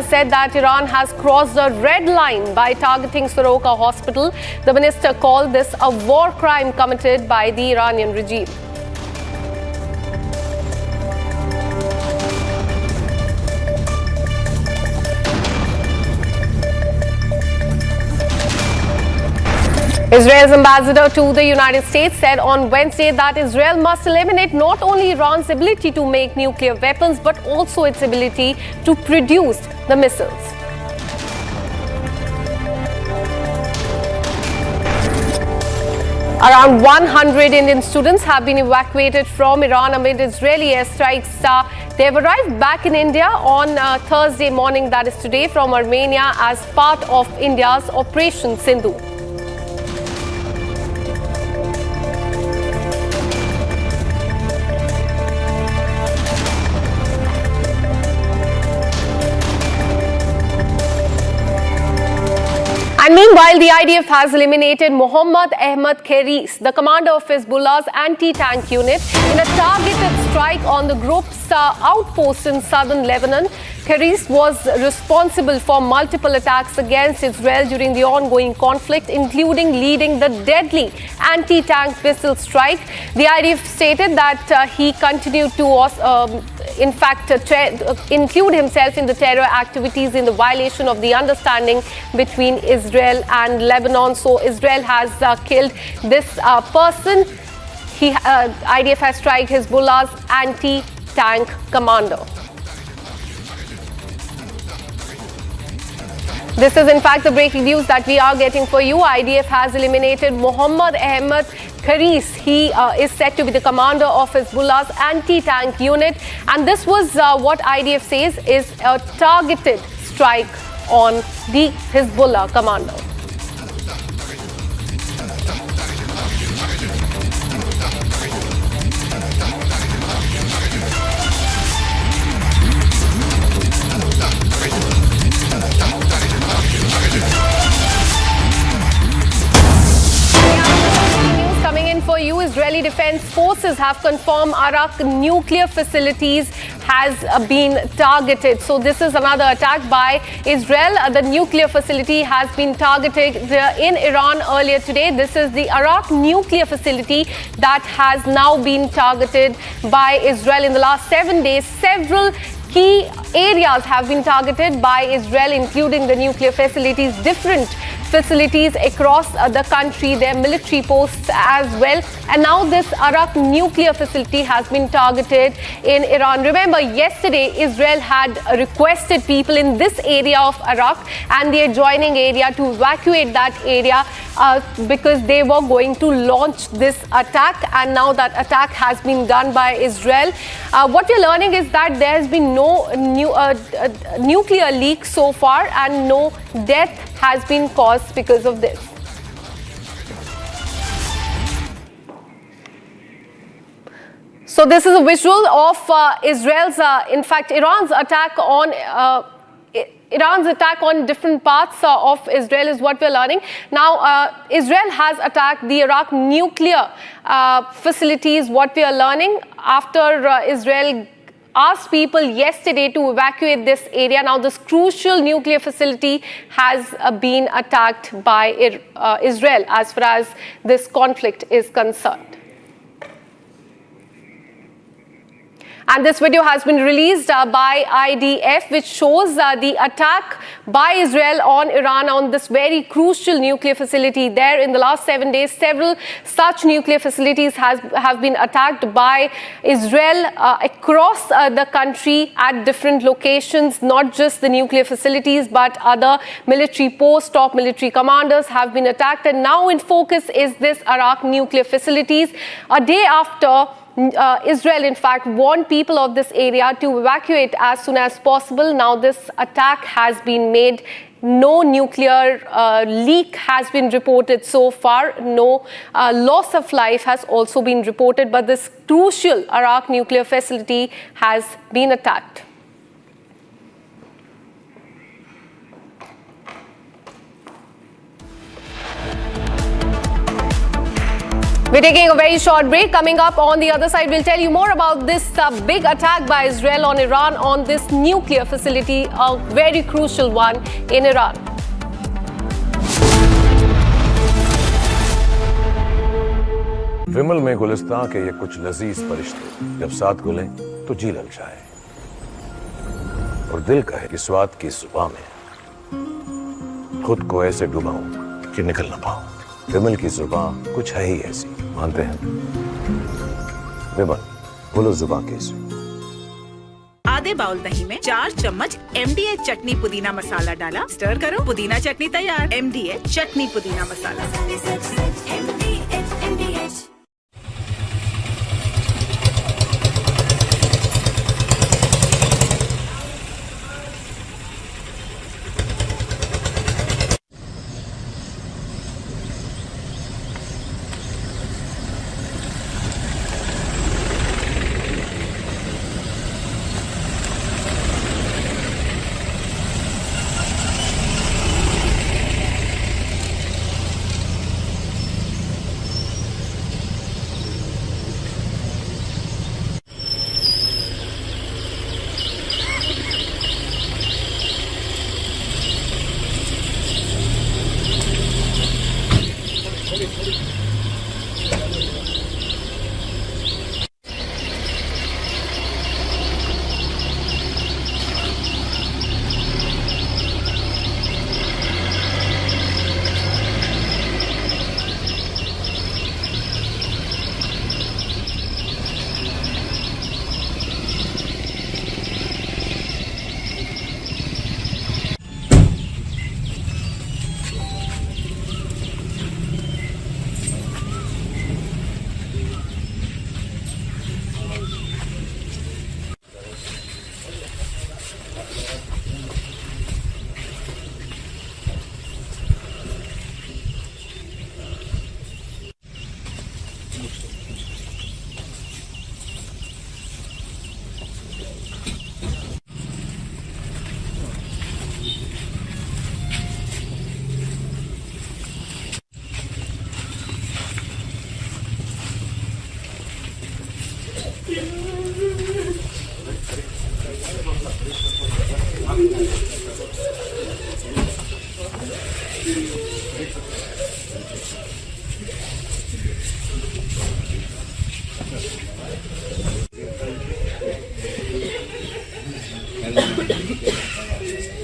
said that Iran has crossed the red line by targeting Soroka Hospital. The minister called this a war crime committed by the Iranian regime. Israel's ambassador to the United States said on Wednesday that Israel must eliminate not only Iran's ability to make nuclear weapons but also its ability to produce the missiles. Around 100 Indian students have been evacuated from Iran amid Israeli airstrikes. They have arrived back in India on Thursday morning, that is today, from Armenia as part of India's Operation Sindhu. And meanwhile, the IDF has eliminated Mohammad Ahmad Kharis, the commander of Hezbollah's anti-tank unit, in a targeted strike on the group's outpost in southern Lebanon. Kharis was responsible for multiple attacks against Israel during the ongoing conflict, including leading the deadly anti-tank missile strike. The IDF stated that he continued to include himself in the terror activities in the violation of the understanding between Israel and Lebanon. So Israel has killed this person. IDF has struck Hezbollah's anti-tank commander. This is in fact the breaking news that we are getting for you. IDF has eliminated Mohammad Ahmad Kharis. He is said to be the commander of Hezbollah's anti-tank unit. And this was what IDF says is a targeted strike on the Hezbollah commander. For you, Israeli Defense Forces have confirmed Arak nuclear facilities has been targeted. So this is another attack by Israel. The nuclear facility has been targeted in Iran earlier today. This is the Arak nuclear facility that has now been targeted by Israel in the last 7 days. Several key areas have been targeted by Israel, including the nuclear facilities, different facilities across the country, their military posts as well. And now this Arak nuclear facility has been targeted in Iran. Remember, yesterday Israel had requested people in this area of Arak and the adjoining area to evacuate that area because they were going to launch this attack. And now that attack has been done by Israel. What we're learning is that there has been no nuclear leak so far and no death has been caused because of this. So this is a visual of Israel's, in fact, Iran's attack on different parts of Israel is what we're learning. Now, Israel has attacked the Arak nuclear facilities, what we are learning after Israel asked people yesterday to evacuate this area. Now, this crucial nuclear facility has been attacked by Israel as far as this conflict is concerned. And this video has been released by IDF, which shows the attack by Israel on Iran on this very crucial nuclear facility there. In the last 7 days, several such nuclear facilities have been attacked by Israel across the country at different locations. Not just the nuclear facilities, but other military posts, top military commanders have been attacked. And now in focus is this Arak nuclear facilities. A day after Israel, in fact, warned people of this area to evacuate as soon as possible. Now this attack has been made. No nuclear leak has been reported so far. No loss of life has also been reported. But this crucial Arak nuclear facility has been attacked. We're taking a very short break. Coming up on the other side, we'll tell you more about this big attack by Israel on Iran on this nuclear facility, a very crucial one in Iran. विमल में गुलिस्तां के ये कुछ लजीज फरिश्ते जब साथ घुलें तो जी लग जाए और दिल कहे कि स्वाद की जुबान में खुद को ऐसे डुबाऊं कि निकल ना पाऊं। विमल की जुबान कुछ है ही ऐसी, मानते हैं? विमल, बोलो जुबान कैसी? आधे बाउल दही में 4 चम्मच MDH चटनी पुदीना मसाला डाला, स्टर करो, पुदीना चटनी तैयार। MDH चटनी पुदीना मसाला।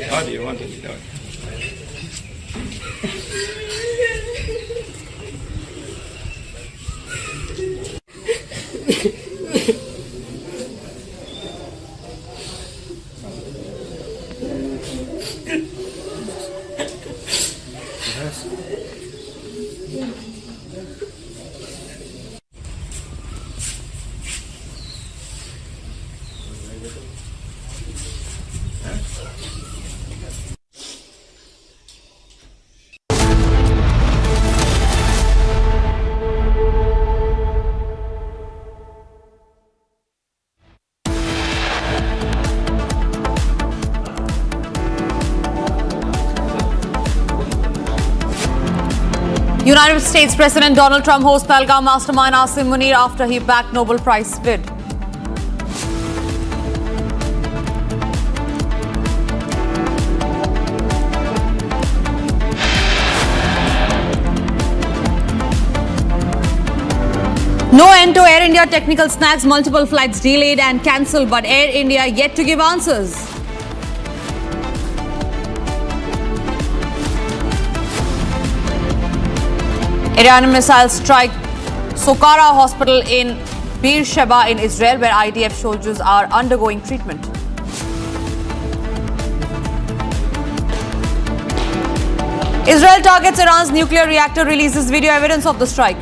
How do you want it done? United States President Donald Trump hosts Pahalgam mastermind Asim Munir after he backed Nobel Prize bid. No end to Air India technical snags, multiple flights delayed and cancelled, but Air India yet to give answers. Iranian missiles strike Soqara Hospital in Beersheba in Israel, where IDF soldiers are undergoing treatment. Israel targets Iran's nuclear reactor, releases video evidence of the strike.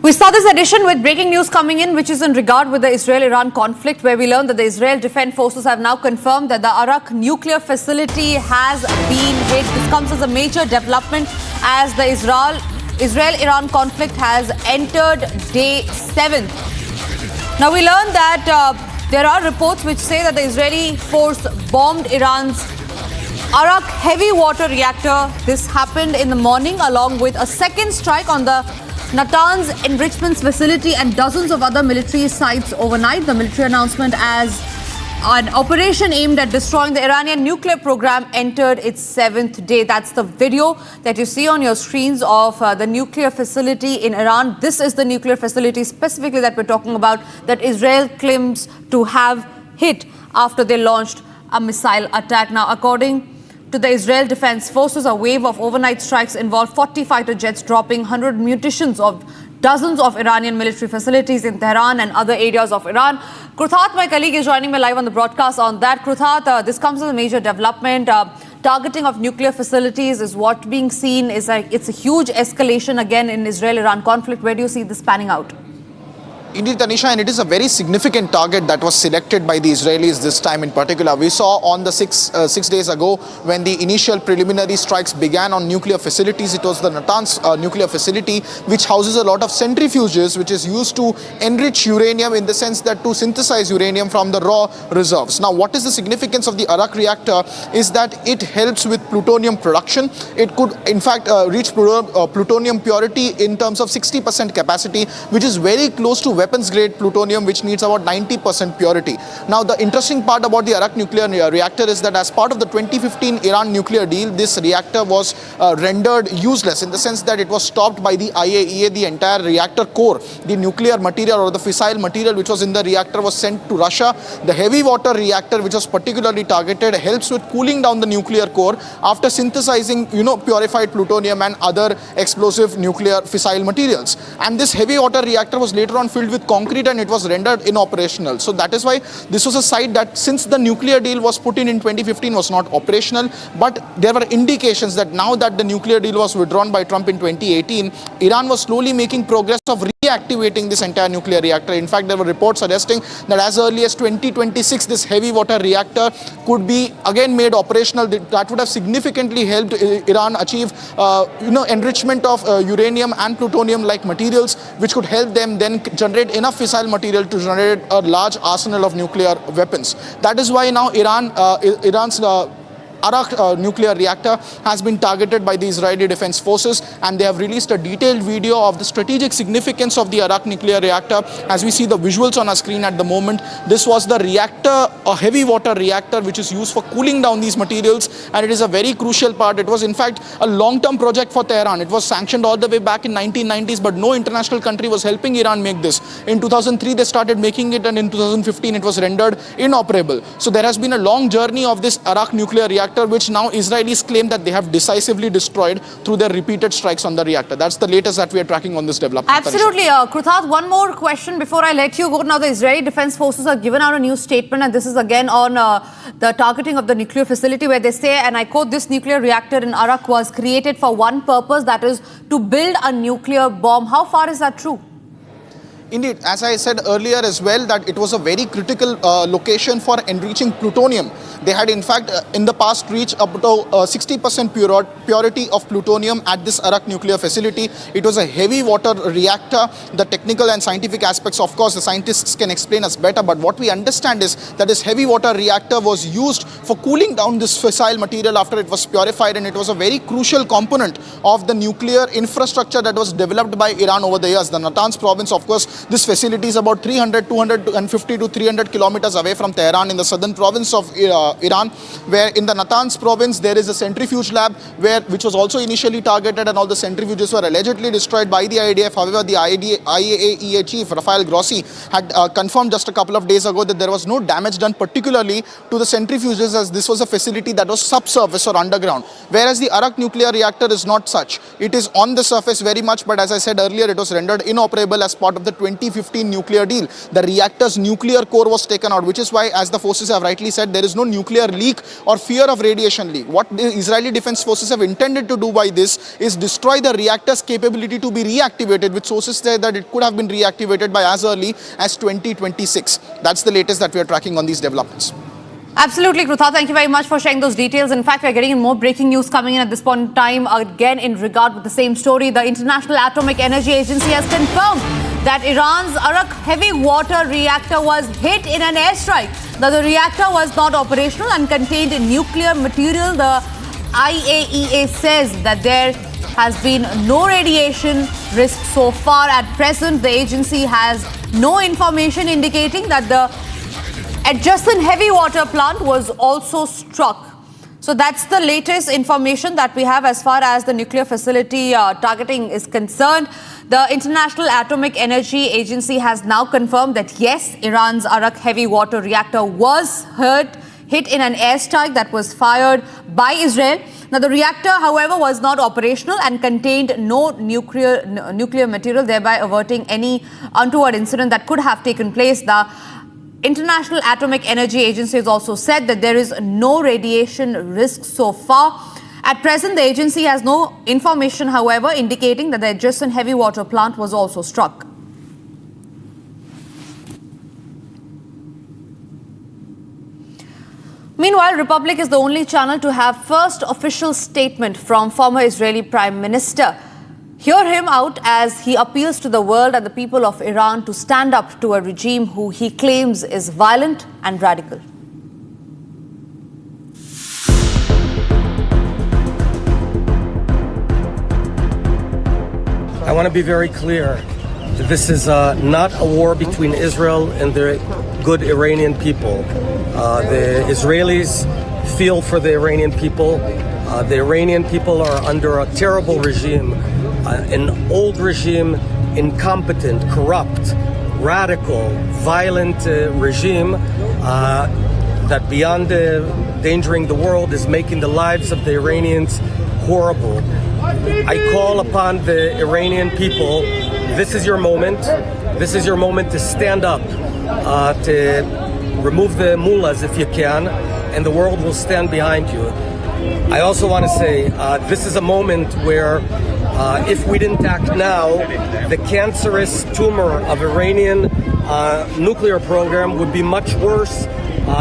We start this edition with breaking news coming in, which is in regard with the Israel-Iran conflict, where we learn that the Israel Defense Forces have now confirmed that the Arak nuclear facility has been hit. This comes as a major development as the Israel-Iran conflict has entered day 7. Now we learned that there are reports which say that the Israeli force bombed Iran's Arak heavy water reactor. This happened in the morning along with a second strike on the Natanz enrichment facility and dozens of other military sites overnight. The military announcement as an operation aimed at destroying the Iranian nuclear program entered its 7th day. That's the video that you see on your screens of the nuclear facility in Iran. This is the nuclear facility specifically that we're talking about that Israel claims to have hit after they launched a missile attack. Now, according to the Israel Defense Forces, a wave of overnight strikes involved 40 fighter jets dropping 100 munitions of dozens of Iranian military facilities in Tehran and other areas of Iran. Kruthat, my colleague, is joining me live on the broadcast on that. Kruthat, this comes as a major development. Targeting of nuclear facilities is what being seen is it's a huge escalation again in Israel-Iran conflict. Where do you see this panning out? Indeed, Tanisha, and it is a very significant target that was selected by the Israelis this time in particular. We saw on the six days ago when the initial preliminary strikes began on nuclear facilities. It was the Natanz nuclear facility, which houses a lot of centrifuges, which is used to enrich uranium in the sense that to synthesize uranium from the raw reserves. Now, what is the significance of the Arak reactor is that it helps with plutonium production. It could, in fact, reach plutonium purity in terms of 60% capacity, which is very close to weapons-grade plutonium, which needs about 90% purity. Now, the interesting part about the Arak nuclear reactor is that as part of the 2015 Iran nuclear deal, this reactor was rendered useless in the sense that it was stopped by the IAEA. The entire reactor core, the nuclear material or the fissile material which was in the reactor was sent to Russia. The heavy water reactor, which was particularly targeted, helps with cooling down the nuclear core after synthesizing, purified plutonium and other explosive nuclear fissile materials. And this heavy water reactor was later on filled with concrete and it was rendered inoperational. So that is why this was a site that, since the nuclear deal was put in 2015, was not operational. But there were indications that now that the nuclear deal was withdrawn by Trump in 2018, Iran was slowly making progress of reactivating this entire nuclear reactor. In fact, there were reports suggesting that as early as 2026, this heavy water reactor could be again made operational. That would have significantly helped Iran achieve, enrichment of uranium and plutonium-like materials, which could help them then generate enough fissile material to generate a large arsenal of nuclear weapons. That is why now Iran's Arak nuclear reactor has been targeted by the Israeli Defense Forces, and they have released a detailed video of the strategic significance of the Arak nuclear reactor. As we see the visuals on our screen at the moment, this was the reactor, a heavy water reactor, which is used for cooling down these materials, and it is a very crucial part. It was in fact a long-term project for Tehran. It was sanctioned all the way back in 1990s, but no international country was helping Iran make this. In 2003, they started making it, and in 2015, it was rendered inoperable. So there has been a long journey of this Arak nuclear reactor, which now Israelis claim that they have decisively destroyed through their repeated strikes on the reactor. That's the latest that we are tracking on this development. Absolutely. Kruthat, one more question before I let you go. Now, the Israeli Defense Forces have given out a new statement, and this is again on the targeting of the nuclear facility, where they say, and I quote, this nuclear reactor in Arak was created for one purpose, that is to build a nuclear bomb. How far is that true? Indeed, as I said earlier as well, that it was a very critical location for enriching plutonium. They had in fact in the past reached up to 60% purity of plutonium at this Arak nuclear facility. It was a heavy water reactor. The technical and scientific aspects, of course, the scientists can explain us better, but what we understand is that this heavy water reactor was used for cooling down this fissile material after it was purified, and it was a very crucial component of the nuclear infrastructure that was developed by Iran over the years. The Natanz province, of course, this facility is about 250 to 300 kilometers away from Tehran in the southern province of Iran, where in the Natanz province there is a centrifuge lab which was also initially targeted, and all the centrifuges were allegedly destroyed by the IDF. However, the IAEA chief Rafael Grossi had confirmed just a couple of days ago that there was no damage done particularly to the centrifuges, as this was a facility that was subsurface or underground, whereas the Arak nuclear reactor is not such. It is on the surface very much, but as I said earlier, it was rendered inoperable as part of the 2015 nuclear deal. The reactor's nuclear core was taken out, which is why, as the forces have rightly said, there is no nuclear leak or fear of radiation leak. What the Israeli Defense Forces have intended to do by this is destroy the reactor's capability to be reactivated, with sources say that it could have been reactivated by as early as 2026. That's the latest that we are tracking on these developments. Absolutely, Krutha. Thank you very much for sharing those details. In fact, we're getting more breaking news coming in at this point in time. Again, in regard with the same story, the International Atomic Energy Agency has confirmed that Iran's Arak heavy water reactor was hit in an airstrike. Now, the reactor was not operational and contained nuclear material. The IAEA says that there has been no radiation risk so far. At present, the agency has no information indicating that the adjacent heavy water plant was also struck. So that's the latest information that we have as far as the nuclear facility targeting is concerned. The International Atomic Energy Agency has now confirmed that yes, Iran's Arak heavy water reactor was hit in an airstrike that was fired by Israel. Now, the reactor, however, was not operational and contained no nuclear material, thereby averting any untoward incident that could have taken place. The International Atomic Energy Agency has also said that there is no radiation risk so far. At present, the agency has no information, however, indicating that the adjacent heavy water plant was also struck. Meanwhile, Republic is the only channel to have first official statement from former Israeli Prime Minister. Hear him out as he appeals to the world and the people of Iran to stand up to a regime who he claims is violent and radical. I want to be very clear that this is not a war between Israel and the good Iranian people. The Israelis feel for the Iranian people. The Iranian people are under a terrible regime. An old regime, incompetent, corrupt, radical, violent regime that beyond endangering the world is making the lives of the Iranians horrible. I call upon the Iranian people, this is your moment. This is your moment to stand up, to remove the mullahs if you can, and the world will stand behind you. I also want to say this is a moment where if we didn't act now, the cancerous tumor of Iranian nuclear program would be much worse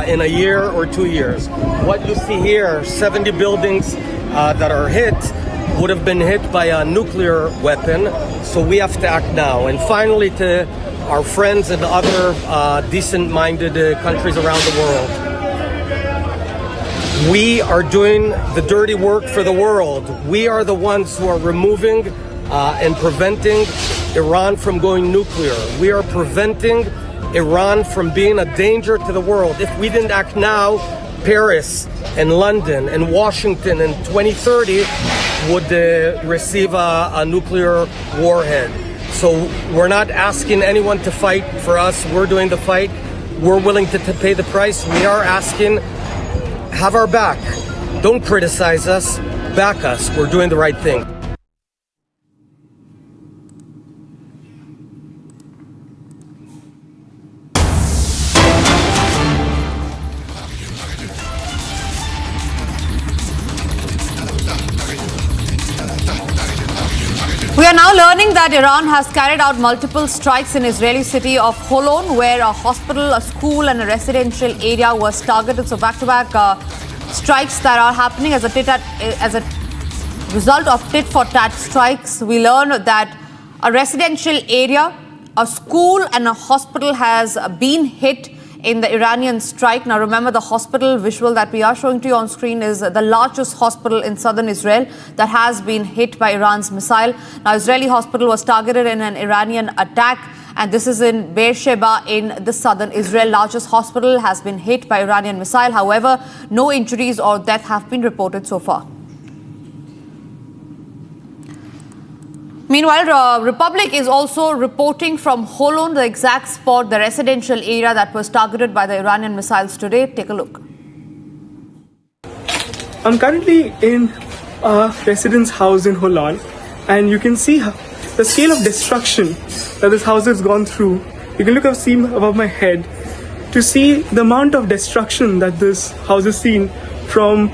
in a year or 2 years. What you see here, 70 buildings that are hit, would have been hit by a nuclear weapon, so we have to act now. And finally, to our friends in other decent-minded countries around the world, we are doing the dirty work for the world. We are the ones who are removing and preventing Iran from going nuclear. We are preventing Iran from being a danger to the world. If we didn't act now, Paris and London and Washington in 2030 would receive a nuclear warhead. So we're not asking anyone to fight for us. We're doing the fight. We're willing to pay the price. We are asking, have our back. Don't criticize us. Back us. We're doing the right thing. We are now learning that Iran has carried out multiple strikes in Israeli city of Holon, where a hospital, a school and a residential area was targeted. So back-to-back strikes that are happening as a result of tit-for-tat strikes. We learn that a residential area, a school and a hospital has been hit in the Iranian strike. Now remember, the hospital visual that we are showing to you on screen is the largest hospital in southern Israel that has been hit by Iran's missile. Now, Israeli hospital was targeted in an Iranian attack, and this is in Beersheba in the southern Israel. Largest hospital has been hit by Iranian missile. However, no injuries or death have been reported so far. Meanwhile, Republic is also reporting from Holon, the exact spot, the residential area that was targeted by the Iranian missiles today. Take a look. I'm currently in a residence house in Holon, and you can see the scale of destruction that this house has gone through. You can look up, see above my head to see the amount of destruction that this house has seen from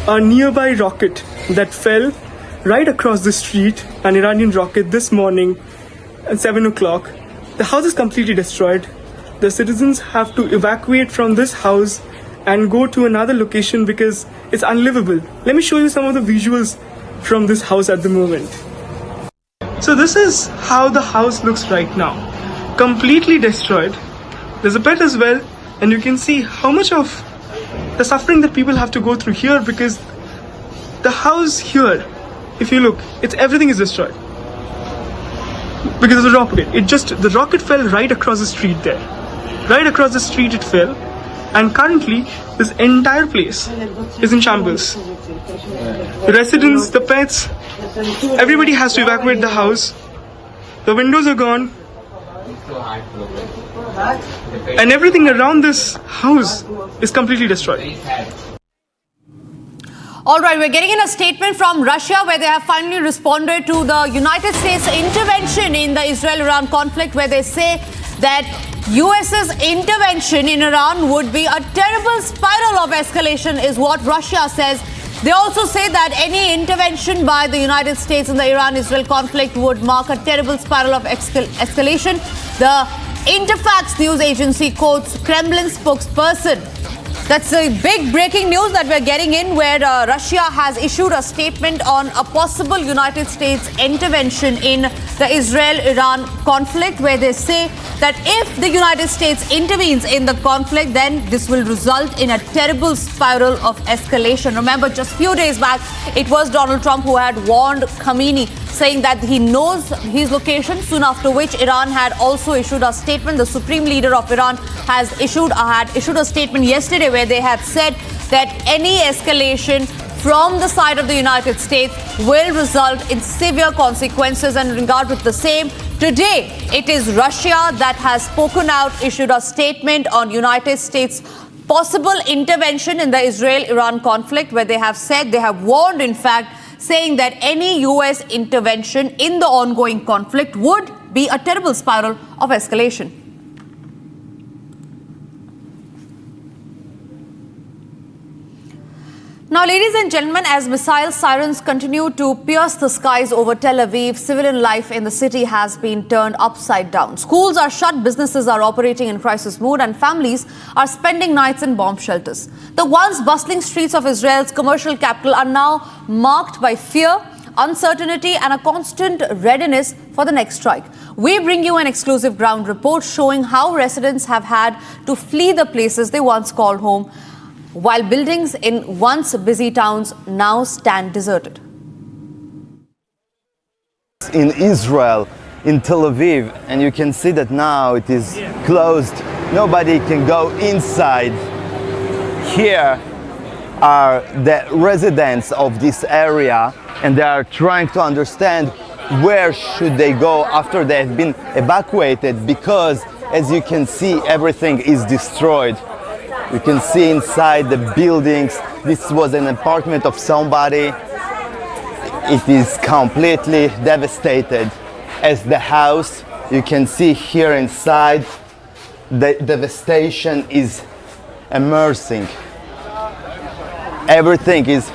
a nearby rocket that fell right across the street, an Iranian rocket this morning at 7 o'clock. The house is completely destroyed. The citizens have to evacuate from this house and go to another location because it's unlivable. Let me show you some of the visuals from this house at the moment. So this is how the house looks right now. Completely destroyed. There's a pet as well, and you can see how much of the suffering that people have to go through here because the house here, if you look, everything is destroyed. Because of the rocket. The rocket fell right across the street there. Right across the street it fell. And currently, this entire place is in shambles. The residents, the pets, everybody has to evacuate the house. The windows are gone. And everything around this house is completely destroyed. All right, we're getting in a statement from Russia where they have finally responded to the United States intervention in the Israel-Iran conflict, where they say that US's intervention in Iran would be a terrible spiral of escalation, is what Russia says. They also say that any intervention by the United States in the Iran-Israel conflict would mark a terrible spiral of escalation. The Interfax news agency quotes Kremlin spokesperson. That's a big breaking news that we're getting in, where Russia has issued a statement on a possible United States intervention in the Israel-Iran conflict, where they say that if the United States intervenes in the conflict, then this will result in a terrible spiral of escalation. Remember, just a few days back, it was Donald Trump who had warned Khamenei, saying that he knows his location, soon after which Iran had also issued a statement. The supreme leader of Iran had issued a statement yesterday where they had said that any escalation from the side of the United States will result in severe consequences. And in regard with the same, today it is Russia that has spoken out, issued a statement on United States possible intervention in the Israel-Iran conflict, where they have said, they have warned, in fact, saying that any US intervention in the ongoing conflict would be a terrible spiral of escalation. Now, ladies and gentlemen, as missile sirens continue to pierce the skies over Tel Aviv, civilian life in the city has been turned upside down. Schools are shut, businesses are operating in crisis mode, and families are spending nights in bomb shelters. The once bustling streets of Israel's commercial capital are now marked by fear, uncertainty, and a constant readiness for the next strike. We bring you an exclusive ground report showing how residents have had to flee the places they once called home, while buildings in once busy towns now stand deserted. In Israel, in Tel Aviv, and you can see that now it is closed. Nobody can go inside. Here are the residents of this area, and they are trying to understand where should they go after they have been evacuated, because as you can see, everything is destroyed. You can see inside the buildings, this was an apartment of somebody. It is completely devastated. As the house, you can see here inside, the devastation is immersing. Everything is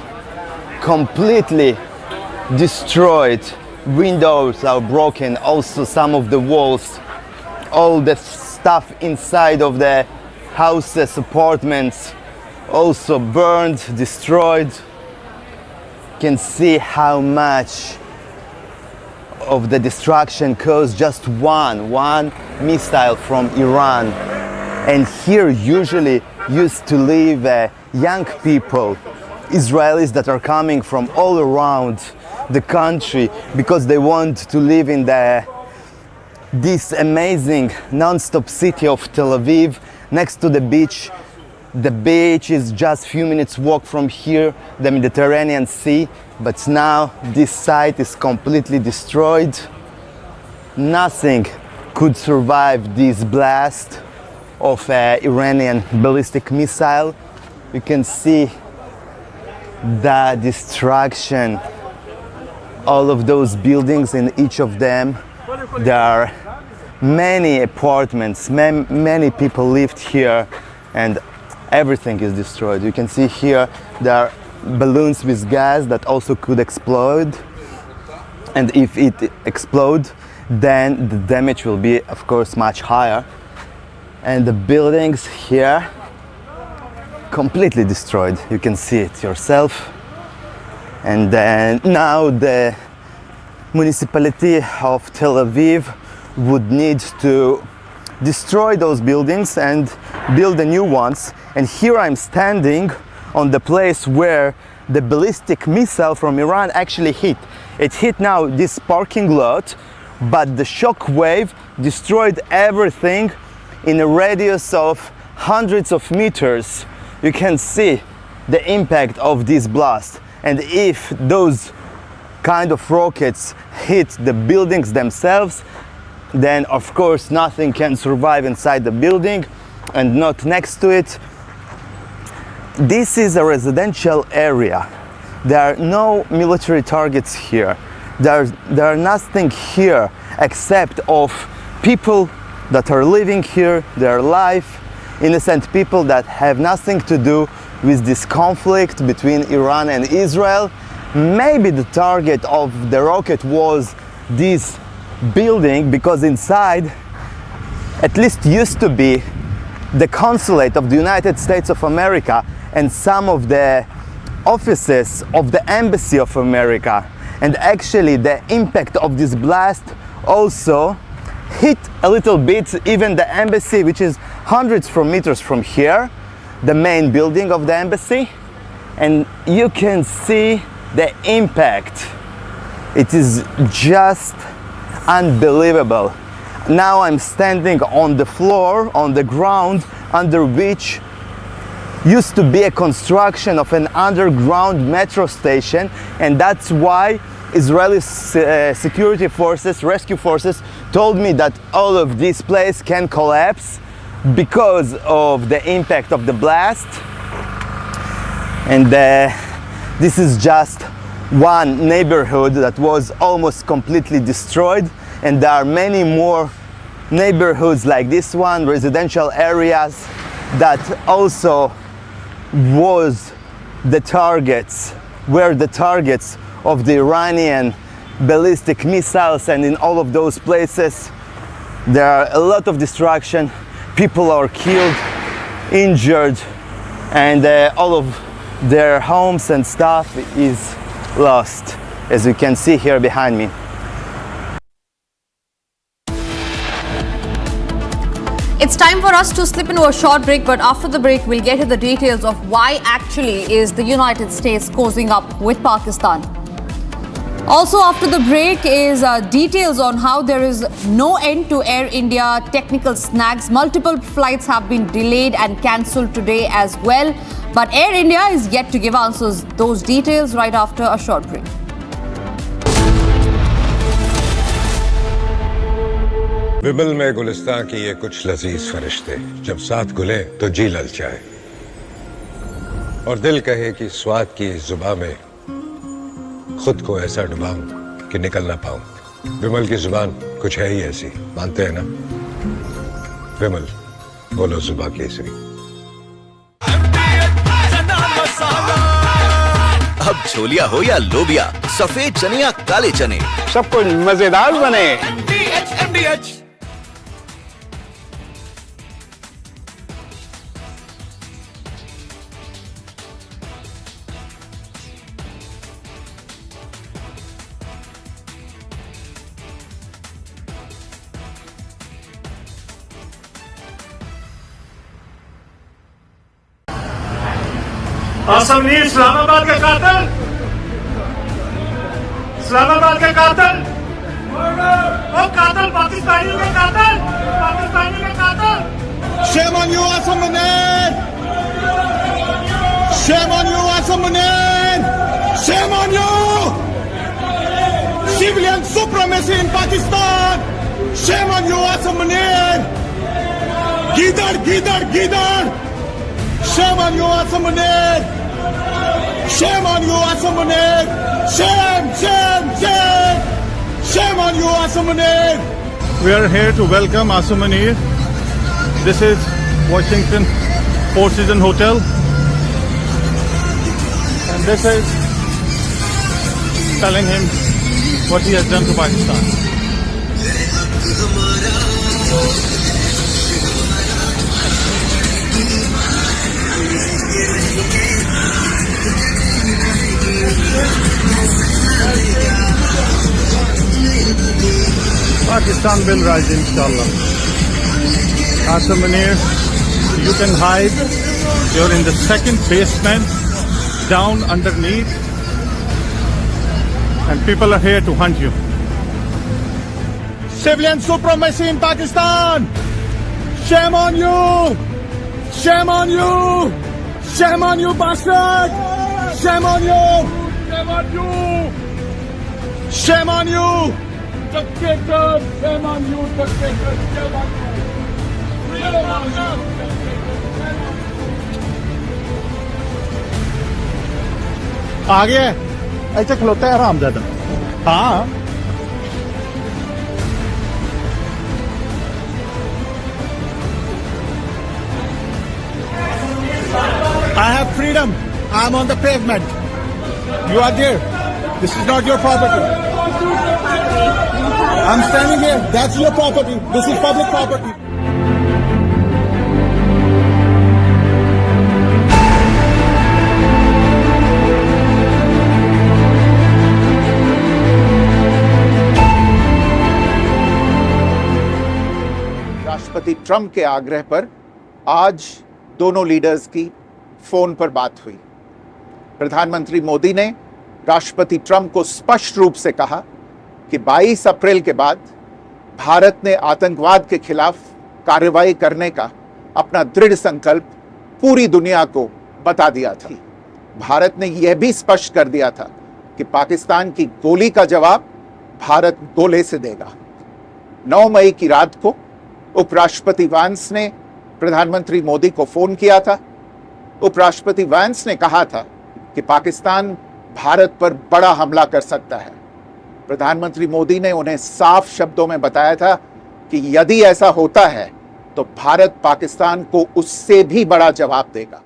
completely destroyed. Windows are broken, also some of the walls. All the stuff inside of the houses, apartments, also burned, destroyed. You can see how much of the destruction caused just one missile from Iran. And here usually used to live young people, Israelis that are coming from all around the country because they want to live in this amazing non-stop city of Tel Aviv, next to the beach. The beach is just a few minutes walk from here, the Mediterranean Sea, but now this site is completely destroyed. Nothing could survive this blast of Iranian ballistic missile. You can see the destruction, all of those buildings. In each of them there are many apartments, many people lived here, and everything is destroyed. You can see here there are balloons with gas that also could explode, and if it explodes, then the damage will be, of course, much higher. And the buildings here completely destroyed. You can see it yourself. And then now the municipality of Tel Aviv would need to destroy those buildings and build the new ones. And here I'm standing on the place where the ballistic missile from Iran actually hit. It hit now this parking lot, but the shock wave destroyed everything in a radius of hundreds of meters. You can see the impact of this blast. And if those kind of rockets hit the buildings themselves, then of course nothing can survive inside the building and not next to it. This is a residential area. There are no military targets here. There are nothing here except of people that are living here, their life, innocent people that have nothing to do with this conflict between Iran and Israel. Maybe the target of the rocket was this building, because inside at least used to be the consulate of the United States of America and some of the offices of the Embassy of America. And actually the impact of this blast also hit a little bit even the embassy, which is hundreds of meters from here, the main building of the embassy. And you can see the impact. It is just unbelievable. Now I'm standing on the floor, on the ground, under which used to be a construction of an underground metro station, and that's why Israeli security forces, rescue forces, told me that all of this place can collapse because of the impact of the blast. And this is just one neighborhood that was almost completely destroyed, and there are many more neighborhoods like this one, residential areas that also were the targets of the Iranian ballistic missiles. And in all of those places there are a lot of destruction. People are killed, injured, and all of their homes and stuff is lost, as you can see here behind me. It's time for us to slip into a short break, but after the break we'll get to the details of why actually is the United States cozying up with Pakistan. Also after the break is details on how there is no end to Air India technical snags. Multiple flights have been delayed and cancelled today as well, but Air India is yet to give answers. Those details right after a short break. विमल में गुलिस्तां की ये कुछ लजीज फरिश्ते जब साथ गुले तो जी ललचाए और दिल कहे कि स्वाद की इस जुबां में खुद को ऐसा डुबाऊं कि निकल ना पाऊं। विमल की जुबान कुछ है ही ऐसी, मानते हैं ना? विमल, बोलो जुबां केसरी। अब छोलिया हो या लोबिया, सफेद चने या काले चने, सब कुछ मजेदार बने। MDH असम ने इस्लामाबाद का कातिल, इस्लामाबाद का कातिल, वो कातिल पाकिस्तानियों का कातिल, पाकिस्तानी का कातिल। Shame on you, Assam Munir! Shame on you, Assam Munir! Shame on you! Civilian supremacy in Pakistan! Shame on you, Assam Munir! Gidar, gidar, gidar! Shame on you, Assam Munir! Shame on you, Assam Munir! Shame, shame, shame! Shame on you, Assam Munir! We are here to welcome Assam Munir. This is Washington Four Seasons Hotel. And this is telling him what he has done to Pakistan. Pakistan will rise, inshallah. Qasem Munir, you can hide. You're in the second basement, down underneath, and people are here to hunt you. Civilian supremacy in Pakistan! Shame on you! Shame on you! Shame on you, bastard! Shame on you! Shame on you! Shame on you! Dictator! Shame on you, dictator! Shame on you! Shame on you! आ गया ऐसे खलोता है हरामजादा हाँ I have freedom. I'm on the pavement. You are there. This is not your property. I'm standing here. That's your property. This is public property. राष्ट्रपति Trump के आग्रह पर आज दोनों लीडर्स की फोन पर बात हुई। प्रधानमंत्री मोदी ने राष्ट्रपति ट्रंप को स्पष्ट रूप से कहा कि 22 अप्रैल के बाद भारत ने आतंकवाद के खिलाफ कार्रवाई करने का अपना दृढ़ संकल्प पूरी दुनिया को बता दिया था। भारत ने यह भी स्पष्ट कर दिया था कि पाकिस्तान की गोली का जवाब भारत गोले से देगा। 9 मई की रात को उपराष्ट्रपति वैंस ने प्रधानमंत्री मोदी को फोन किया था। उपराष्ट्रपति वैंस ने कहा था कि पाकिस्तान भारत पर बड़ा हमला कर सकता है। प्रधानमंत्री मोदी ने उन्हें साफ शब्दों में बताया था कि यदि ऐसा होता है तो भारत पाकिस्तान को उससे भी बड़ा जवाब देगा।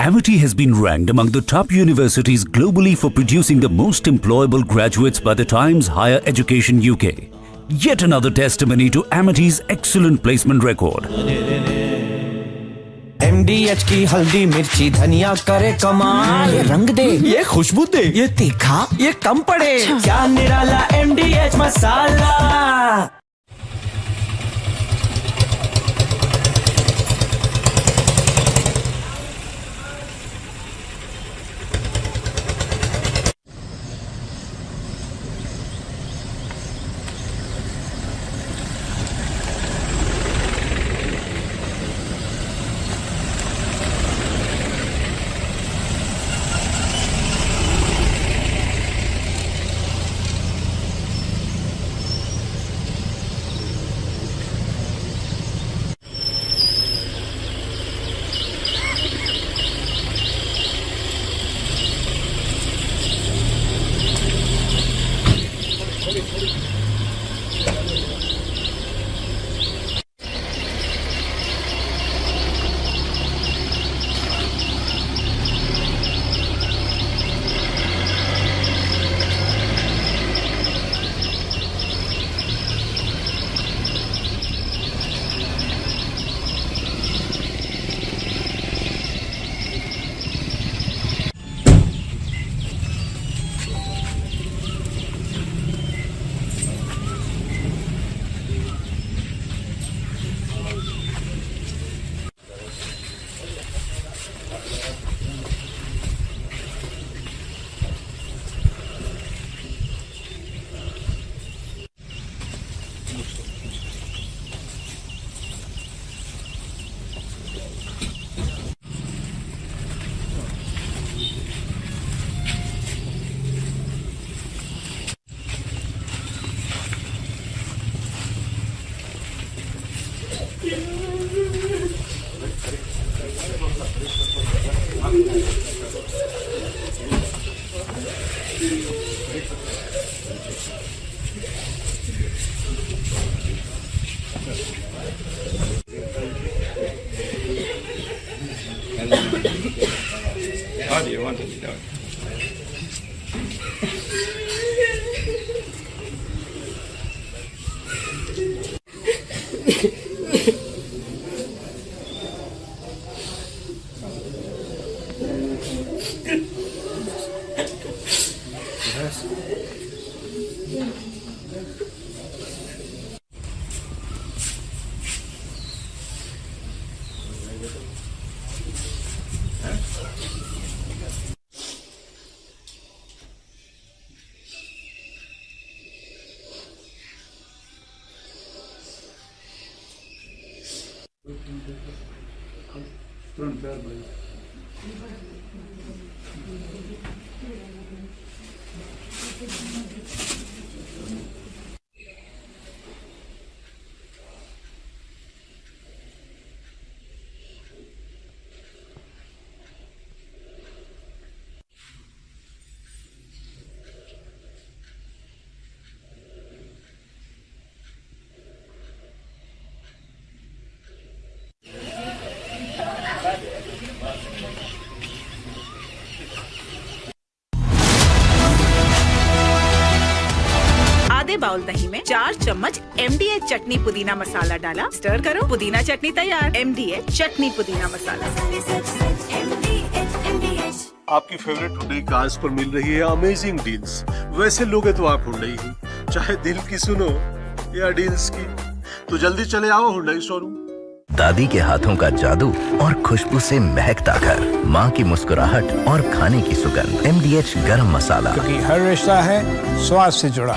Amity has been ranked among the top universities globally for producing the most employable graduates by the Times Higher Education UK. Yet another testimony to Amity's excellent placement record. MDH की हल्दी मिर्ची धनिया करे कमाल, ये रंग दे, ये खुशबू दे, ये तीखा, ये कम पड़े, क्या निराला MDH masala. How do you want to be done? आधे बाउल दही में 4 चम्मच MDH चटनी पुदीना मसाला डाला, स्टर करो, पुदीना चटनी तैयार। MDH चटनी पुदीना मसाला। आपकी फेवरेट हुंडई कार्स पर मिल रही है अमेजिंग डील्स। वैसे लोगे तो आप हुंडई ही, चाहे दिल की सुनो या डील्स की, तो जल्दी चले आओ हुंडई शोरूम। दादी के हाथों का जादू और खुशबू से महकता घर, माँ की मुस्कुराहट और खाने की सुगंध। MDH गरम मसाला, क्योंकि हर रिश्ता है स्वाद से जुड़ा।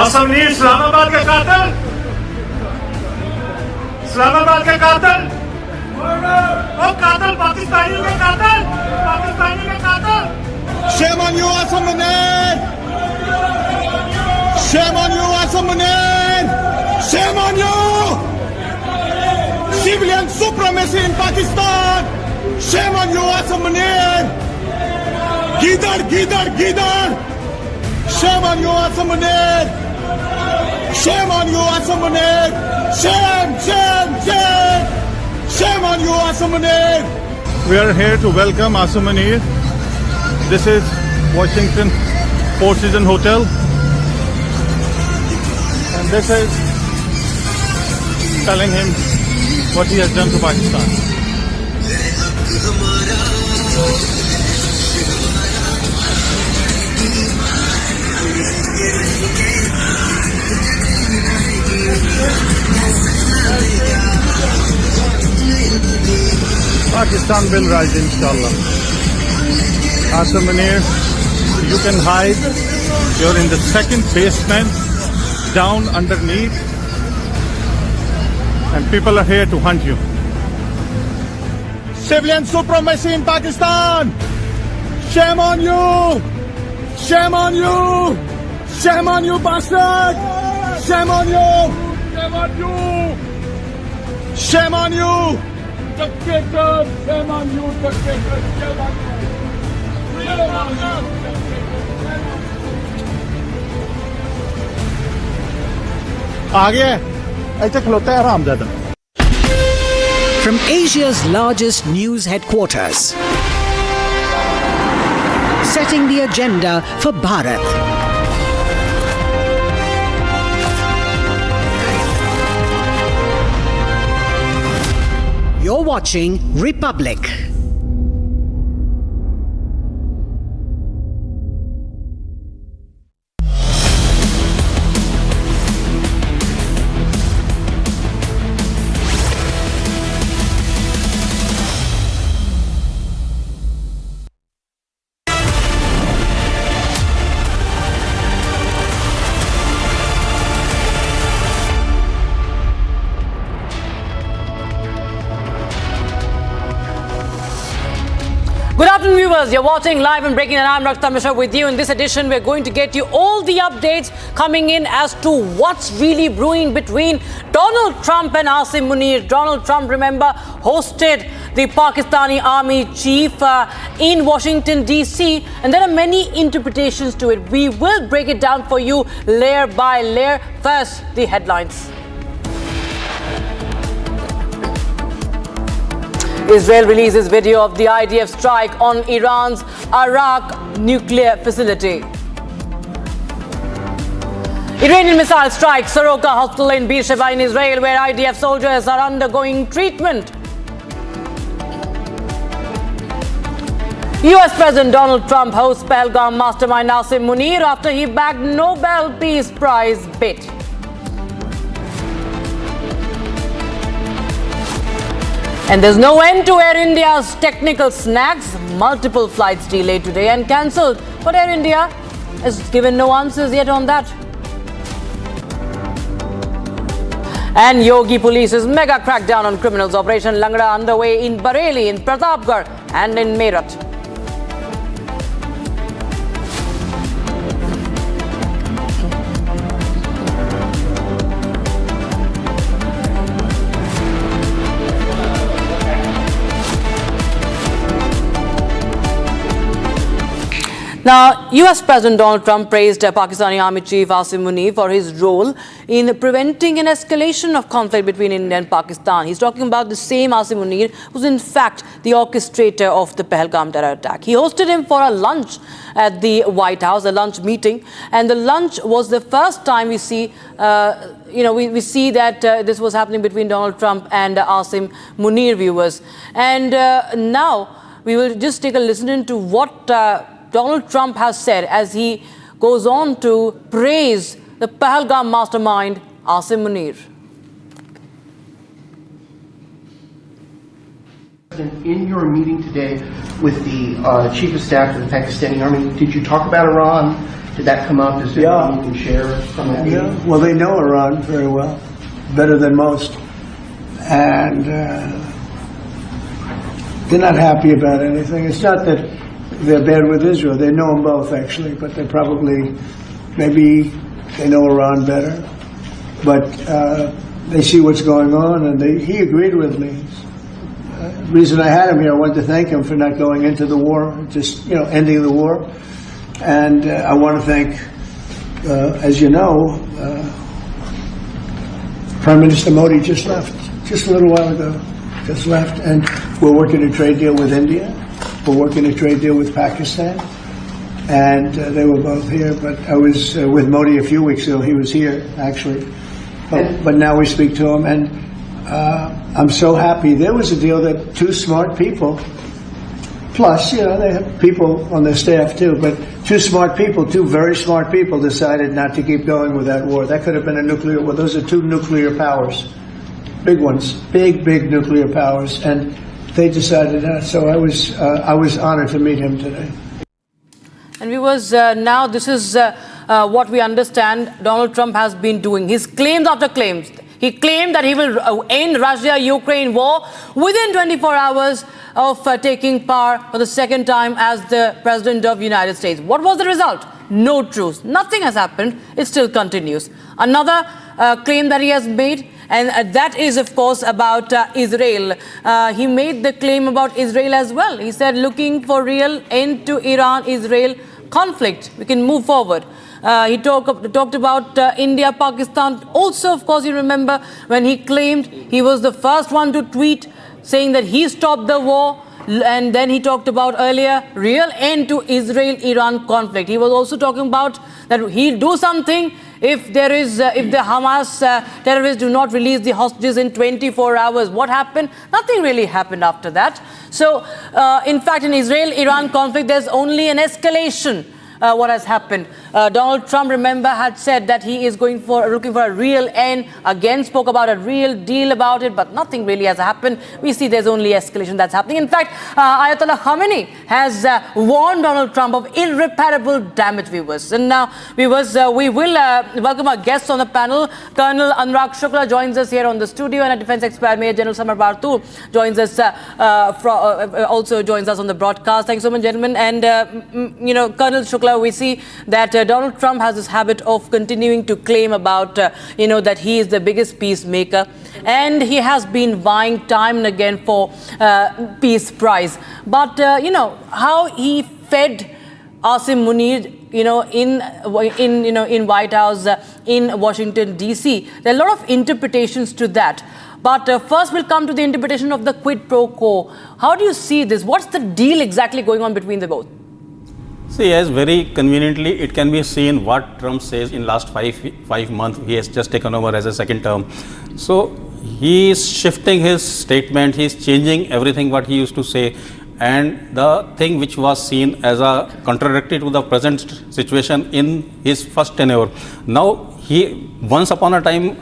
असली इस्लामाबाद के कातिल, इस्लामाबाद के कातिल, वो कातिल पाकिस्तानी के कातिल, पाकिस्तानी के कातिल। Shame on you, Asam Munir! Shame on you, Asam Munir! Shame on you! Civilian supremacy in Pakistan! Shame on you, Asam Munir! Gidar, Gidar, Gidar! Shame on you, Asam Munir! Shame on you, Asam Munir! Shame, shame, shame! Shame on you, Asam Munir! We are here to welcome Asam Munir. This is Washington Four Seasons Hotel. And this is telling him what he has done to Pakistan. Pakistan will rise, inshallah. Asam Munir, you can hide. You're in the second basement, down underneath, and people are here to hunt you. Civilian supremacy in Pakistan! Shame on you! Shame on you! Shame on you, bastard! Shame on you! Shame on you! Shame on you! Dictator! Shame on you, dictator! Shame on you! Shame on you! आगे ऐसे खलोता है आरामजादा। From Asia's largest news headquarters, setting the agenda for Bharat. You're watching Republic. Good afternoon, viewers. You're watching Live and Breaking, and I'm Rakta Mishra with you. In this edition, we're going to get you all the updates coming in as to what's really brewing between Donald Trump and Asim Munir. Donald Trump, remember, hosted the Pakistani army chief in Washington, D.C., and there are many interpretations to it. We will break it down for you layer by layer. First, the headlines. Israel releases video of the IDF strike on Iran's Arak nuclear facility. Iranian missile strikes Soroka Hospital in Beersheba in Israel, where IDF soldiers are undergoing treatment. US President Donald Trump hosts Pahalgam mastermind Asim Munir after he bagged Nobel Peace Prize bid. And there's no end to Air India's technical snags. Multiple flights delayed today and cancelled. But Air India has given no answers yet on that. And Yogi Police's mega crackdown on criminals. Operation Langda underway in Bareilly, in Pratapgarh and in Meerut. Now, US President Donald Trump praised Pakistani Army Chief Asim Munir for his role in preventing an escalation of conflict between India and Pakistan. He's talking about the same Asim Munir who's in fact the orchestrator of the Pahalgam terror attack. He hosted him for a lunch at the White House, a lunch meeting, and the lunch was the first time we see we see that this was happening between Donald Trump and Asim Munir, viewers. And now we will just take a listen to what Donald Trump has said as he goes on to praise the Pahalgam mastermind, Asim Munir. In your meeting today with the Chief of Staff of the Pakistani Army, did you talk about Iran? Did that come up? Is there anything you can share from that meeting? Yeah, well, they know Iran very well, better than most. And they're not happy about anything. It's not that they're bad with Israel. They know them both, actually, but they probably, maybe they know Iran better. But they see what's going on, and he agreed with me. The reason I had him here, I wanted to thank him for not going into the war, just, ending the war. And I want to thank, as you know, Prime Minister Modi just left, just a little while ago, just left. And we're working a trade deal with India. We're working a trade deal with Pakistan, and they were both here. But I was with Modi a few weeks ago. He was here, actually. But now we speak to him, and I'm so happy. There was a deal that two smart people, plus, they have people on their staff too, but two very smart people decided not to keep going with that war. That could have been a nuclear war. Those are two nuclear powers, big ones, big nuclear powers, and they decided that, so I was honored to meet him today. And now this is what we understand Donald Trump has been doing. His claims after claims. He claimed that he will end Russia-Ukraine war within 24 hours of taking power for the second time as the President of the United States. What was the result? No truce. Nothing has happened. It still continues. Another claim that he has made, and that is, of course, about Israel. He made the claim about Israel as well. He said, looking for real end to Iran-Israel conflict, we can move forward. He talked about India, Pakistan. Also, of course, you remember when he claimed he was the first one to tweet saying that he stopped the war. And then he talked about earlier real end to Israel-Iran conflict. He was also talking about that he'll do something if the Hamas terrorists do not release the hostages in 24 hours. What happened? Nothing really happened after that. So, in fact, in Israel-Iran conflict, there's only an escalation. What has happened. Donald Trump, remember, had said that he is looking for a real end. Again, spoke about a real deal about it, but nothing really has happened. We see there's only escalation that's happening. In fact, Ayatollah Khamenei has warned Donald Trump of irreparable damage, viewers. And now, viewers, we will welcome our guests on the panel. Colonel Anurag Shukla joins us here on the studio, and our defense expert, Major General Samar Bartur, joins us, also joins us on the broadcast. Thanks so much, gentlemen. And, Colonel Shukla, we see that Donald Trump has this habit of continuing to claim about, that he is the biggest peacemaker. And he has been vying time and again for Peace Prize. But, how he fed Asim Munir, in White House, in Washington, D.C. There are a lot of interpretations to that. But first we'll come to the interpretation of the quid pro quo. How do you see this? What's the deal exactly going on between the both? See, as very conveniently, it can be seen what Trump says in last five months. He has just taken over as a second term. So he is shifting his statement. He is changing everything what he used to say. And the thing which was seen as a contradictory to the present situation in his first tenure. Now, once upon a time,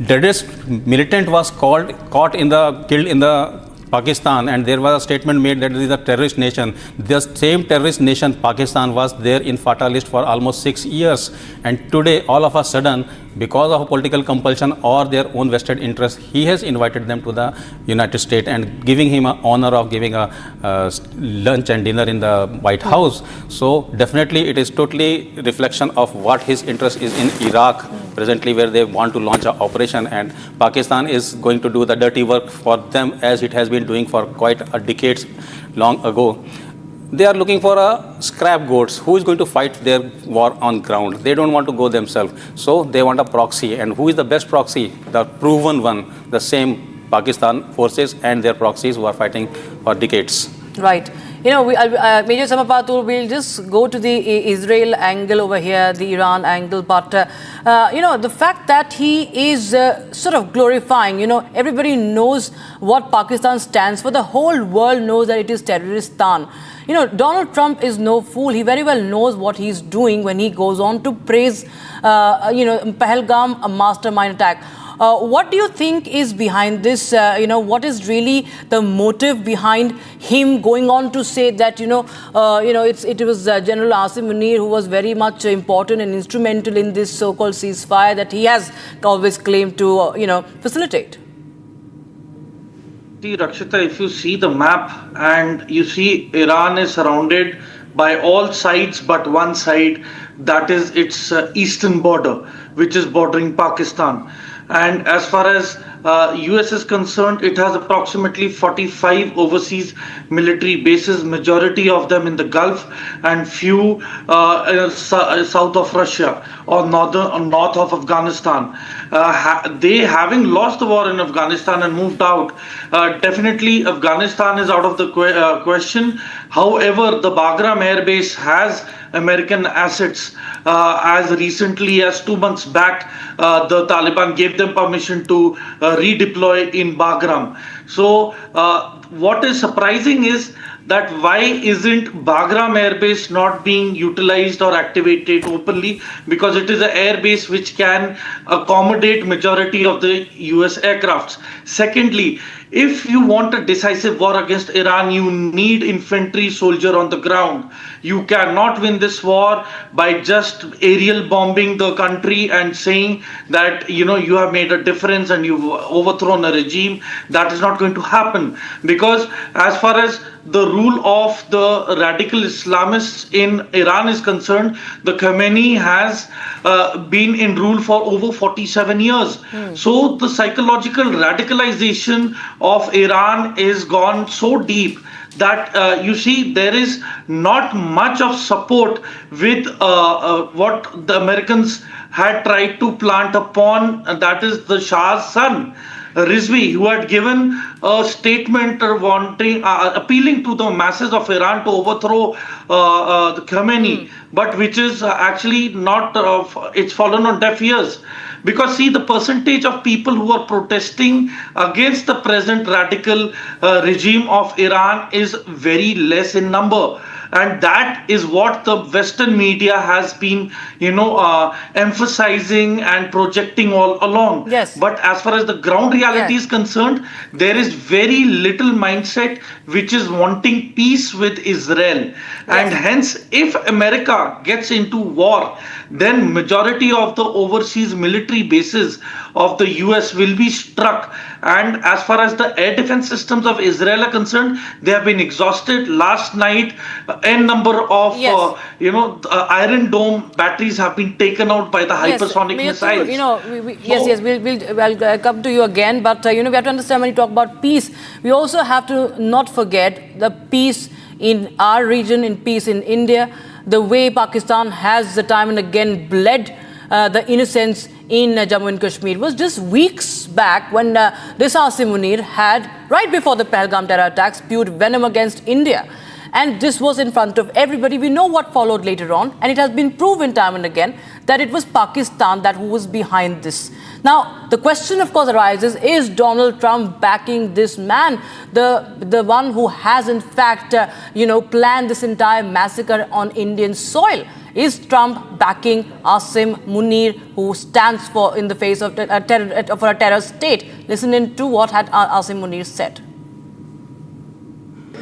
deadest militant was killed in the Pakistan, and there was a statement made that it is a terrorist nation. The same terrorist nation, Pakistan, was there in FATA list for almost 6 years. And today, all of a sudden, because of political compulsion or their own vested interest, he has invited them to the United States and giving him an honor of giving a lunch and dinner in the White House. So definitely it is totally reflection of what his interest is in Iraq presently, where they want to launch an operation, and Pakistan is going to do the dirty work for them as it has been doing for quite a decades long ago. They are looking for a scrap goats who is going to fight their war on ground. They don't want to go themselves. So they want a proxy. And who is the best proxy? The proven one, the same Pakistan forces and their proxies who are fighting for decades. Right. Major Samapatul, we'll just go to the Israel angle over here, the Iran angle. But, the fact that he is sort of glorifying, everybody knows what Pakistan stands for. The whole world knows that it is Terroristan. Donald Trump is no fool. He very well knows what he's doing when he goes on to praise, Pahalgam, a mastermind attack. What do you think is behind this? What is really the motive behind him going on to say that, it was General Asim Munir who was very much important and instrumental in this so-called ceasefire that he has always claimed to, facilitate? See, Rakshita, if you see the map and you see Iran is surrounded by all sides but one side, that is its eastern border, which is bordering Pakistan. And as far as US is concerned, it has approximately 45 overseas military bases, majority of them in the Gulf and few south of Russia or north of Afghanistan. They, having lost the war in Afghanistan and moved out, definitely Afghanistan is out of the question. However, the Bagram Air Base has American assets. As recently as 2 months back, the Taliban gave them permission to redeploy in Bagram. So what is surprising is that why isn't Bagram Air Base not being utilized or activated openly? Because it is an air base which can accommodate majority of the US aircrafts. Secondly, if you want a decisive war against Iran, you need infantry soldier on the ground. You cannot win this war by just aerial bombing the country and saying that, you have made a difference and you've overthrown a regime. That is not going to happen, because as far as the rule of the radical Islamists in Iran is concerned, the Khamenei has been in rule for over 47 years. So the psychological radicalization of Iran is gone so deep that you see there is not much of support with what the Americans had tried to plant upon, and that is the Shah's son, Rizvi, who had given a statement appealing to the masses of Iran to overthrow the Khamenei, but which is actually not, it's fallen on deaf ears. Because see, the percentage of people who are protesting against the present radical regime of Iran is very less in number. And that is what the Western media has been, emphasizing and projecting all along. Yes. But as far as the ground reality is concerned, there is very little mindset which is wanting peace with Israel. Yes. And hence, if America gets into war, then majority of the overseas military bases of the US will be struck. And as far as the air defense systems of Israel are concerned, they have been exhausted. Last night, n number of Iron Dome batteries have been taken out by the hypersonic missiles. We'll come to you again. But we have to understand, when you talk about peace, we also have to not forget the peace in our region, in peace in India, the way Pakistan has the time and again bled the innocents in Jammu and Kashmir was just weeks back when this Asim Munir had, right before the Pahalgam terror attacks, spewed venom against India. And this was in front of everybody. We know what followed later on, and it has been proven time and again that it was Pakistan who was behind this. Now, the question, of course, arises, is Donald Trump backing this man, the one who has, in fact, planned this entire massacre on Indian soil? Is Trump backing Asim Munir, who stands for in the face of a terror state? Listen in to what had Asim Munir said.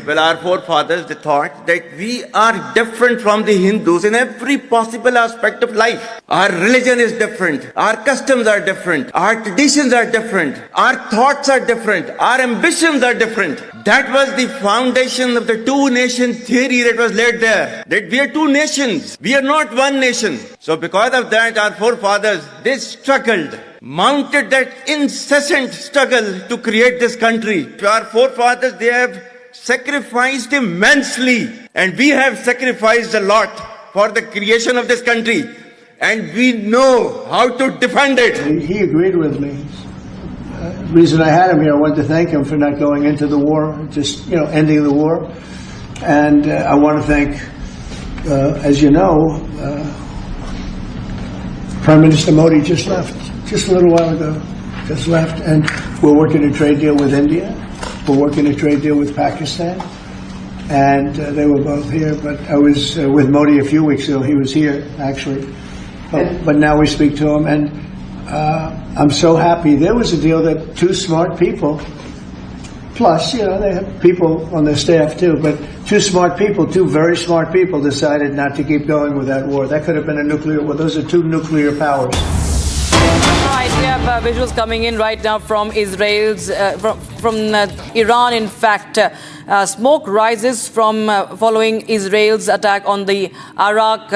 Well, our forefathers, they thought that we are different from the Hindus in every possible aspect of life. Our religion is different. Our customs are different. Our traditions are different. Our thoughts are different. Our ambitions are different. That was the foundation of the two-nation theory that was laid there. That we are two nations. We are not one nation. So because of that, our forefathers, they struggled, mounted that incessant struggle to create this country. Our forefathers, they have sacrificed immensely, and we have sacrificed a lot for the creation of this country, and we know how to defend it. He agreed with me. The reason I had him here, I wanted to thank him for not going into the war, just ending the war, and I want to thank, as you know, Prime Minister Modi just left, just a little while ago, just left, and we're working a trade deal with India. We're working a trade deal with Pakistan, and they were both here. But I was with Modi a few weeks ago. He was here, actually. But now we speak to him, and I'm so happy. There was a deal that two smart people, plus, they have people on their staff too, but two very smart people decided not to keep going with that war. That could have been a nuclear war. Those are two nuclear powers. Right, we have visuals coming in right now from from Iran. In fact, smoke rises from following Israel's attack on the Arak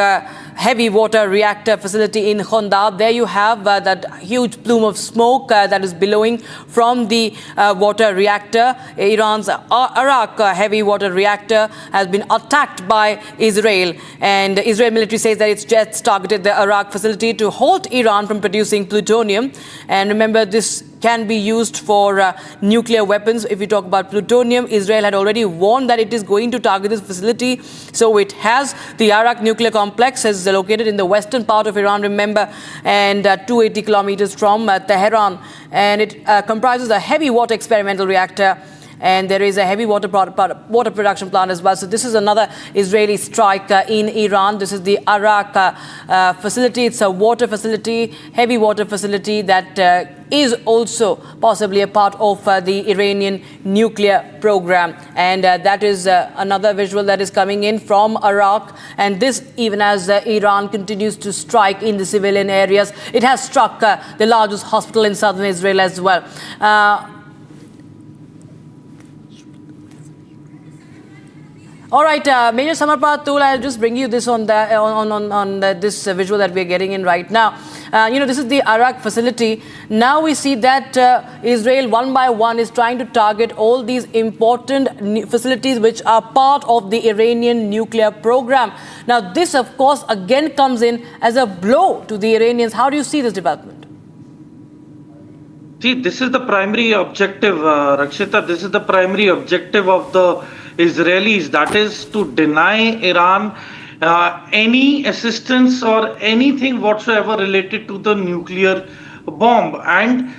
heavy water reactor facility in Khondab. There you have that huge plume of smoke that is billowing from the water reactor. Iran's Arak heavy water reactor has been attacked by Israel, and Israel military says that its jets targeted the Arak facility to halt Iran from producing plutonium. And remember, this can be used for nuclear weapons. If we talk about plutonium, Israel had already warned that it is going to target this facility. So it has. The Arak nuclear complex is located in the western part of Iran, remember, and 280 kilometers from Tehran. And it comprises a heavy water experimental reactor, and there is a heavy water production plant as well. So this is another Israeli strike in Iran. This is the Arak facility. It's a water facility, heavy water facility that is also possibly a part of the Iranian nuclear program. And that is another visual that is coming in from Arak. And this, even as Iran continues to strike in the civilian areas, it has struck the largest hospital in southern Israel as well. All right, Major Samarpatul, I'll just bring you this on this visual that we're getting in right now. This is the Arak facility. Now we see that Israel, one by one, is trying to target all these important facilities which are part of the Iranian nuclear program. Now, this, of course, again comes in as a blow to the Iranians. How do you see this development? See, this is the primary objective, Rakshita. This is the primary objective of the Israelis, that is to deny Iran any assistance or anything whatsoever related to the nuclear bomb. And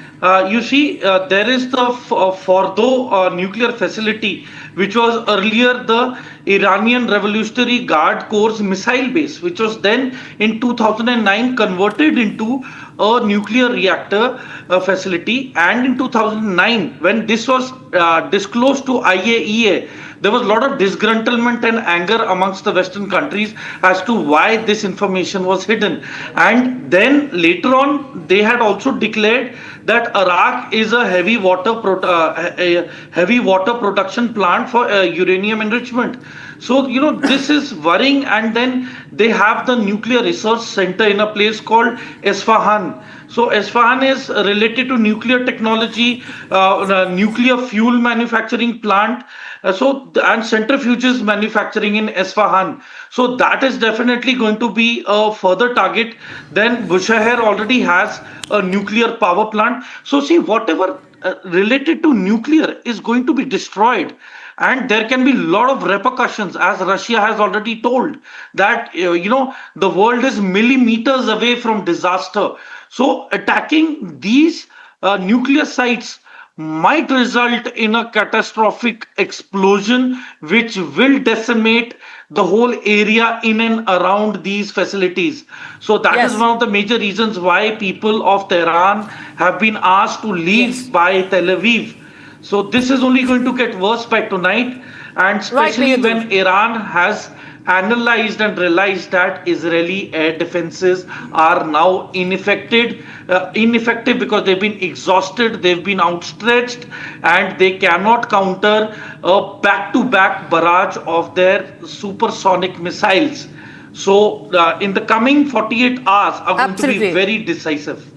you see, there is the Fordo nuclear facility, which was earlier the Iranian Revolutionary Guard Corps missile base, which was then in 2009 converted into a nuclear reactor facility. And in 2009, when this was disclosed to IAEA, there was a lot of disgruntlement and anger amongst the Western countries as to why this information was hidden. And then later on, they had also declared that Arak is a heavy water production plant for uranium enrichment. So, this is worrying. And then they have the nuclear research center in a place called Isfahan. So Isfahan is related to nuclear technology, nuclear fuel manufacturing plant, and centrifuges manufacturing in Isfahan. So that is definitely going to be a further target. Then Bushehr already has a nuclear power plant. So see, whatever related to nuclear is going to be destroyed, and there can be a lot of repercussions, as Russia has already told that the world is millimeters away from disaster. So attacking these nuclear sites might result in a catastrophic explosion which will decimate the whole area in and around these facilities. So that is one of the major reasons why people of Tehran have been asked to leave by Tel Aviv. So this is only going to get worse by tonight, and especially when Iran has analyzed and realized that Israeli air defenses are now ineffective because they've been exhausted, they've been outstretched, and they cannot counter a back-to-back barrage of their supersonic missiles. So in the coming 48 hours are going to be very decisive.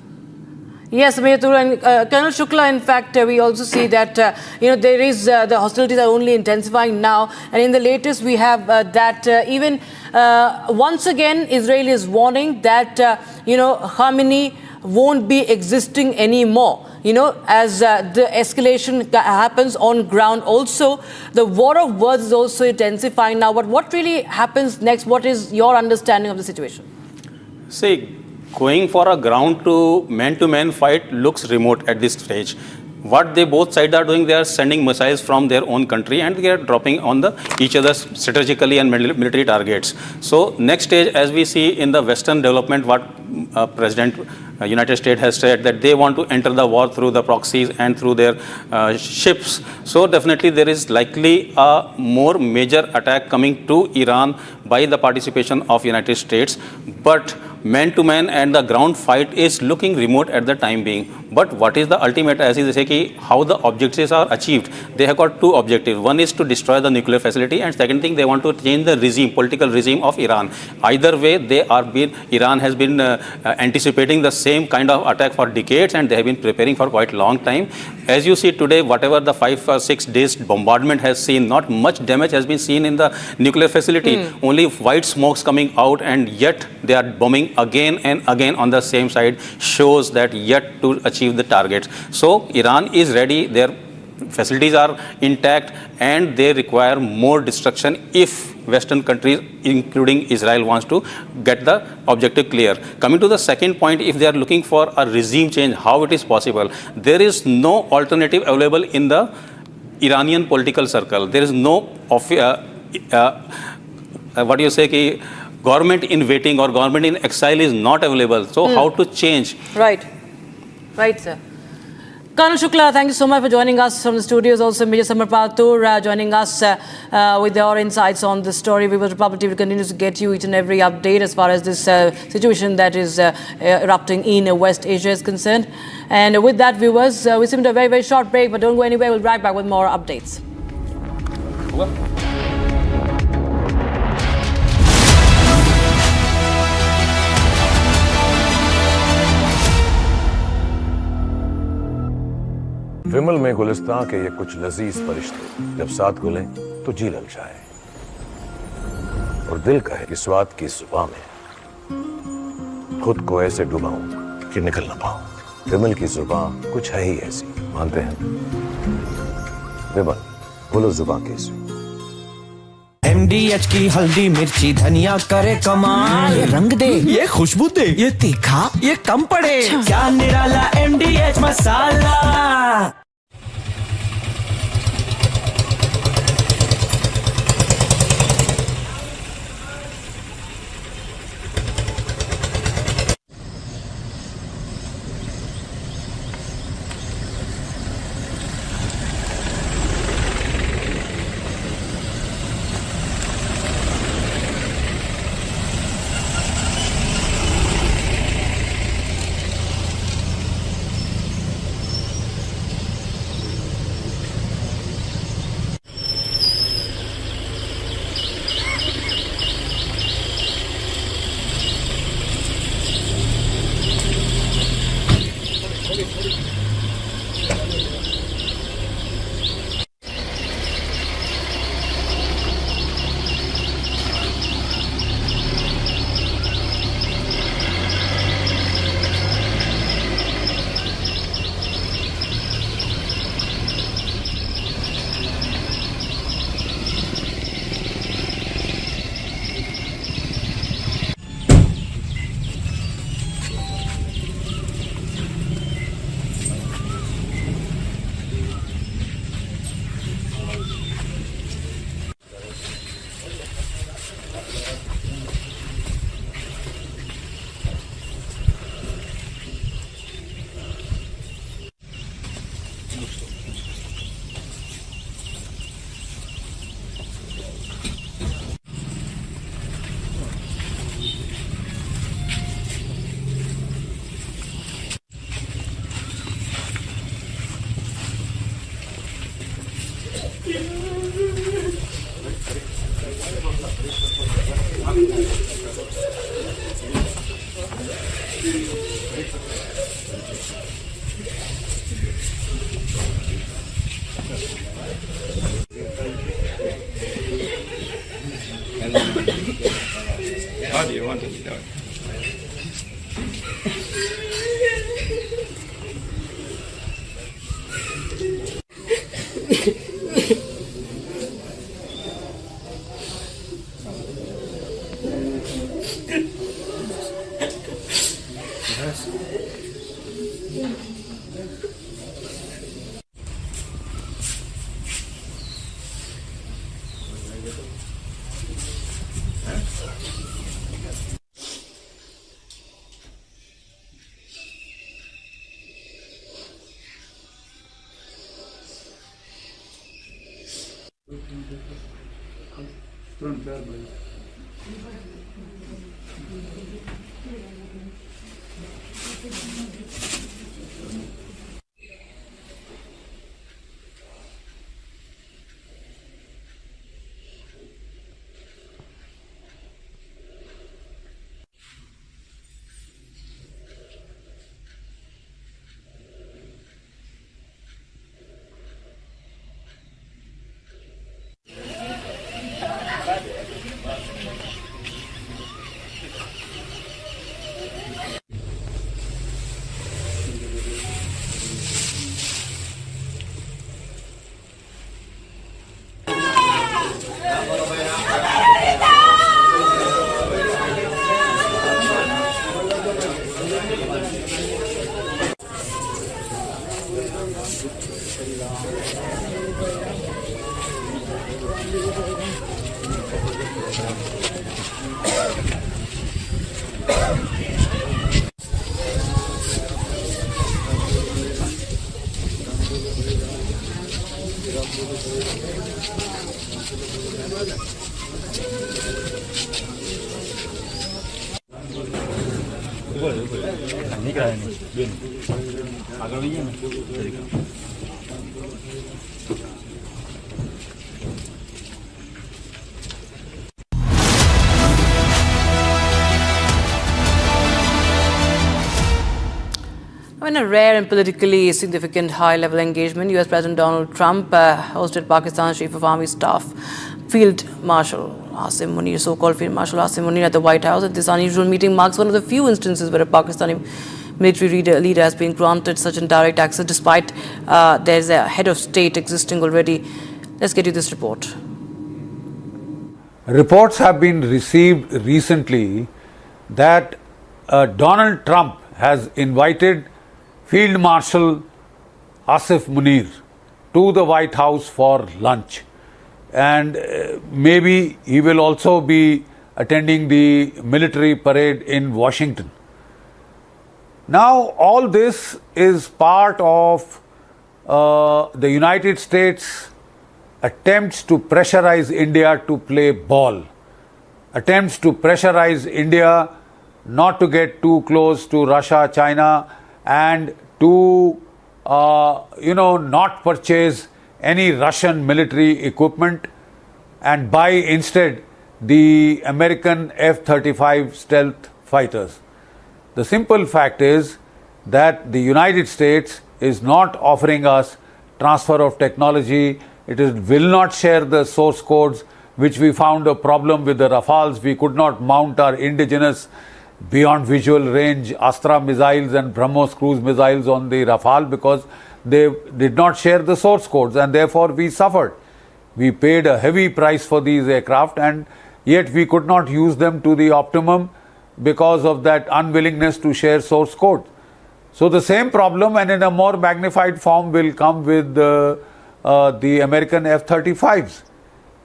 Yes, Mayur, and Colonel Shukla, in fact, we also see that, there is, the hostilities are only intensifying now. And in the latest, we have that even once again, Israel is warning that, Khamenei won't be existing anymore. As the escalation happens on ground. Also, the war of words is also intensifying now. But what really happens next? What is your understanding of the situation? See, going for a ground to man fight looks remote at this stage. What both sides are doing, they are sending missiles from their own country and they are dropping on each other's strategically and military targets. So next stage, as we see in the Western development, what President United States has said, that they want to enter the war through the proxies and through their ships. So definitely there is likely a more major attack coming to Iran by the participation of United States. But man-to-man and the ground fight is looking remote at the time being. But what is the ultimate, as they say, how the objectives are achieved? They have got two objectives. One is to destroy the nuclear facility, and second thing, they want to change the regime, political regime of Iran. Either way, Iran has been anticipating the same kind of attack for decades, and they have been preparing for quite a long time. As you see today, whatever the 5 or 6 days bombardment has seen, not much damage has been seen in the nuclear facility. Only white smokes coming out, and yet they are bombing again and again on the same side, shows that yet to achieve the targets. So Iran is ready, their facilities are intact, and they require more destruction if Western countries, including Israel, wants to get the objective clear. Coming to the second point, if they are looking for a regime change, how it is possible? There is no alternative available in the Iranian political circle. There is no government in waiting or government in exile is not available. So how to change? Right, sir. Colonel Shukla, thank you so much for joining us from the studios. Also, Major Samar Patur joining us with your insights on this story. Viewers, Republic TV continues to get you each and every update as far as this situation that is erupting in West Asia is concerned. And with that, viewers, we seem to a very, very short break, but don't go anywhere. We'll be right back with more updates. विमल में गुलिस्तां के ये कुछ लजीज फरिश्ते जब साथ घुलें तो जी ललचाए और दिल कहे कि स्वाद की जुबान में खुद को ऐसे डुबाऊं कि निकल ना पाऊं। विमल की जुबान कुछ है ही ऐसी, मानते हैं? विमल, बोलो जुबान कैसी? MDH की हल्दी मिर्ची धनिया करे कमाल, ये रंग दे, ये खुशबू दे, ये तीखा, ये कम पड़े, क्या निराला MDH masala. How do you want to be done? In a rare and politically significant high-level engagement, US President Donald Trump hosted Pakistan's Chief of Army Staff, Field Marshal Asim Munir, so-called Field Marshal Asim Munir, at the White House. And this unusual meeting marks one of the few instances where a Pakistani military leader has been granted such indirect access, despite there's a head of state existing already. Let's get you this report. Reports have been received recently that Donald Trump has invited Field Marshal Asif Munir to the White House for lunch, and maybe he will also be attending the military parade in Washington. Now all this is part of the United States attempts to pressurize India to play ball, attempts to pressurize India not to get too close to Russia, China, and to not purchase any Russian military equipment and buy instead the American F-35 stealth fighters. The simple fact is that the United States is not offering us transfer of technology. It will not share the source codes, which we found a problem with the Rafales. We could not mount our indigenous beyond visual range Astra missiles and BrahMos cruise missiles on the Rafale because they did not share the source codes, and therefore we suffered. We paid a heavy price for these aircraft, and yet we could not use them to the optimum because of that unwillingness to share source code. So the same problem, and in a more magnified form, will come with the American F-35s.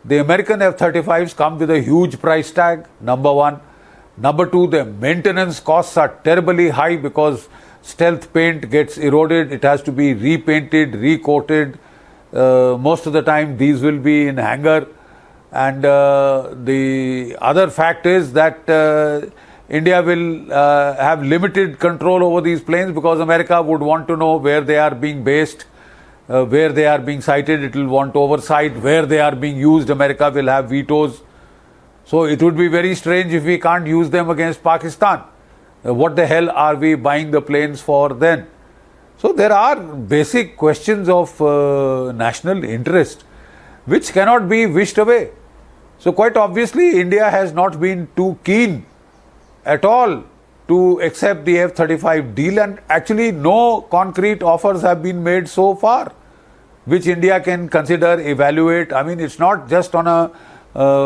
The American F-35s come with a huge price tag, number one. Number two, the maintenance costs are terribly high because stealth paint gets eroded, it has to be repainted, recoated. Most of the time these will be in hangar. And the other fact is that India will have limited control over these planes, because America would want to know where they are being based, where they are being sighted. It will want oversight. Where they are being used, America will have vetoes. So it would be very strange if we can't use them against Pakistan. What the hell are we buying the planes for then? So there are basic questions of national interest which cannot be wished away. So quite obviously India has not been too keen at all to accept the F-35 deal, and actually no concrete offers have been made so far which India can consider, evaluate. I mean, it's not just on a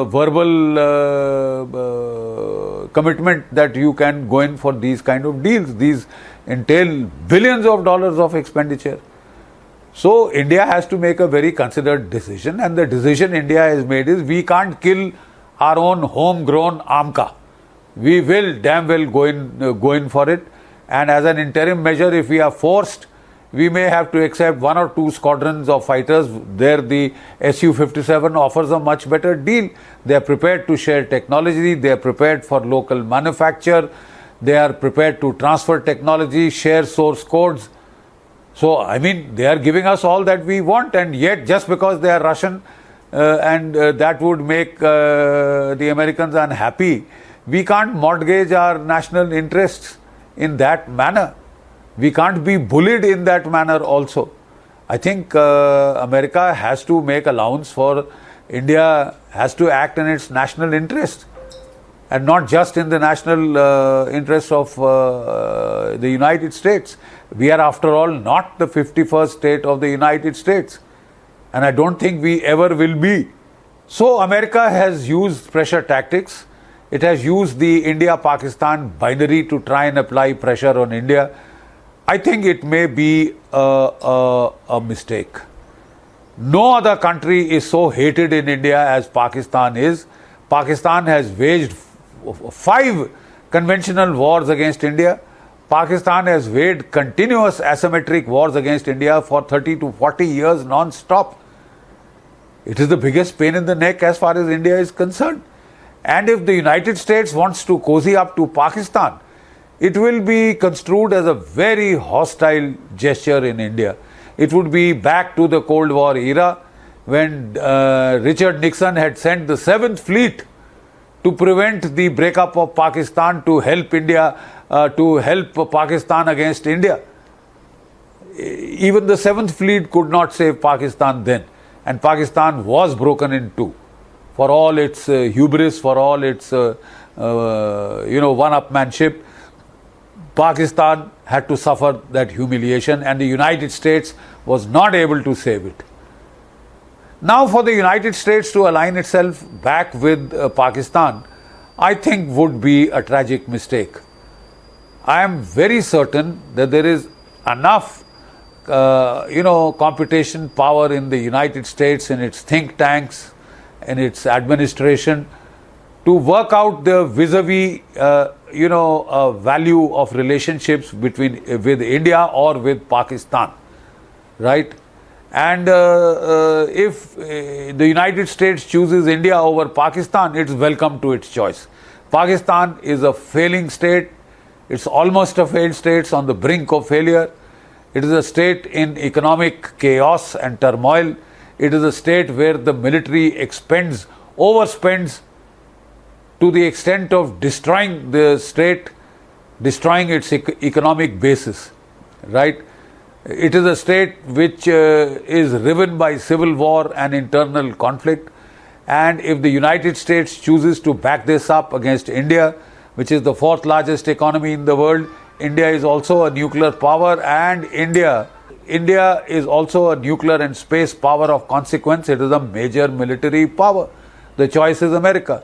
verbal commitment that you can go in for these kind of deals. These entail billions of dollars of expenditure. So India has to make a very considered decision, and the decision India has made is we can't kill our own homegrown AMCA. We will damn well go in for it, and as an interim measure, if we are forced, we may have to accept 1 or 2 squadrons of fighters. There the Su-57 offers a much better deal. They are prepared to share technology, they are prepared for local manufacture, they are prepared to transfer technology, share source codes. So, I mean, they are giving us all that we want, and yet just because they are Russian and that would make the Americans unhappy, we can't mortgage our national interests in that manner. We can't be bullied in that manner also. I think America has to make allowance for India, has to act in its national interest and not just in the national interest of the United States. We are, after all, not the 51st state of the United States, and I don't think we ever will be. So America has used pressure tactics. It has used the India-Pakistan binary to try and apply pressure on India. I think it may be a mistake. No other country is so hated in India as Pakistan is. Pakistan has waged 5 conventional wars against India. Pakistan has waged continuous asymmetric wars against India for 30 to 40 years non-stop. It is the biggest pain in the neck as far as India is concerned. And if the United States wants to cozy up to Pakistan, it will be construed as a very hostile gesture in India. It would be back to the Cold War era when Richard Nixon had sent the 7th Fleet to prevent the breakup of Pakistan, to help India, to help Pakistan against India. Even the 7th Fleet could not save Pakistan then, and Pakistan was broken in two. For all its hubris, for all its one-upmanship, Pakistan had to suffer that humiliation, and the United States was not able to save it. Now for the United States to align itself back with Pakistan, I think would be a tragic mistake. I am very certain that there is enough computation power in the United States, in its think tanks, in its administration, to work out the vis-a-vis value of relationships with India or with Pakistan, right? And if the United States chooses India over Pakistan, it's welcome to its choice. Pakistan is a failing state. It's almost a failed state. It's on the brink of failure. It is a state in economic chaos and turmoil. It is a state where the military overspends to the extent of destroying the state, destroying its economic basis, right? It is a state which is riven by civil war and internal conflict. And if the United States chooses to back this up against India, which is the 4th largest economy in the world, India is also a nuclear power, and India is also a nuclear and space power of consequence. It is a major military power. The choice is America.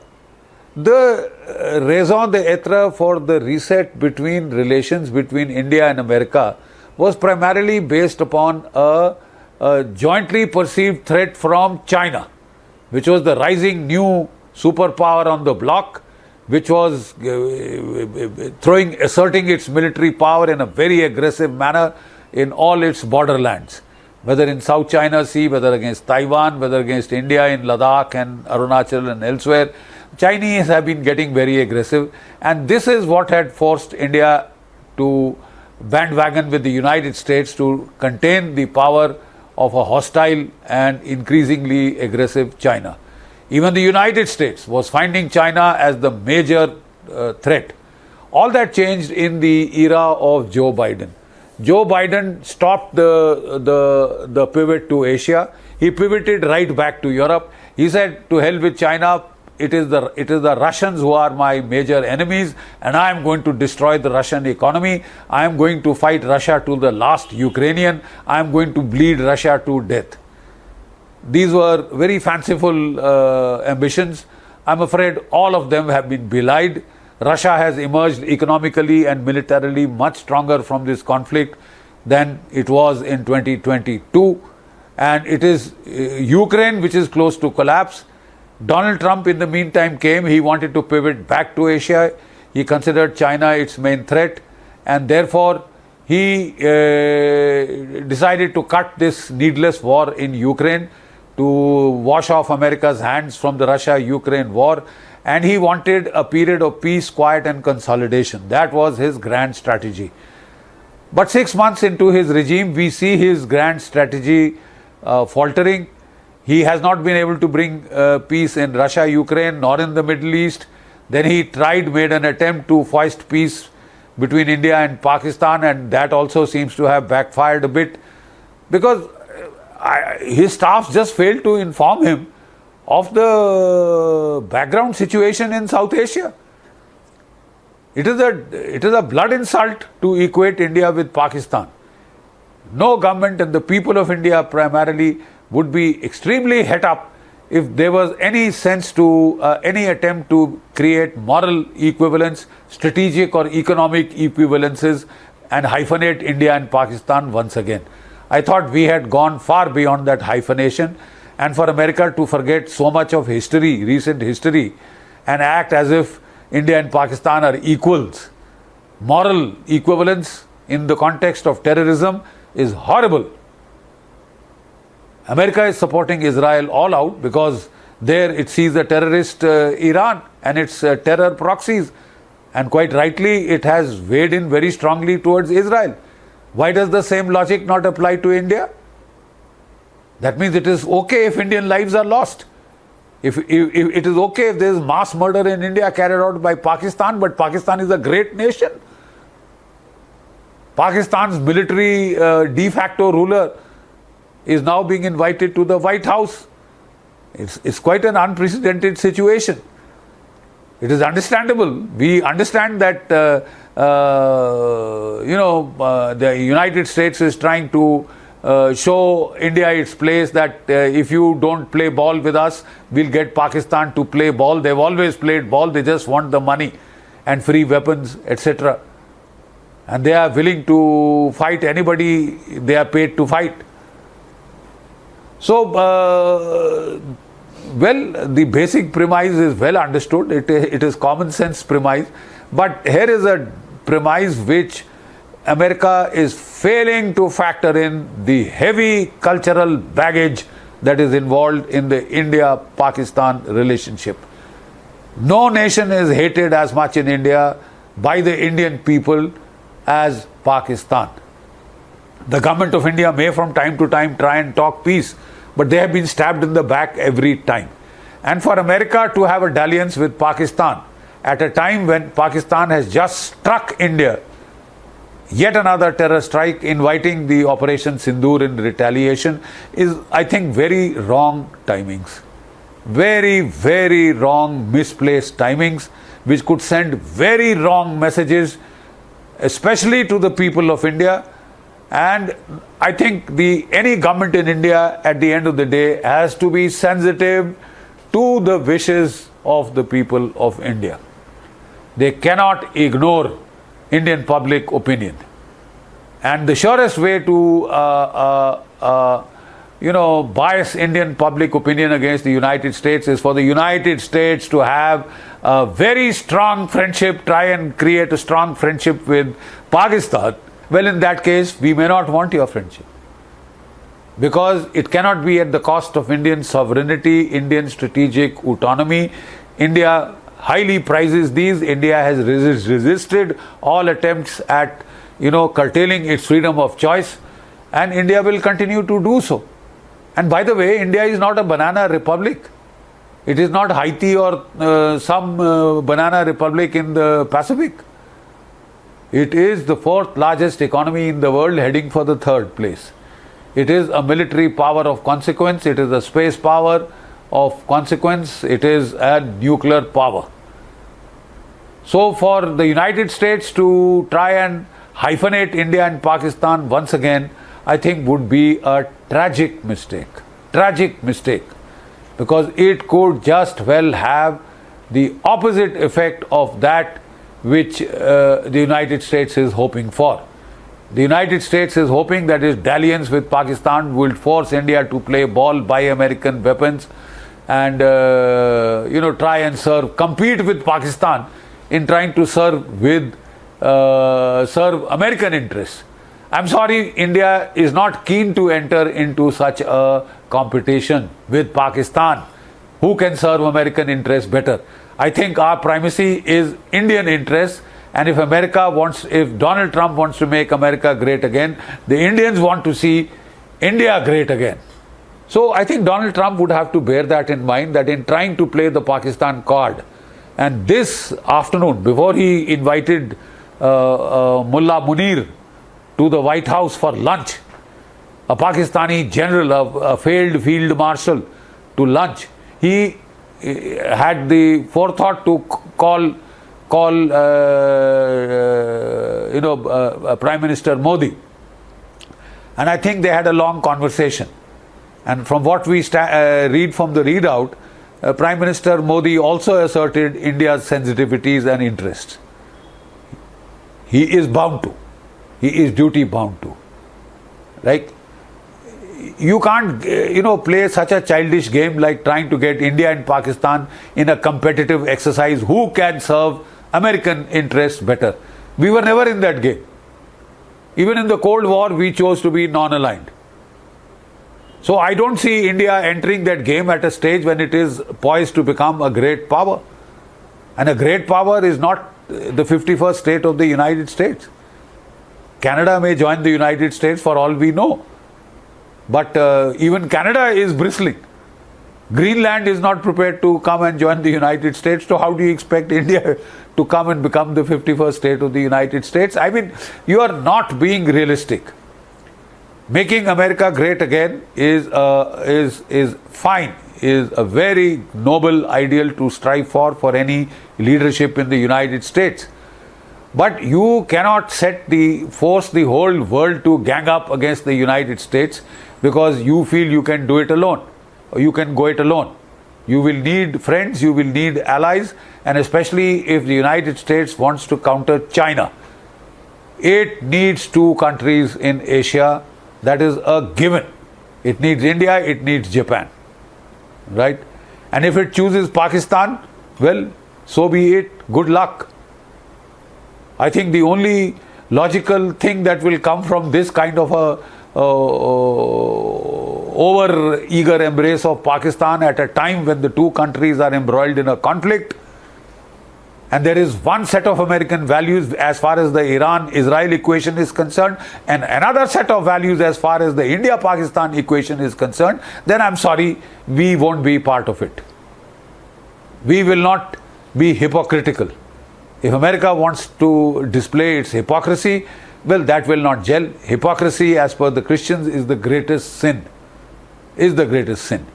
The raison d'etre for the reset between relations between India and America was primarily based upon a jointly perceived threat from China, which was the rising new superpower on the bloc, which was asserting its military power in a very aggressive manner in all its borderlands, whether in South China Sea, whether against Taiwan, whether against India in Ladakh and Arunachal and elsewhere. Chinese have been getting very aggressive, and this is what had forced India to bandwagon with the United States to contain the power of a hostile and increasingly aggressive China. Even the United States was finding China as the major threat. All that changed in the era of Joe Biden. Joe Biden stopped the pivot to Asia. He pivoted right back to Europe. He said, to hell with China, it is the Russians who are my major enemies, and I am going to destroy the Russian economy. I am going to fight Russia to the last Ukrainian. I am going to bleed Russia to death. These were very fanciful ambitions. I'm afraid all of them have been belied. Russia has emerged economically and militarily much stronger from this conflict than it was in 2022. And it is Ukraine which is close to collapse. Donald Trump in the meantime came. He wanted to pivot back to Asia. He considered China its main threat, and therefore he decided to cut this needless war in Ukraine to wash off America's hands from the Russia-Ukraine war, and he wanted a period of peace, quiet and consolidation. That was his grand strategy. But 6 months into his regime, we see his grand strategy faltering. He has not been able to bring peace in Russia, Ukraine, nor in the Middle East. Then he made an attempt to foist peace between India and Pakistan, and that also seems to have backfired a bit, because his staff just failed to inform him of the background situation in South Asia. It is a blood insult to equate India with Pakistan. No government, and the people of India primarily, would be extremely het up if there was any sense to any attempt to create moral equivalence, strategic or economic equivalences, and hyphenate India and Pakistan once again. I thought we had gone far beyond that hyphenation, and for America to forget so much of history, recent history, and act as if India and Pakistan are equals. Moral equivalence in the context of terrorism is horrible. America is supporting Israel all out because there it sees the terrorist Iran and its terror proxies, and quite rightly it has weighed in very strongly towards Israel. Why does the same logic not apply to India? That means it is okay if Indian lives are lost. If it is okay if there is mass murder in India carried out by Pakistan, but Pakistan is a great nation. Pakistan's military de facto ruler is now being invited to the White House. It's quite an unprecedented situation. It is understandable. We understand that the United States is trying to show India its place, that if you don't play ball with us, we'll get Pakistan to play ball. They've always played ball. They just want the money and free weapons, etc. And they are willing to fight anybody they are paid to fight. So, the basic premise is well understood. It is common sense premise. But here is a premise which America is failing to factor in: the heavy cultural baggage that is involved in the India-Pakistan relationship. No nation is hated as much in India by the Indian people as Pakistan. The government of India may from time to time try and talk peace, but they have been stabbed in the back every time. And for America to have a dalliance with Pakistan at a time when Pakistan has just struck India, yet another terror strike, inviting the Operation Sindoor in retaliation, is, I think, very wrong timings. Very, very wrong, misplaced timings, which could send very wrong messages, especially to the people of India. And I think any government in India at the end of the day has to be sensitive to the wishes of the people of India. They cannot ignore Indian public opinion. And the surest way to bias Indian public opinion against the United States is for the United States to have a very strong friendship, try and create a strong friendship with Pakistan. Well, in that case, we may not want your friendship. Because it cannot be at the cost of Indian sovereignty, Indian strategic autonomy. India highly prizes these. India has resisted all attempts at, curtailing its freedom of choice, and India will continue to do so. And by the way, India is not a banana republic. It is not Haiti or some banana republic in the Pacific. It is the fourth largest economy in the world, heading for the third place. It is a military power of consequence. It is a space power of consequence. It is a nuclear power. So for the United States to try and hyphenate India and Pakistan once again, I think would be a tragic mistake. Tragic mistake. Because it could just well have the opposite effect of that which the United States is hoping for. The United States is hoping that its dalliance with Pakistan will force India to play ball, buy American weapons, and try and compete with Pakistan in trying to serve American interests. I'm sorry, India is not keen to enter into such a competition with Pakistan. Who can serve American interests better? I think our primacy is Indian interests, and if Donald Trump wants to make America great again, the Indians want to see India great again. So I think Donald Trump would have to bear that in mind, that in trying to play the Pakistan card, and this afternoon, before he invited Mullah Munir to the White House for lunch, a Pakistani general, a failed field marshal, to lunch, he had the forethought to call Prime Minister Modi, and I think they had a long conversation. And from what we read from the readout, Prime Minister Modi also asserted India's sensitivities and interests. He is bound to. He is duty bound to. Like, you can't, play such a childish game like trying to get India and Pakistan in a competitive exercise. Who can serve American interests better? We were never in that game. Even in the Cold War, we chose to be non-aligned. So I don't see India entering that game at a stage when it is poised to become a great power. And a great power is not the 51st state of the United States. Canada may join the United States for all we know. But even Canada is bristling. Greenland is not prepared to come and join the United States. So how do you expect India to come and become the 51st state of the United States? I mean, you are not being realistic. Making America great again is fine, is a very noble ideal to strive for any leadership in the United States. But you cannot force the whole world to gang up against the United States because you feel you can do it alone, or you can go it alone. You will need friends, you will need allies, and especially if the United States wants to counter China, it needs two countries in Asia. That is a given. It needs India, it needs Japan, right? And if it chooses Pakistan, well, so be it. Good luck. I think the only logical thing that will come from this kind of a over-eager embrace of Pakistan at a time when the two countries are embroiled in a conflict, and there is one set of American values as far as the Iran-Israel equation is concerned, and another set of values as far as the India-Pakistan equation is concerned, then I'm sorry, we won't be part of it. We will not be hypocritical. If America wants to display its hypocrisy, well, that will not gel. Hypocrisy, as per the Christians, is the greatest sin. Is the greatest sin.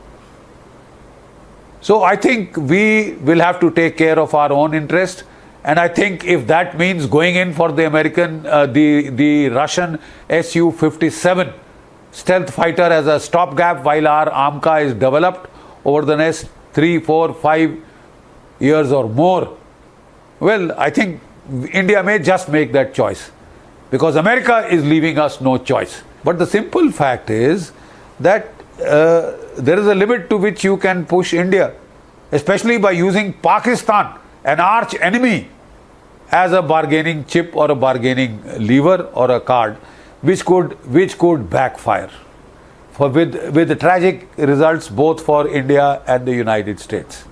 So I think we will have to take care of our own interest, and I think if that means going in for the the Russian Su-57 stealth fighter as a stopgap while our AMCA is developed over the next 3, 4, 5 years or more, well, I think India may just make that choice because America is leaving us no choice. But the simple fact is that there is a limit to which you can push India, especially by using Pakistan, an arch enemy, as a bargaining chip or a bargaining lever or a card, which could backfire with the tragic results both for India and the United States.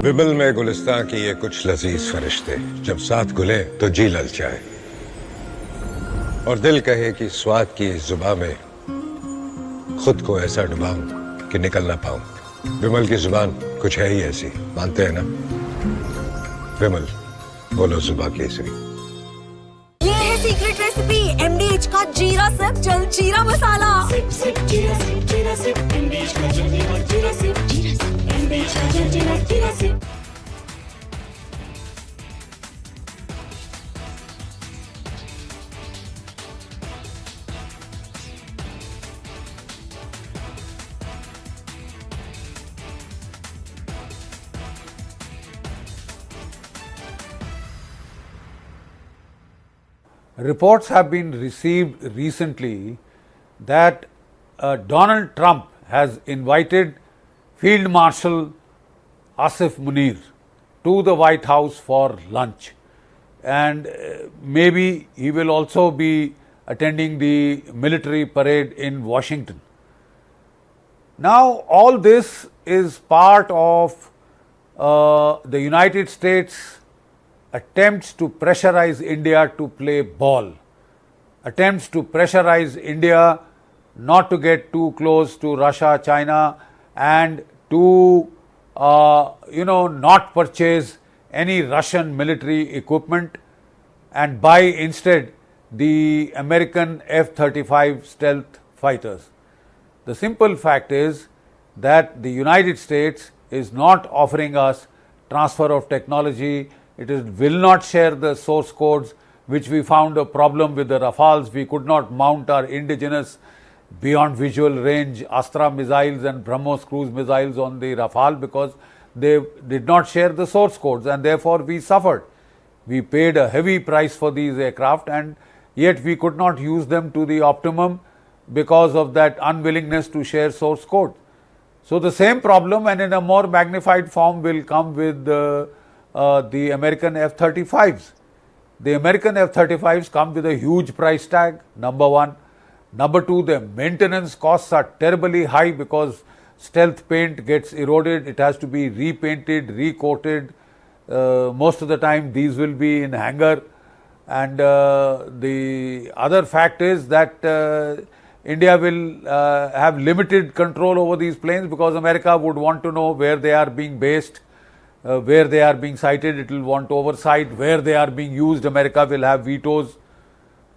विमल में गुलिस्तां की ये कुछ लजीज फरिश्ते जब साथ घुले तो जी ललचाए और दिल कहे कि स्वाद की इस जुबान में खुद को ऐसा डुबाऊं कि निकल ना पाऊं। विमल की जुबान कुछ है ही ऐसी, मानते हैं ना? विमल, बोलो जुबान केसरी। ये है सीक्रेट रेसिपी MDH का जीरा सिप जल जीरा मसाला। सिप सिप जीरा सिप MDH का जल जीरा सिप MDH का जल जीरा SIP. Reports have been received recently that Donald Trump has invited Field Marshal Asif Munir to the White House for lunch, and maybe he will also be attending the military parade in Washington. Now, all this is part of the United States attempts to pressurize India to play ball, attempts to pressurize India not to get too close to Russia, China, and to not purchase any Russian military equipment and buy instead the American F-35 stealth fighters. The simple fact is that the United States is not offering us transfer of technology. It will not share the source codes, which we found a problem with the Rafales. We could not mount our indigenous beyond visual range Astra missiles and BrahMos cruise missiles on the Rafale because they did not share the source codes, and therefore we suffered. We paid a heavy price for these aircraft, and yet we could not use them to the optimum because of that unwillingness to share source code. So the same problem, and in a more magnified form, will come with the American F-35s. The American F-35s come with a huge price tag, number one. Number two, the maintenance costs are terribly high because stealth paint gets eroded. It has to be repainted, recoated. Most of the time these will be in hangar. And the other fact is that India will have limited control over these planes because America would want to know where they are being based, where they are being sighted. It will want oversight. Where they are being used, America will have vetoes.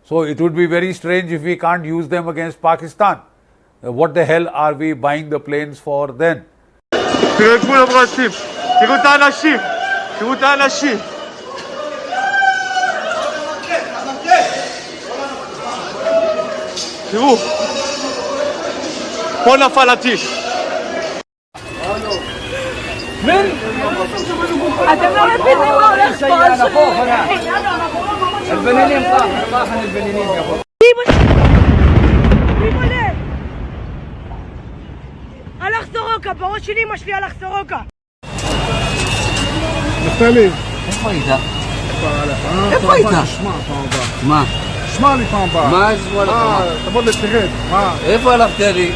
So it would be very strange if we can't use them against Pakistan. What the hell are we buying the planes for then? פה נפל הטיל. אתם לא מבינים מה הולך פה. البنانين طاحن البنانين يا ابو. הלך סורוקה, בראש של אמא שלי הלך סורוקה. נפתלי. איפה היית? איפה היית? מה? שמע לי פעם הבאה. מה שמע לך? תבוא לתרד. איפה הלכת לי?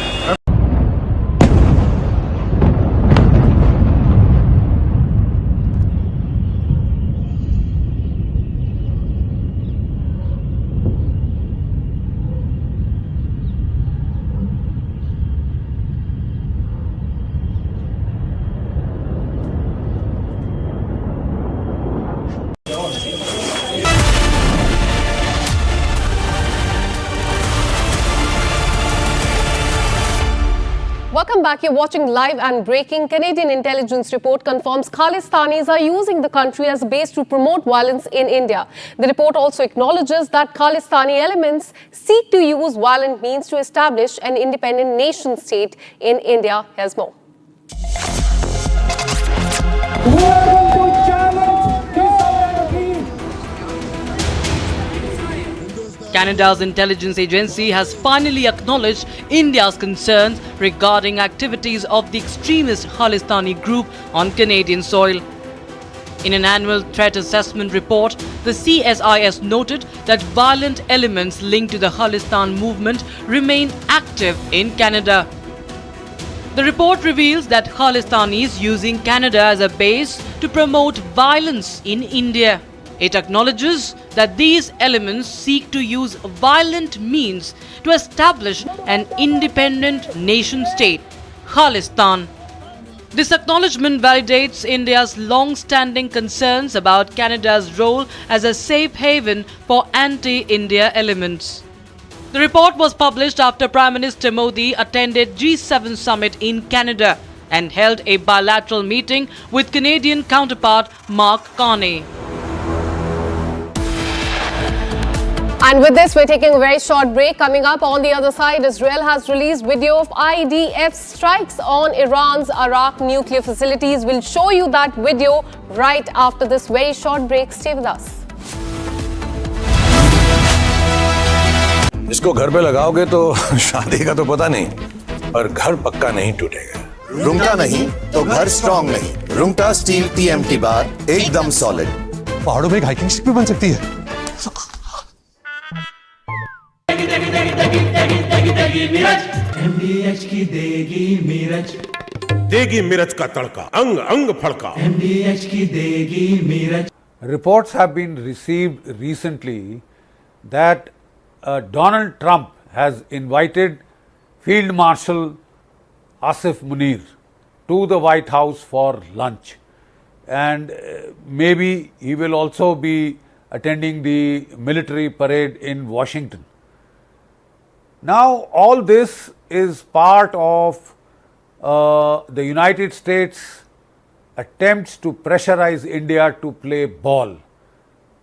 Welcome back. You're watching Live and Breaking. Canadian intelligence report confirms Khalistanis are using the country as a base to promote violence in India. The report also acknowledges that Khalistani elements seek to use violent means to establish an independent nation state in India. Here's more. who are going to challenge his sovereignty. Canada's intelligence agency has finally acknowledged India's concerns regarding activities of the extremist Khalistani group on Canadian soil. In an annual threat assessment report, the CSIS noted that violent elements linked to the Khalistan movement remain active in Canada. The report reveals that Khalistanis using Canada as a base to promote violence in India. It acknowledges that these elements seek to use violent means to establish an independent nation-state, Khalistan. This acknowledgement validates India's long-standing concerns about Canada's role as a safe haven for anti-India elements. The report was published after Prime Minister Modi attended G7 summit in Canada and held a bilateral meeting with Canadian counterpart Mark Carney. And with this, we're taking a very short break. Coming up on the other side, Israel has released video of IDF strikes on Iran's Arak nuclear facilities. We'll show you that video right after this very short break. Stay with us. इसको घर पे लगाओगे तो शादी का तो पता नहीं, पर घर पक्का नहीं टूटेगा। रुंगटा नहीं तो घर स्ट्रॉन्ग नहीं। रुंगटा स्टील TMT बार एकदम सॉलिड। पहाड़ों में एक हाइकिंग स्टिक भी बन सकती है। MDH की देगी मिर्च, देगी मिर्च का तड़का, अंग अंग फड़का। MDH की देगी मिर्च. Reports have been received recently that Donald Trump has invited Field Marshal Asif Munir to the White House for lunch, and maybe he will also be attending the military parade in Washington. Now, all this is part of the United States attempts to pressurize India to play ball,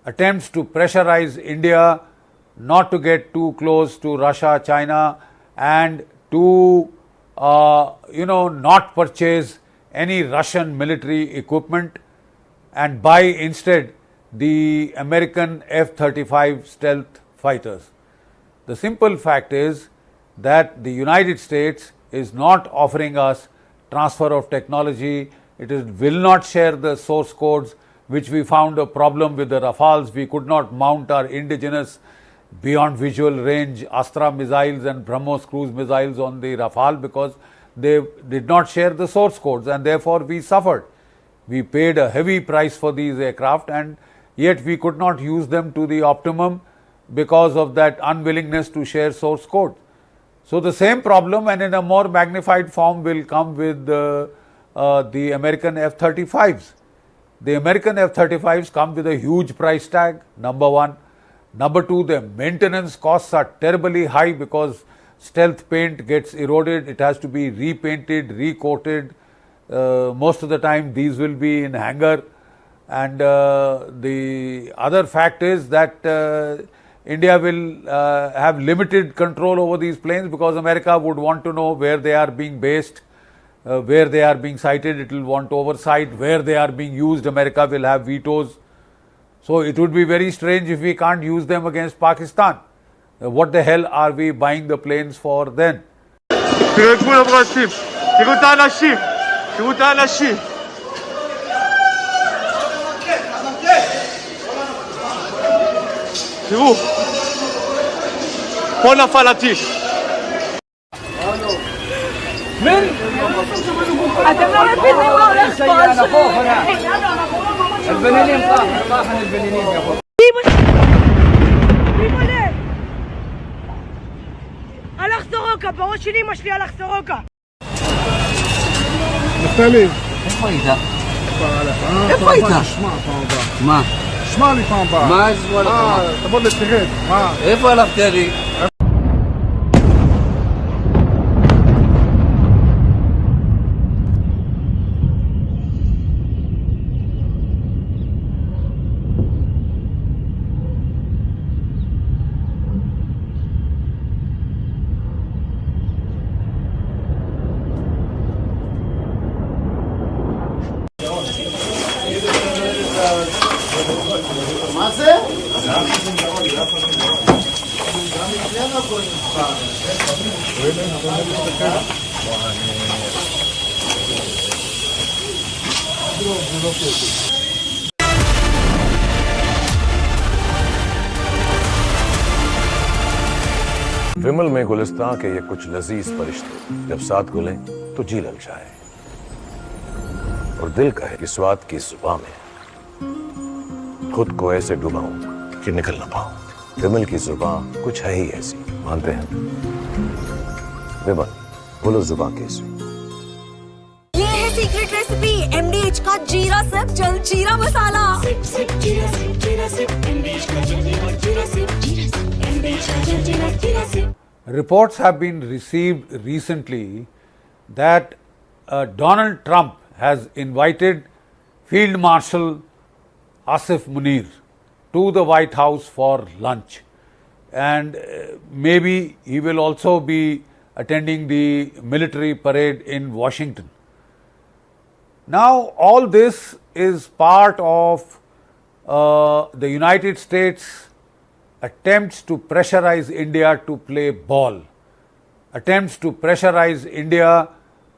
attempts to pressurize India not to get too close to Russia, China, and to not purchase any Russian military equipment and buy instead the American F-35 stealth fighters. The simple fact is that the United States is not offering us transfer of technology. It will not share the source codes, which we found a problem with the Rafales. We could not mount our indigenous beyond visual range Astra missiles and BrahMos cruise missiles on the Rafale because they did not share the source codes, and therefore we suffered. We paid a heavy price for these aircraft, and yet we could not use them to the optimum because of that unwillingness to share source code. So the same problem, and in a more magnified form, will come with the American F-35s. The American F-35s come with a huge price tag, number one. Number two, the maintenance costs are terribly high because stealth paint gets eroded. It has to be repainted, recoated. Most of the time these will be in hangar. And the other fact is that India will have limited control over these planes because America would want to know where they are being based, where they are being sighted. It will want oversight. Where they are being used, America will have vetoes. So it would be very strange if we can't use them against Pakistan. What the hell are we buying the planes for then? תראו, פה נפל הטיל. אתם לא מבינים מה הולך פה. البنانين طاحن البنانين يا اخو. הלך סורוקה, בראש של אמא שלי הלך סורוקה. נפתלי. איפה היית? איפה היית? מה? שמע לי פעם הבאה. מה זה לך? תבוא לתרד. איפה הלכת לי? विमल में गुलिस्तां के ये कुछ लजीज फरिश्ते जब साथ घुलें तो जी ललचाए और दिल कहे कि स्वाद की जुबां में खुद को ऐसे डुबाऊं कि निकल ना पाऊं। विमल की जुबां कुछ है ही ऐसी, मानते हैं? विमल, बोलो जुबां कैसी? ये है सीक्रेट रेसिपी MDH का जीरा सिप जल जीरा मसाला। सिप सिप जीरा सिप जीरा सिप MDH का जल जीरा सिप जीरा सिप MDH का जल जीरा SIP. Reports have been received recently that Donald Trump has invited Field Marshal Asif Munir to the White House for lunch, and maybe he will also be attending the military parade in Washington. Now, all this is part of the United States attempts to pressurize India to play ball, attempts to pressurize India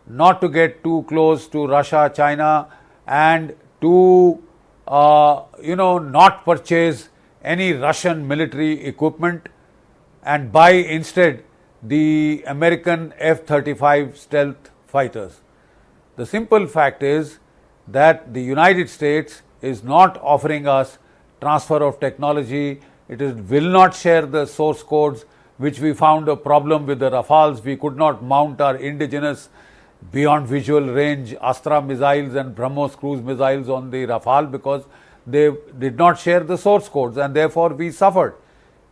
not to get too close to Russia, China, and to not purchase any Russian military equipment and buy instead the American F-35 stealth fighters. The simple fact is that the United States is not offering us transfer of technology. It will not share the source codes, which we found a problem with the Rafales. We could not mount our indigenous beyond visual range Astra missiles and BrahMos cruise missiles on the Rafale because they did not share the source codes, and therefore we suffered.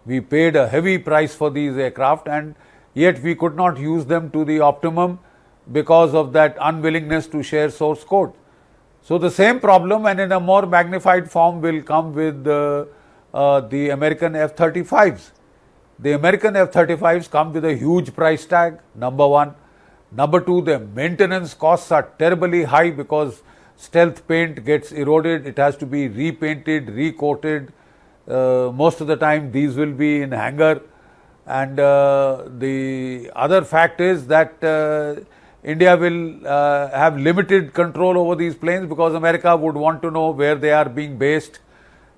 We paid a heavy price for these aircraft, and yet we could not use them to the optimum because of that unwillingness to share source code. So the same problem, and in a more magnified form, will come with the American F-35s. The American F-35s come with a huge price tag, number one. Number two, the maintenance costs are terribly high because stealth paint gets eroded. It has to be repainted, recoated. Most of the time these will be in hangar. And the other fact is that India will have limited control over these planes because America would want to know where they are being based.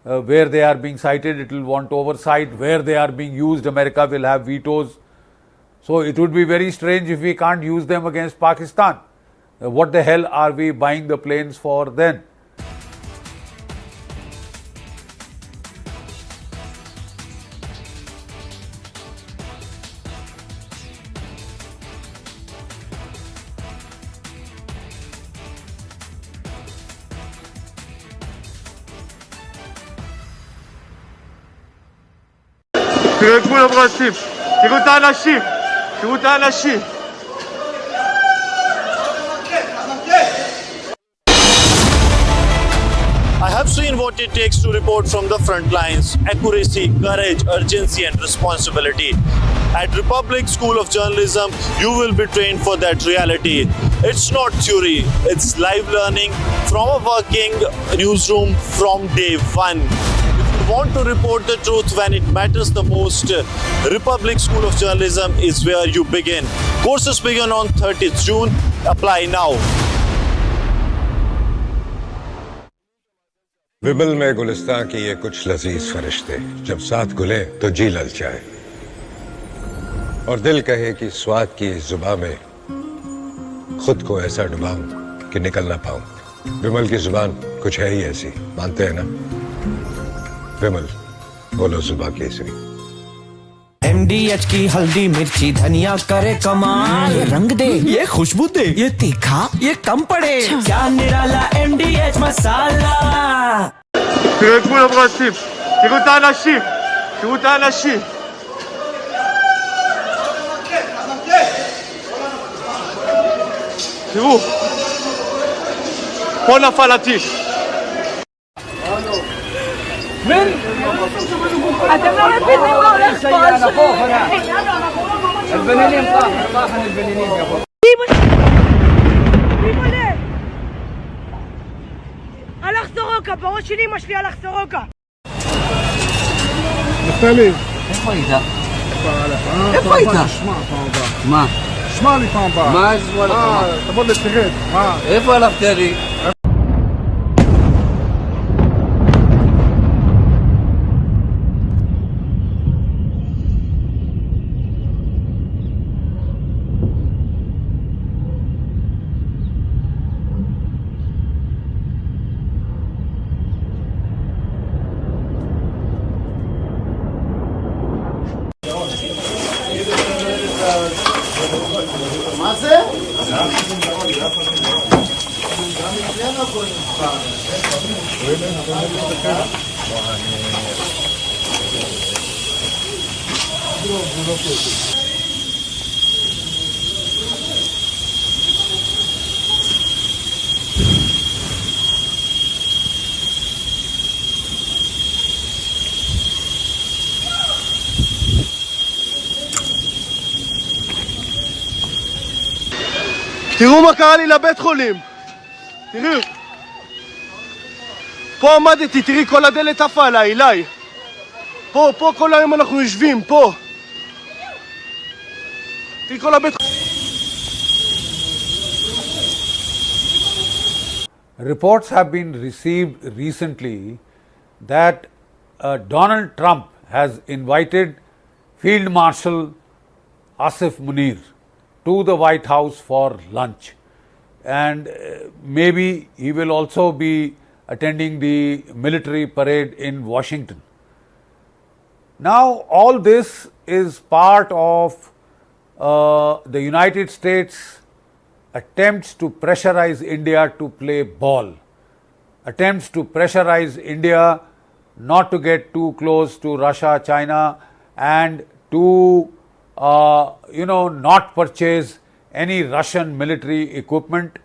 Where they are being sighted, it will want oversight. Where they are being used, America will have vetoes. So it would be very strange if we can't use them against Pakistan. What the hell are we buying the planes for then? I have seen what it takes to report from the front lines. Accuracy, courage, urgency and responsibility. At Republic School of Journalism, you will be trained for that reality. It's not theory, it's live learning from a working newsroom from day one. If you want to report the truth when it matters the most, Republic School of Journalism is where you begin. Courses begin on 30th June. Apply now. विमल में गुलिस्तां की ये कुछ लजीज फरिश्ते जब साथ घुले तो जी ललचाए और दिल कहे कि स्वाद की जुबां में खुद को ऐसा डुबाऊं कि निकल ना पाऊं। विमल की जुबान कुछ है ही ऐसी, मानते हैं ना? विमल, बोलो जुबां कैसी? MDH की हल्दी मिर्ची धनिया करे कमाल, ये रंग दे, ये खुशबू दे, ये तीखा, ये कम पड़े, क्या निराला MDH masala. אתם לא מבינים מה הולך פה البنانين طاحن البنانين يابا הלך סורוקה, בראש שלי אמא שלי הלך סורוקה נפתלי. איפה היית? איפה היית? שמע, פעם הבאה. מה? שמע לי פעם הבאה. מה אשמע לך? תבוא לתרד. מה? איפה הלכת לי? מה זה? תראו מה קרה לי לבית חולים. תראו. פה עמדתי, תראי כל הדלת עפה עליי, אליי. פה כל היום אנחנו יושבים, פה. תראי כל הבית חולים. Reports have been received recently that Donald Trump has invited Field Marshal Asif Munir to the White House for lunch, and maybe he will also be attending the military parade in Washington. Now all this is part of the United States attempts to pressurize India to play ball, attempts to pressurize India not to get too close to Russia, China, and to not purchase any Russian military equipment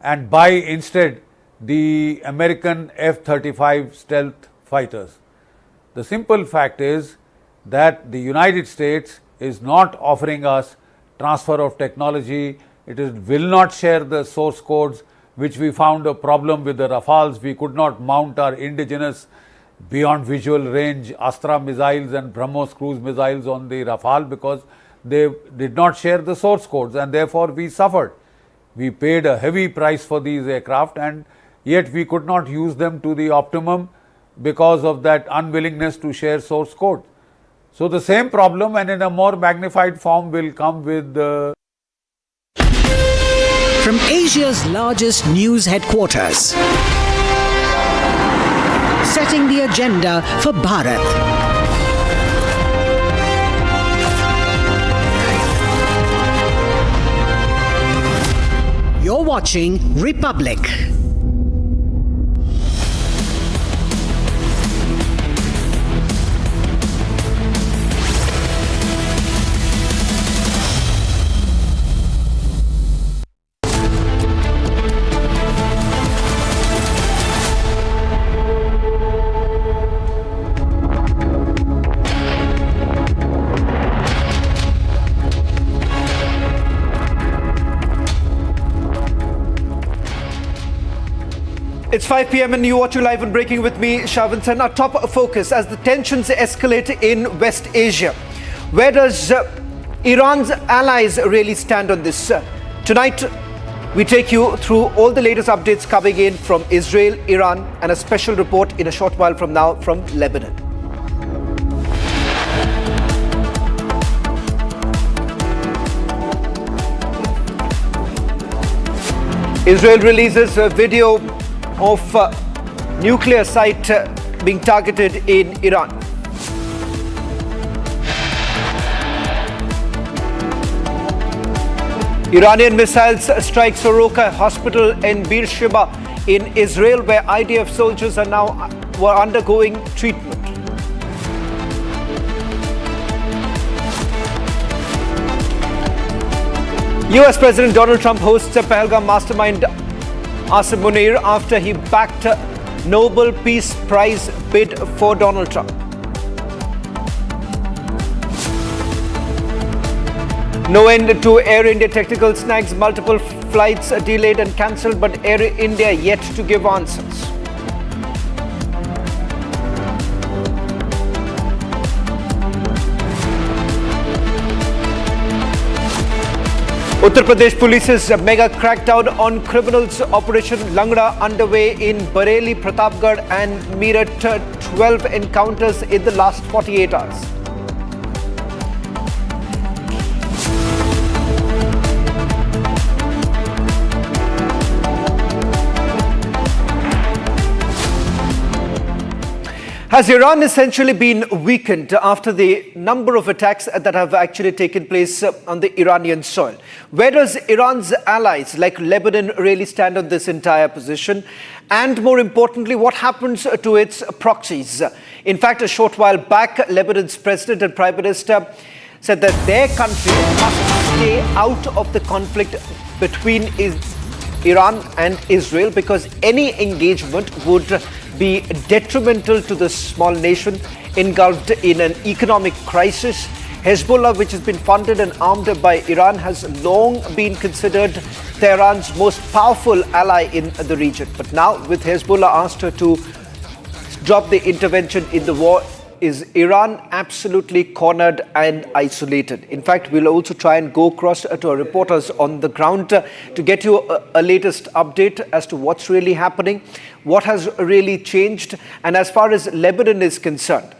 and buy instead the American F-35 stealth fighters. The simple fact is that the United States is not offering us transfer of technology. It will not share the source codes, which we found a problem with the Rafales. We could not mount our indigenous beyond visual range Astra missiles and BrahMos cruise missiles on the Rafale because they did not share the source codes, and therefore we suffered. We paid a heavy price for these aircraft, and yet we could not use them to the optimum because of that unwillingness to share source code. So the same problem, and in a more magnified form, will come with From Asia's largest news headquarters, setting the agenda for Bharat. You're watching Republic. It's 5 p.m. and you watch you live and breaking with me, Shavan. Our top focus as the tensions escalate in West Asia. Where does Iran's allies really stand on this? Tonight, we take you through all the latest updates coming in from Israel, Iran, and a special report in a short while from now from Lebanon. Israel releases a video of nuclear site being targeted in Iran. Iranian missiles strike Soroka Hospital in Beersheba in Israel, where IDF soldiers are now undergoing treatment. US President Donald Trump hosts a Pahalgam mastermind Asif Munir after he backed a Nobel Peace Prize bid for Donald Trump. No end to Air India technical snags, multiple flights delayed and cancelled, but Air India yet to give answers. Uttar Pradesh Police's mega crackdown on criminals, Operation Langra underway in Bareilly, Pratapgarh and Meerut. 12 encounters in the last 48 hours. Has Iran essentially been weakened after the number of attacks that have actually taken place on the Iranian soil? Where does Iran's allies like Lebanon really stand on this entire position? And more importantly, what happens to its proxies? In fact, a short while back, Lebanon's president and prime minister said that their country must stay out of the conflict between Iran and Israel because any engagement would be detrimental to the small nation engulfed in an economic crisis. Hezbollah, which has been funded and armed by Iran, has long been considered Tehran's most powerful ally in the region. But now, with Hezbollah asked to drop the intervention in the war, is Iran absolutely cornered and isolated? In fact, we'll also try and go across to our reporters on the ground to get you a latest update as to what's really happening, what has really changed. And as far as Lebanon is concerned,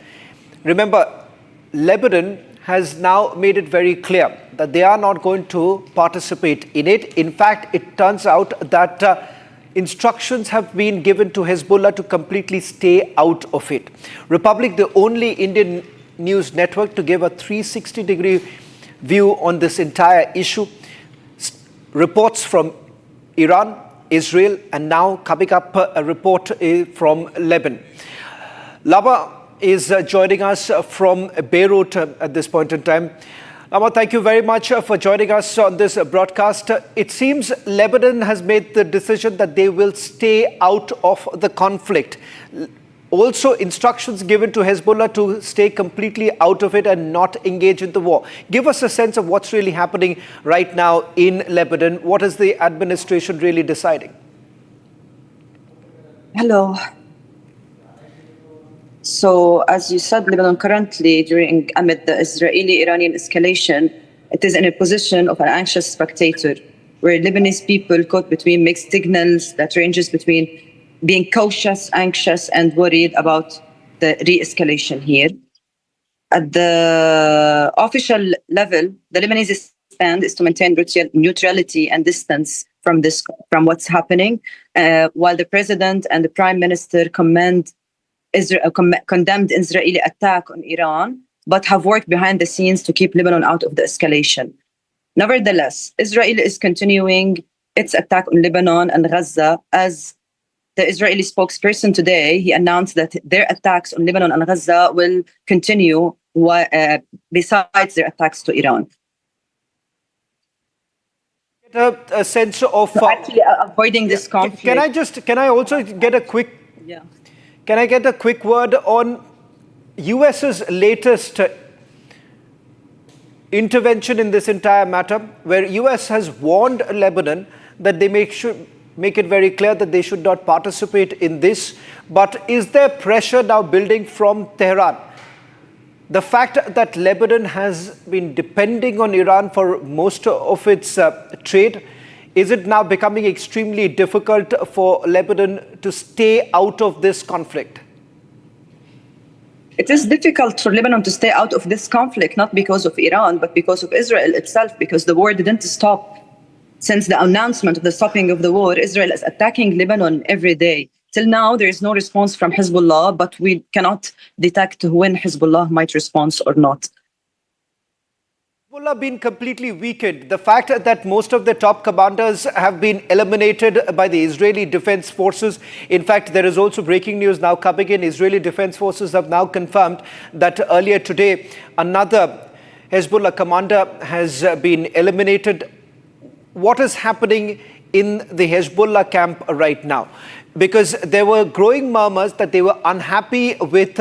remember, Lebanon has now made it very clear that they are not going to participate in it. In fact, it turns out that instructions have been given to Hezbollah to completely stay out of it. Republic, the only Indian news network to give a 360-degree view on this entire issue. Reports from Iran, Israel, and now coming up a report from Lebanon. Laba is joining us from Beirut at this point in time. Lama, thank you very much for joining us on this broadcast. It seems Lebanon has made the decision that they will stay out of the conflict. Also, instructions given to Hezbollah to stay completely out of it and not engage in the war. Give us a sense of what's really happening right now in Lebanon. What is the administration really deciding? Hello. So, as you said, Lebanon currently, amid the Israeli-Iranian escalation, it is in a position of an anxious spectator, where Lebanese people caught between mixed signals that ranges between being cautious, anxious, and worried about the re-escalation here. At the official level, the Lebanese stand is to maintain neutrality and distance from what's happening, while the president and the prime minister condemned Israeli attack on Iran, but have worked behind the scenes to keep Lebanon out of the escalation. Nevertheless, Israel is continuing its attack on Lebanon and Gaza. As the Israeli spokesperson today, he announced that their attacks on Lebanon and Gaza will continue besides their attacks to Iran. A sense of actually avoiding this conflict. Can I also get a quick? Yeah. Can I get a quick word on US's latest intervention in this entire matter, where US has warned Lebanon that they make it very clear that they should not participate in this. But is there pressure now building from Tehran? The fact that Lebanon has been depending on Iran for most of its trade, is it now becoming extremely difficult for Lebanon to stay out of this conflict? It is difficult for Lebanon to stay out of this conflict, not because of Iran, but because of Israel itself, because the war didn't stop. Since the announcement of the stopping of the war, Israel is attacking Lebanon every day. Till now, there is no response from Hezbollah, but we cannot detect when Hezbollah might respond or not. Hezbollah been completely weakened. The fact that most of the top commanders have been eliminated by the Israeli Defense Forces. In fact, there is also breaking news now coming in. Israeli Defense Forces have now confirmed that earlier today, another Hezbollah commander has been eliminated. What is happening in the Hezbollah camp right now? Because there were growing murmurs that they were unhappy with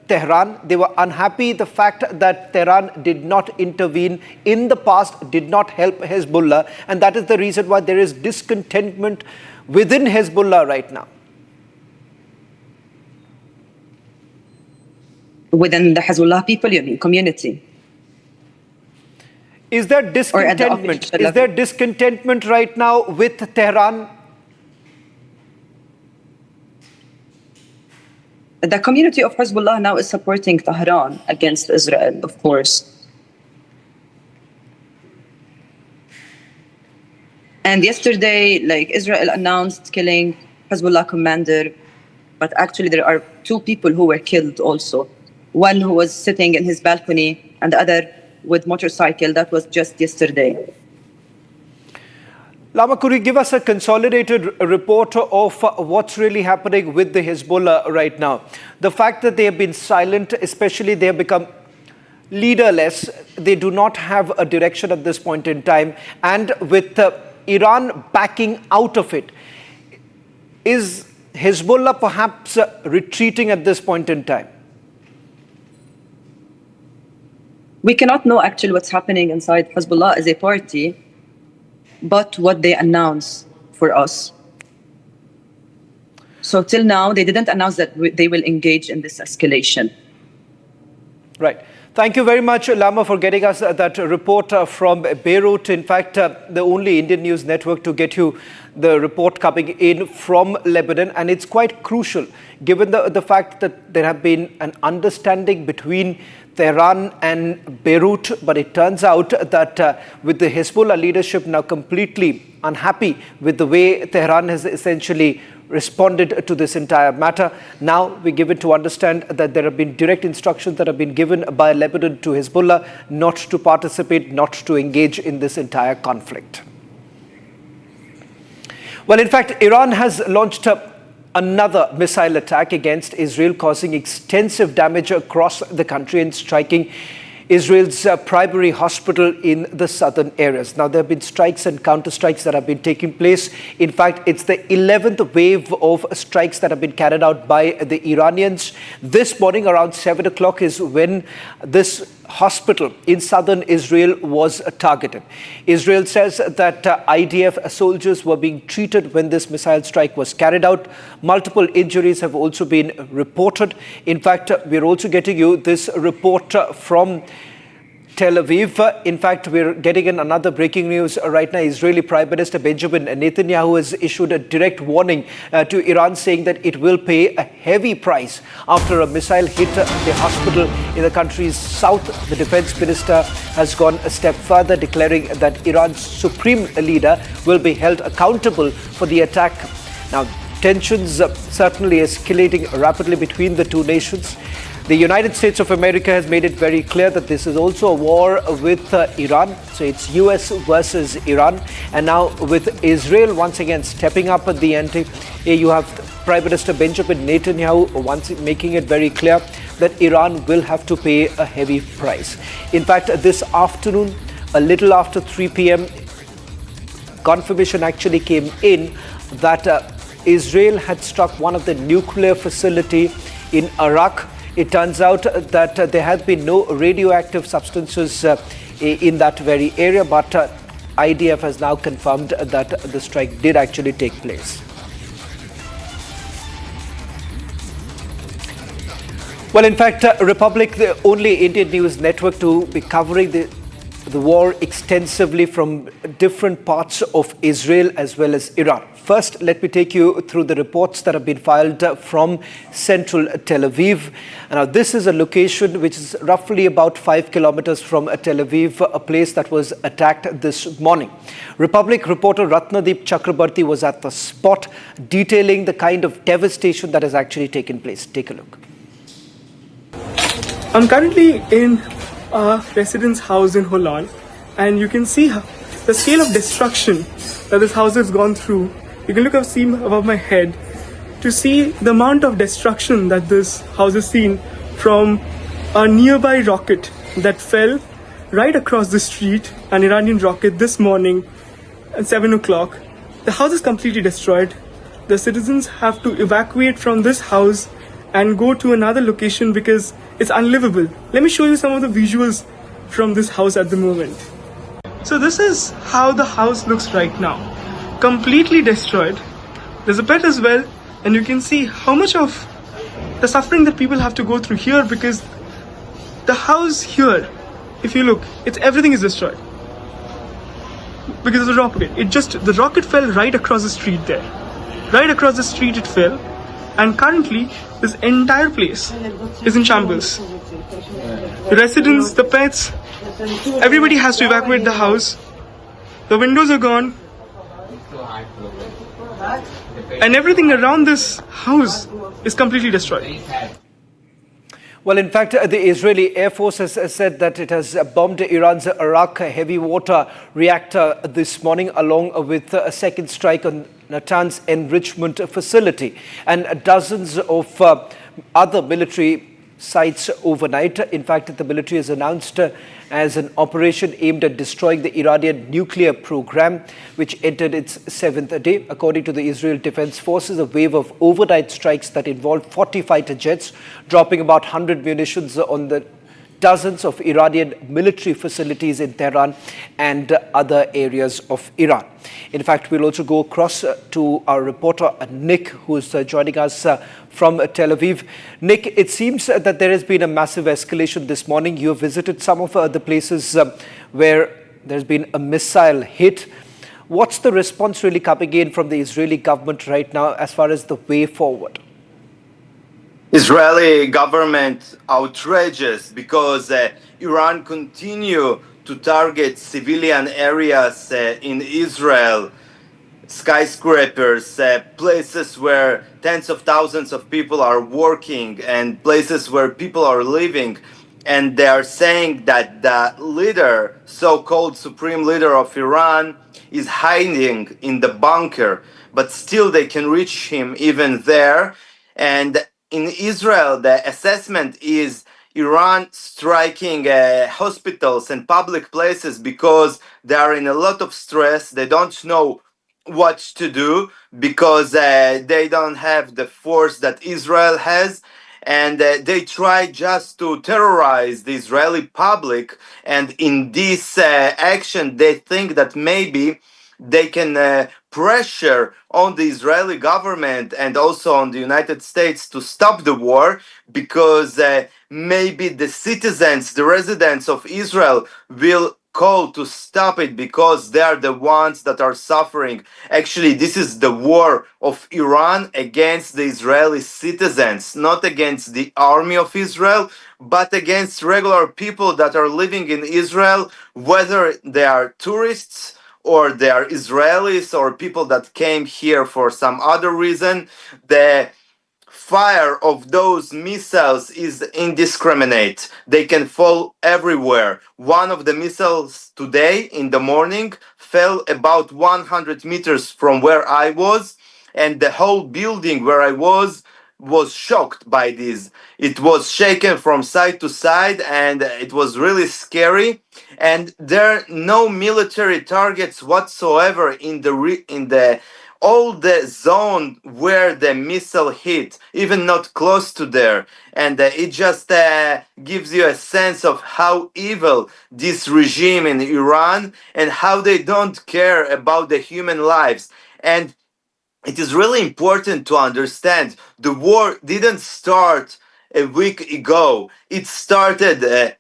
Tehran. They were unhappy the fact that Tehran did not intervene in the past, did not help Hezbollah. And that is the reason why there is discontentment within Hezbollah right now. Within the Hezbollah people, you mean community? Is there discontentment? Is there discontentment right now with Tehran? The community of Hezbollah now is supporting Tehran against Israel, of course. And yesterday, like, Israel announced killing Hezbollah commander, but actually there are 2 people who were killed also. One who was sitting in his balcony and the other with motorcycle. That was just yesterday. Lama, could you give us a consolidated report of what's really happening with the Hezbollah right now? The fact that they have been silent, especially they have become leaderless, they do not have a direction at this point in time, and with Iran backing out of it, is Hezbollah perhaps retreating at this point in time? We cannot know actually what's happening inside Hezbollah as a party, but what they announce for us. So till now, they didn't announce that they will engage in this escalation. Right. Thank you very much, Lama, for getting us that report from Beirut. In fact, the only Indian news network to get you the report coming in from Lebanon. And it's quite crucial, given the fact that there have been an understanding between Tehran and Beirut. But it turns out that with the Hezbollah leadership now completely unhappy with the way Tehran has essentially responded to this entire matter. Now we give it to understand that there have been direct instructions that have been given by Lebanon to Hezbollah not to participate, not to engage in this entire conflict. Well, in fact, Iran has launched another missile attack against Israel, causing extensive damage across the country and striking Israel's primary hospital in the southern areas. Now, there have been strikes and counter-strikes that have been taking place. In fact, it's the 11th wave of strikes that have been carried out by the Iranians. This morning around 7 o'clock is when this hospital in southern Israel was targeted. Israel says that IDF soldiers were being treated when this missile strike was carried out. Multiple injuries have also been reported. In fact, we're also getting you this report from Tel Aviv. In fact, we're getting in another breaking news right now. Israeli Prime Minister Benjamin Netanyahu has issued a direct warning to Iran, saying that it will pay a heavy price after a missile hit the hospital in the country's south. The defense minister has gone a step further, declaring that Iran's supreme leader will be held accountable for the attack. Now, tensions certainly escalating rapidly between the two nations. The United States of America has made it very clear that this is also a war with Iran. So it's US versus Iran. And now with Israel once again stepping up at the ante, you have Prime Minister Benjamin Netanyahu once making it very clear that Iran will have to pay a heavy price. In fact, this afternoon, a little after 3 p.m., confirmation actually came in that Israel had struck one of the nuclear facility in Iraq. It turns out that there have been no radioactive substances in that very area, but IDF has now confirmed that the strike did actually take place. Well, in fact, Republic, the only Indian news network to be covering the war extensively from different parts of Israel as well as Iran. First, let me take you through the reports that have been filed from central Tel Aviv. Now, this is a location which is roughly about 5 kilometers from Tel Aviv, a place that was attacked this morning. Republic reporter Ratnadeep Chakrabarti was at the spot, detailing the kind of devastation that has actually taken place. Take a look. I'm currently in a residence house in Holon, and you can see the scale of destruction that this house has gone through. You can look up, see above my head to see the amount of destruction that this house has seen from a nearby rocket that fell right across the street, an Iranian rocket this morning at 7 o'clock. The house is completely destroyed. The citizens have to evacuate from this house and go to another location because it's unlivable. Let me show you some of the visuals from this house at the moment. So this is how the house looks right now. Completely destroyed. There's a pet as well, and you can see how much of the suffering that people have to go through here, because the house here, if you look, everything is destroyed. because of the rocket. The rocket fell right across the street there. Right across the street it fell, and currently this entire place is in shambles. The residents, the pets, everybody has to evacuate the house. The windows are gone, and everything around this house is completely destroyed. Well, in fact, the Israeli Air Force has said that it has bombed Iran's Arak heavy water reactor this morning, along with a second strike on Natanz enrichment facility and dozens of other military sites overnight. In fact, the military has announced as an operation aimed at destroying the Iranian nuclear program, which entered its 7th day. According to the Israel Defense Forces, a wave of overnight strikes that involved 40 fighter jets, dropping about 100 munitions on the dozens of Iranian military facilities in Tehran and other areas of Iran. In fact, we'll also go across to our reporter Nick, who is joining us from Tel Aviv. Nick, it seems that there has been a massive escalation this morning. You have visited some of the places where there's been a missile hit. What's the response really coming in from the Israeli government right now as far as the way forward? Israeli government outrageous because Iran continue to target civilian areas in Israel, skyscrapers, places where tens of thousands of people are working and places where people are living. And they are saying that the leader, so-called supreme leader of Iran, is hiding in the bunker, but still they can reach him even there. And in Israel, the assessment is Iran striking hospitals and public places because they are in a lot of stress. They don't know what to do because they don't have the force that Israel has. And they try just to terrorize the Israeli public. And in this action, they think that maybe they can pressure on the Israeli government and also on the United States to stop the war because maybe the citizens, the residents of Israel will call to stop it because they are the ones that are suffering. Actually, this is the war of Iran against the Israeli citizens, not against the army of Israel, but against regular people that are living in Israel, whether they are tourists or they are Israelis or people that came here for some other reason. The fire of those missiles is indiscriminate. They can fall everywhere. One of the missiles today in the morning fell about 100 meters from where I was, and the whole building where I was shocked by this. It was shaken from side to side and it was really scary. And there are no military targets whatsoever in the all the zone where the missile hit, even not close to there. And it just gives you a sense of how evil this regime in Iran and how they don't care about the human lives. And it is really important to understand the war didn't start a week ago. It started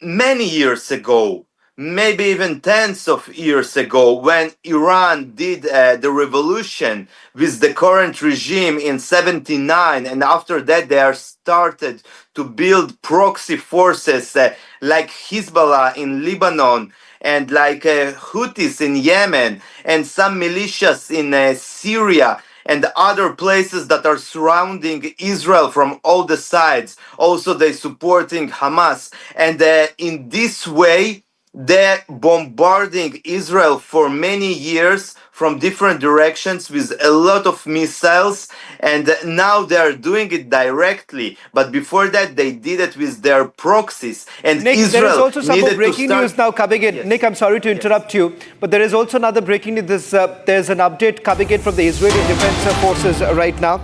many years ago, maybe even tens of years ago, when Iran did the revolution with the current regime in 79. And after that, they are started to build proxy forces like Hezbollah in Lebanon, and like Houthis in Yemen, and some militias in Syria, and other places that are surrounding Israel from all the sides. Also, they supporting Hamas. And in this way, they're bombarding Israel for many years from different directions with a lot of missiles, and now they are doing it directly. But before that, they did it with their proxies. And Nick, Israel there is also some more needed breaking news now coming in. Yes. Nick, I'm sorry to interrupt you, but there is also another breaking news. There's an update coming in from the Israeli Defense Forces right now,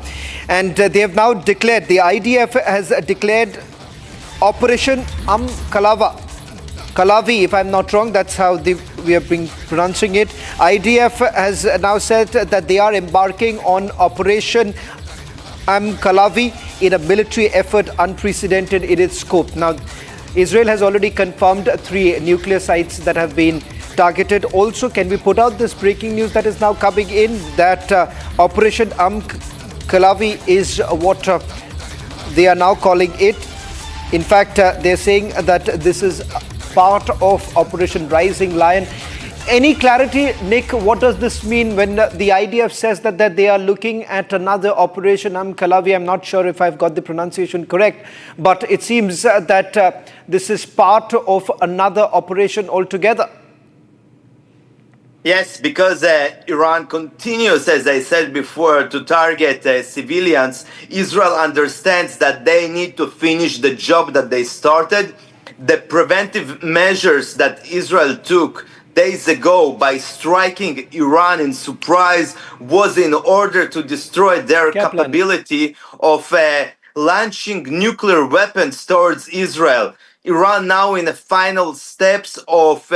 and they have now declared, the IDF has declared Operation Kalavi, if I'm not wrong, that's how we have been pronouncing it. IDF has now said that they are embarking on Operation Kalavi in a military effort unprecedented in its scope. Now, Israel has already confirmed 3 nuclear sites that have been targeted. Also, can we put out this breaking news that is now coming in that Operation Kalavi is what they are now calling it. In fact, they're saying that this is part of Operation Rising Lion. Any clarity, Nick, what does this mean when the IDF says that they are looking at another Operation Kalavi? I'm not sure if I've got the pronunciation correct, but it seems that this is part of another operation altogether. Yes, because Iran continues, as I said before, to target civilians. Israel understands that they need to finish the job that they started. The preventive measures that Israel took days ago by striking Iran in surprise was in order to destroy their capability of launching nuclear weapons towards Israel. Iran now in the final steps of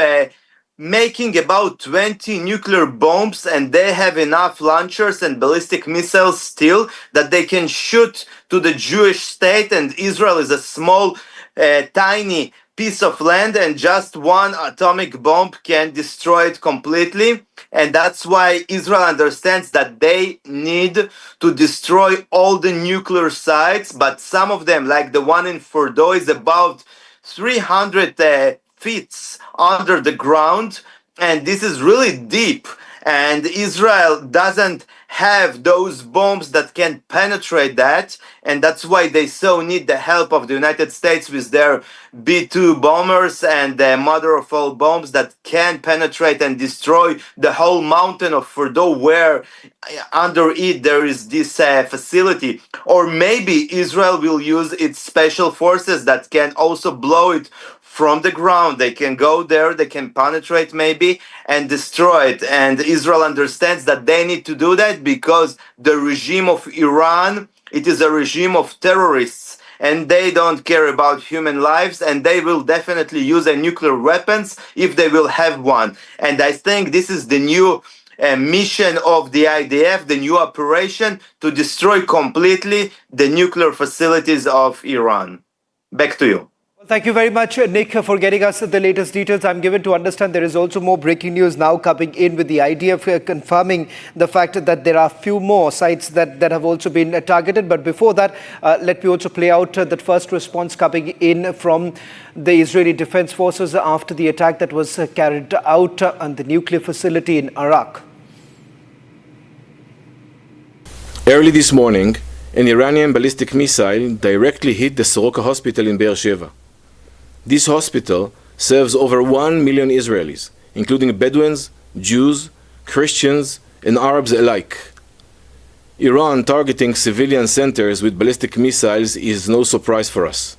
making about 20 nuclear bombs, and they have enough launchers and ballistic missiles still that they can shoot to the Jewish state, and Israel is a small, tiny piece of land, and just one atomic bomb can destroy it completely. And that's why Israel understands that they need to destroy all the nuclear sites, but some of them, like the one in Fordo, is about 300 feet under the ground, and this is really deep, and Israel doesn't have those bombs that can penetrate that, and that's why they so need the help of the United States with their B-2 bombers and the mother of all bombs that can penetrate and destroy the whole mountain of Fordo, where under it there is this facility. Or maybe Israel will use its special forces that can also blow it from the ground. They can go there, they can penetrate maybe and destroy it. And Israel understands that they need to do that because the regime of Iran, it is a regime of terrorists, and they don't care about human lives, and they will definitely use a nuclear weapons if they will have one. And I think this is the new mission of the IDF, the new operation to destroy completely the nuclear facilities of Iran. Back to you. Thank you very much, Nick, for getting us the latest details. I'm given to understand there is also more breaking news now coming in with the IDF confirming the fact that there are few more sites that have also been targeted. But before that, let me also play out that first response coming in from the Israeli Defense Forces after the attack that was carried out on the nuclear facility in Iraq. Early this morning, an Iranian ballistic missile directly hit the Soroka hospital in Beersheba. This hospital serves over 1 million Israelis, including Bedouins, Jews, Christians, and Arabs alike. Iran targeting civilian centers with ballistic missiles is no surprise for us.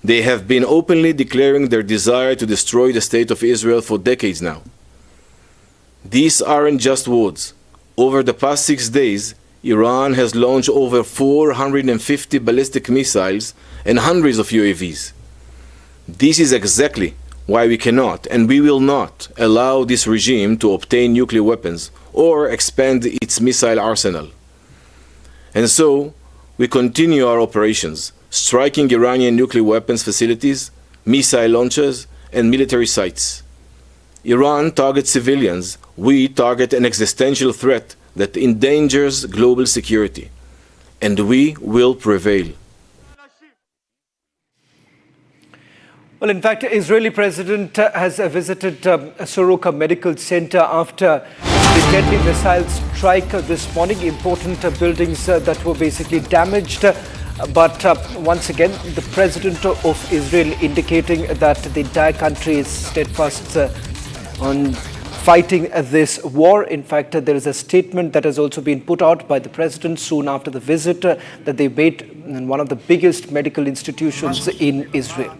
They have been openly declaring their desire to destroy the state of Israel for decades now. These aren't just words. Over the past 6 days, Iran has launched over 450 ballistic missiles and hundreds of UAVs. This is exactly why we cannot and we will not allow this regime to obtain nuclear weapons or expand its missile arsenal. And so, we continue our operations, striking Iranian nuclear weapons facilities, missile launchers, and military sites. Iran targets civilians. We target an existential threat that endangers global security. And we will prevail. Well, in fact, Israeli president has visited Soroka Medical Center after the deadly missile strike this morning. Important buildings that were basically damaged. But once again, the president of Israel indicating that the entire country is steadfast on fighting this war. In fact, there is a statement that has also been put out by the president soon after the visit that they made in one of the biggest medical institutions in Israel.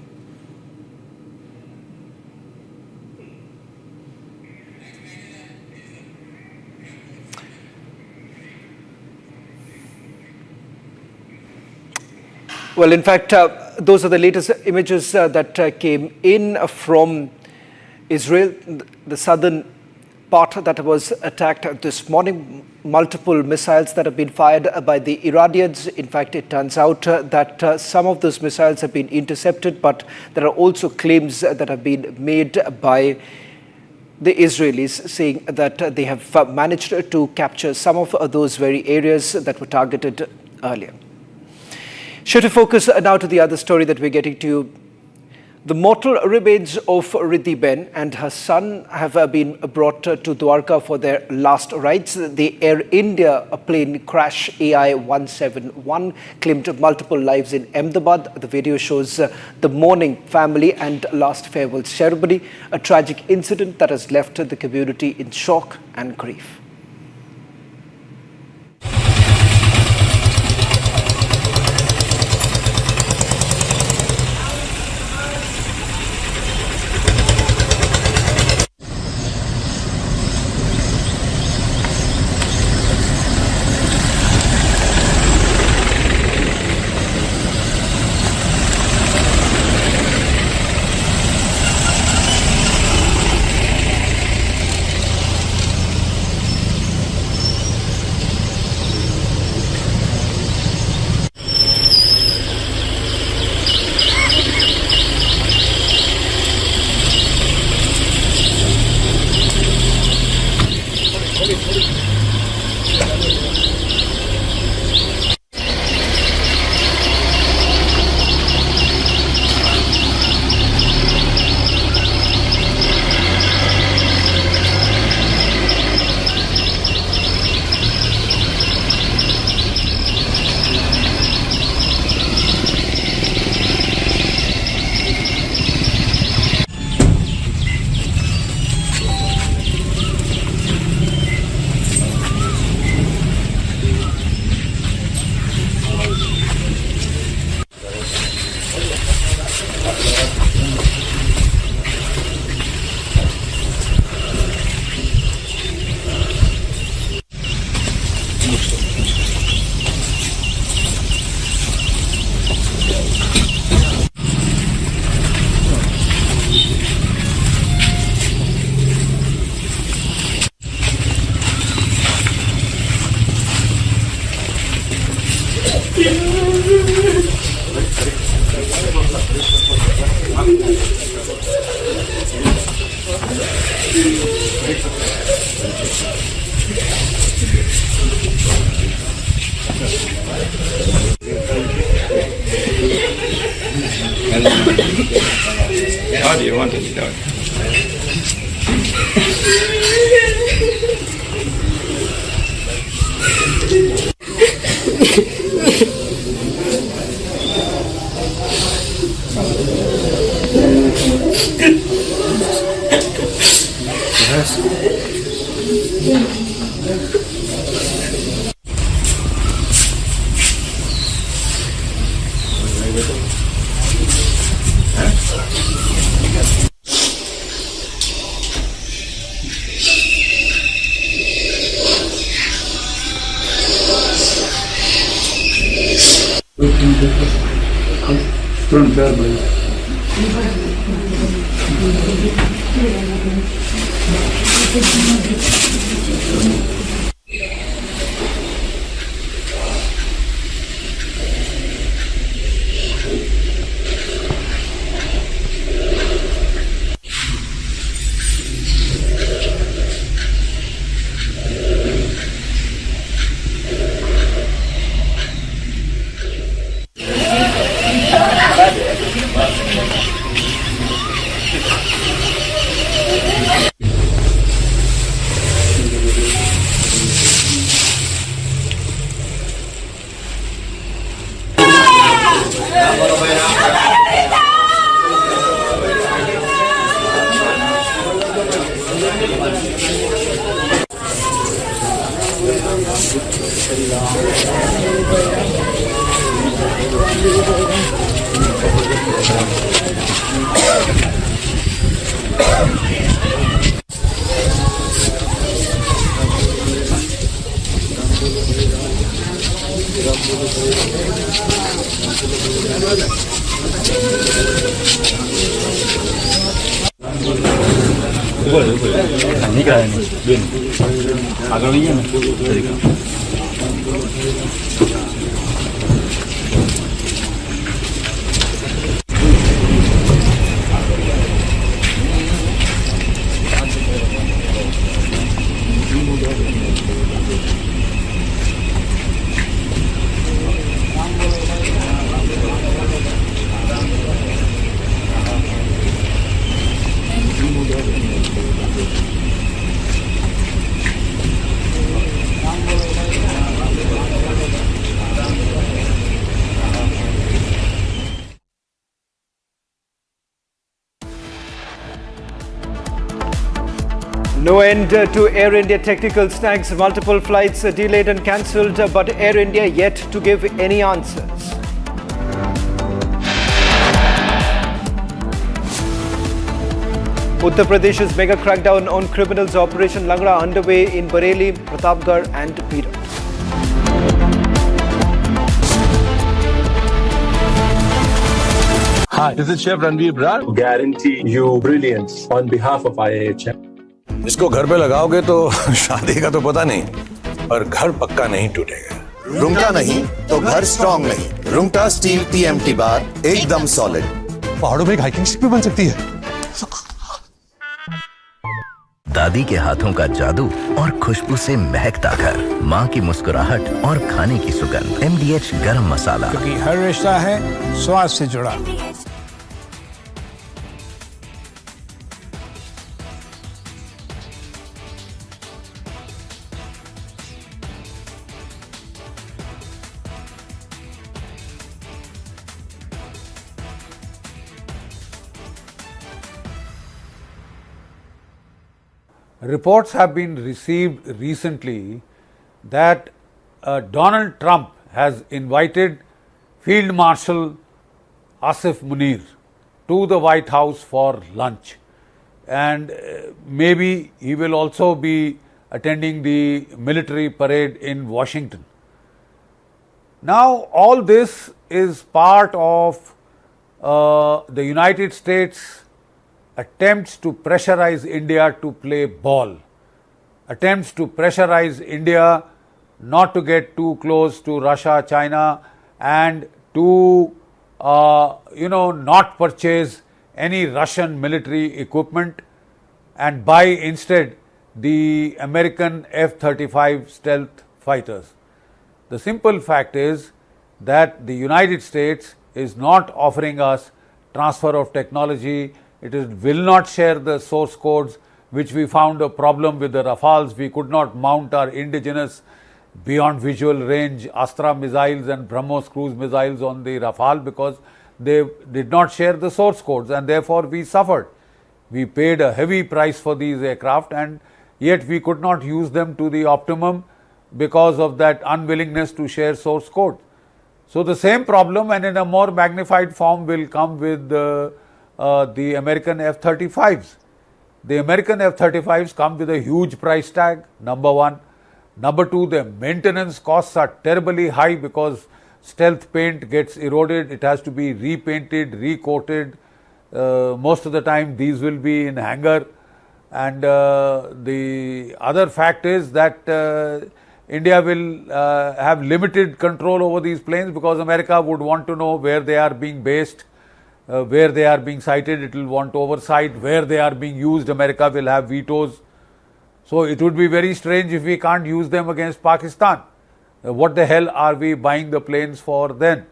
Well, in fact, those are the latest images that came in from Israel, the southern part that was attacked this morning. Multiple missiles that have been fired by the Iranians. In fact, it turns out that some of those missiles have been intercepted, but there are also claims that have been made by the Israelis, saying that they have managed to capture some of those very areas that were targeted earlier. Shift to focus now to the other story that we're getting to. The mortal remains of Riddhi Ben and her son have been brought to Dwarka for their last rites. The Air India plane crash AI-171 claimed multiple lives in Ahmedabad. The video shows the mourning family and last farewell ceremony, a tragic incident that has left the community in shock and grief. How do you want to be done? No end to Air India technical snags. Multiple flights delayed and cancelled, but Air India yet to give any answers. Uttar Pradesh's mega crackdown on criminals, Operation Langra underway in Bareilly, Pratapgarh and Beerat. Hi, this is Chef Ranveer Brar. Guarantee you brilliance on behalf of IIHM. इसको घर पे लगाओगे तो शादी का तो पता नहीं, पर घर पक्का नहीं टूटेगा। रुंगटा नहीं तो घर स्ट्रॉन्ग नहीं। रुंगटा स्टील TMT बार एकदम सॉलिड। पहाड़ों में एक हाइकिंग स्टिक भी बन सकती है। दादी के हाथों का जादू और खुशबू से महकता घर, माँ की मुस्कुराहट और खाने की सुगंध। MDH गरम मसाला, क्योंकि हर रिश्ता है स्वाद से जुड़ा। Reports have been received recently that Donald Trump has invited Field Marshal Asif Munir to the White House for lunch, and maybe he will also be attending the military parade in Washington. Now, all this is part of the United States attempts to pressurize India to play ball, attempts to pressurize India not to get too close to Russia, China, and to not purchase any Russian military equipment and buy instead the American F-35 stealth fighters. The simple fact is that the United States is not offering us transfer of technology. It will not share the source codes, which we found a problem with the Rafales. We could not mount our indigenous beyond visual range Astra missiles and BrahMos cruise missiles on the Rafale because they did not share the source codes, and therefore we suffered. We paid a heavy price for these aircraft, and yet we could not use them to the optimum because of that unwillingness to share source code. So the same problem, and in a more magnified form, will come with the American F-35s. The American F-35s come with a huge price tag, number one. Number two, the maintenance costs are terribly high because stealth paint gets eroded. It has to be repainted, recoated. Most of the time these will be in hangar. And the other fact is that India will have limited control over these planes because America would want to know where they are being based. Where they are being sighted, it will want oversight. Where they are being used, America will have vetoes. So it would be very strange if we can't use them against Pakistan. What the hell are we buying the planes for then?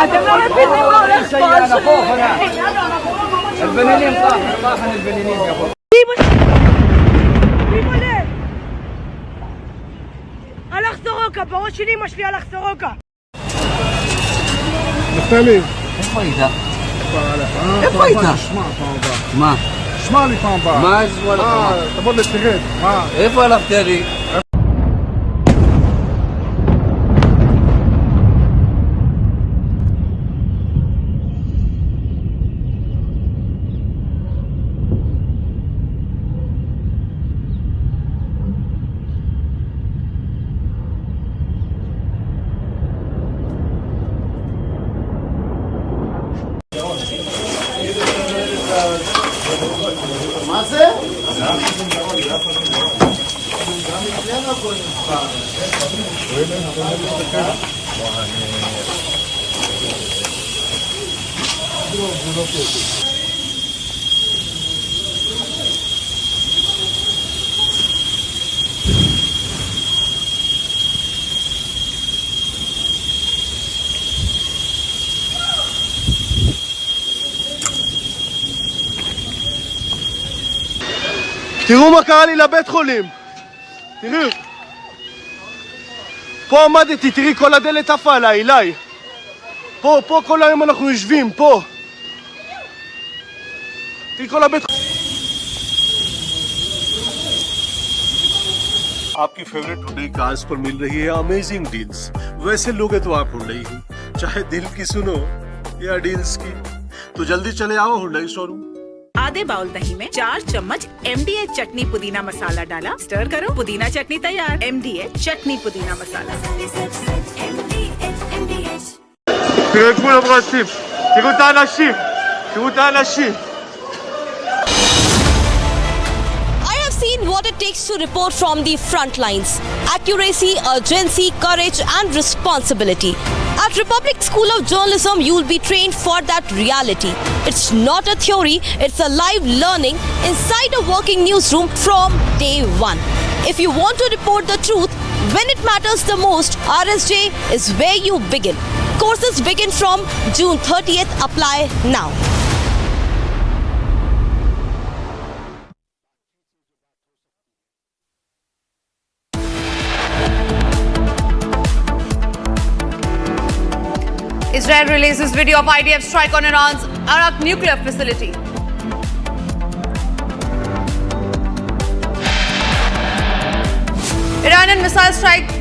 אתם לא מבינים מה הולך פה البنانين طاحن البنانين يا اخو הלך סורוקה, בראש של אמא שלי הלך סורוקה. נפתלי, איפה היית? איפה היית? מה? שמע לי פעם הבאה. מה ישמע לך? תבוא לתרד. איפה הלכת לי? מה זה? תראו מה קרה לי לבית חולים. תראו. פה עמדתי, תראי כל הדלת עפה עליי, אליי. פה כל היום אנחנו יושבים, פה. תראי כל הבית חולים. आपकी favourite Hyundai cars पर मिल रही है amazing deals. वैसे लोगे तो आप Hyundai ही, चाहे दिल की सुनो या डील्स की, तो जल्दी चले आओ हुंडई शोरूम। आधे बाउल दही में 4 चम्मच MDH चटनी पुदीना मसाला डाला, स्टर करो, पुदीना चटनी तैयार। MDH चटनी पुदीना मसाला। תראו את כולם רצים, תראו את האנשים, תראו את האנשים. Seen what it takes to report from the front lines. Accuracy, urgency, courage and responsibility. At Republic School of Journalism, you'll be trained for that reality. It's not a theory, it's a live learning inside a working newsroom from day one. If you want to report the truth when it matters the most, RSJ is where you begin. Courses begin from June 30th. Apply now. Israel releases video of IDF strike on Iran's Arak nuclear facility. Iranian missile strike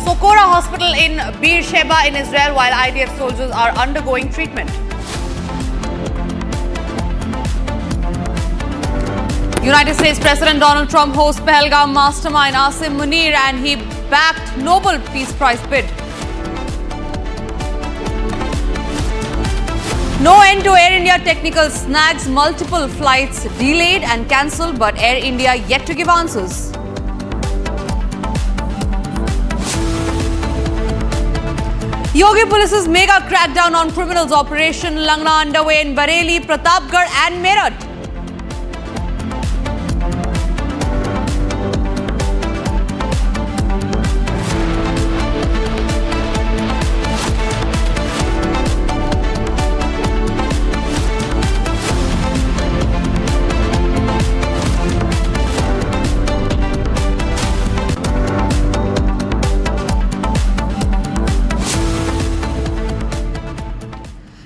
Socorro hospital in Beersheba in Israel while IDF soldiers are undergoing treatment. United States President Donald Trump hosts Pahalgam mastermind Asim Munir and he backed Nobel Peace Prize bid. No end to Air India technical snags, multiple flights delayed and cancelled, but Air India yet to give answers. Yogi Police's mega crackdown on criminals operation Langna underway in Bareilly, Pratapgarh and Meerut.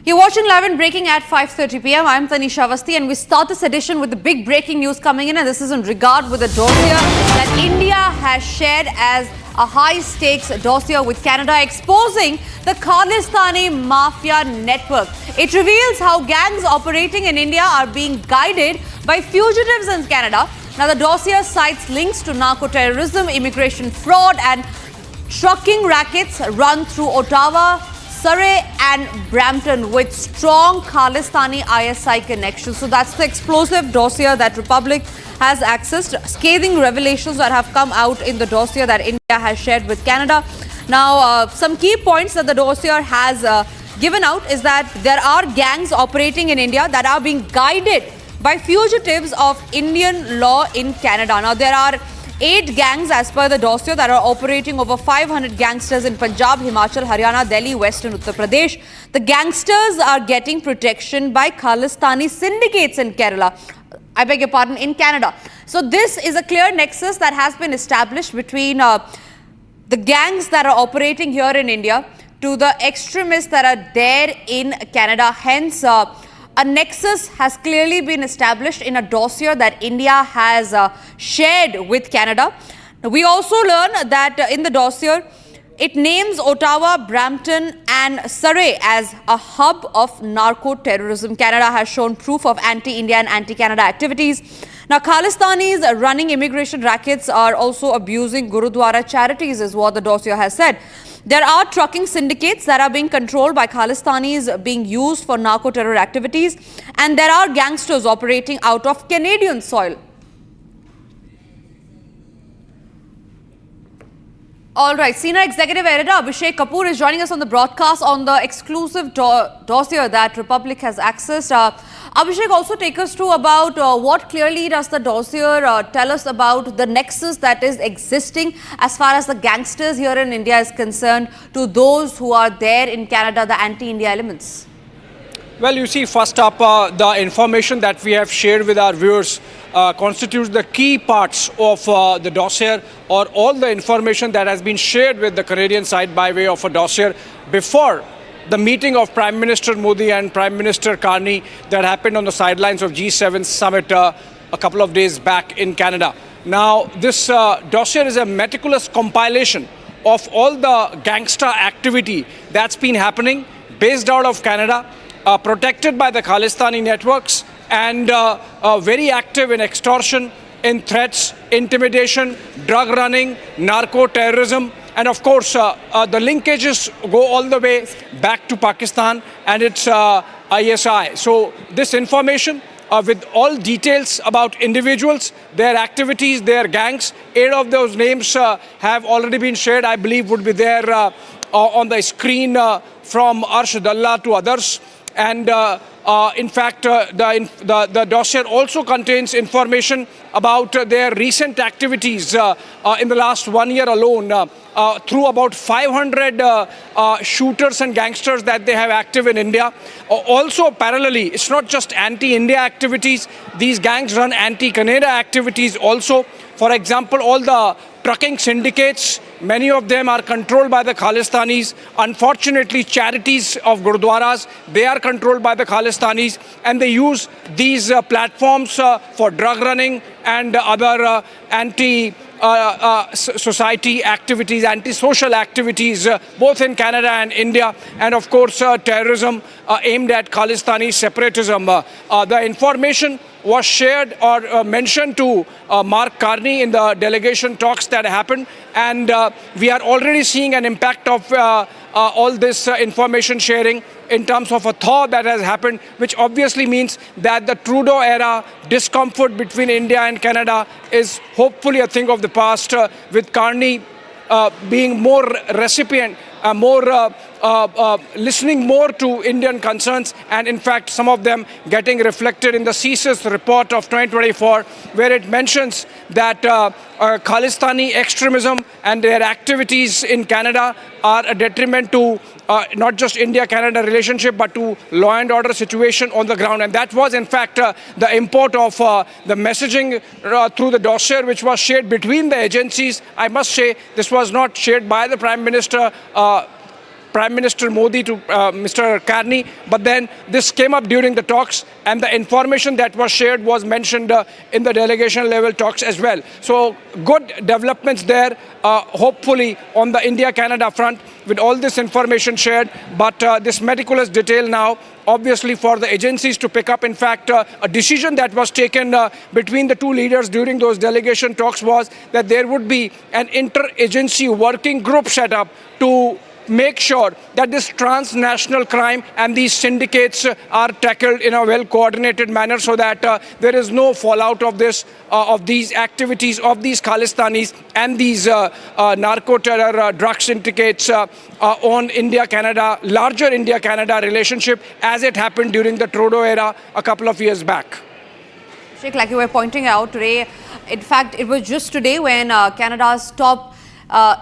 You're watching Live and Breaking at 5:30 p.m. I'm Tanisha Avasthi and we start this edition with the big breaking news coming in, and this is in regard with a dossier that India has shared as a high-stakes dossier with Canada exposing the Khalistani mafia network. It reveals how gangs operating in India are being guided by fugitives in Canada. Now the dossier cites links to narco-terrorism, immigration fraud and trucking rackets run through Ottawa, Surrey and Brampton with strong Khalistani ISI connections. So that's the explosive dossier that Republic has accessed. Scathing revelations that have come out in the dossier that India has shared with Canada. Now, some key points that the dossier has given out is that there are gangs operating in India that are being guided by fugitives of Indian law in Canada. Now, there are 8 gangs as per the dossier that are operating over 500 gangsters in Punjab, Himachal, Haryana, Delhi, West and Uttar Pradesh. The gangsters are getting protection by Khalistani syndicates in Kerala. I beg your pardon, in Canada. So this is a clear nexus that has been established between the gangs that are operating here in India to the extremists that are there in Canada. Hence, a nexus has clearly been established in a dossier that India has shared with Canada. We also learn that in the dossier, it names Ottawa, Brampton and Surrey as a hub of narco-terrorism. Canada has shown proof of anti-India and anti-Canada activities. Now, Khalistanis running immigration rackets are also abusing Gurudwara charities, is what the dossier has said. There are trucking syndicates that are being controlled by Khalistanis being used for narco-terror activities, and there are gangsters operating out of Canadian soil. All right, Senior Executive Editor Abhishek Kapoor is joining us on the broadcast on the exclusive dossier that Republic has accessed. Abhishek, also take us through about what clearly does the dossier tell us about the nexus that is existing as far as the gangsters here in India is concerned to those who are there in Canada, the anti-India elements. Well, you see, first up, the information that we have shared with our viewers constitutes the key parts of the dossier, or all the information that has been shared with the Canadian side by way of a dossier before the meeting of Prime Minister Modi and Prime Minister Carney that happened on the sidelines of G7 summit a couple of days back in Canada. Now, this dossier is a meticulous compilation of all the gangster activity that's been happening based out of Canada, protected by the Khalistani networks, and very active in extortion, in threats, intimidation, drug running, narco-terrorism, and of course, the linkages go all the way back to Pakistan and its ISI. So this information with all details about individuals, their activities, their gangs, 8 of those names have already been shared, I believe would be there on the screen from Arshad Allah to others. And in fact, the dossier also contains information about their recent activities in the last 1 year alone, through about 500 shooters and gangsters that they have active in India. Also, parallelly, it's not just anti-India activities. These gangs run anti-Canada activities also. For example, all the trucking syndicates, many of them are controlled by the Khalistanis. Unfortunately, charities of Gurdwaras, they are controlled by the Khalistanis, and they use these platforms for drug running and other anti-society activities, anti-social activities, both in Canada and India, and of course terrorism aimed at Khalistani separatism. The information was shared or mentioned to Mark Carney in the delegation talks that happened, and we are already seeing an impact of all this information sharing in terms of a thaw that has happened, which obviously means that the Trudeau era discomfort between India and Canada is hopefully a thing of the past, with Carney being more recipient, listening more to Indian concerns, and in fact some of them getting reflected in the CSIS report of 2024, where it mentions that Khalistani extremism and their activities in Canada are a detriment to not just India-Canada relationship, but to law and order situation on the ground. And that was in fact the import of the messaging through the dossier which was shared between the agencies. I must say this was not shared by the Prime Minister Modi to Mr. Carney, but then this came up during the talks, and the information that was shared was mentioned in the delegation level talks as well. So good developments there, hopefully on the India-Canada front with all this information shared, but this meticulous detail now obviously for the agencies to pick up. In fact, a decision that was taken between the two leaders during those delegation talks was that there would be an inter-agency working group set up to make sure that this transnational crime and these syndicates are tackled in a well-coordinated manner, so that there is no fallout of this, of these activities of these Khalistanis and these narco-terror drug syndicates on India-Canada, larger India-Canada relationship as it happened during the Trudeau era a couple of years back. Sheikh, like you were pointing out today, in fact, it was just today when Canada's top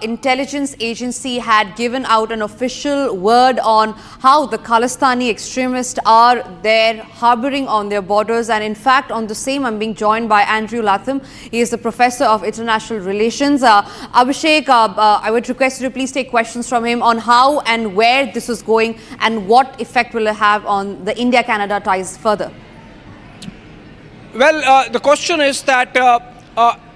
intelligence agency had given out an official word on how the Khalistani extremists are there harboring on their borders. And in fact, on the same, I'm being joined by Andrew Latham. He is the Professor of International Relations. Abhishek, I would request you to please take questions from him on how and where this is going and what effect will it have on the India-Canada ties further. Well, the question is that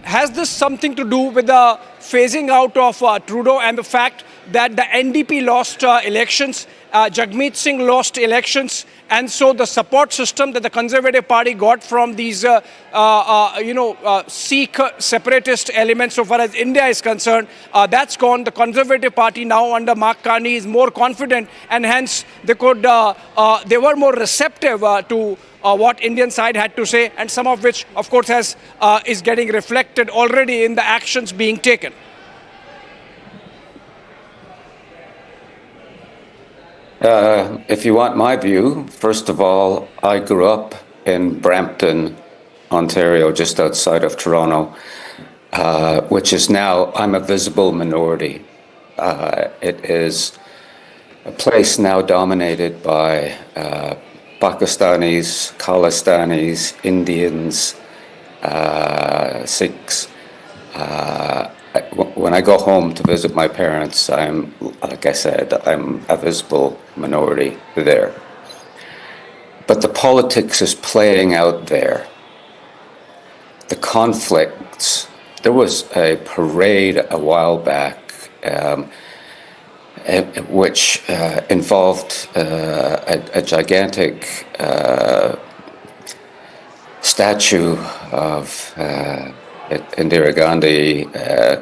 has this something to do with the phasing out of Trudeau and the fact that the NDP lost elections, Jagmeet Singh lost elections, and so the support system that the Conservative Party got from these, Sikh separatist elements so far as India is concerned, that's gone. The Conservative Party now under Mark Carney is more confident, and hence they were more receptive to what Indian side had to say, and some of which, of course, is getting reflected already in the actions being taken. If you want my view, first of all, I grew up in Brampton, Ontario, just outside of Toronto, which is now, I'm a visible minority. It is a place now dominated by Pakistanis, Khalistanis, Indians, Sikhs. When I go home to visit my parents, like I said, I'm a visible minority there. But the politics is playing out there. The conflicts. There was a parade a while back which involved a gigantic statue of Indira Gandhi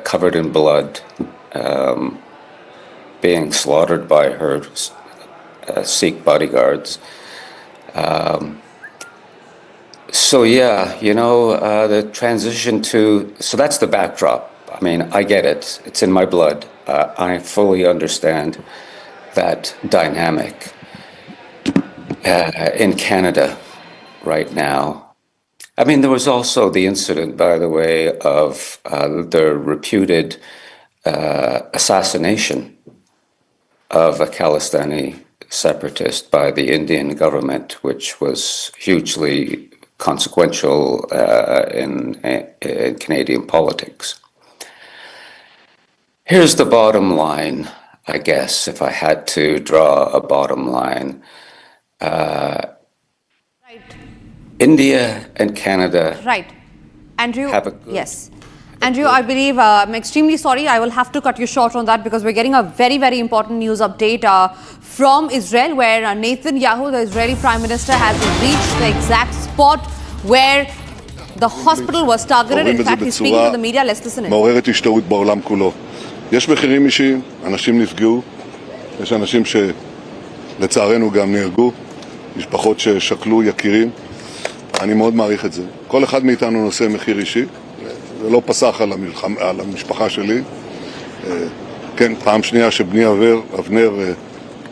covered in blood, being slaughtered by her Sikh bodyguards. So yeah, the transition so that's the backdrop. I mean, I get it. It's in my blood. I fully understand that dynamic in Canada right now. I mean, there was also the incident, by the way, of the reputed assassination of a Khalistani separatist by the Indian government, which was hugely consequential in Canadian politics. Here's the bottom line, I guess, if I had to draw a bottom line. India and Canada Andrew, have a good... Yes. Andrew, I believe, I'm extremely sorry, I will have to cut you short on that because we're getting a very, very important news update from Israel where Netanyahu, the Israeli Prime Minister, has reached the exact spot where the hospital was targeted. In fact, he's speaking to the media. Let's listen in. מעוררת השתאות בעולם כולו. יש מחירים אישיים, אנשים נפגעו, יש אנשים שלצערנו גם נהרגו, משפחות ששכלו יקירים. אני מאוד מעריך את זה. כל אחד מאיתנו נושא מחיר אישי. זה לא פסח על המשפחה שלי. כן, פעם שנייה שבני אבנר,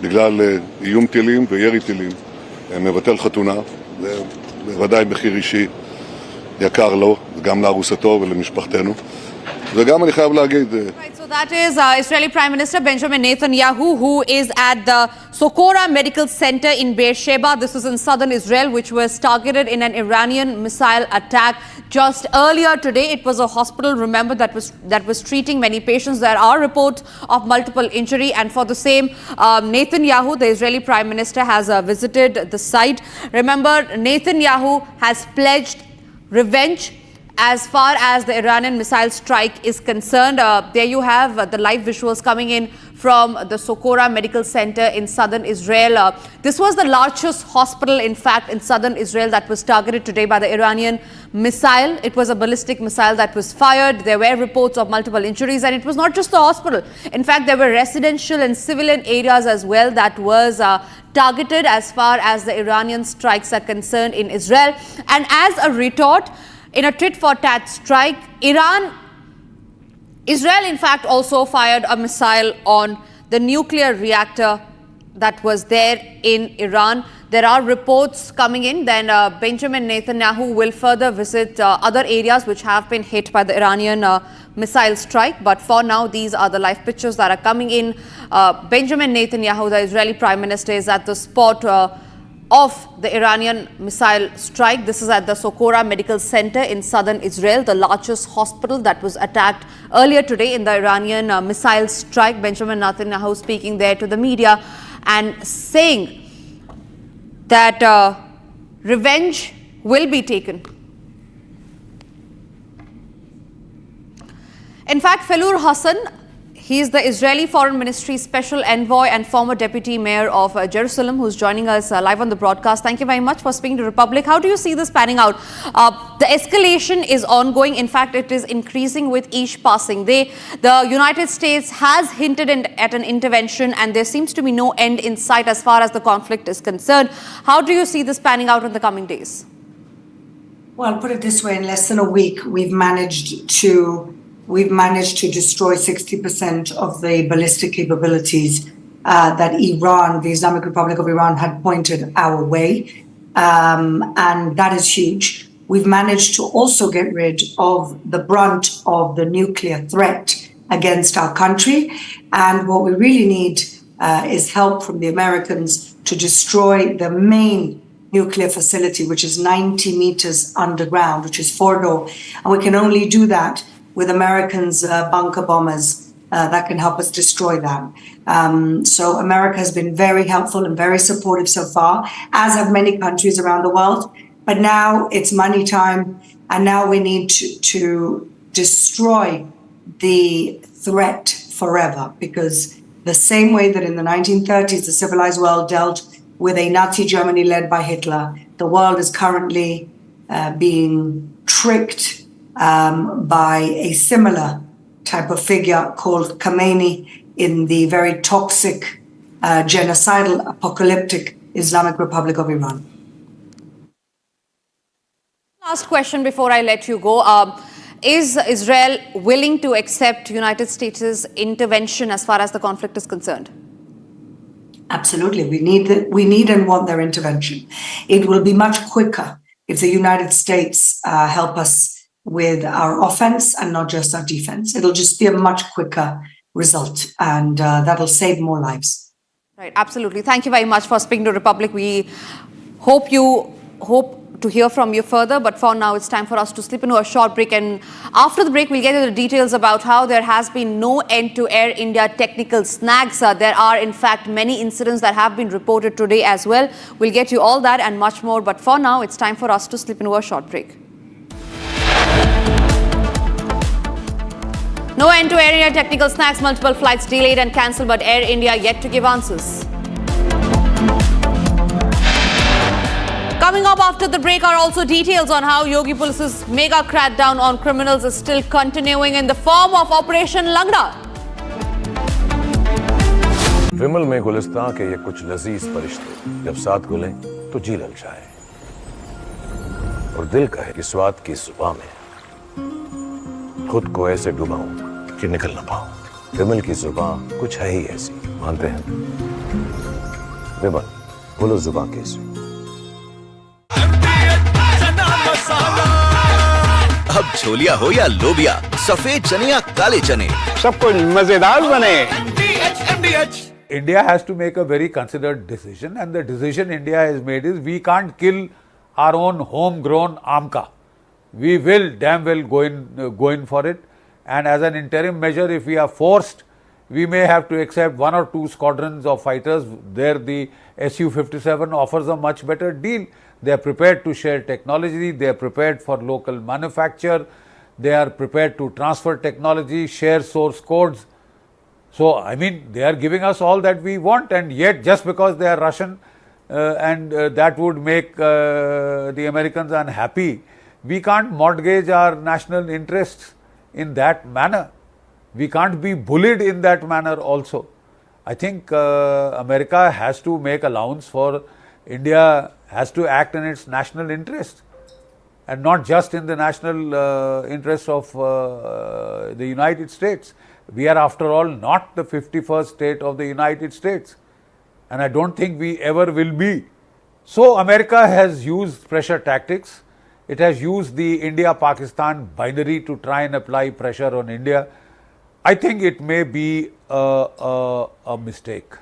בגלל איום טילים וירי טילים, מבטל חתונה. זה בוודאי מחיר אישי יקר לו, גם לארוסתו ולמשפחתנו. וגם אני חייב להגיד... So that is Israeli Prime Minister Benjamin Netanyahu, who is at the Socorro Medical Center in Beersheba. This is in southern Israel, which was targeted in an Iranian missile attack just earlier today. It was a hospital, remember, that was treating many patients. There are reports of multiple injury, and for the same, Netanyahu, the Israeli Prime Minister, has visited the site. Remember, Netanyahu has pledged revenge as far as the Iranian missile strike is concerned. There you have the live visuals coming in from the Socorro Medical Center in southern Israel. This was the largest hospital, in fact, in southern Israel that was targeted today by the Iranian missile. It was a ballistic missile that was fired. There were reports of multiple injuries, and it was not just the hospital. In fact, there were residential and civilian areas as well that was targeted as far as the Iranian strikes are concerned in Israel. And as a retort, in a tit-for-tat strike, Israel, in fact, also fired a missile on the nuclear reactor that was there in Iran. There are reports coming in. Then Benjamin Netanyahu will further visit other areas which have been hit by the Iranian missile strike. But for now, these are the live pictures that are coming in. Benjamin Netanyahu, the Israeli Prime Minister, is at the spot of the Iranian missile strike. This is at the Socorro Medical Center in southern Israel, the largest hospital that was attacked earlier today in the Iranian missile strike. Benjamin Netanyahu speaking there to the media and saying that revenge will be taken. In fact, Felur Hassan, he is the Israeli Foreign Ministry Special Envoy and former Deputy Mayor of Jerusalem, who's joining us live on the broadcast. Thank you very much for speaking to Republic. How do you see this panning out? The escalation is ongoing. In fact, it is increasing with each passing day. The United States has hinted at an intervention, and there seems to be no end in sight as far as the conflict is concerned. How do you see this panning out in the coming days? Well, I'll put it this way. In less than a week, we've managed to destroy 60% of the ballistic capabilities that Iran, the Islamic Republic of Iran, had pointed our way. And that is huge. We've managed to also get rid of the brunt of the nuclear threat against our country. And what we really need is help from the Americans to destroy the main nuclear facility, which is 90 meters underground, which is Fordo. And we can only do that with Americans' bunker bombers that can help us destroy that. So America has been very helpful and very supportive so far, as have many countries around the world. But now it's money time, and now we need to destroy the threat forever, because the same way that in the 1930s the civilized world dealt with a Nazi Germany led by Hitler, the world is currently being tricked by a similar type of figure called Khomeini in the very toxic, genocidal, apocalyptic Islamic Republic of Iran. Last question before I let you go. Is Israel willing to accept United States' intervention as far as the conflict is concerned? Absolutely. We need and want their intervention. It will be much quicker if the United States help us with our offense and not just our defense. It'll just be a much quicker result, and that'll save more lives. Right, absolutely. Thank you very much for speaking to Republic. We hope to hear from you further, but for now it's time for us to slip into a short break, and after the break we'll get into the details about how there has been no end to Air India technical snags. There are in fact many incidents that have been reported today as well. We'll get you all that and much more, but for now it's time for us to slip into a short break. No end to Air India technical snags, multiple flights delayed and cancelled, but Air India yet to give answers. Coming up after the break are also details on how Yogi Police's mega crackdown on criminals is still continuing in the form of Operation Langda. विमल में गुलिस्तां के ये कुछ लजीज फरिश्ते जब साथ घुलें तो जी ललचाए और दिल कहे कि स्वाद की जुबां में खुद को ऐसे डुबाऊं कि निकल ना पाऊं। विमल की जुबां कुछ है ही ऐसी, मानते हैं? विमल, बोलो जुबां कैसी? अब छोलिया हो या लोबिया, सफेद चने या काले चने, सब कुछ मजेदार बने। India has to make a very considered decision, and the decision India has made is we can't kill our own homegrown amka. We will damn well go in for it, and as an interim measure, if we are forced, we may have to accept 1 or 2 squadrons of fighters. There the Su-57 offers a much better deal. They are prepared to share technology, they are prepared for local manufacture, they are prepared to transfer technology, share source codes. So, I mean, they are giving us all that we want, and yet just because they are Russian and that would make the Americans unhappy, we can't mortgage our national interests in that manner. We can't be bullied in that manner also. I think America has to make allowance for India, has to act in its national interest and not just in the national interest of the United States. We are after all not the 51st state of the United States, and I don't think we ever will be. So America has used pressure tactics. It has used the India-Pakistan binary to try and apply pressure on India. I think it may be a mistake.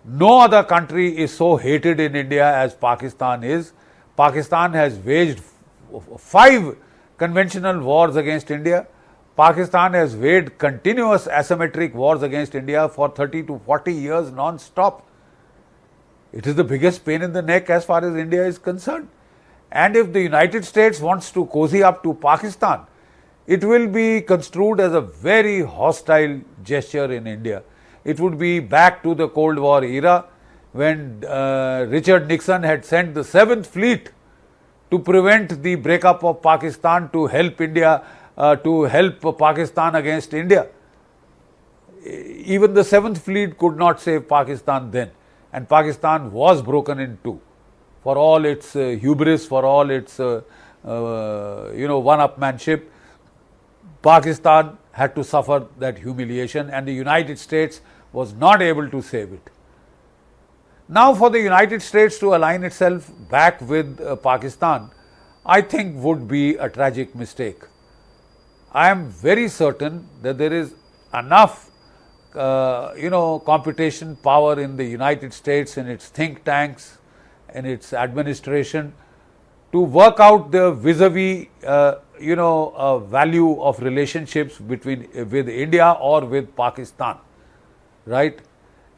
No other country is so hated in India as Pakistan is. Pakistan has waged 5 conventional wars against India. Pakistan has waged continuous asymmetric wars against India for 30 to 40 years non-stop. It is the biggest pain in the neck as far as India is concerned. And if the United States wants to cozy up to Pakistan, it will be construed as a very hostile gesture in India. It would be back to the Cold War era when Richard Nixon had sent the 7th Fleet to prevent the breakup of Pakistan, to help India, to help Pakistan against India. Even the 7th Fleet could not save Pakistan then, and Pakistan was broken in two. For all its hubris, for all its one-upmanship, Pakistan had to suffer that humiliation, and the United States was not able to save it. Now for the United States to align itself back with Pakistan, I think would be a tragic mistake. I am very certain that there is enough computation power in the United States, in its think tanks, and its administration to work out the vis-a-vis, value of relationships with India or with Pakistan, right?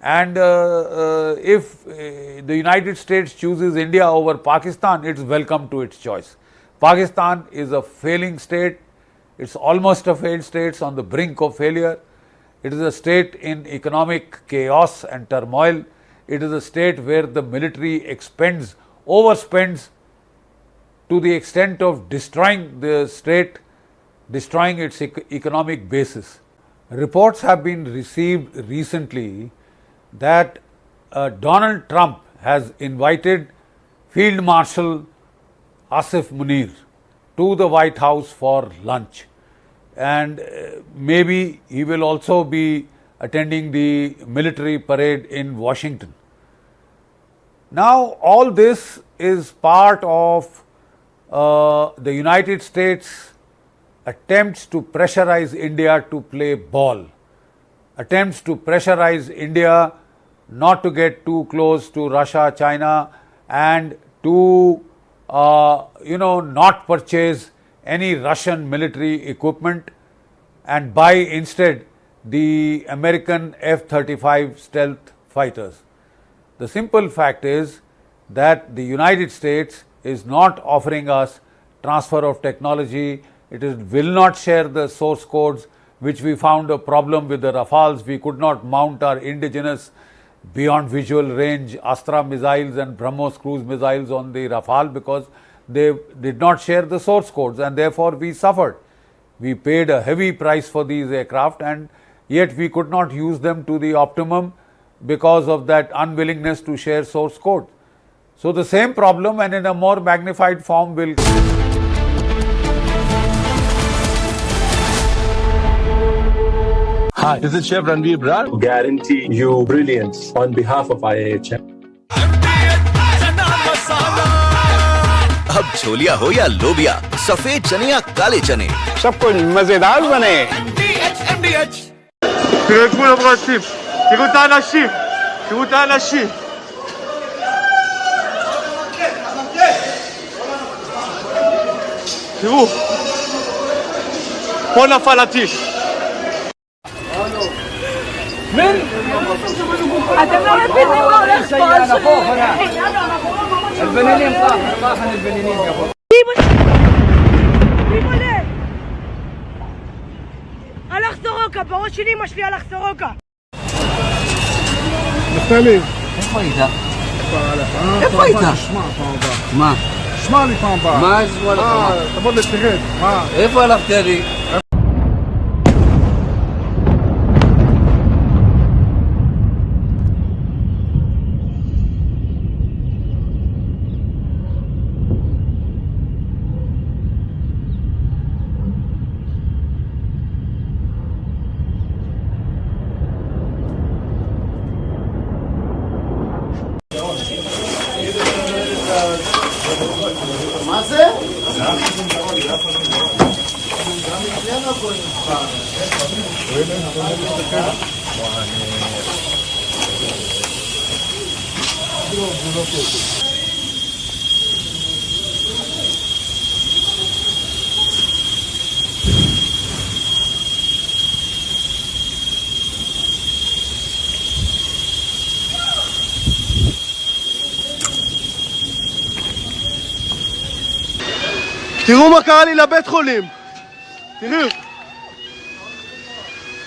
And if the United States chooses India over Pakistan, it's welcome to its choice. Pakistan is a failing state. It's almost a failed state. It's on the brink of failure. It is a state in economic chaos and turmoil. It is a state where the military overspends to the extent of destroying the state, destroying its economic basis. Reports have been received recently that Donald Trump has invited Field Marshal Asif Munir to the White House for lunch, and maybe he will also be attending the military parade in Washington. Now, all this is part of the United States attempts to pressurize India to play ball, attempts to pressurize India not to get too close to Russia, China, and to not purchase any Russian military equipment and buy instead the American F-35 stealth fighters. The simple fact is that the United States is not offering us transfer of technology. It will not share the source codes, which we found a problem with the Rafales. We could not mount our indigenous beyond visual range Astra missiles and BrahMos cruise missiles on the Rafale because they did not share the source codes, and therefore we suffered. We paid a heavy price for these aircraft, and yet we could not use them to the optimum because of that unwillingness to share source code. So the same problem, and in a more magnified form, will. Hi, this is Chef Ranveer Brar. Guarantee you brilliance on behalf of IIHM. अब छोलिया हो या लोबिया, सफेद चने या काले चने, सब कुछ मजेदार बने. תראו את כולם רצים, תראו את האנשים, תראו את האנשים. תראו, פה נפל הטיל. אתם לא מבינים מה הולך פה. البنانين طاحن البنانين يا ابو הלך סורוקה, בראש של אמא שלי הלך סורוקה. נפתלי. איפה היית? איפה היית? מה? שמע לי פעם הבאה. מה אשמע לך? תבוא לתרד. איפה הלכת לי? תראו מה קרה לי לבית חולים. תראו.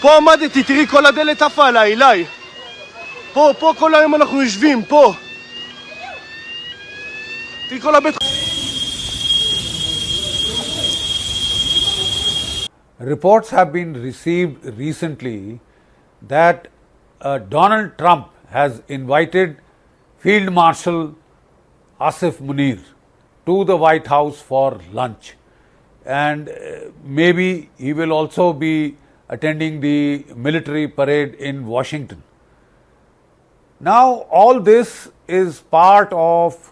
פה עמדתי, תראי כל הדלת עפה עליי, אליי. פה כל היום אנחנו יושבים, פה. תראי כל הבית חולים. Reports have been received recently that Donald Trump has invited Field Marshal Asif Munir to the White House for lunch, and maybe he will also be attending the military parade in Washington. Now, all this is part of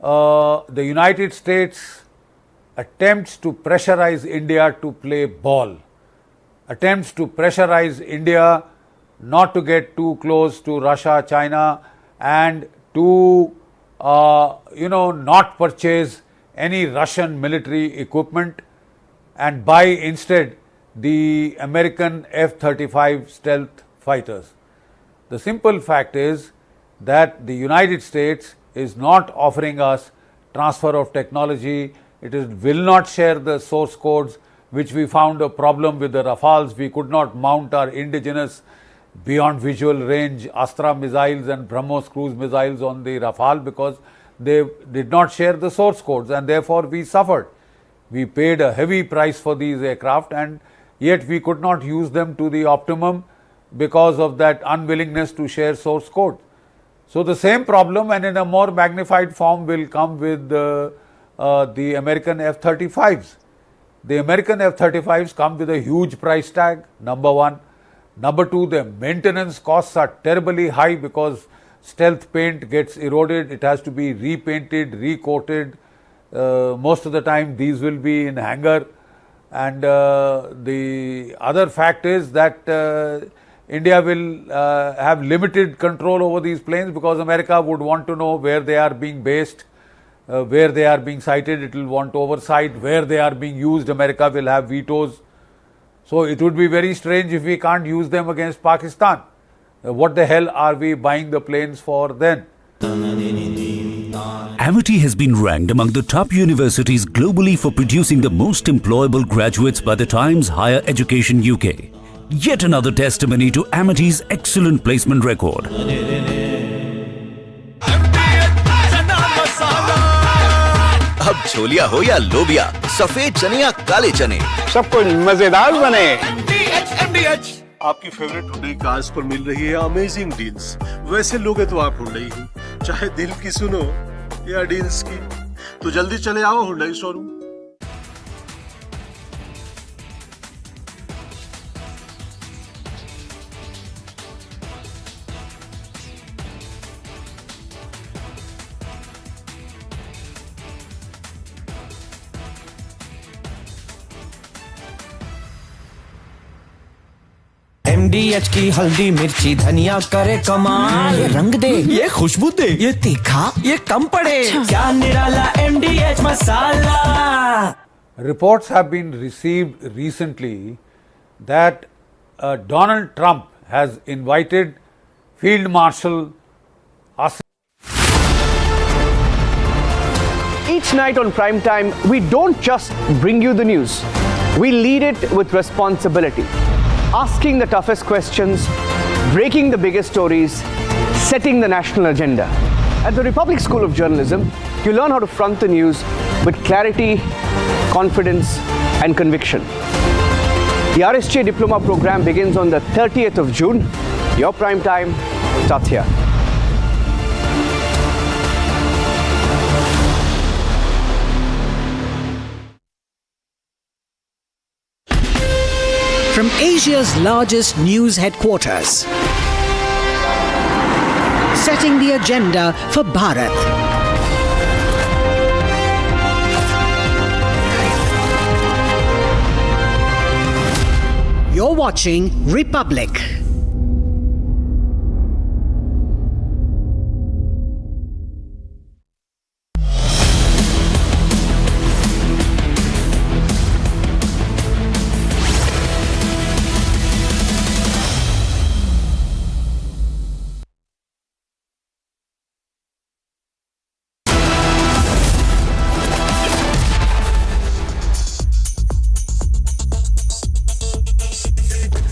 the United States attempts to pressurize India to play ball, attempts to pressurize India not to get too close to Russia, China, and to not purchase any Russian military equipment and buy instead the American F-35 stealth fighters. The simple fact is that the United States is not offering us transfer of technology. It will not share the source codes, which we found a problem with the Rafales. We could not mount our indigenous beyond visual range Astra missiles and BrahMos cruise missiles on the Rafale because they did not share the source codes, and therefore we suffered. We paid a heavy price for these aircraft, and yet we could not use them to the optimum because of that unwillingness to share source code. So the same problem, and in a more magnified form, will come with the American F-35s. The American F-35s come with a huge price tag, number one. Number two, the maintenance costs are terribly high because stealth paint gets eroded. It has to be repainted, recoated. Most of the time these will be in hangar. And the other fact is that India will have limited control over these planes because America would want to know where they are being based, where they are being sighted. It will want oversight. Where they are being used, America will have vetoes. So it would be very strange if we can't use them against Pakistan. What the hell are we buying the planes for then? Amity has been ranked among the top universities globally for producing the most employable graduates by the Times Higher Education UK. Yet another testimony to Amity's excellent placement record. अब छोलिया हो या लोबिया, सफेद चने या काले चने, सब कुछ मजेदार बने। आपकी फेवरेट हुंडई कार्स पर मिल रही है अमेजिंग डील्स। वैसे लोगे तो आप हुंडई ही, चाहे दिल की सुनो या डील्स की, तो जल्दी चले आओ हुंडई शोरूम। MDH की हल्दी मिर्ची धनिया करे कमाल, ये रंग दे, ये खुशबू दे, ये तीखा, ये कम पड़े, क्या निराला MDH masala. Reports have been received recently that Donald Trump has invited Field Marshal Arnab. Each night on prime time, we don't just bring you the news. We lead it with responsibility. Asking the toughest questions, breaking the biggest stories, setting the national agenda. At the Republic School of Journalism, you learn how to front the news with clarity, confidence, and conviction. The RSJ Diploma program begins on the 30th of June. Your prime time starts here. From Asia's largest news headquarters, setting the agenda for Bharat. You're watching Republic.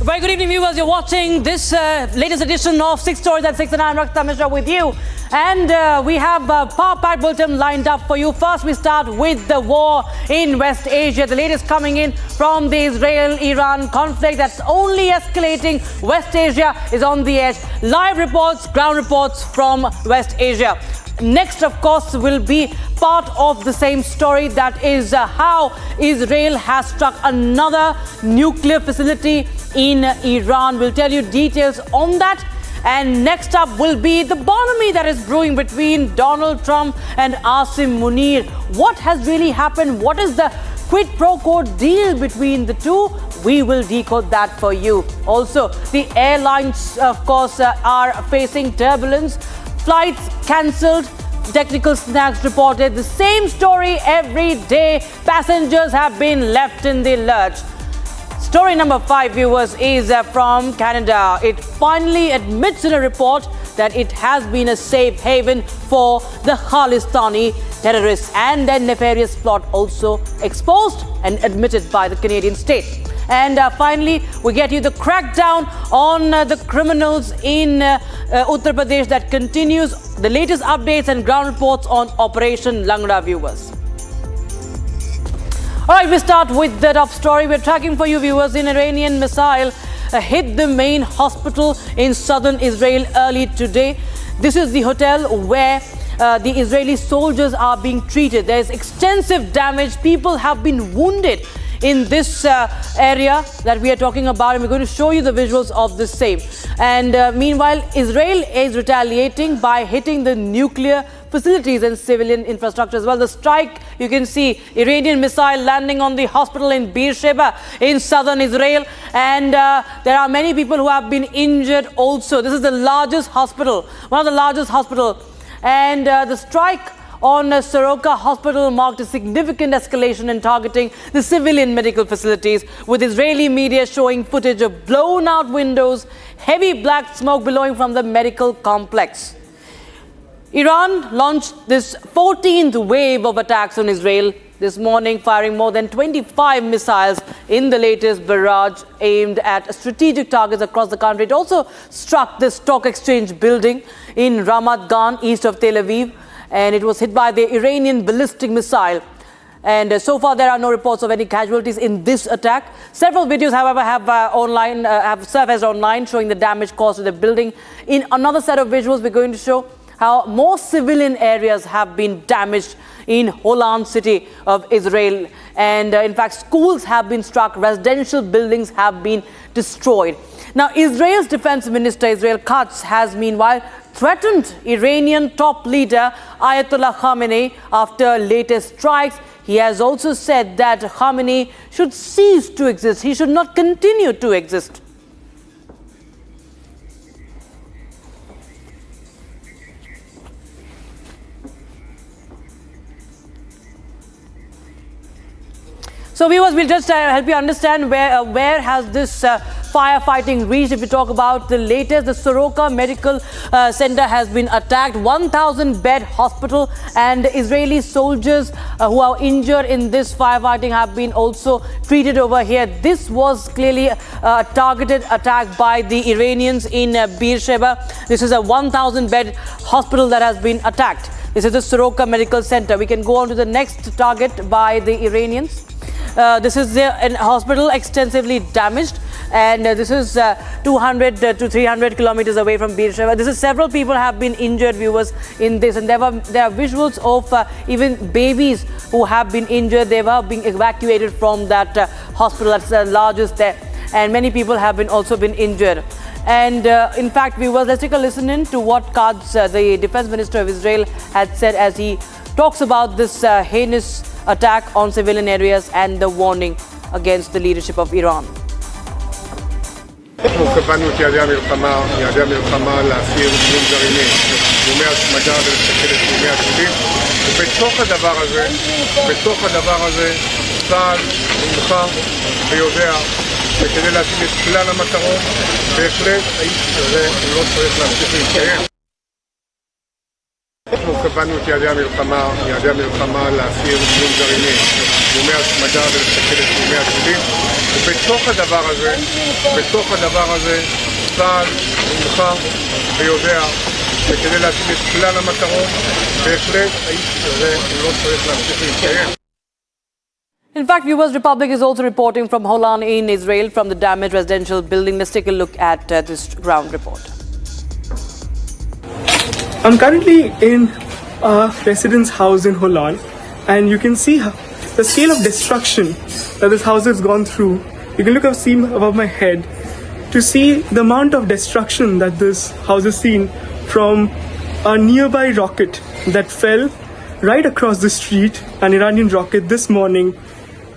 Very good evening, viewers. You're watching this latest edition of 6 Stories at 6, and I'm Rakta Mishra with you. And we have a power-packed bulletin lined up for you. First, we start with the war in West Asia. The latest coming in from the Israel-Iran conflict that's only escalating. West Asia is on the edge. Live reports, ground reports from West Asia. Next, of course, will be part of the same story, that is how Israel has struck another nuclear facility in Iran. We'll tell you details on that. And next up will be the bonhomie that is brewing between Donald Trump and Asim Munir. What has really happened? What is the quid pro quo deal between the two? We will decode that for you. Also, the airlines, of course, are facing turbulence. Flights cancelled, Technical Snags reported the same story every day. Passengers have been left in the lurch. Story number 5, viewers, is from Canada. It finally admits in a report that it has been a safe haven for the Khalistani terrorists, and their nefarious plot also exposed and admitted by the Canadian state. And finally, we get you the crackdown on the criminals in Uttar Pradesh that continues. The latest updates and ground reports on Operation Langra, viewers. All right, we start with the top story. We're tracking for you, viewers. An Iranian missile hit the main hospital in southern Israel early today. This is the hotel where the Israeli soldiers are being treated. There is extensive damage. People have been wounded in this area that we are talking about, and we're going to show you the visuals of the same. And meanwhile, Israel is retaliating by hitting the nuclear facilities and civilian infrastructure as well. The strike, you can see Iranian missile landing on the hospital in Beersheba in southern Israel, and there are many people who have been injured also. This is the largest hospital, one of the largest hospitals, and the strike on Soroka Hospital marked a significant escalation in targeting the civilian medical facilities, with Israeli media showing footage of blown out windows, heavy black smoke billowing from the medical complex. Iran launched this 14th wave of attacks on Israel this morning, firing more than 25 missiles in the latest barrage aimed at strategic targets across the country. It also struck the stock exchange building in Ramat Gan, east of Tel Aviv, and it was hit by the Iranian ballistic missile. And so far, there are no reports of any casualties in this attack. Several videos, however, have surfaced online showing the damage caused to the building. In another set of visuals, we're going to show how more civilian areas have been damaged in Holon city of Israel. And in fact, schools have been struck, residential buildings have been destroyed. Now, Israel's defense minister, Israel Katz, has meanwhile threatened Iranian top leader Ayatollah Khamenei after latest strikes. He has also said that Khamenei should cease to exist. He should not continue to exist. So viewers, we'll just help you understand where has this firefighting reached. If we talk about the latest, the Soroka Medical Center has been attacked, 1,000-bed hospital, and Israeli soldiers who are injured in this firefighting have been also treated over here. This was clearly a targeted attack by the Iranians in Beersheba. This is a 1,000-bed hospital that has been attacked. This is the Soroka Medical Center. We can go on to the next target by the Iranians. This is a hospital extensively damaged, and this is 200 to 300 kilometers away from Beersheba. This is several people have been injured, viewers, in this, and there are visuals of even babies who have been injured. They were being evacuated from that hospital that's the largest there, and many people have also been injured. And in fact, viewers, let's take a listen in to what Katz, the defense minister of Israel, had said as he talks about this heinous attack on civilian areas and the warning against the leadership of Iran. אנחנו קבענו את יעדי המלחמה להסיר איום גרעיני, איומי השמדה ולסכל את איומי הטילים, ובתוך הדבר הזה צה"ל נלחם ויודע וכדי להשיג את כלל המטרות, בהחלט האיש הזה לא צריך להמשיך להתקיים. אנחנו קבענו את יעדי המלחמה להסיר איום גרעיני, איומי השמדה ולסכל את איומי הטילים, ובתוך הדבר הזה צה"ל נלחם ויודע וכדי להשיג את כלל המטרות, בהחלט האיש הזה לא צריך להמשיך להתקיים. In fact, viewers, Republic is also reporting from Holon in Israel from the damaged residential building. Let's take a look at this ground report. I'm currently in a residence house in Holon, and you can see the scale of destruction that this house has gone through. You can look up, see above my head to see the amount of destruction that this house has seen from a nearby rocket that fell right across the street, an Iranian rocket this morning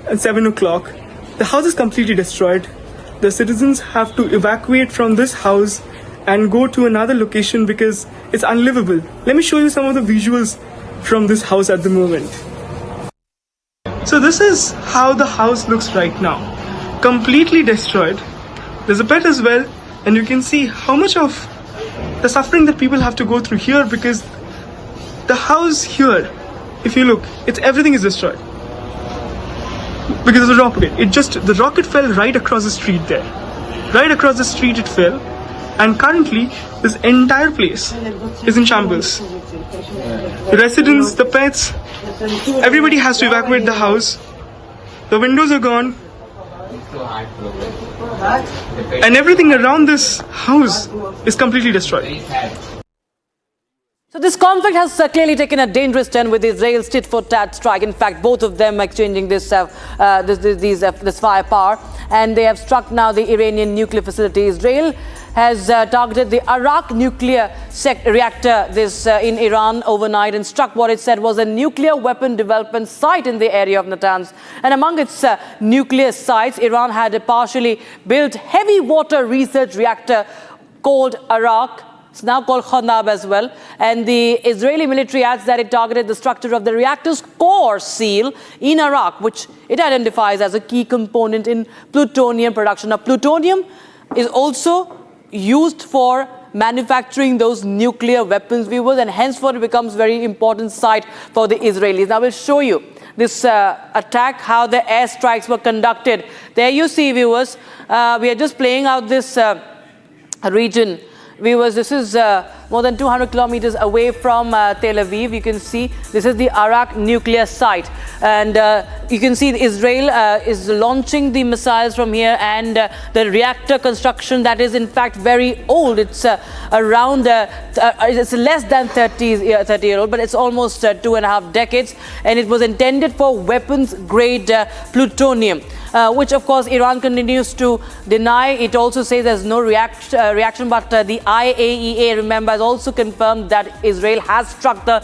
at 7 o'clock. The house is completely destroyed. The citizens have to evacuate from this house and go to another location because it's unlivable. Let me show you some of the visuals from this house at the moment. So this is how the house looks right now. Completely destroyed. There's a pet as well, and you can see how much of the suffering that people have to go through here because the house here, if you look, everything is destroyed. Because of the rocket. The rocket fell right across the street there. Right across the street it fell. And currently, this entire place is in shambles. The residents, the pets, everybody has to evacuate the house. The windows are gone. And everything around this house is completely destroyed. So this conflict has clearly taken a dangerous turn with Israel's tit-for-tat strike. In fact, both of them exchanging this firepower, and they have struck now the Iranian nuclear facility. Israel has targeted the Arak nuclear reactor in Iran overnight and struck what it said was a nuclear weapon development site in the area of Natanz. And among its nuclear sites, Iran had a partially built heavy water research reactor called Arak. It's now called Khanab as well. And the Israeli military adds that it targeted the structure of the reactor's core seal in Iraq, which it identifies as a key component in plutonium production. Now, plutonium is also used for manufacturing those nuclear weapons, viewers, and henceforth it becomes very important site for the Israelis. Now, I will show you this attack, how the airstrikes were conducted. There you see, viewers, we are just playing out this region. Viewers, this is more than 200 kilometers away from Tel Aviv. You can see this is the Arak nuclear site. And you can see Israel is launching the missiles from here, and the reactor construction that is in fact very old. It's around, it's less than 30 year old, but it's almost 2.5 decades. And it was intended for weapons grade plutonium. Which of course Iran continues to deny. It also says there's no reaction, but the IAEA, remember, has also confirmed that Israel has struck the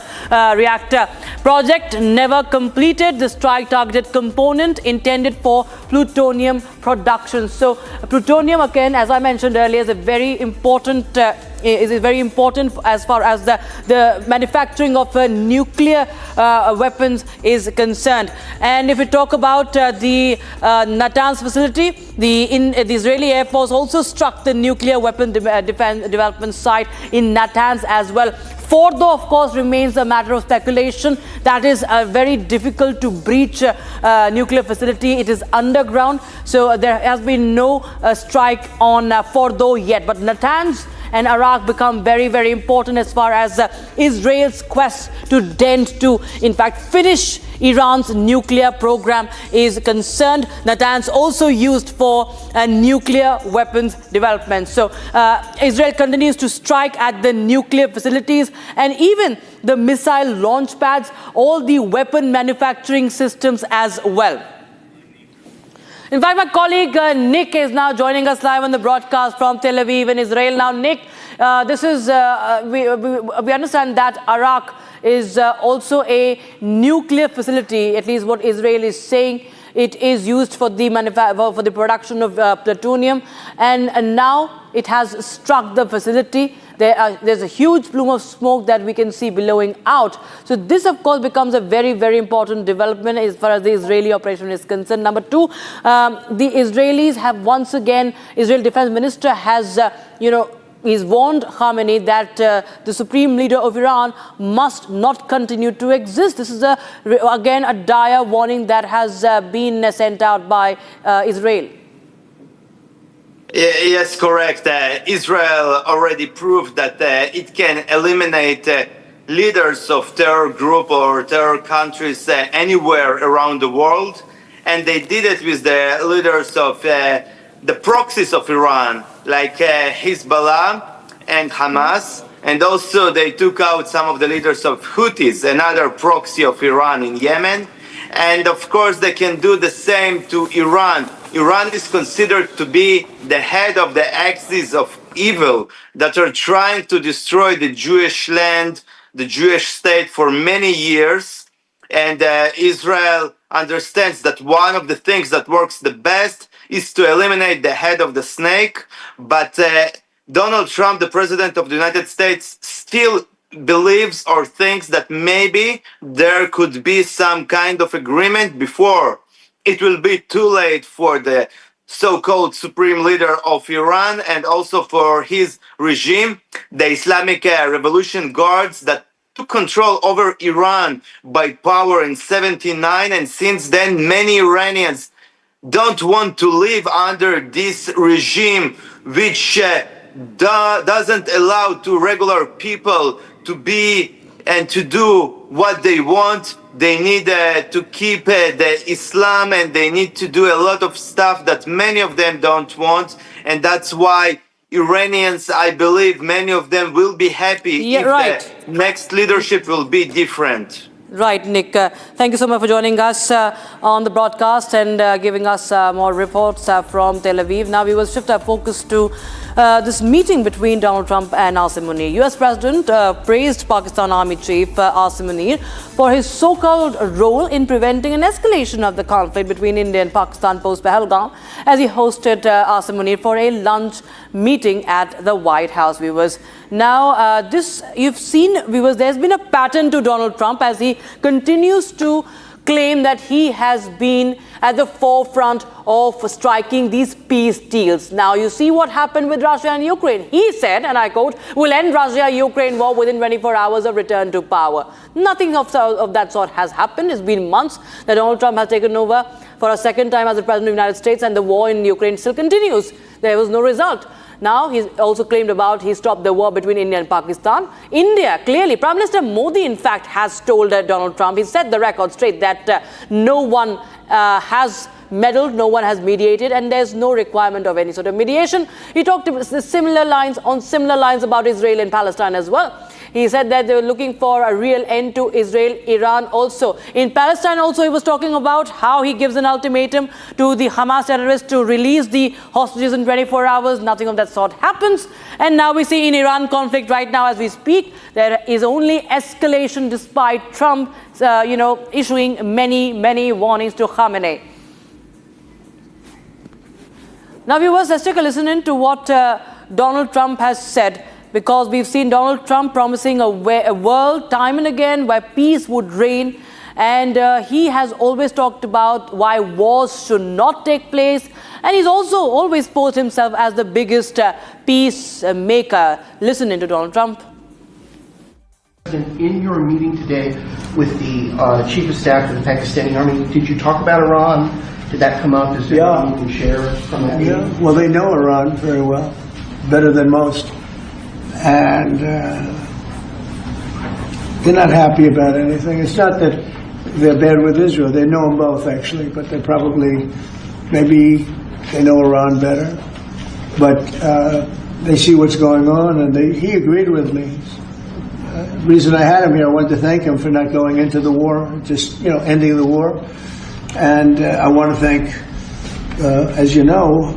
reactor. Project never completed. The strike targeted component intended for plutonium production. So plutonium, again, as I mentioned earlier, is a very important as far as the manufacturing of nuclear weapons is concerned. And if we talk about the Natanz facility, the Israeli Air Force also struck the nuclear weapon development site in Natanz as well. Fordo, of course, remains a matter of speculation. That is very difficult to breach nuclear facility. It is underground, so there has been no strike on Fordo yet. But Natanz and Arak become very, very important as far as Israel's quest to in fact, finish Iran's nuclear program is concerned. Natanz also used for nuclear weapons development. So Israel continues to strike at the nuclear facilities and even the missile launch pads, all the weapon manufacturing systems as well. In fact, my colleague Nick is now joining us live on the broadcast from Tel Aviv in Israel. Now, Nick, this is we understand that Arak is also a nuclear facility, at least what Israel is saying. It is used for the production of plutonium, and now it has struck the facility. There's a huge plume of smoke that we can see billowing out. So this, of course, becomes a very, very important development as far as the Israeli operation is concerned. Number two, the Israelis have once again, Israel Defense Minister has, he's warned Khamenei that the supreme leader of Iran must not continue to exist. This is, again, a dire warning that has been sent out by Israel. Yes, correct. Israel already proved that it can eliminate leaders of terror group or terror countries anywhere around the world. And they did it with the leaders of the proxies of Iran, like Hezbollah and Hamas. And also they took out some of the leaders of Houthis, another proxy of Iran in Yemen. And of course they can do the same to Iran. Iran is considered to be the head of the axis of evil that are trying to destroy the Jewish land, the Jewish state for many years. And Israel understands that one of the things that works the best is to eliminate the head of the snake. But Donald Trump, the president of the United States, still believes or thinks that maybe there could be some kind of agreement before it will be too late for the so-called supreme leader of Iran and also for his regime, the Islamic Revolution Guards that took control over Iran by power in 79, and since then many Iranians don't want to live under this regime which doesn't allow to regular people to be and to do what they want. They need to keep the Islam, and they need to do a lot of stuff that many of them don't want, and that's why Iranians, I believe, many of them will be happy if the next leadership will be different. Right, Nick. Thank you so much for joining us on the broadcast and giving us more reports from Tel Aviv. Now we will shift our focus to this meeting between Donald Trump and Asim Munir. US President praised Pakistan Army Chief Asim Munir for his so-called role in preventing an escalation of the conflict between India and Pakistan post-Pahalgam, as he hosted Asim Munir for a lunch meeting at the White House, viewers. Now, this you've seen, viewers, there's been a pattern to Donald Trump as he continues to claim that he has been at the forefront of striking these peace deals. Now, you see what happened with Russia and Ukraine. He said, and I quote, "We'll end Russia-Ukraine war within 24 hours of return to power." Nothing of that sort has happened. It's been months that Donald Trump has taken over for a second time as the President of the United States, and the war in Ukraine still continues. There was no result. Now, he's also claimed about he stopped the war between India and Pakistan. India, clearly, Prime Minister Modi, in fact, has told Donald Trump, he set the record straight that no one has meddled, no one has mediated, and there's no requirement of any sort of mediation. He talked on similar lines about Israel and Palestine as well. He said that they were looking for a real end to Israel, Iran also. In Palestine also, he was talking about how he gives an ultimatum to the Hamas terrorists to release the hostages in 24 hours. Nothing of that sort happens. And now we see in Iran conflict right now as we speak, there is only escalation despite Trump, issuing many warnings to Khamenei. Now, viewers, let's take a listen in to what Donald Trump has said, because we've seen Donald Trump promising a world time and again where peace would reign, and he has always talked about why wars should not take place, and he's also always posed himself as the biggest peace maker. Listen into Donald Trump. In your meeting today with the Chief of Staff of the Pakistani Army, did you talk about Iran? Did that come up? Is there anything you can share from that meeting? Yeah, well, they know Iran very well, better than most. And they're not happy about anything. It's not that they're bad with Israel. They know them both, actually, but they probably, maybe they know Iran better. But they see what's going on, and he agreed with me. The reason I had him here, I wanted to thank him for not going into the war, just, ending the war. And I want to thank, as you know,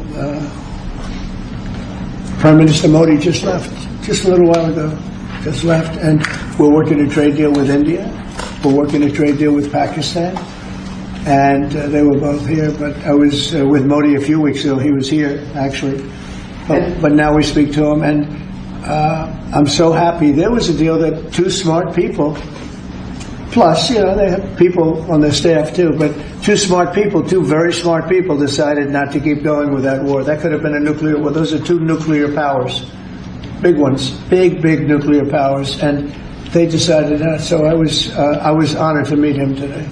Prime Minister Modi just left, just a little while ago, just left. And we're working a trade deal with India. We're working a trade deal with Pakistan. And they were both here. But I was with Modi a few weeks ago. He was here, actually. But now we speak to him. And I'm so happy. There was a deal that two smart people, plus, they have people on their staff too, but two very smart people decided not to keep going with that war. That could have been a nuclear war. Those are two nuclear powers, big ones, big nuclear powers, and they decided not. So I was honored to meet him today.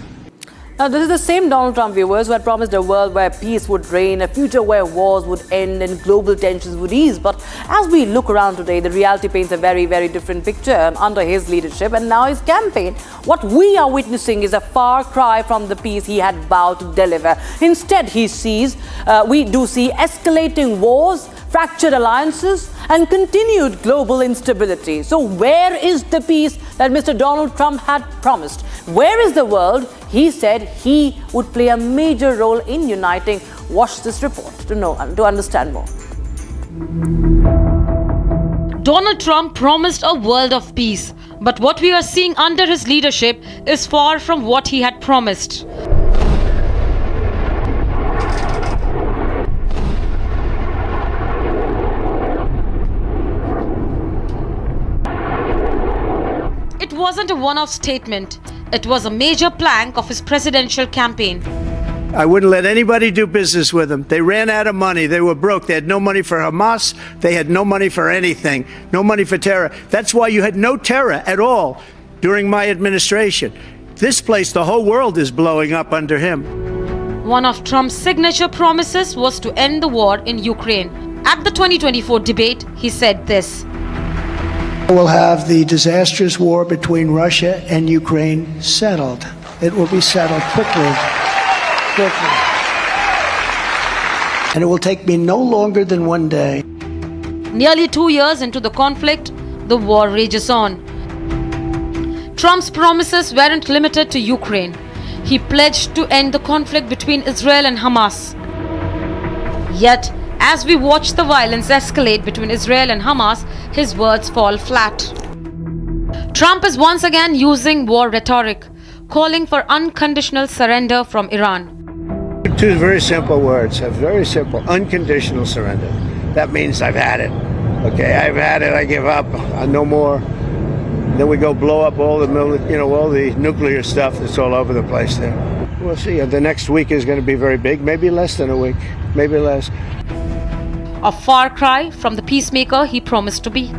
Now, this is the same Donald Trump, viewers, who had promised a world where peace would reign, a future where wars would end and global tensions would ease. But as we look around today, the reality paints a very different picture under his leadership and now his campaign. What we are witnessing is a far cry from the peace he had vowed to deliver. Instead, we do see escalating wars, fractured alliances, and continued global instability. So where is the peace that Mr. Donald Trump had promised? Where is the world he said he would play a major role in uniting? Watch this report to understand more. Donald Trump promised a world of peace, but what we are seeing under his leadership is far from what he had promised. wasn't a one-off statement. It was a major plank of his presidential campaign. I wouldn't let anybody do business with them. They ran out of money. They were broke. They had no money for Hamas. They had no money for anything. No money for terror. That's why you had no terror at all during my administration. This place, the whole world is blowing up under him. One of Trump's signature promises was to end the war in Ukraine. At the 2024 debate, he said this. We'll have the disastrous war between Russia and Ukraine settled. It will be settled quickly. And it will take me no longer than one day. Nearly 2 years into the conflict, the war rages on. Trump's promises weren't limited to Ukraine. He pledged to end the conflict between Israel and Hamas. Yet, as we watch the violence escalate between Israel and Hamas, his words fall flat. Trump is once again using war rhetoric, calling for unconditional surrender from Iran. Two very simple words, very simple, unconditional surrender. That means I've had it. Okay, I've had it, I give up, no more. Then we go blow up all the all the nuclear stuff that's all over the place there. We'll see. The next week is going to be very big, maybe less than a week, maybe less. A far cry from the peacemaker he promised to be.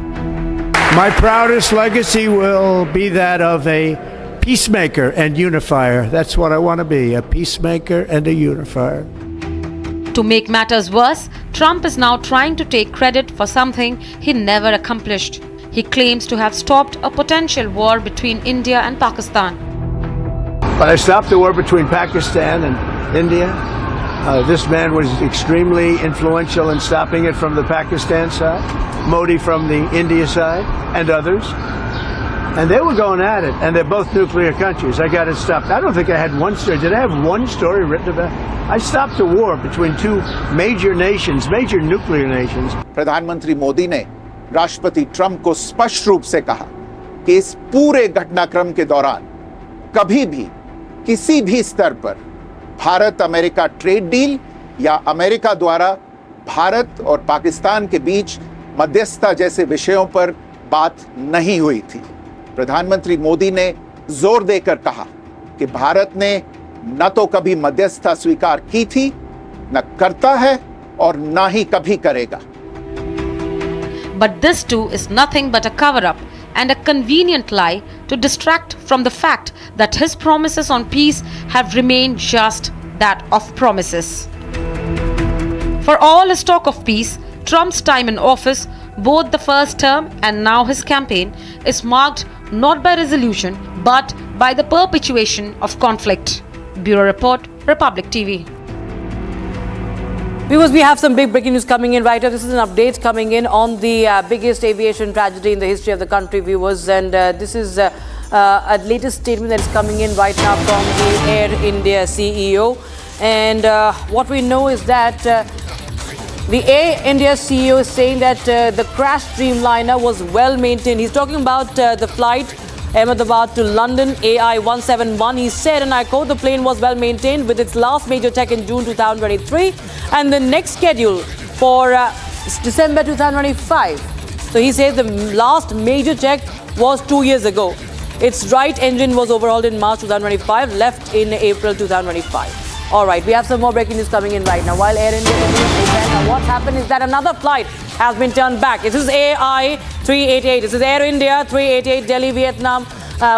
My proudest legacy will be that of a peacemaker and unifier. That's what I want to be, a peacemaker and a unifier. To make matters worse, Trump is now trying to take credit for something he never accomplished. He claims to have stopped a potential war between India and Pakistan. But I stopped the war between Pakistan and India. This man was extremely influential in stopping it from the Pakistan side, Modi from the India side, and others. And they were going at it, and they're both nuclear countries. I got it stopped. I don't think I had one story. Did I have one story written about it? I stopped a war between two major nations, major nuclear nations. प्रधानमंत्री मोदी ने राष्ट्रपति Trump को स्पष्ट रूप से कहा कि इस पूरे घटनाक्रम के दौरान कभी भी किसी भी स्तर पर भारत अमेरिका ट्रेड डील या अमेरिका द्वारा भारत और पाकिस्तान के बीच मध्यस्थता जैसे विषयों पर बात नहीं हुई थी। प्रधानमंत्री मोदी ने जोर देकर कहा कि भारत ने न तो कभी मध्यस्थता स्वीकार की थी, न करता है और न ही कभी करेगा। But this too is nothing but a cover-up and a convenient lie to distract from the fact that his promises on peace have remained just that of promises. For all his talk of peace, Trump's time in office, both the first term and now his campaign, is marked not by resolution but by the perpetuation of conflict. Bureau Report, Republic TV. Viewers, we have some big breaking news coming in right now. This is an update coming in on the biggest aviation tragedy in the history of the country, viewers. And this is a latest statement that is coming in right now from the Air India CEO. And what we know is that the Air India CEO is saying that the crash Dreamliner was well maintained. He's talking about the flight Ahmedabad to London, AI 171. He said, and I quote, the plane was well maintained with its last major check in June 2023 and the next schedule for December 2025. So he says the last major check was 2 years ago. Its right engine was overhauled in March 2025, left in April 2025. All right, we have some more breaking news coming in right now. While Air India is doing event, what's happened is that another flight has been turned back. This is AI 388. This is Air India 388 Delhi, Vietnam,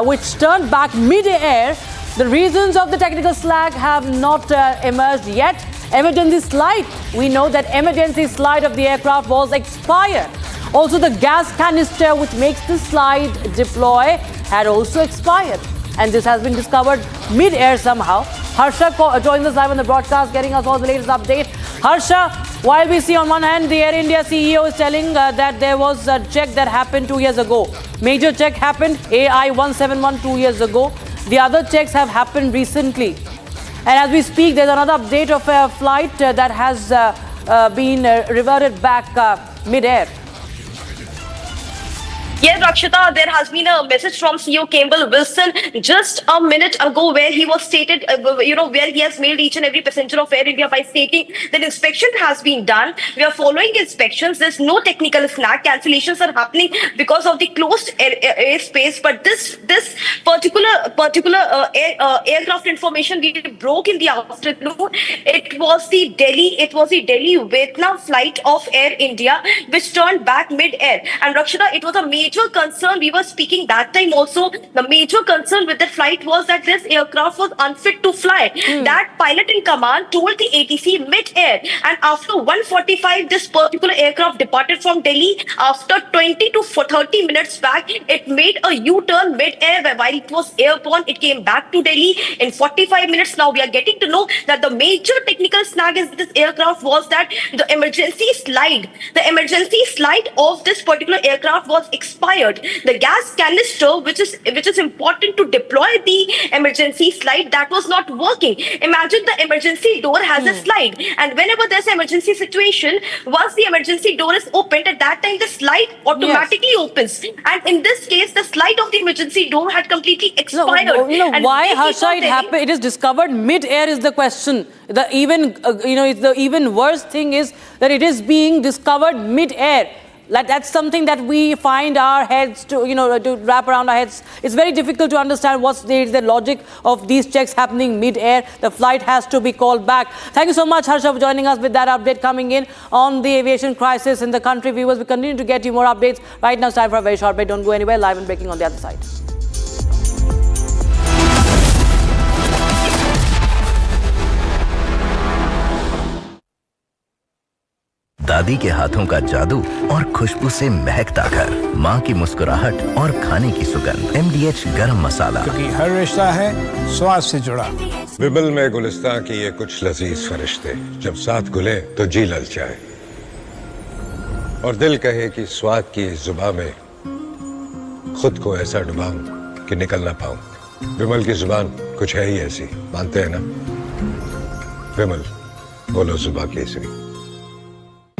which turned back mid-air. The reasons of the technical slack have not emerged yet. Emergency slide. We know that emergency slide of the aircraft was expired. Also, the gas canister which makes the slide deploy had also expired. And this has been discovered mid-air somehow. Harsha joins us live on the broadcast, getting us all the latest update. Harsha, while we see on one hand the Air India CEO is telling that there was a check that happened 2 years ago. Major check happened, AI 171 2 years ago. The other checks have happened recently. And as we speak, there's another update of a flight that has been reverted back mid-air. Yeah, Rakshita, there has been a message from CEO Campbell Wilson just a minute ago where he was stated, where he has mailed each and every passenger of Air India by stating that inspection has been done. We are following inspections. There's no technical snag. Cancellations are happening because of the closed airspace. But this particular aircraft information we broke in the afternoon. It was the Delhi Vietnam flight of Air India which turned back mid-air. And Rakshita, it was a major concern. We were speaking that time also. The major concern with the flight was that this aircraft was unfit to fly. That pilot in command told the ATC mid-air. And after 1:45, this particular aircraft departed from Delhi. After 20 to 30 minutes back, it made a U-turn mid-air. While it was airborne, it came back to Delhi in 45 minutes. Now we are getting to know that the major technical snag in this aircraft was that the emergency slide of this particular aircraft was expired. The gas canister, which is important to deploy the emergency slide, that was not working. Imagine the emergency door has a slide, and whenever there's an emergency situation, once the emergency door is opened, at that time the slide automatically opens. And in this case, the slide of the emergency door had completely expired. And Why, Harsha, it happened? It is discovered mid-air is the question. The even worse thing is that it is being discovered mid-air. Like that's something that we find our heads to wrap around our heads. It's very difficult to understand what's the logic of these checks happening mid-air. The flight has to be called back. Thank you so much, Harsha, for joining us with that update coming in on the aviation crisis in the country. Viewers, we continue to get you more updates. Right now, it's time for a very short break. Don't go anywhere. Live and breaking on the other side. दादी के हाथों का जादू और खुशबू से महकता घर, माँ की मुस्कुराहट और खाने की सुगंध, MDH गरम मसाला, क्योंकि हर रिश्ता है स्वाद से जुड़ा। विमल में गुलिस्तां की ये कुछ लजीज फरिश्ते जब साथ घुले तो जी ललचाए और दिल कहे कि स्वाद की इस जुबां में खुद को ऐसा डुबाऊं कि निकल ना पाऊं। विमल की जुबान कुछ है ही ऐसी, मानते हैं ना? विमल, बोलो जुबां केसरी।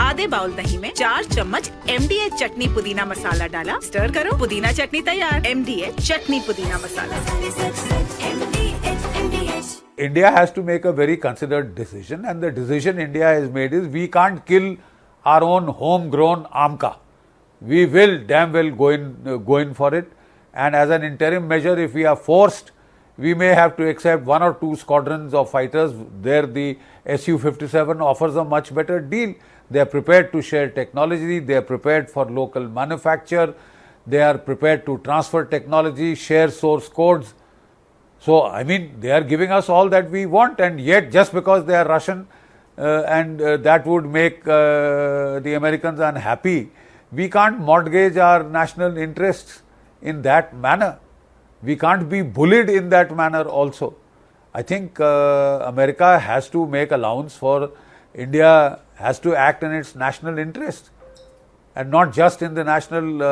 आधे बाउल दही में 4 चम्मच MDH चटनी पुदीना मसाला डाला, स्टर करो, पुदीना चटनी तैयार। MDH चटनी पुदीना मसाला। India has to make a very considered decision, and the decision India has made is we can't kill our own homegrown AMCA. We will damn well go in for it, and as an interim measure, if we are forced, we may have to accept 1 or 2 squadrons of fighters. There the Su-57 offers a much better deal. They are prepared to share technology, they are prepared for local manufacture, they are prepared to transfer technology, share source codes. So, I mean, they are giving us all that we want, and yet just because they are Russian and that would make the Americans unhappy, we can't mortgage our national interests in that manner. We can't be bullied in that manner also. I think America has to make allowance for India, has to act in its national interest and not just in the national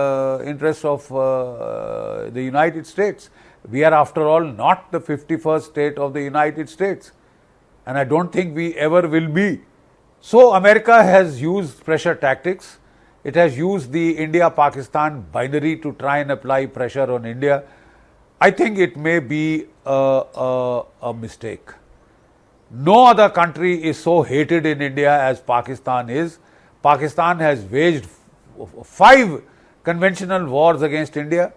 interest of the United States. We are, after all, not the 51st state of the United States, and I don't think we ever will be. So, America has used pressure tactics. It has used the India-Pakistan binary to try and apply pressure on India. I think it may be a mistake. No other country is so hated in India as Pakistan is. Pakistan has waged 5 conventional wars against India.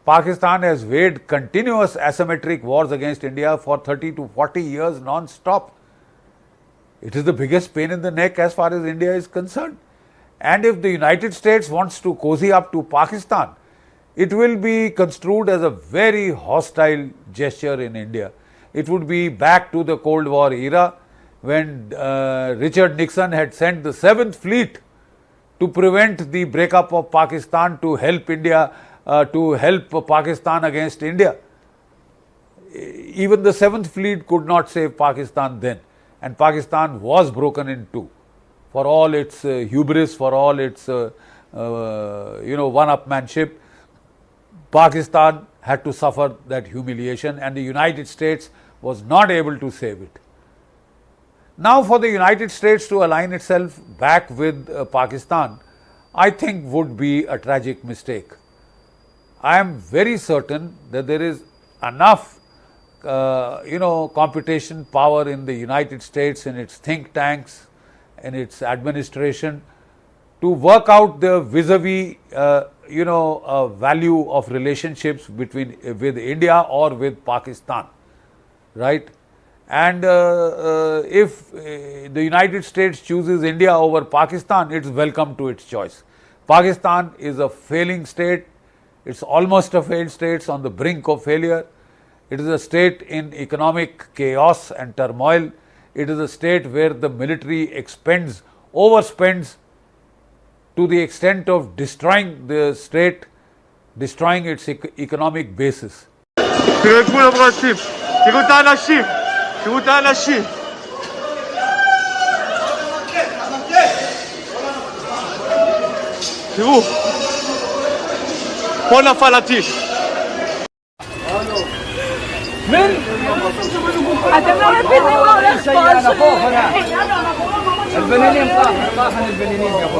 Pakistan has waged continuous asymmetric wars against India for 30 to 40 years non-stop. It is the biggest pain in the neck as far as India is concerned. And if the United States wants to cozy up to Pakistan, it will be construed as a very hostile gesture in India. It would be back to the Cold War era when Richard Nixon had sent the 7th Fleet to prevent the breakup of Pakistan, to help India, to help Pakistan against India. Even the 7th Fleet could not save Pakistan then, and Pakistan was broken in two. For all its hubris, for all its one-upmanship, Pakistan had to suffer that humiliation, and the United States was not able to save it. Now, for the United States to align itself back with Pakistan, I think would be a tragic mistake. I am very certain that there is enough computation power in the United States, in its think tanks, in its administration, to work out the vis-a-vis value of relationships with India or with Pakistan, right? And if the United States chooses India over Pakistan, it's welcome to its choice. Pakistan is a failing state. It's almost a failed state. It's on the brink of failure. It is a state in economic chaos and turmoil. It is a state where the military overspends to the extent of destroying the state, destroying its economic basis. תראו את כולם רצים, תראו את האנשים, תראו את האנשים. תראו, פה נפל הטיל. אתם לא מבינים מה הולך פה. البنانين طاحن البنانين يا اخو.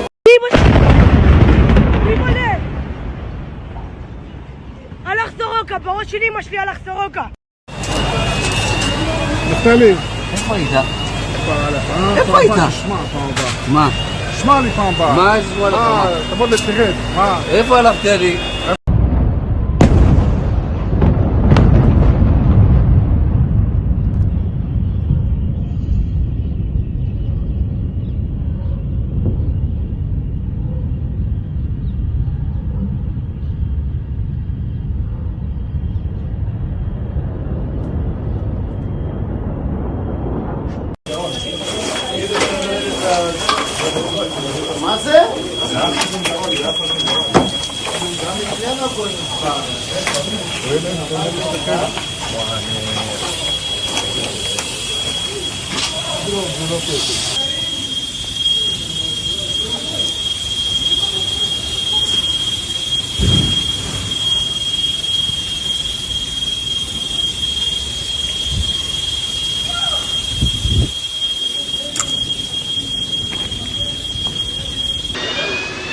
הלך סורוקה, בראש שלי אמא שלי הלך סורוקה. נפתלי. איפה היית? איפה היית? שמע פעם הבאה. מה? שמע לי פעם הבאה. מה אשמע לך? תבוא לתרד. מה? איפה הלכת לי? מה זה?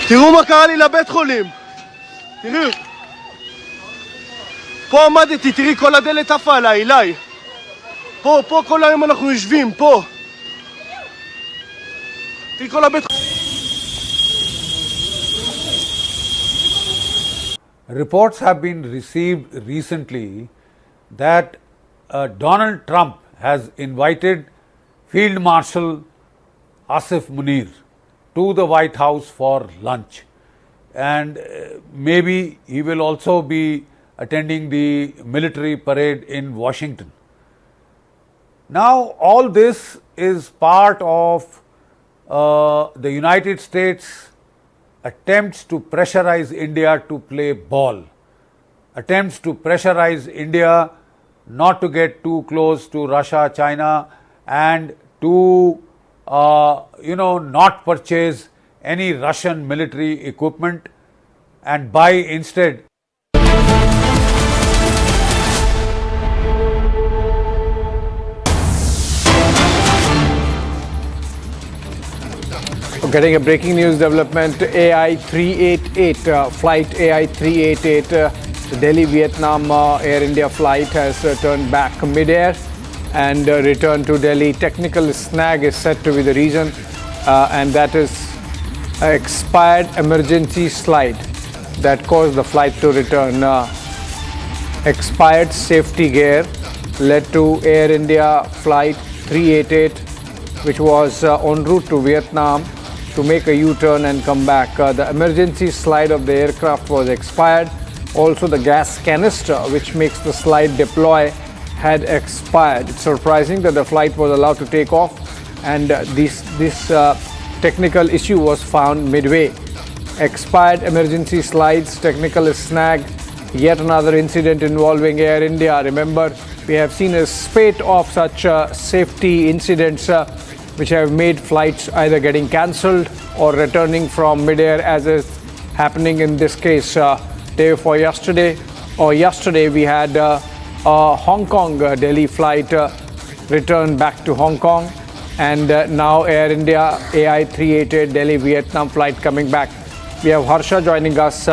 תראו מה קרה לי לבית חולים. תראו. פה עמדתי, תראי כל הדלת עפה עליי, אליי. פה כל היום אנחנו יושבים, פה. תראי כל הבית חולים. Reports have been received recently that Donald Trump has invited Field Marshal Asif Munir to the White House for lunch, and maybe he will also be attending the military parade in Washington. Now all this is part of the United States attempts to pressurize India to play ball, attempts to pressurize India not to get too close to Russia, China, and to not purchase any Russian military equipment and buy instead Getting a breaking news development, AI 388, flight AI 388, the Delhi-Vietnam Air India flight has turned back mid-air and returned to Delhi. Technical snag is said to be the reason, and that is an expired emergency slide that caused the flight to return. Expired safety gear led to Air India flight 388, which was en route to Vietnam, to make a U-turn and come back. The emergency slide of the aircraft was expired. Also, the gas canister, which makes the slide deploy, had expired. It's surprising that the flight was allowed to take off, and this technical issue was found midway. Expired emergency slides, technical snag, yet another incident involving Air India. Remember, we have seen a spate of such safety incidents which have made flights either getting cancelled or returning from mid-air, as is happening in this case. Day before yesterday, we had a Hong Kong Delhi flight return back to Hong Kong, and now Air India AI 388 Delhi Vietnam flight coming back. We have Harsha joining us.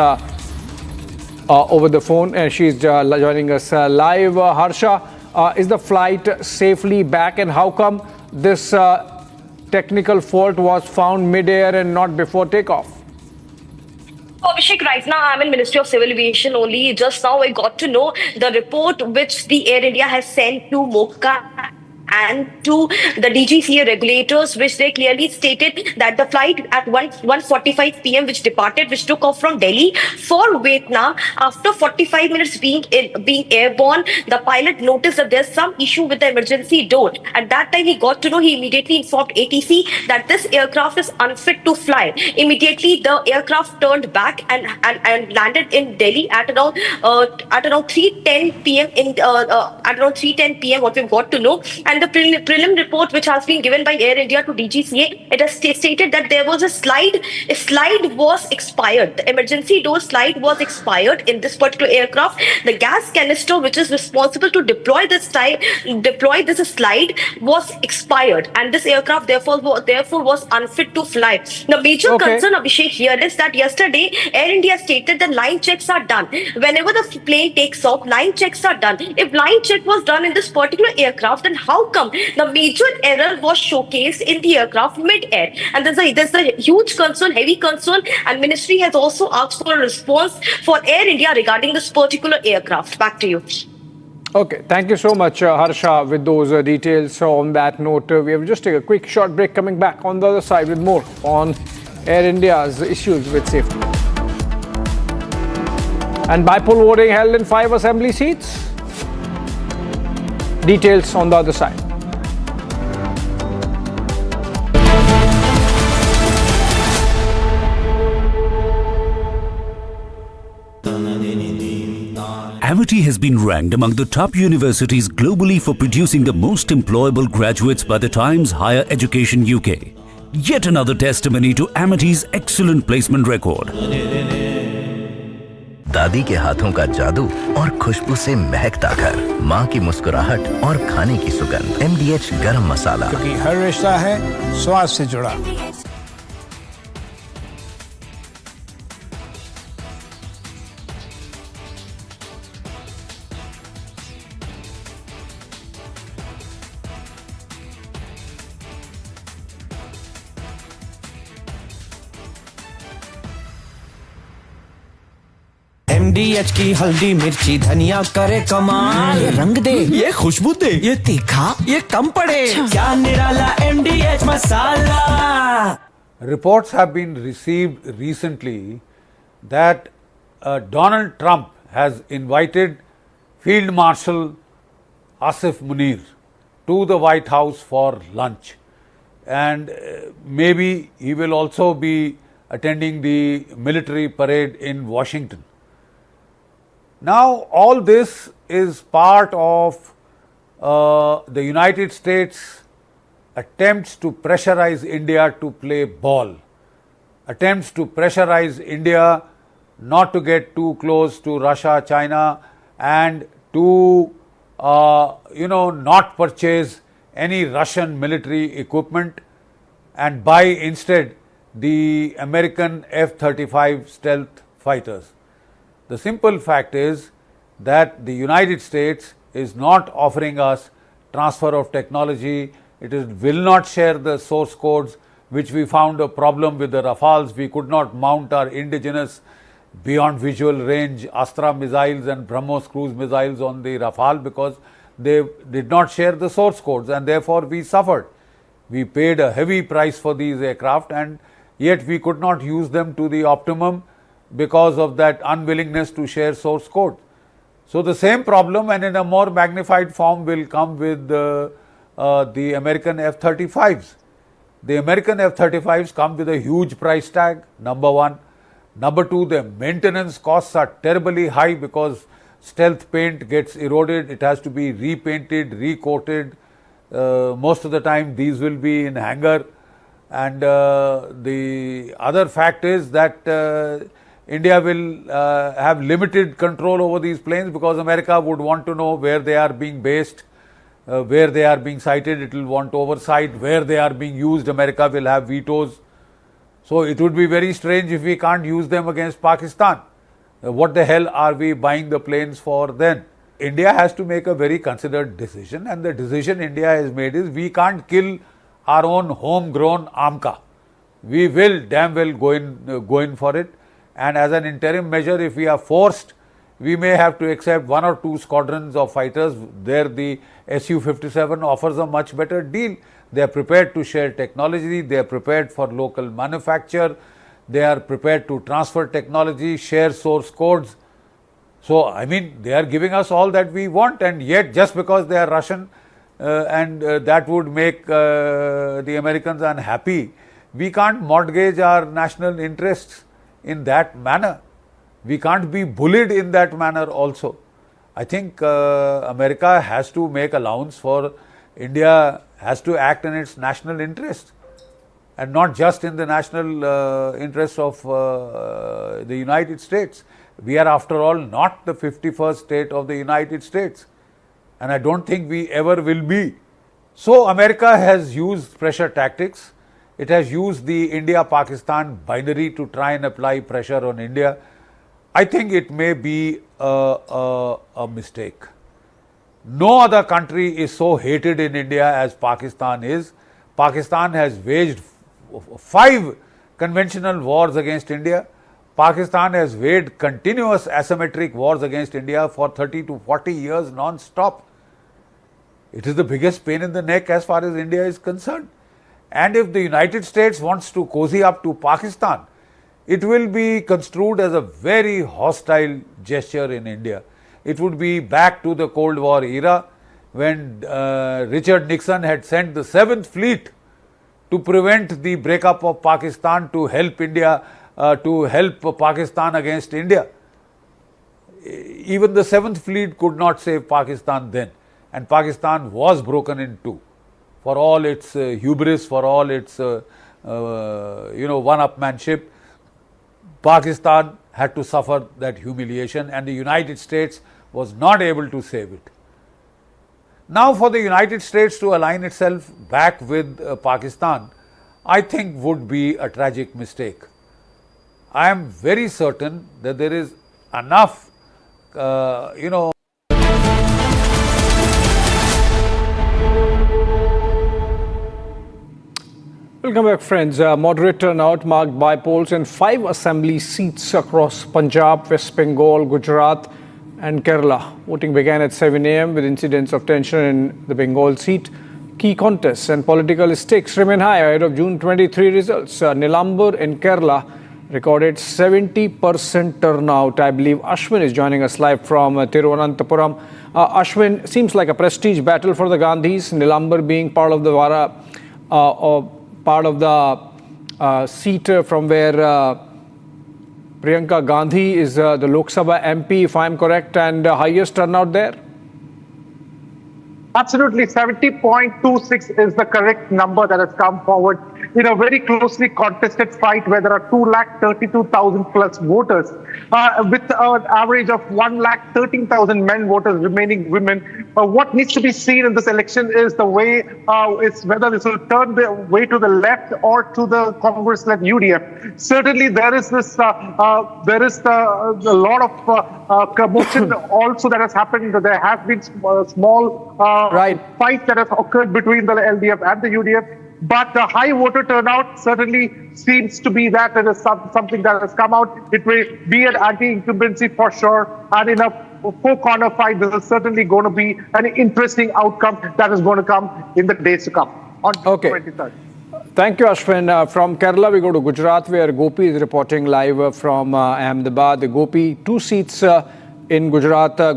over the phone. She's joining us live. Harsha, is the flight safely back, and how come this technical fault was found mid-air and not before takeoff? Abhishek, right now I'm in Ministry of Civil Aviation only. Just now I got to know the report which the Air India has sent to MOCA and to the DGCA regulators, which they clearly stated that the flight at 1:45 p.m. which departed, which took off from Delhi for Vietnam, after 45 minutes being airborne, the pilot noticed that there's some issue with the emergency door. At that time, he got to know, he immediately informed ATC that this aircraft is unfit to fly. Immediately, the aircraft turned back and landed in Delhi at around 3:10 p.m. At around 3:10 p.m. What we've got to know. And the prelim report which has been given by Air India to DGCA, it has stated that there was a slide was expired. The emergency door slide was expired in this particular aircraft. The gas canister which is responsible to deploy this slide was expired, and this aircraft therefore was unfit to fly. The major concern, Abhishek, here is that yesterday Air India stated that line checks are done. Whenever the plane takes off, line checks are done. If line check was done in this particular aircraft, then how come the major error was showcased in the aircraft mid-air? And there's a huge concern, heavy concern, and Ministry has also asked for a response for Air India regarding this particular aircraft. Back to you. Okay, thank you so much, Harsha, with those details. So on that note, we have just take a quick short break, coming back on the other side with more on Air India's issues with safety. And by-poll voting held in 5 assembly seats. Details on the other side. Amity has been ranked among the top universities globally for producing the most employable graduates by the Times Higher Education UK. Yet another testimony to Amity's excellent placement record. दादी के हाथों का जादू और खुशबू से महकता घर, माँ की मुस्कुराहट और खाने की सुगंध, MDH गरम मसाला, क्योंकि हर रिश्ता है स्वाद से जुड़ा। MDH की हल्दी मिर्ची धनिया करे कमाल, ये रंग दे, ये खुशबू दे, ये तीखा, ये कम पड़े, क्या निराला MDH masala. Reports have been received recently that Donald Trump has invited Field Marshal Asif Munir to the White House for lunch, and maybe he will also be attending the military parade in Washington. Now, all this is part of the United States' attempts to pressurize India to play ball, attempts to pressurize India not to get too close to Russia, China, and to not purchase any Russian military equipment and buy instead the American F-35 stealth fighters. The simple fact is that the United States is not offering us transfer of technology. It will not share the source codes, which we found a problem with the Rafales. We could not mount our indigenous beyond visual range Astra missiles and BrahMos cruise missiles on the Rafale because they did not share the source codes, and therefore we suffered. We paid a heavy price for these aircraft, and yet we could not use them to the optimum because of that unwillingness to share source code. So the same problem, and in a more magnified form, will come with the American F-35s. The American F-35s come with a huge price tag, number one. Number two, the maintenance costs are terribly high because stealth paint gets eroded. It has to be repainted, recoated. Most of the time these will be in hangar. And the other fact is that India will have limited control over these planes because America would want to know where they are being based, where they are being sighted. It will want oversight. Where they are being used, America will have vetoes. So it would be very strange if we can't use them against Pakistan. What the hell are we buying the planes for then? India has to make a very considered decision, and the decision India has made is we can't kill our own homegrown AMCA. We will damn well go in for it, and as an interim measure, if we are forced, we may have to accept 1 or 2 squadrons of fighters. There the Su-57 offers a much better deal. They are prepared to share technology, they are prepared for local manufacture, they are prepared to transfer technology, share source codes. So, I mean, they are giving us all that we want, and yet just because they are Russian and that would make the Americans unhappy, we can't mortgage our national interests in that manner. We can't be bullied in that manner also. I think America has to make allowance for India, has to act in its national interest and not just in the national interest of the United States. We are, after all, not the 51st state of the United States, and I don't think we ever will be. So America has used pressure tactics. It has used the India-Pakistan binary to try and apply pressure on India. I think it may be a mistake. No other country is so hated in India as Pakistan is. Pakistan has waged 5 conventional wars against India. Pakistan has waged continuous asymmetric wars against India for 30 to 40 years non-stop. It is the biggest pain in the neck as far as India is concerned. And if the United States wants to cozy up to Pakistan, it will be construed as a very hostile gesture in India. It would be back to the Cold War era when Richard Nixon had sent the 7th Fleet to prevent the breakup of Pakistan, to help India, to help Pakistan against India. Even the 7th Fleet could not save Pakistan then, and Pakistan was broken in two. For all its hubris, for all its one-upmanship, Pakistan had to suffer that humiliation, and the United States was not able to save it. Now for the United States to align itself back with Pakistan, I think would be a tragic mistake. I am very certain that there is enough, Welcome back, friends. Moderate turnout marked by polls in 5 assembly seats across Punjab, West Bengal, Gujarat and Kerala. Voting began at 7 a.m. with incidents of tension in the Bengal seat. Key contests and political stakes remain high ahead of June 23 results. Nilambur in Kerala recorded 70% turnout. I believe Ashwin is joining us live from Tiruvananthapuram. Ashwin, seems like a prestige battle for the Gandhis, Nilambur being part of the seat from where Priyanka Gandhi is the Lok Sabha MP, if I am correct, and highest turnout there? Absolutely, 70.26 is the correct number that has come forward in a very closely contested fight where there are 232,000 plus voters, with an average of 113,000 men voters, remaining women. What needs to be seen in this election is the way, is whether this will turn the way to the left or to the Congress-led UDF. Certainly, there is this, there is a lot of commotion also that has happened. There have been small fights that have occurred between the LDF and the UDF. But the high voter turnout certainly seems to be that it is something that has come out. It will be an anti-incumbency for sure. And in a four-corner fight, this is certainly going to be an interesting outcome that is going to come in the days to come on June 23rd. Thank you, Ashwin. From Kerala, we go to Gujarat, where Gopi is reporting live from Ahmedabad. Gopi, 2 seats in Gujarat that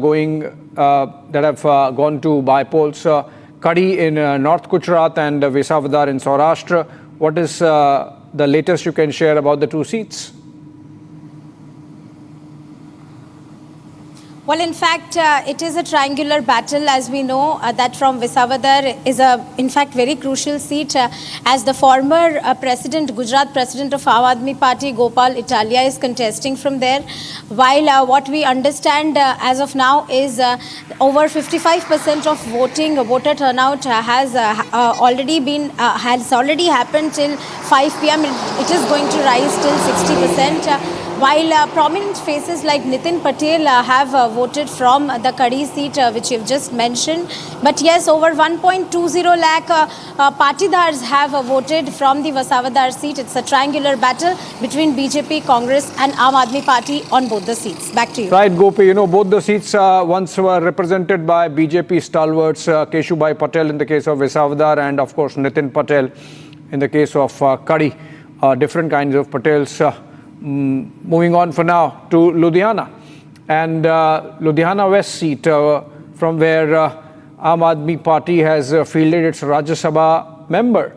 have gone to by polls. Kadi in North Gujarat and Vesavadar in Saurashtra. What is the latest you can share about the 2 seats? Well, in fact, it is a triangular battle, as we know, that from Vesavadar is in fact, very crucial seat, as the former Gujarat president of Aam Aadmi Party, Gopal Italia, is contesting from there. While what we understand as of now is over 55% of voter turnout has already happened till 5 p.m. It is going to rise till 60%. while prominent faces like Nitin Patel have voted from the Kadi seat, which you've just mentioned. But yes, over 1.20 lakh partidars have voted from the Vasavadar seat. It's a triangular battle between BJP, Congress and Aam Aadmi Party on both the seats. Back to you. Right, Gopi, you know, both the seats once were represented by BJP stalwarts, Keshubai Patel in the case of Vasavadar and of course Nitin Patel in the case of Kadi. Different kinds of Patels. Moving on for now to Ludhiana and Ludhiana West seat from where Aam Aadmi Party has fielded its Rajya Sabha member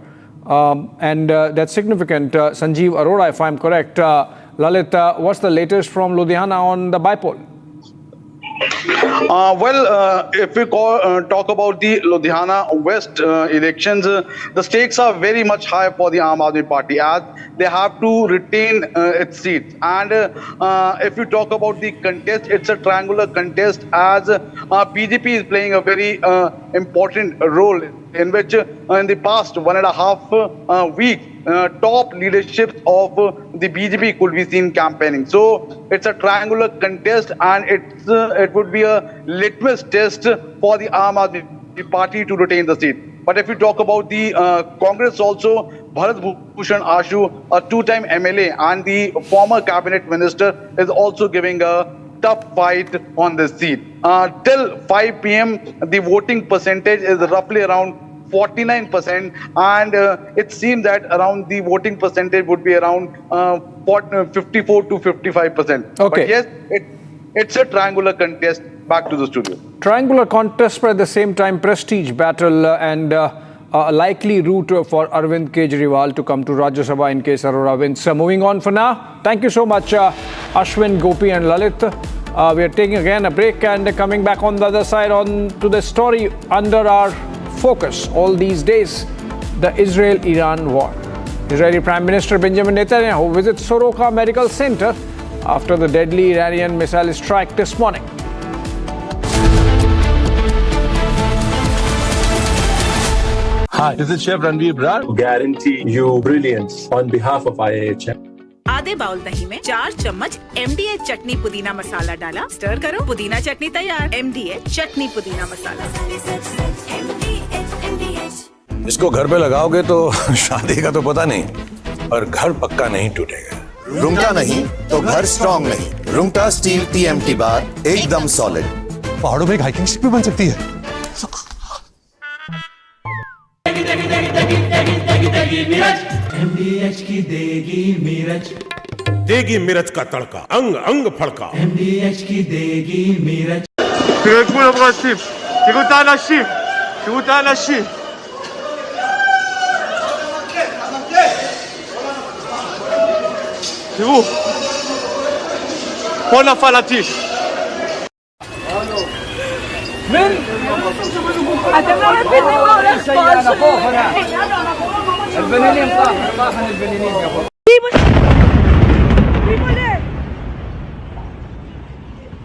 and that's significant. Sanjeev Arora, if I'm correct. Lalit, what's the latest from Ludhiana on the bypoll? If we talk about the Ludhiana West elections, the stakes are very much high for the Aam Aadmi Party as they have to retain its seats. And if you talk about the contest, it's a triangular contest as BJP is playing a very important role in which in the past 1.5 weeks, top leadership of the BJP could be seen campaigning. So it's a triangular contest and it would be a litmus test for the Aam Aadmi Party to retain the seat. But if you talk about the Congress also, Bharat Bhushan Ashu, a two-time MLA and the former cabinet minister is also giving a tough fight on this seat. Till 5 p.m. the voting percentage is roughly around 49% and it seems that around the voting percentage would be around 54 to 55%. Okay. But yes, it's a triangular contest. Back to the studio. Triangular contest, but at the same time prestige battle and a likely route for Arvind Kejriwal to come to Rajya Sabha in case Arora wins. Moving on for now. Thank you so much Ashwin, Gopi and Lalit. We are taking again a break and coming back on the other side on to the story under our focus all these days, the Israel-Iran war. Israeli Prime Minister Benjamin Netanyahu visits Soroka Medical Center after the deadly Iranian missile strike this morning. Hi, this is Chef Ranveer Brar. Guarantee you brilliance on behalf of IIHM. आधे bowl दही में 4 चम्मच MDH चटनी पुदीना मसाला डाला, stir करो, पुदीना चटनी तैयार। MDH चटनी पुदीना मसाला। इसको घर पे लगाओगे तो शादी का तो पता नहीं, और घर पक्का नहीं टूटेगा। रुंगटा नहीं तो घर स्ट्रॉन्ग नहीं। रुंगटा स्टील TMT बार एकदम सॉलिड। पहाड़ों में एक हाइकिंग शिप भी बन सकती है। MDH की देगी मिर्च, देगी मिर्च का तड़का, अंग अंग फड़का। MDH की देगी मिर्च. תראו את כולם רצים, תראו את האנשים, תראו את האנשים. תראו, פה נפל הטיל. אתם לא מבינים מה הולך פה. البنانين طاحن البنانين يا اخو.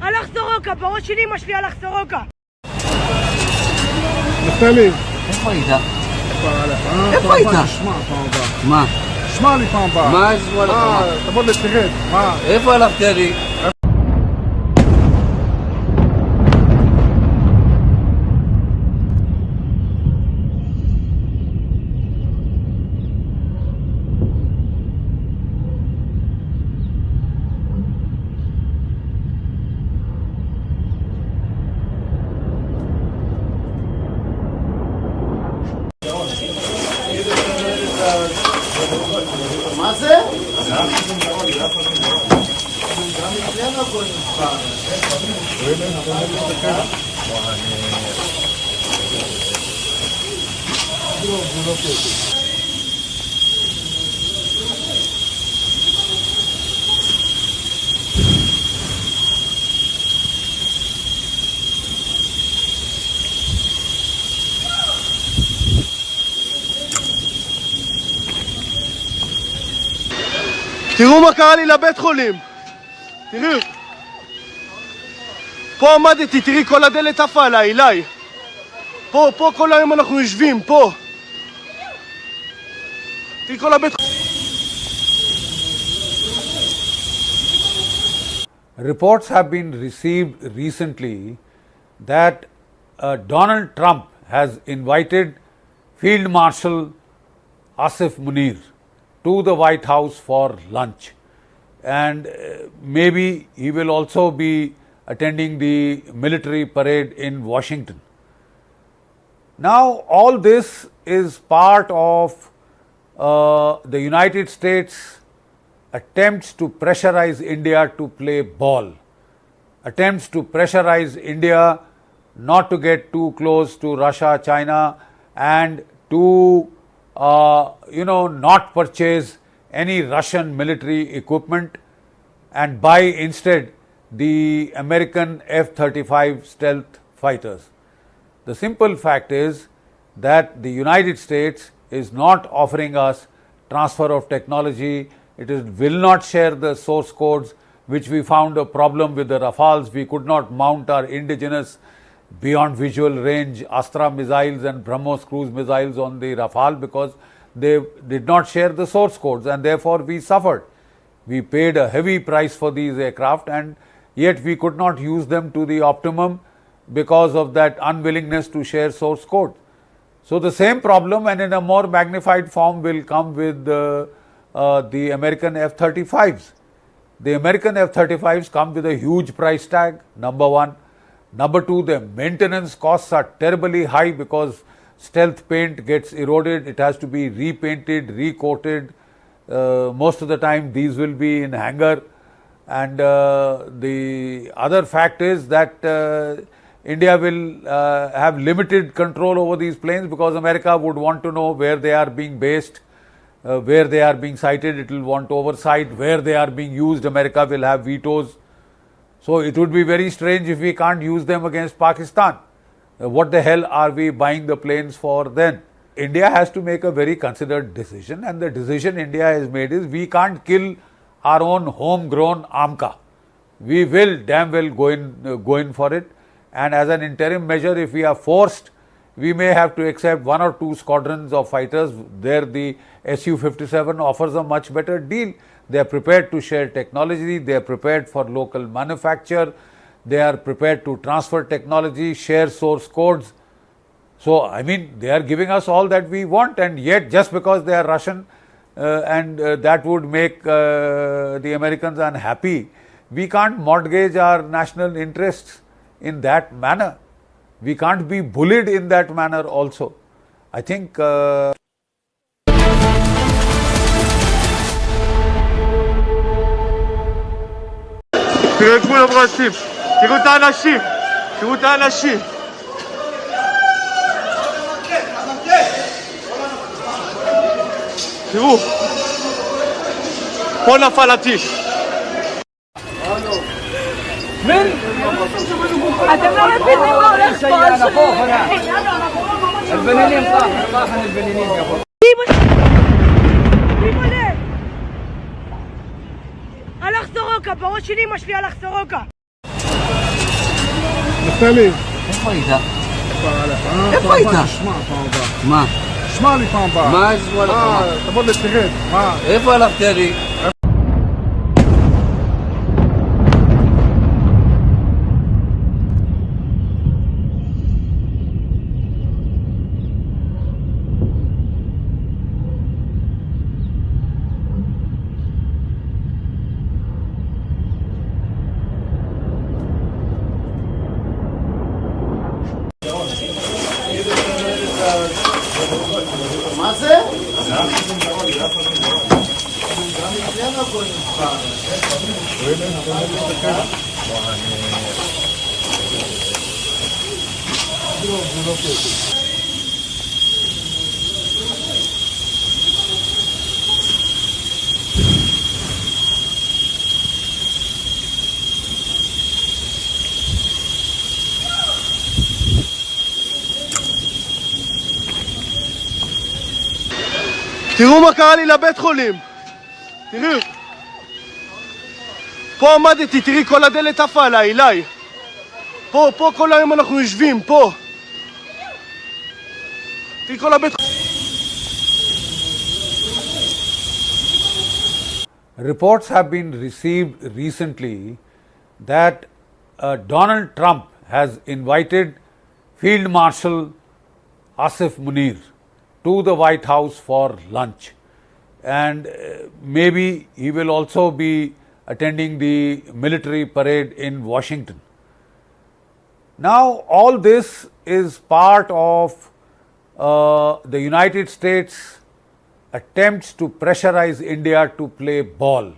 הלך סורוקה, בראש שלי אמא שלי הלך סורוקה. נפתלי. איפה היית? איפה היית? שמע פעם הבאה. מה? שמע לי פעם הבאה. מה אשמע לך? תבוא לתרד. מה? איפה הלכת לי? מה זה? תראו מה קרה לי לבית חולים. תראו. פה עמדתי, תראי כל הדלת עפה עליי, אליי. פה כל היום אנחנו יושבים, פה. תראי כל הבית חולים. Reports have been received recently that Donald Trump has invited Field Marshal Asif Munir to the White House for lunch, and maybe he will also be attending the military parade in Washington. Now, all this is part of the United States attempts to pressurize India to play ball, attempts to pressurize India not to get too close to Russia, China, and to not purchase any Russian military equipment and buy instead the American F-35 stealth fighters. The simple fact is that the United States is not offering us transfer of technology. It will not share the source codes, which we found a problem with the Rafales. We could not mount our indigenous beyond visual range Astra missiles and BrahMos cruise missiles on the Rafale because they did not share the source codes, and therefore we suffered. We paid a heavy price for these aircraft, and yet we could not use them to the optimum because of that unwillingness to share source code. So the same problem, and in a more magnified form, will come with the American F-35s. The American F-35s come with a huge price tag, number one. Number two, the maintenance costs are terribly high because stealth paint gets eroded. It has to be repainted, recoated. Most of the time these will be in hangar. And the other fact is that India will have limited control over these planes because America would want to know where they are being based, where they are being sighted. It will want oversight. Where they are being used, America will have vetoes. So it would be very strange if we can't use them against Pakistan. What the hell are we buying the planes for then? India has to make a very considered decision, and the decision India has made is we can't kill our own homegrown AMCA. We will damn well go in for it, and as an interim measure, if we are forced, we may have to accept 1 or 2 squadrons of fighters. There the Su-57 offers a much better deal. They are prepared to share technology, they are prepared for local manufacture, they are prepared to transfer technology, share source codes. So, I mean, they are giving us all that we want, and yet just because they are Russian and that would make the Americans unhappy, we can't mortgage our national interests in that manner. We can't be bullied in that manner also. I think תראו את גבול הברזים, תראו את האנשים, תראו את האנשים. תראו, פה נפל הטיל. אתם לא מבינים מה הולך פה. البنانين طاحن البنانين قبل. הלך סורוקה, בראש שלי אמא שלי הלך סורוקה. נפתלי. איפה היית? איפה היית? שמע פעם הבאה. מה? שמע לי פעם הבאה. מה אשמע לך? תבוא לתרד. מה? איפה הלכת לי? מה זה? תראו מה קרה לי לבית חולים. תראו. פה עמדתי, תראי כל הדלת עפה עליי, אליי. פה כל היום אנחנו יושבים, פה. תראי כל הבית חולים. Reports have been received recently that Donald Trump has invited Field Marshal Asif Munir to the White House for lunch, and maybe he will also be attending the military parade in Washington. Now, all this is part of the United States attempts to pressurize India to play ball,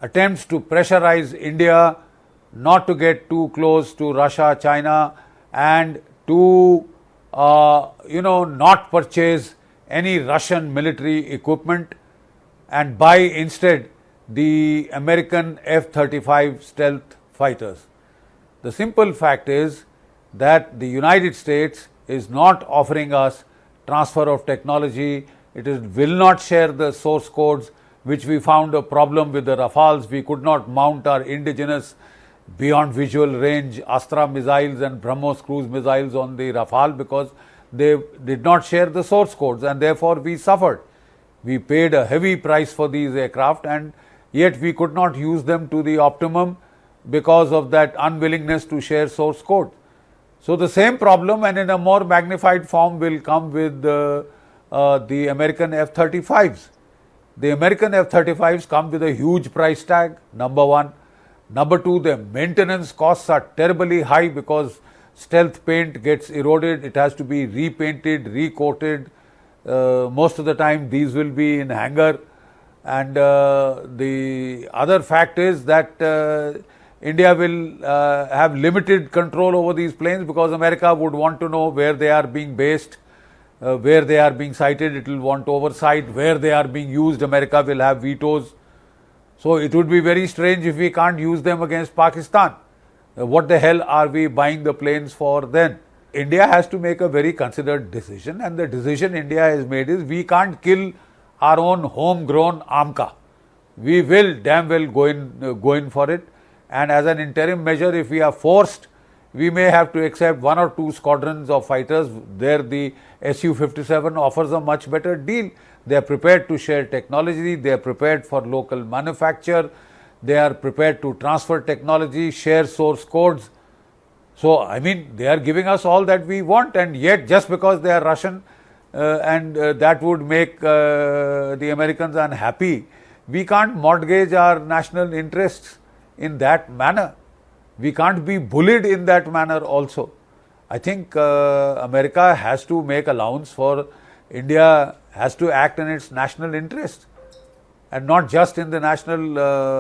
attempts to pressurize India not to get too close to Russia, China, and to not purchase any Russian military equipment and buy instead the American F-35 stealth fighters. The simple fact is that the United States is not offering us transfer of technology. It will not share the source codes, which we found a problem with the Rafales. We could not mount our indigenous beyond visual range Astra missiles and BrahMos cruise missiles on the Rafale because they did not share the source codes, and therefore we suffered. We paid a heavy price for these aircraft, and yet we could not use them to the optimum because of that unwillingness to share source code. So the same problem, and in a more magnified form, will come with the American F-35s. The American F-35s come with a huge price tag, number one. Number two, the maintenance costs are terribly high because stealth paint gets eroded. It has to be repainted, recoated. Most of the time these will be in hangar. And the other fact is that India will have limited control over these planes because America would want to know where they are being based, where they are being sighted. It will want oversight. Where they are being used, America will have vetoes. So it would be very strange if we can't use them against Pakistan. What the hell are we buying the planes for then? India has to make a very considered decision, and the decision India has made is we can't kill our own homegrown AMCA. We will damn well go in for it, and as an interim measure, if we are forced, we may have to accept 1 or 2 squadrons of fighters. There the Su-57 offers a much better deal. They are prepared to share technology, they are prepared for local manufacture, they are prepared to transfer technology, share source codes. So, I mean, they are giving us all that we want, and yet just because they are Russian and that would make the Americans unhappy, we can't mortgage our national interests in that manner. We can't be bullied in that manner also. I think America has to make allowance for India, has to act in its national interest and not just in the national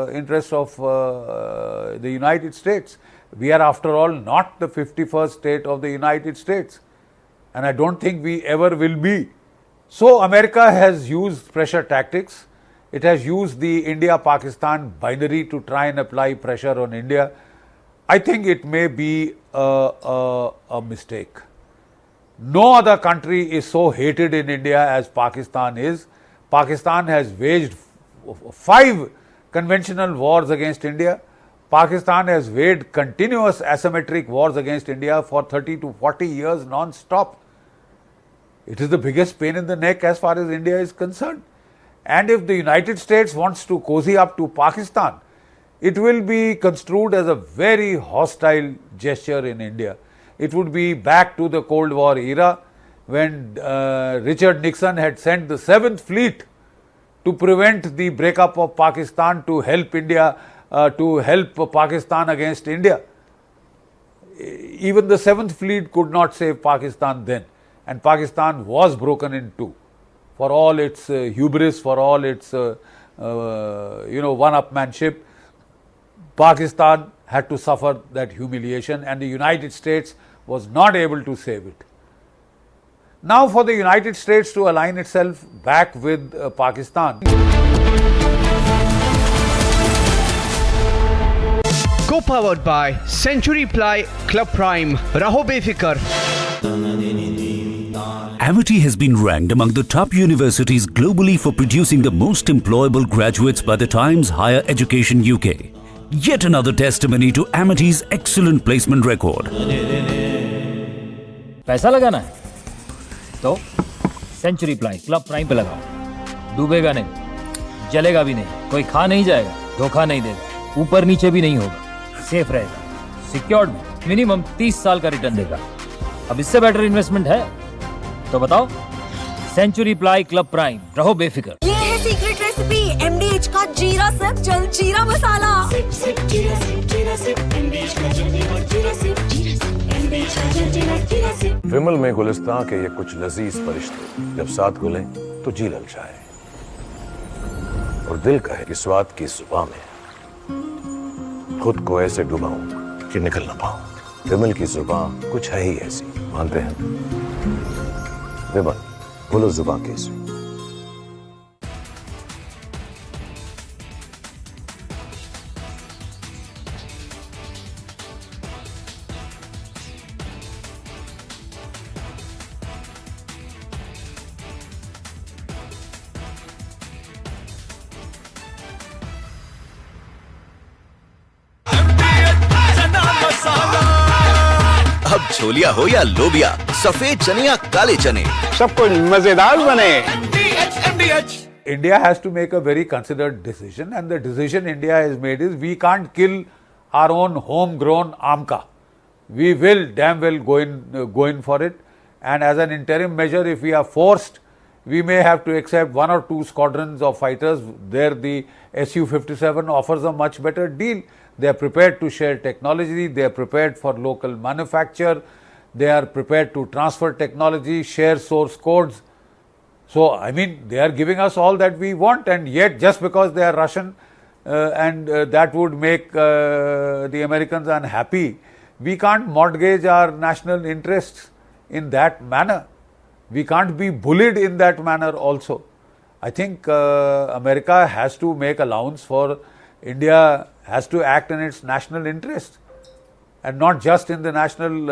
interest of the United States. We are, after all, not the 51st state of the United States, and I don't think we ever will be. So America has used pressure tactics. It has used the India-Pakistan binary to try and apply pressure on India. I think it may be a mistake. No other country is so hated in India as Pakistan is. Pakistan has waged 5 conventional wars against India. Pakistan has waged continuous asymmetric wars against India for 30 to 40 years non-stop. It is the biggest pain in the neck as far as India is concerned. And if the United States wants to cozy up to Pakistan, it will be construed as a very hostile gesture in India. It would be back to the Cold War era when Richard Nixon had sent the 7th Fleet to prevent the breakup of Pakistan, to help India, to help Pakistan against India. Even the 7th Fleet could not save Pakistan then, and Pakistan was broken in two. For all its hubris, for all its one-upmanship, Pakistan had to suffer that humiliation, and the United States was not able to save it. Now for the United States to align itself back with Pakistan. Co-powered by Century Ply Club Prime. Raho befikar. Amity has been ranked among the top universities globally for producing the most employable graduates by the Times Higher Education UK. Yet another testimony to Amity's excellent placement record. पैसा लगाना है तो century ply club prime पे लगाओ। डूबेगा नहीं, जलेगा भी नहीं, कोई खा नहीं जाएगा, धोखा नहीं देगा, ऊपर नीचे भी नहीं होगा। सेफ रहेगा, सिक्योर्ड में मिनिमम 30 साल का रिटर्न देगा। अब इससे बेटर इन्वेस्टमेंट है तो बताओ। सेंचुरी प्लाई क्लब प्राइम, रहो बेफिक्र। ये है सीक्रेट रेसिपी MDH का जीरा सिप जल जीरा मसाला। विमल में गुलिस्तां के ये कुछ लजीज फरिश्ते जब साथ घुलें तो जी ललचाए और दिल कहे कि स्वाद की जुबां में खुद को ऐसे डुबाऊं कि निकल ना पाऊं। विमल की जुबां कुछ है ही ऐसी, मानते हैं? विमल, बोलो जुबां कैसी? अब छोलिया हो या लोबिया, सफेद चने या काले चने, सब कुछ मजेदार बने। India has to make a very considered decision, and the decision India has made is we can't kill our own homegrown amka. We will damn well go in for it, and as an interim measure, if we are forced, we may have to accept 1 or 2 squadrons of fighters. There the Su-57 offers a much better deal. They are prepared to share technology, they are prepared for local manufacture, they are prepared to transfer technology, share source codes. So, I mean, they are giving us all that we want, and yet just because they are Russian and that would make the Americans unhappy, we can't mortgage our national interests in that manner. We can't be bullied in that manner also. I think America has to make allowance for India, has to act in its national interest and not just in the national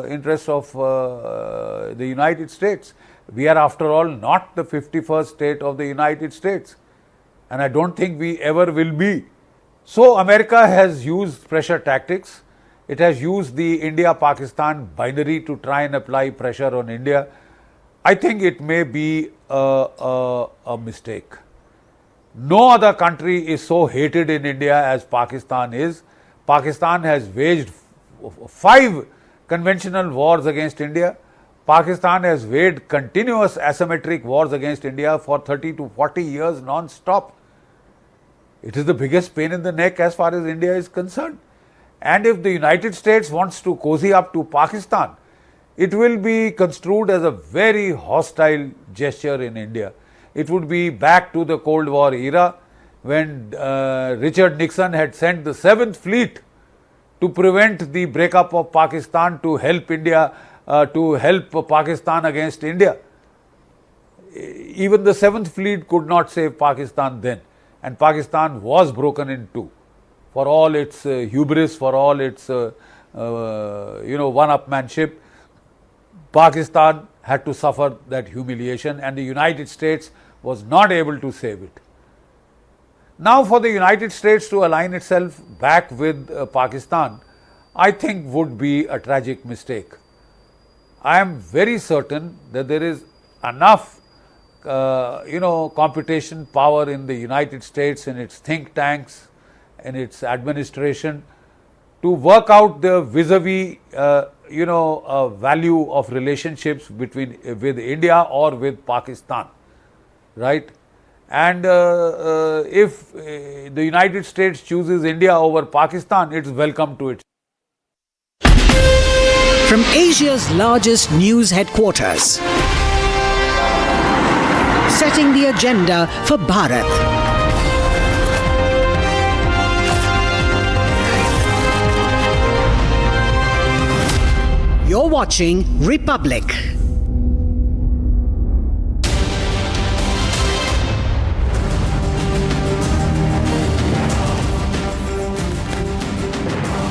interest of the United States. We are after all not the 51st state of the United States, and I don't think we ever will be. So America has used pressure tactics. It has used the India-Pakistan binary to try and apply pressure on India. I think it may be a mistake. No other country is so hated in India as Pakistan is. Pakistan has waged 5 conventional wars against India. Pakistan has waged continuous asymmetric wars against India for 30 to 40 years non-stop. It is the biggest pain in the neck as far as India is concerned. And if the United States wants to cozy up to Pakistan, it will be construed as a very hostile gesture in India. It would be back to the Cold War era when Richard Nixon had sent the 7th Fleet to prevent the breakup of Pakistan, to help India, to help Pakistan against India. Even the 7th Fleet could not save Pakistan then, and Pakistan was broken in two. For all its hubris, for all its one-upmanship, Pakistan had to suffer that humiliation, and the United States was not able to save it. Now for the United States to align itself back with Pakistan, I think would be a tragic mistake. I am very certain that there is enough computation power in the United States, in its think tanks, in its administration, to work out the vis-a-vis value of relationships with India or with Pakistan, right? And if the United States chooses India over Pakistan, it's welcome to it. From Asia's largest news headquarters, setting the agenda for Bharat. You're watching Republic.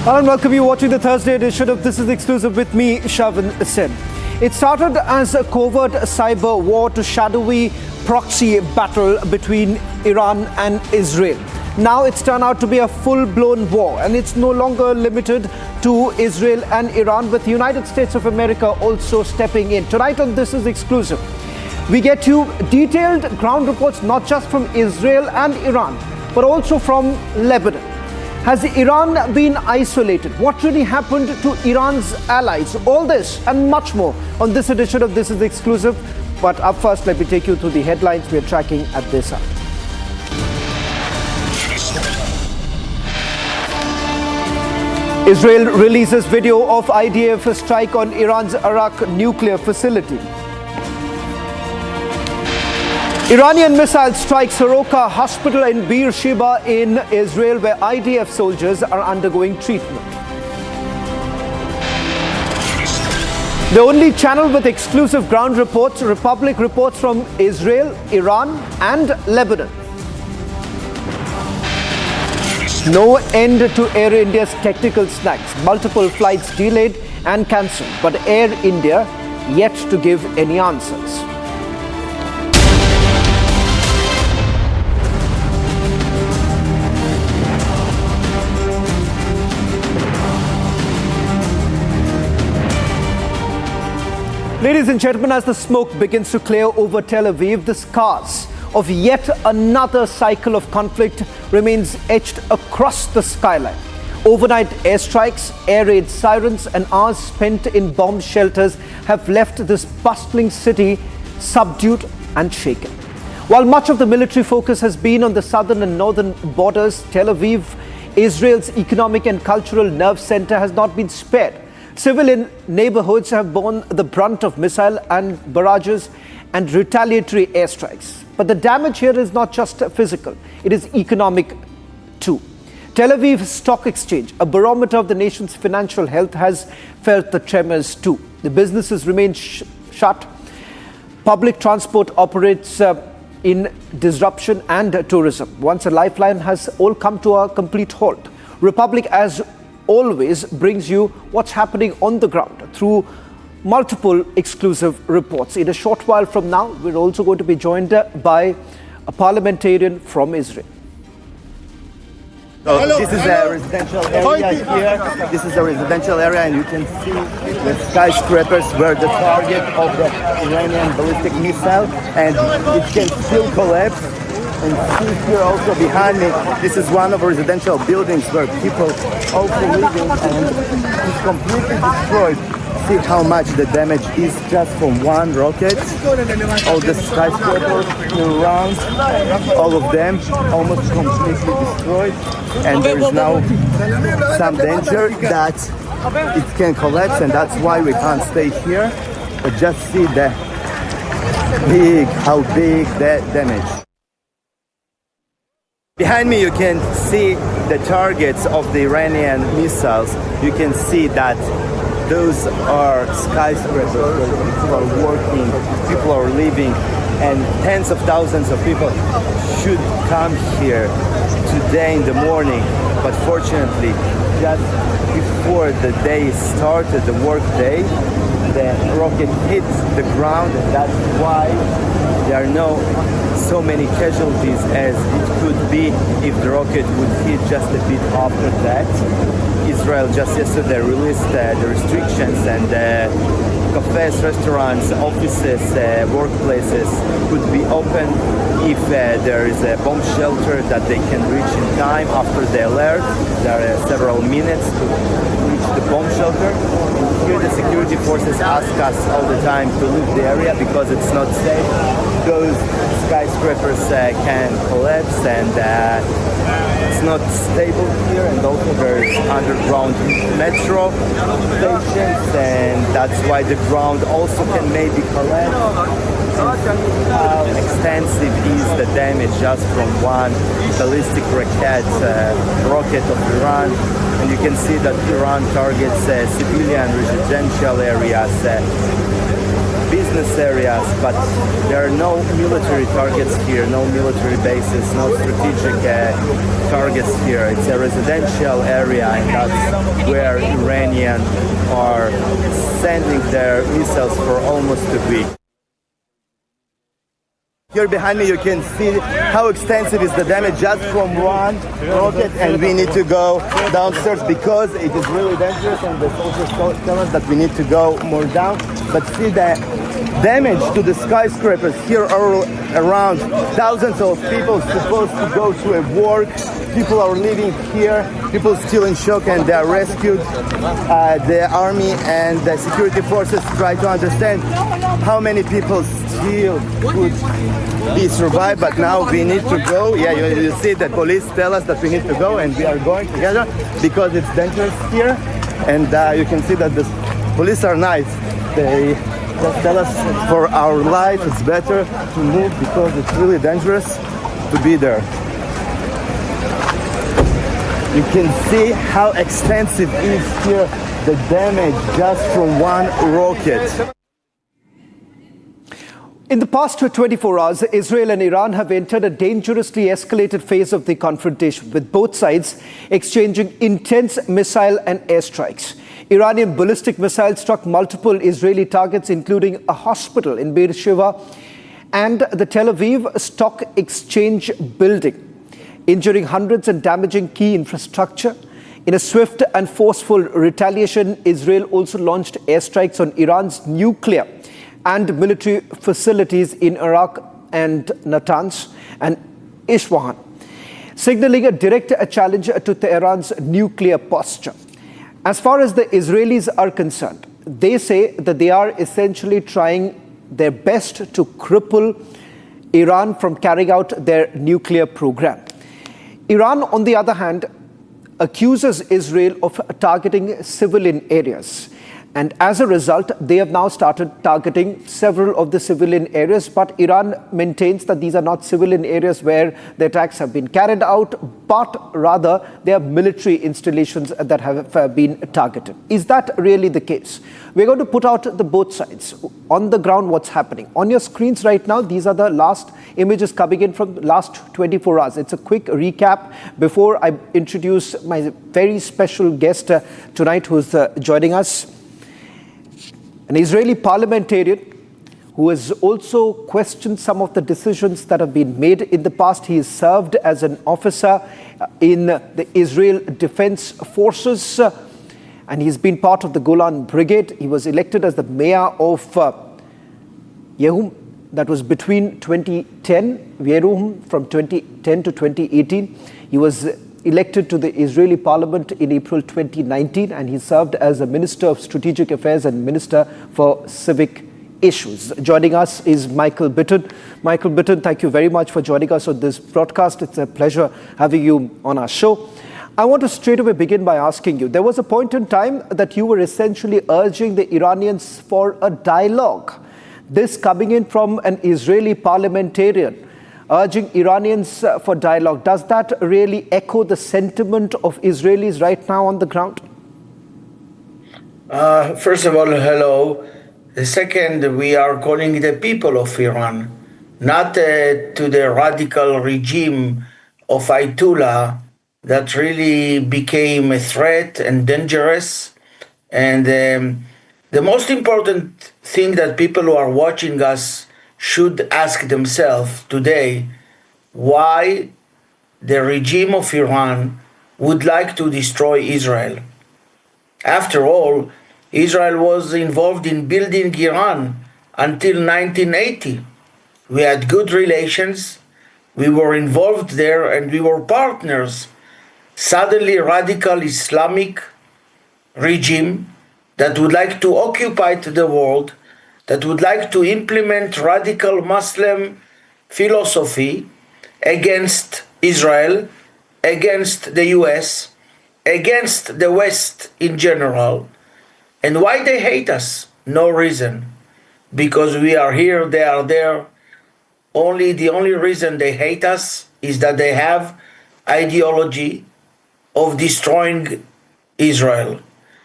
Hello and welcome you watching the Thursday edition of This Is Exclusive with me, Shavan Sen. It started as a covert cyber war to shadowy proxy battle between Iran and Israel. Now it's turned out to be a full-blown war, and it's no longer limited to Israel and Iran, with the United States of America also stepping in. Tonight on This Is Exclusive, we get you detailed ground reports not just from Israel and Iran, but also from Lebanon. Has Iran been isolated? What really happened to Iran's allies? All this and much more on this edition of This Is Exclusive. But up first, let me take you through the headlines we are tracking at this hour. Israel releases video of IDF strike on Iran's Arak nuclear facility. Iranian missile strikes Soroka Hospital in Beersheba in Israel, where IDF soldiers are undergoing treatment. The only channel with exclusive ground reports, Republic reports from Israel, Iran and Lebanon. No end to Air India's technical snags. Multiple flights delayed and cancelled, but Air India yet to give any answers. Ladies and gentlemen, as the smoke begins to clear over Tel Aviv, the scars of yet another cycle of conflict remains etched across the skyline. Overnight airstrikes, air raid sirens and hours spent in bomb shelters have left this bustling city subdued and shaken. While much of the military focus has been on the southern and northern borders, Tel Aviv, Israel's economic and cultural nerve center, has not been spared. Civilian neighborhoods have borne the brunt of missile and barrages and retaliatory airstrikes. But the damage here is not just physical, it is economic too. Tel Aviv Stock Exchange, a barometer of the nation's financial health, has felt the tremors too. The businesses remain shut. Public transport operates in disruption, and tourism, once a lifeline, has all come to a complete halt. Republic, as always, brings you what's happening on the ground through multiple exclusive reports. In a short while from now, we're also going to be joined by a parliamentarian from Israel. So this is a residential area here. This is a residential area, and you can see the skyscrapers were the target of the Iranian ballistic missile, and it can still collapse. And see here also behind me, this is one of the residential buildings where people also living, and it's completely destroyed. See how much the damage is just from one rocket. All the skyscrapers around, all of them almost completely destroyed. And there is now some danger that it can collapse, and that's why we can't stay here. But just see how big the damage. Behind me you can see the targets of the Iranian missiles. You can see that those are skyscrapers where people are working, people are living, and tens of thousands of people should come here today in the morning. But fortunately, just before the day started, the work day, the rocket hit the ground, and that's why there are so many casualties as it could be if the rocket would hit just a bit after that. Israel just yesterday released the restrictions, and cafes, restaurants, offices, workplaces could be open if there is a bomb shelter that they can reach in time after the alert. There are several minutes to reach the bomb shelter. And here the security forces ask us all the time to leave the area because it's not safe. Those skyscrapers can collapse, and it's not stable here, and also there's underground metro stations, and that's why the ground also can maybe collapse. How extensive is the damage just from one ballistic rocket of Iran? And you can see that Iran targets civilian residential areas, business areas, but there are no military targets here, no military bases, no strategic targets here. It's a residential area, and that's where Iranians are sending their missiles for almost a week. Here behind me you can see how extensive is the damage just from one rocket, and we need to go downstairs because it is really dangerous, and the soldiers tell us that we need to go more down. But see the damage to the skyscrapers here all around. Thousands of people supposed to go to a work. People are living here. People still in shock and they are rescued. The army and the security forces try to understand how many people still could be survived, but now we need to go. Yeah, you see that police tell us that we need to go, and we are going together because it's dangerous here. And you can see that the police are nice. They just tell us for our life it's better to move because it's really dangerous to be there. You can see how extensive is here the damage just from one rocket. In the past 24 hours, Israel and Iran have entered a dangerously escalated phase of the confrontation, with both sides exchanging intense missile and airstrikes. Iranian ballistic missiles struck multiple Israeli targets, including a hospital in Beersheba and the Tel Aviv Stock Exchange building, injuring hundreds and damaging key infrastructure. In a swift and forceful retaliation, Israel also launched airstrikes on Iran's nuclear and military facilities in Iraq and Natanz and Isfahan, signaling a direct challenge to Tehran's nuclear posture. As far as the Israelis are concerned, they say that they are essentially trying their best to cripple Iran from carrying out their nuclear program. Iran, on the other hand, accuses Israel of targeting civilian areas. And as a result, they have now started targeting several of the civilian areas. But Iran maintains that these are not civilian areas where the attacks have been carried out, but rather they are military installations that have been targeted. Is that really the case? We're going to put out the both sides. On the ground, what's happening? On your screens right now, these are the last images coming in from the last 24 hours. It's a quick recap before I introduce my very special guest tonight who's joining us. An Israeli parliamentarian who has also questioned some of the decisions that have been made in the past. He has served as an officer in the Israel Defense Forces, and he's been part of the Golan Brigade. He was elected as the mayor of Yehum. That was between 2010, Yehum from 2010 to 2018. He was elected to the Israeli parliament in April 2019, and he served as a Minister of Strategic Affairs and Minister for Civic Issues. Joining us is Michael Bitton. Michael Bitton, thank you very much for joining us on this broadcast. It's a pleasure having you on our show. I want to straight away begin by asking you, there was a point in time that you were essentially urging the Iranians for a dialogue. This coming in from an Israeli parliamentarian, urging Iranians for dialogue. Does that really echo the sentiment of Israelis right now on the ground? First of all, hello. The second, we are calling the people of Iran, not to the radical regime of Ayatollah that really became a threat and dangerous. And the most important thing that people who are watching us should ask themselves today, why the regime of Iran would like to destroy Israel. After all, Israel was involved in building Iran until 1980. We had good relations, we were involved there, and we were partners. Suddenly, radical Islamic regime that would like to occupy the world, that would like to implement radical Muslim philosophy against Israel, against the US, against the West in general. And why they hate us? No reason. Because we are here, they are there. The only reason they hate us is that they have ideology of destroying Israel.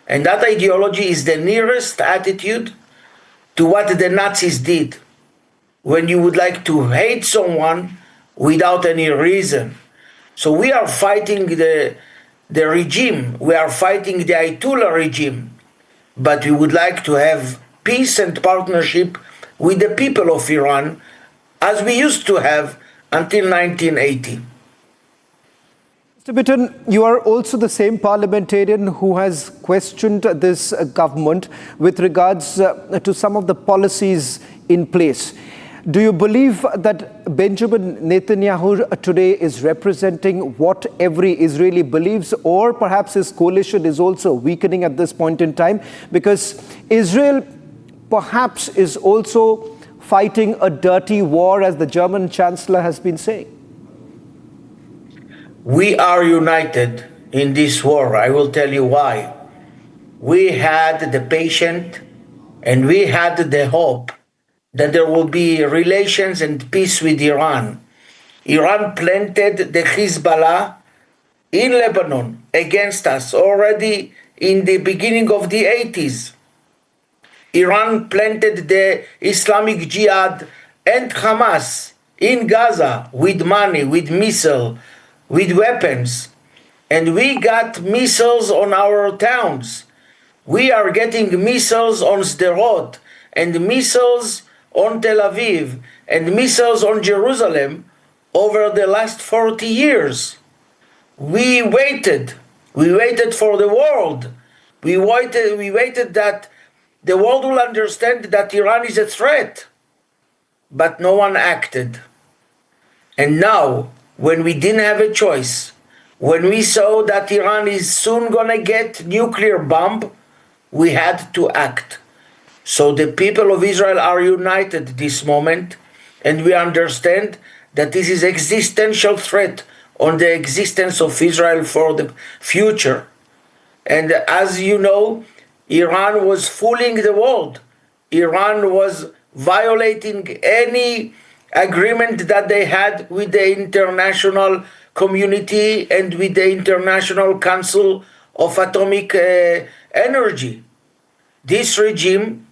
And that ideology is the nearest attitude to what the Nazis did, when you would like to hate someone without any reason. So we are fighting the regime, we are fighting the Ayatollah regime, but we would like to have peace and partnership with the people of Iran, as we used to have until 1980. Mr. Bitton, you are also the same parliamentarian who has questioned this government with regards to some of the policies in place. Do you believe that Benjamin Netanyahu today is representing what every Israeli believes, or perhaps his coalition is also weakening at this point in time? Because Israel perhaps is also fighting a dirty war, as the German Chancellor has been saying. We are united in this war. I will tell you why. We had the patience and we had the hope that there will be relations and peace with Iran. Iran planted the Hezbollah in Lebanon against us already in the beginning of the 80s. Iran planted the Islamic Jihad and Hamas in Gaza with money, with missiles, with weapons. And we got missiles on our towns. We are getting missiles on Sderot and missiles on Tel Aviv and missiles on Jerusalem over the last 40 years. We waited for the world. We waited that the world will understand that Iran is a threat, but no one acted. And now, when we didn't have a choice, when we saw that Iran is soon gonna get nuclear bomb, we had to act. So the people of Israel are united this moment, and we understand that this is existential threat on the existence of Israel for the future. And as you know, Iran was fooling the world. Iran was violating any agreement that they had with the international community and with the International Council of Atomic Energy. This regime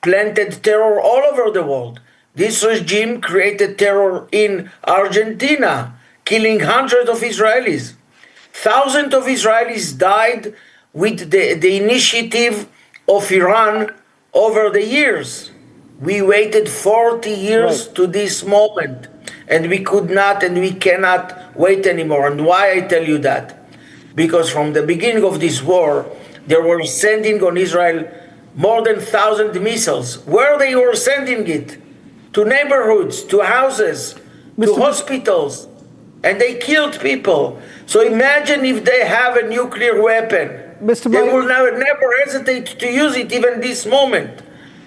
planted terror all over the world. This regime created terror in Argentina, killing hundreds of Israelis. Thousands of Israelis died with the initiative of Iran over the years. We waited 40 years to this moment, and we could not and we cannot wait anymore. And why I tell you that? Because from the beginning of this war, they were sending on Israel more than 1,000 missiles. Where they were sending it? To neighborhoods, to houses, to hospitals, and they killed people. So imagine if they have a nuclear weapon. They will never hesitate to use it even this moment.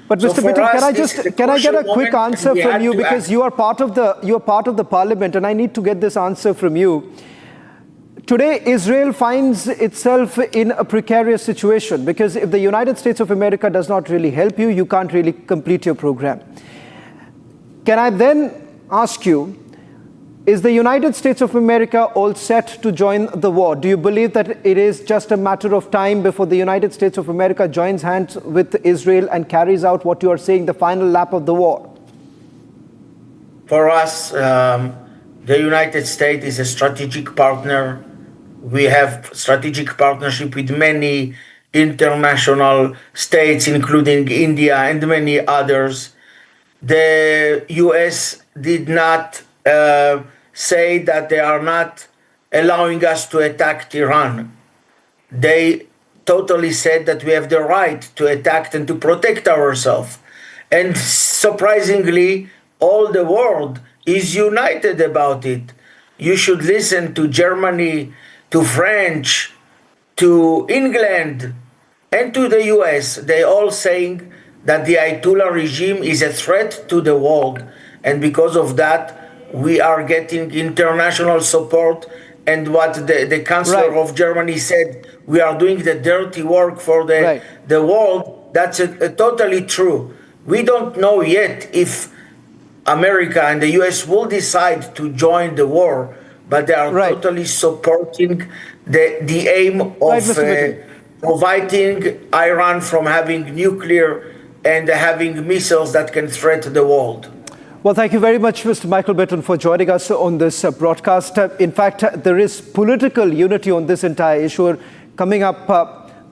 But Mr. Bitton, can I get a quick answer from you, because you are part of the parliament, and I need to get this answer from you. Today, Israel finds itself in a precarious situation, because if the United States of America does not really help you, you can't really complete your program. Can I then ask you, is the United States of America all set to join the war? Do you believe that it is just a matter of time before the United States of America joins hands with Israel and carries out what you are saying, the final lap of the war? For us, the United States is a strategic partner. We have strategic partnership with many international states, including India and many others. The US did not say that they are not allowing us to attack Iran. They totally said that we have the right to attack and to protect ourselves. And surprisingly, all the world is united about it. You should listen to Germany, to French, to England, and to the US. They all saying that the Ayatollah regime is a threat to the world. And because of that, we are getting international support. And what the Chancellor of Germany said, we are doing the dirty work for the world. That's totally true. We don't know yet if America and the US will decide to join the war, but they are totally supporting the aim of preventing Iran from having nuclear and having missiles that can threaten the world. Well, thank you very much, Mr. Michael Bitton, for joining us on this broadcast. In fact, there is political unity on this entire issue, coming up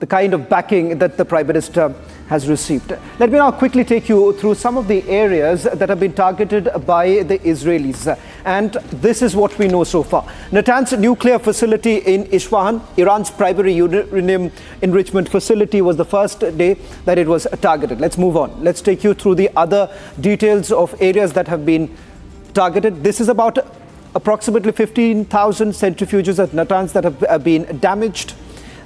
the kind of backing that the Prime Minister has received. Let me now quickly take you through some of the areas that have been targeted by the Israelis. And this is what we know so far. Natanz nuclear facility in Isfahan, Iran's primary uranium enrichment facility, was the first day that it was targeted. Let's move on. Let's take you through the other details of areas that have been targeted. This is about approximately 15,000 centrifuges at Natanz that have been damaged.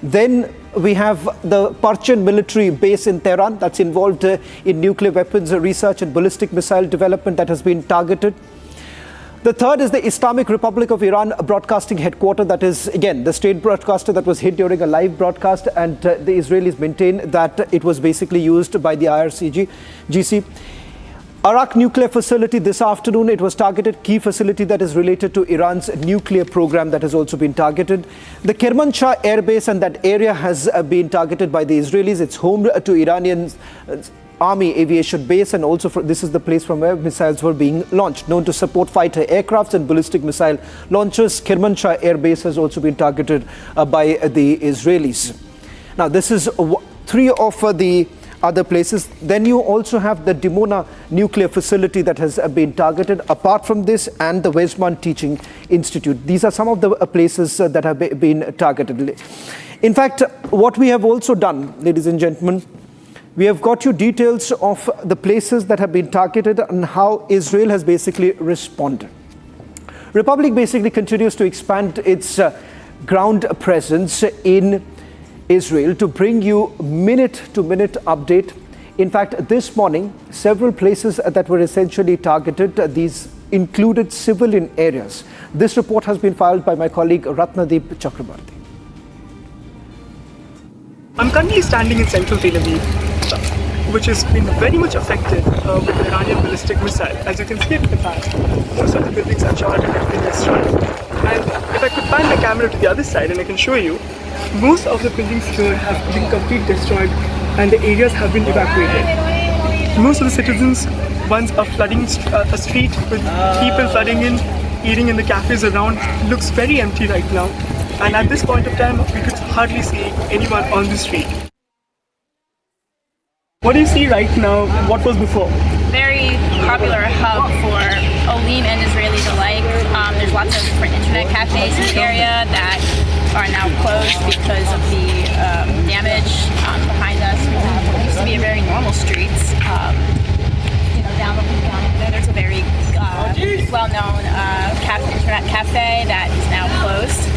Then we have the Parchin military base in Tehran that's involved in nuclear weapons research and ballistic missile development that has been targeted. The third is the Islamic Republic of Iran broadcasting headquarters, that is, again, the state broadcaster that was hit during a live broadcast, and the Israelis maintain that it was basically used by the IRGC. Arak nuclear facility this afternoon, it was targeted. Key facility that is related to Iran's nuclear program that has also been targeted. The Kermanshah air base and that area has been targeted by the Israelis. It's home to Iranian army aviation base, and also this is the place from where missiles were being launched. Known to support fighter aircrafts and ballistic missile launchers, Kermanshah air base has also been targeted by the Israelis. Now this is three of the other places. Then you also have the Dimona nuclear facility that has been targeted. Apart from this, and the Weizmann Teaching Institute. These are some of the places that have been targeted. In fact, what we have also done, ladies and gentlemen, we have got you details of the places that have been targeted and how Israel has basically responded. Republic basically continues to expand its ground presence in Israel to bring you minute-to-minute update. In fact, this morning, several places that were essentially targeted, these included civilian areas. This report has been filed by my colleague Ratnadeep Chakrabarti. I'm currently standing in central Tel Aviv, which has been very much affected with the Iranian ballistic missile. As you can see at the back, most of the buildings are charred and have been destroyed. And if I could pan my camera to the other side and I can show you, most of the buildings here have been completely destroyed and the areas have been evacuated. Most of the citizens, once are flooding a street with people flooding in, eating in the cafes around, looks very empty right now. And at this point of time, we could hardly see anyone on the street. What do you see right now? What was before? Very popular hub for Olim and Israelis alike. There's lots of different internet cafes in the area that are now closed because of the damage. Behind us, we have what used to be a very normal streets. Down there, there's a very well-known internet cafe that is now closed.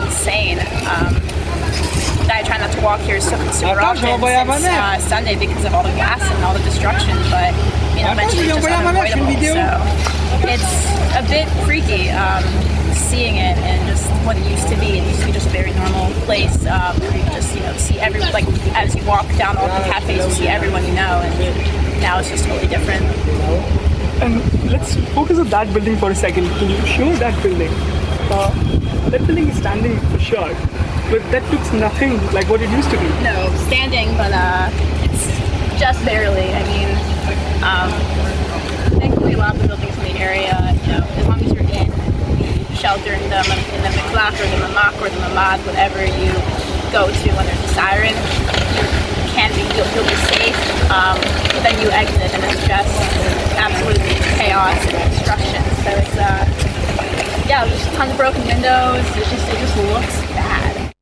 Insane. I try not to walk here super often since Sunday because of all the glass and all the destruction, but eventually it's just unavoidable. So it's a bit freaky seeing it and just what it used to be. It used to be just a very normal place where you just see everyone, like as you walk down all the cafes, you see everyone you know, and now it's just totally different. And let's focus on that building for a second. Can you show that building? That building is standing for sure, but that looks nothing like what it used to be. No, standing, but it's just barely. I mean, thankfully a lot of the buildings in the area, as long as you're in the shelter, in the miklach or the mamak or the mamad, whatever you go to when there's a siren, you'll be safe. But then you exit and it's just absolutely chaos and destruction. So it's there's tons of broken windows. It just looks bad.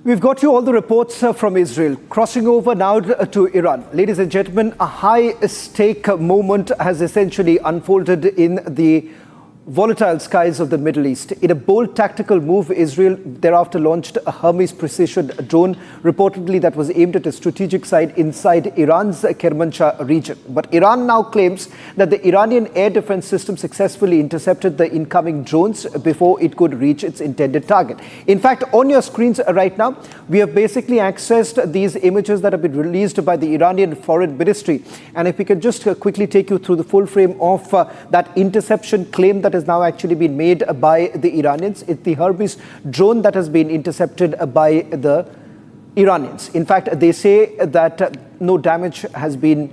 We've got you all the reports from Israel. Crossing over now to Iran. Ladies and gentlemen, a high-stake moment has essentially unfolded in the volatile skies of the Middle East. In a bold tactical move, Israel thereafter launched a Hermes precision drone, reportedly that was aimed at a strategic site inside Iran's Kermanshah region. But Iran now claims that the Iranian air defense system successfully intercepted the incoming drones before it could reach its intended target. In fact, on your screens right now, we have basically accessed these images that have been released by the Iranian Foreign Ministry. And if we can just quickly take you through the full frame of that interception claim that has now actually been made by the Iranians. It's the Hermes drone that has been intercepted by the Iranians. In fact, they say that no damage has been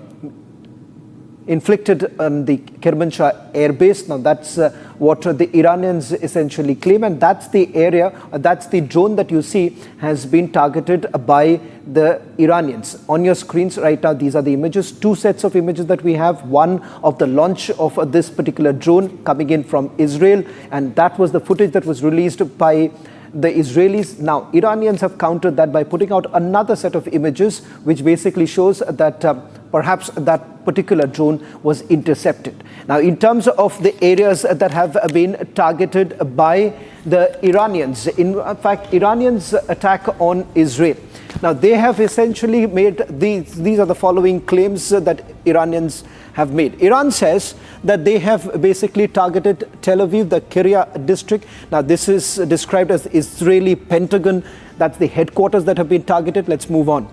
inflicted on the Kermanshah air base. Now that's what the Iranians essentially claim, and that's the area, that's the drone that you see has been targeted by the Iranians. On your screens right now, these are the images, two sets of images that we have. One of the launch of this particular drone coming in from Israel, and that was the footage that was released by the Israelis. Now, Iranians have countered that by putting out another set of images, which basically shows that perhaps that particular drone was intercepted. Now, in terms of the areas that have been targeted by the Iranians, in fact, Iranians' attack on Israel. Now, they have essentially made these are the following claims that Iranians have made. Iran says that they have basically targeted Tel Aviv, the Kiryat district. Now, this is described as Israeli Pentagon. That's the headquarters that have been targeted. Let's move on.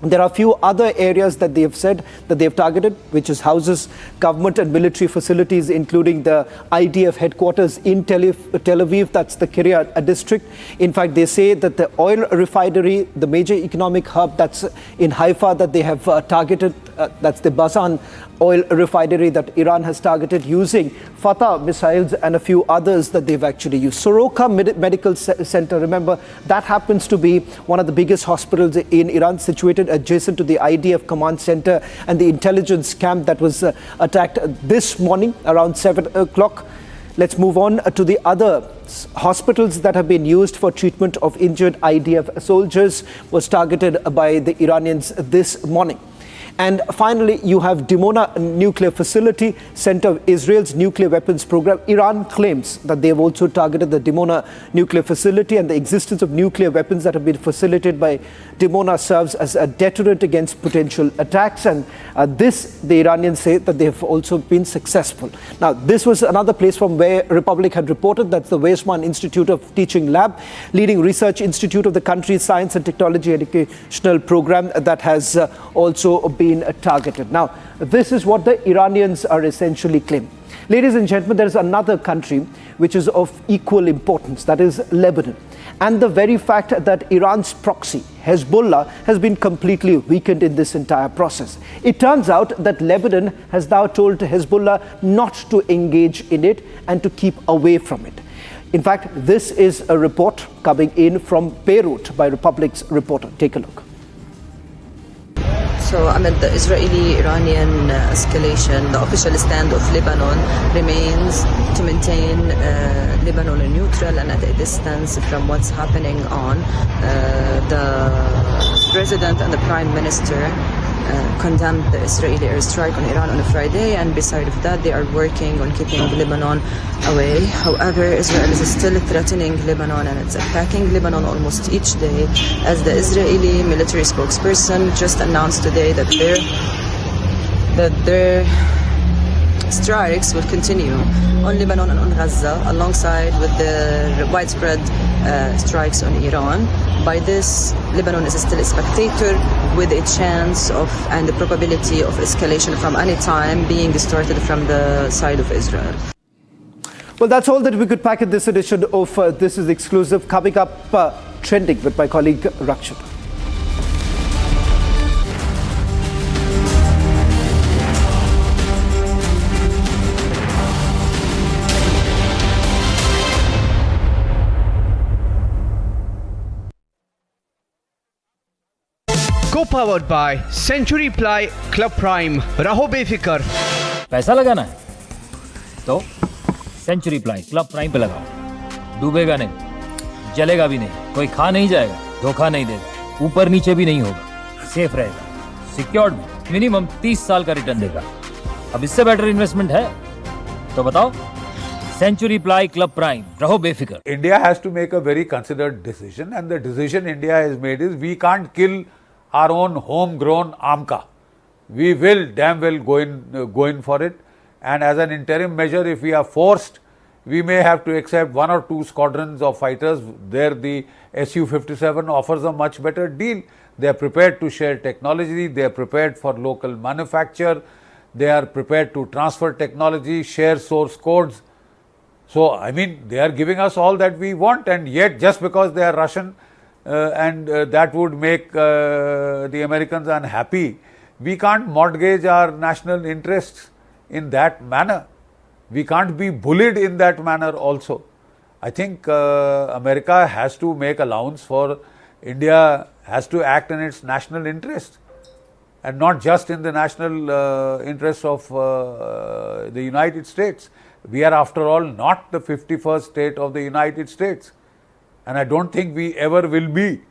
There are a few other areas that they have said that they have targeted, which is houses, government and military facilities, including the IDF headquarters in Tel Aviv, that's the Kiryat district. In fact, they say that the oil refinery, the major economic hub that's in Haifa that they have targeted, that's the Bazan oil refinery that Iran has targeted using Fatah missiles and a few others that they've actually used. Soroka Medical Center, remember, that happens to be one of the biggest hospitals in Iran, situated adjacent to the IDF command center and the intelligence camp that was attacked this morning around 7 o'clock. Let's move on to the other hospitals that have been used for treatment of injured IDF soldiers, was targeted by the Iranians this morning. And finally, you have Dimona nuclear facility, center of Israel's nuclear weapons program. Iran claims that they have also targeted the Dimona nuclear facility, and the existence of nuclear weapons that have been facilitated by Dimona serves as a deterrent against potential attacks. And this, the Iranians say that they have also been successful. Now, this was another place from where Republic had reported. That's the Weizmann Institute of Teaching Lab, leading research institute of the country's science and technology educational program that has also been targeted. Now, this is what the Iranians are essentially claiming. Ladies and gentlemen, there is another country which is of equal importance, that is Lebanon. And the very fact that Iran's proxy, Hezbollah, has been completely weakened in this entire process. It turns out that Lebanon has now told Hezbollah not to engage in it and to keep away from it. In fact, this is a report coming in from Beirut by Republic's reporter. Take a look. So amid the Israeli-Iranian escalation, the official stand of Lebanon remains to maintain Lebanon neutral and at a distance from what's happening on. The president and the prime minister condemned the Israeli airstrike on Iran on a Friday, and beside of that they are working on keeping Lebanon away. However, Israel is still threatening Lebanon and it's attacking Lebanon almost each day, as the Israeli military spokesperson just announced today that their strikes will continue on Lebanon and on Gaza, alongside with the widespread strikes on Iran. By this, Lebanon is still a spectator, with a chance of and the probability of escalation from any time being started from the side of Israel. Well, that's all that we could pack in this edition of This Is Exclusive. Coming up, trending with my colleague Rakshit. Co-powered by Century Ply Club Prime. रहो बेफिक्र. पैसा लगाना है तो century ply club prime पे लगाओ. डूबेगा नहीं, जलेगा भी नहीं, कोई खा नहीं जाएगा, धोखा नहीं देगा, ऊपर नीचे भी नहीं होगा, सेफ रहेगा, सिक्योर्ड में मिनिमम 30 साल का रिटर्न देगा. अब इससे बेटर इन्वेस्टमेंट है तो बताओ. Century Ply Club Prime. रहो बेफिक्र. India has to make a very considered decision, and the decision India has made is we can't kill our own homegrown AMCA. We will damn well go in for it, and as an interim measure, if we are forced, we may have to accept 1 or 2 squadrons of fighters. There the Su-57 offers a much better deal. They are prepared to share technology, they are prepared for local manufacture, they are prepared to transfer technology, share source codes. So, I mean, they are giving us all that we want, and yet just because they are Russian and that would make the Americans unhappy, We can't mortgage our national interests in that manner. We can't be bullied in that manner also. I think America has to make allowance for India, has to act in its national interest and not just in the national interest of the United States. We are, after all, not the 51st state of the United States, and I don't think we ever will be.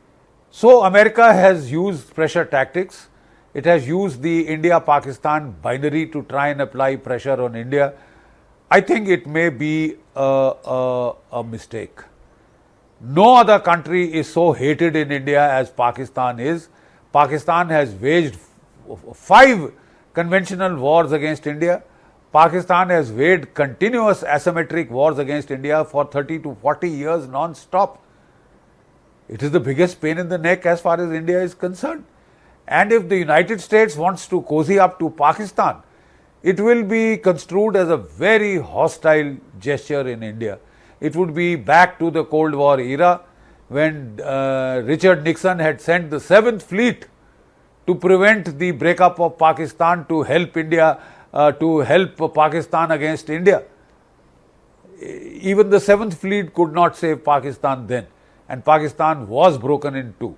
So America has used pressure tactics. It has used the India-Pakistan binary to try and apply pressure on India. I think it may be a mistake. No other country is so hated in India as Pakistan is. Pakistan has waged 5 conventional wars against India. Pakistan has waged continuous asymmetric wars against India for 30 to 40 years non-stop. It is the biggest pain in the neck as far as India is concerned. And if the United States wants to cozy up to Pakistan, it will be construed as a very hostile gesture in India. It would be back to the Cold War era when Richard Nixon had sent the 7th Fleet to prevent the breakup of Pakistan, to help India, to help Pakistan against India. Even the 7th Fleet could not save Pakistan then, and Pakistan was broken in two.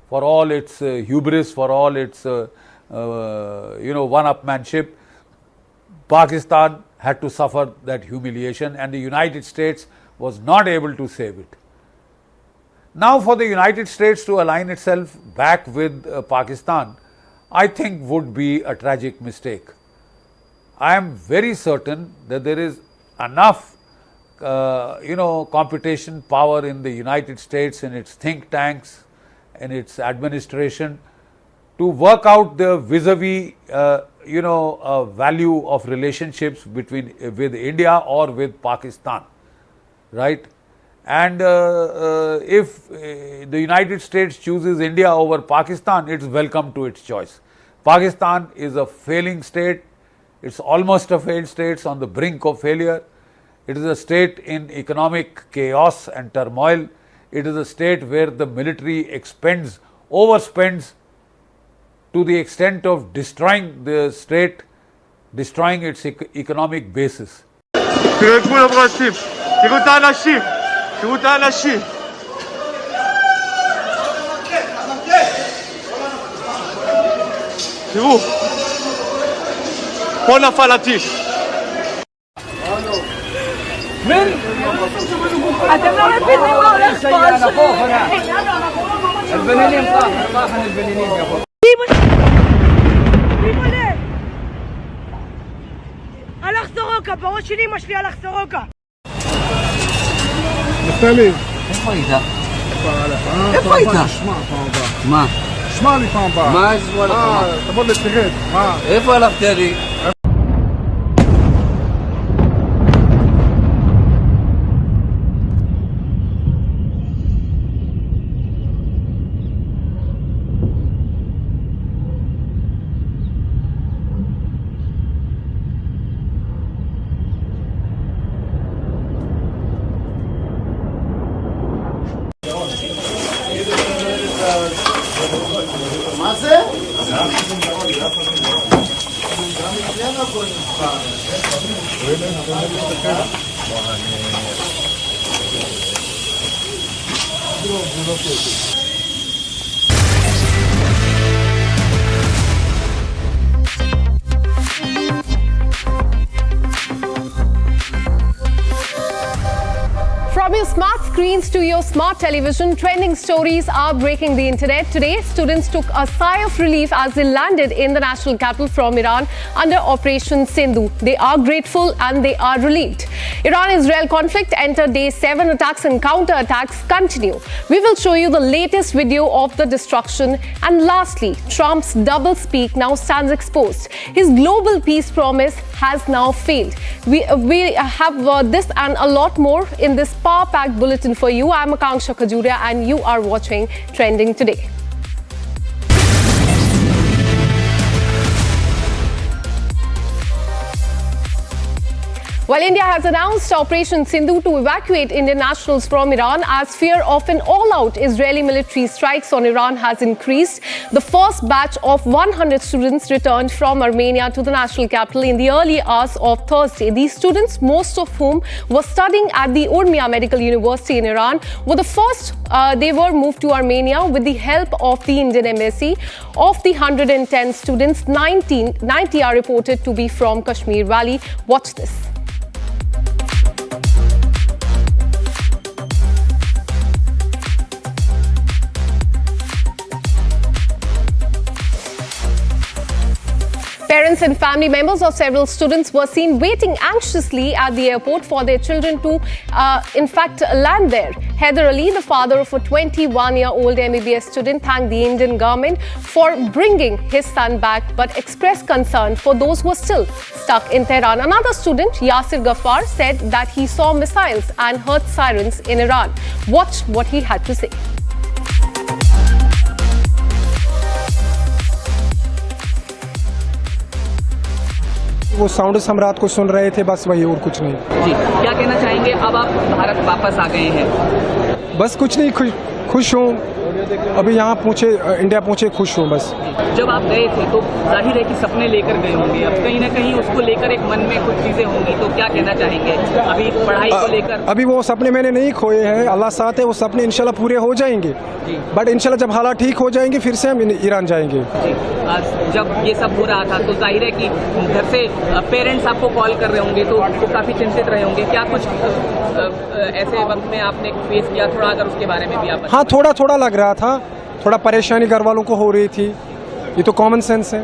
For all its hubris, for all its one-upmanship, Pakistan had to suffer that humiliation, and the United States was not able to save it. Now for the United States to align itself back with Pakistan, I think would be a tragic mistake. I am very certain that there is enough computation power in the United States, in its think tanks, in its administration, to work out the vis-a-vis value of relationships with India or with Pakistan, right? And if the United States chooses India over Pakistan, it's welcome to its choice. Pakistan is a failing state. It's almost a failed state. It's on the brink of failure. It is a state in economic chaos and turmoil. It is a state where the military overspends to the extent of destroying the state, destroying its economic basis. תראו, פה נפל הטיל. אתם לא מבינים מה הולך פה. البنانين راحن البنانين يا اخو. הלך סורוקה, בראש של אמא שלי הלך סורוקה. נפתלי. איפה היית? איפה היית? שמע פעם הבאה. מה? שמע לי פעם הבאה. מה ישמע לך? תבוא לתרד. איפה הלכת לי? מה זה? From your smart screens to your smart television, trending stories are breaking the internet. Today, students took a sigh of relief as they landed in the national capital from Iran under Operation Sindhu. They are grateful and they are relieved. Iran-Israel conflict entered day 7. Attacks and counter-attacks continue. We will show you the latest video of the destruction. And lastly, Trump's double-speak now stands exposed. His global peace promise has now failed. We have this and a lot more in this power-packed bulletin for you. I'm Akanksha Khajuria and you are watching Trending Today. Well, India has announced Operation Sindhu to evacuate Indian nationals from Iran as fear of an all-out Israeli military strikes on Iran has increased. The first batch of 100 students returned from Armenia to the national capital in the early hours of Thursday. These students, most of whom were studying at the Urmia Medical University in Iran, were the first. They were moved to Armenia with the help of the Indian embassy. Of the 110 students, 90 are reported to be from Kashmir Valley. Watch this. Parents and family members of several students were seen waiting anxiously at the airport for their children to, in fact, land there. Haider Ali, the father of a 21-year-old MBBS student, thanked the Indian government for bringing his son back, but expressed concern for those who are still stuck in Tehran. Another student, Yasir Ghaffar, said that he saw missiles and heard sirens in Iran. Watch what he had to say. वो sound सम्राट को सुन रहे थे, बस वही और कुछ नहीं। जी, क्या कहना चाहेंगे? अब आप भारत वापस आ गए हैं। बस कुछ नहीं, खुश हूँ। अभी यहाँ पहुँचे, इंडिया पहुँचे, खुश हूँ बस। जब आप गए थे तो जाहिर है कि सपने लेकर गए होंगे, अब कहीं ना कहीं उसको लेकर एक मन में कुछ चीजें होंगी, तो क्या कहना चाहेंगे अभी पढ़ाई को लेकर? अभी वो सपने मैंने नहीं खोए हैं, अल्लाह साथ है, वो सपने इंशाल्लाह पूरे हो जाएंगे। बट इंशाल्लाह जब हालात ठीक हो जाएंगे फिर से हम ईरान जाएंगे। जब ये सब हो रहा था तो जाहिर है कि घर से पेरेंट्स आपको कॉल कर रहे होंगे, तो काफी चिंतित रहे होंगे। क्या कुछ ऐसे वक्त में आपने फेस किया? थोड़ा अगर उसके बारे में भी आप। हाँ, थोड़ा लग रहा था, थोड़ा परेशानी घर वालों को हो रही थी, ये तो कॉमन सेंस है।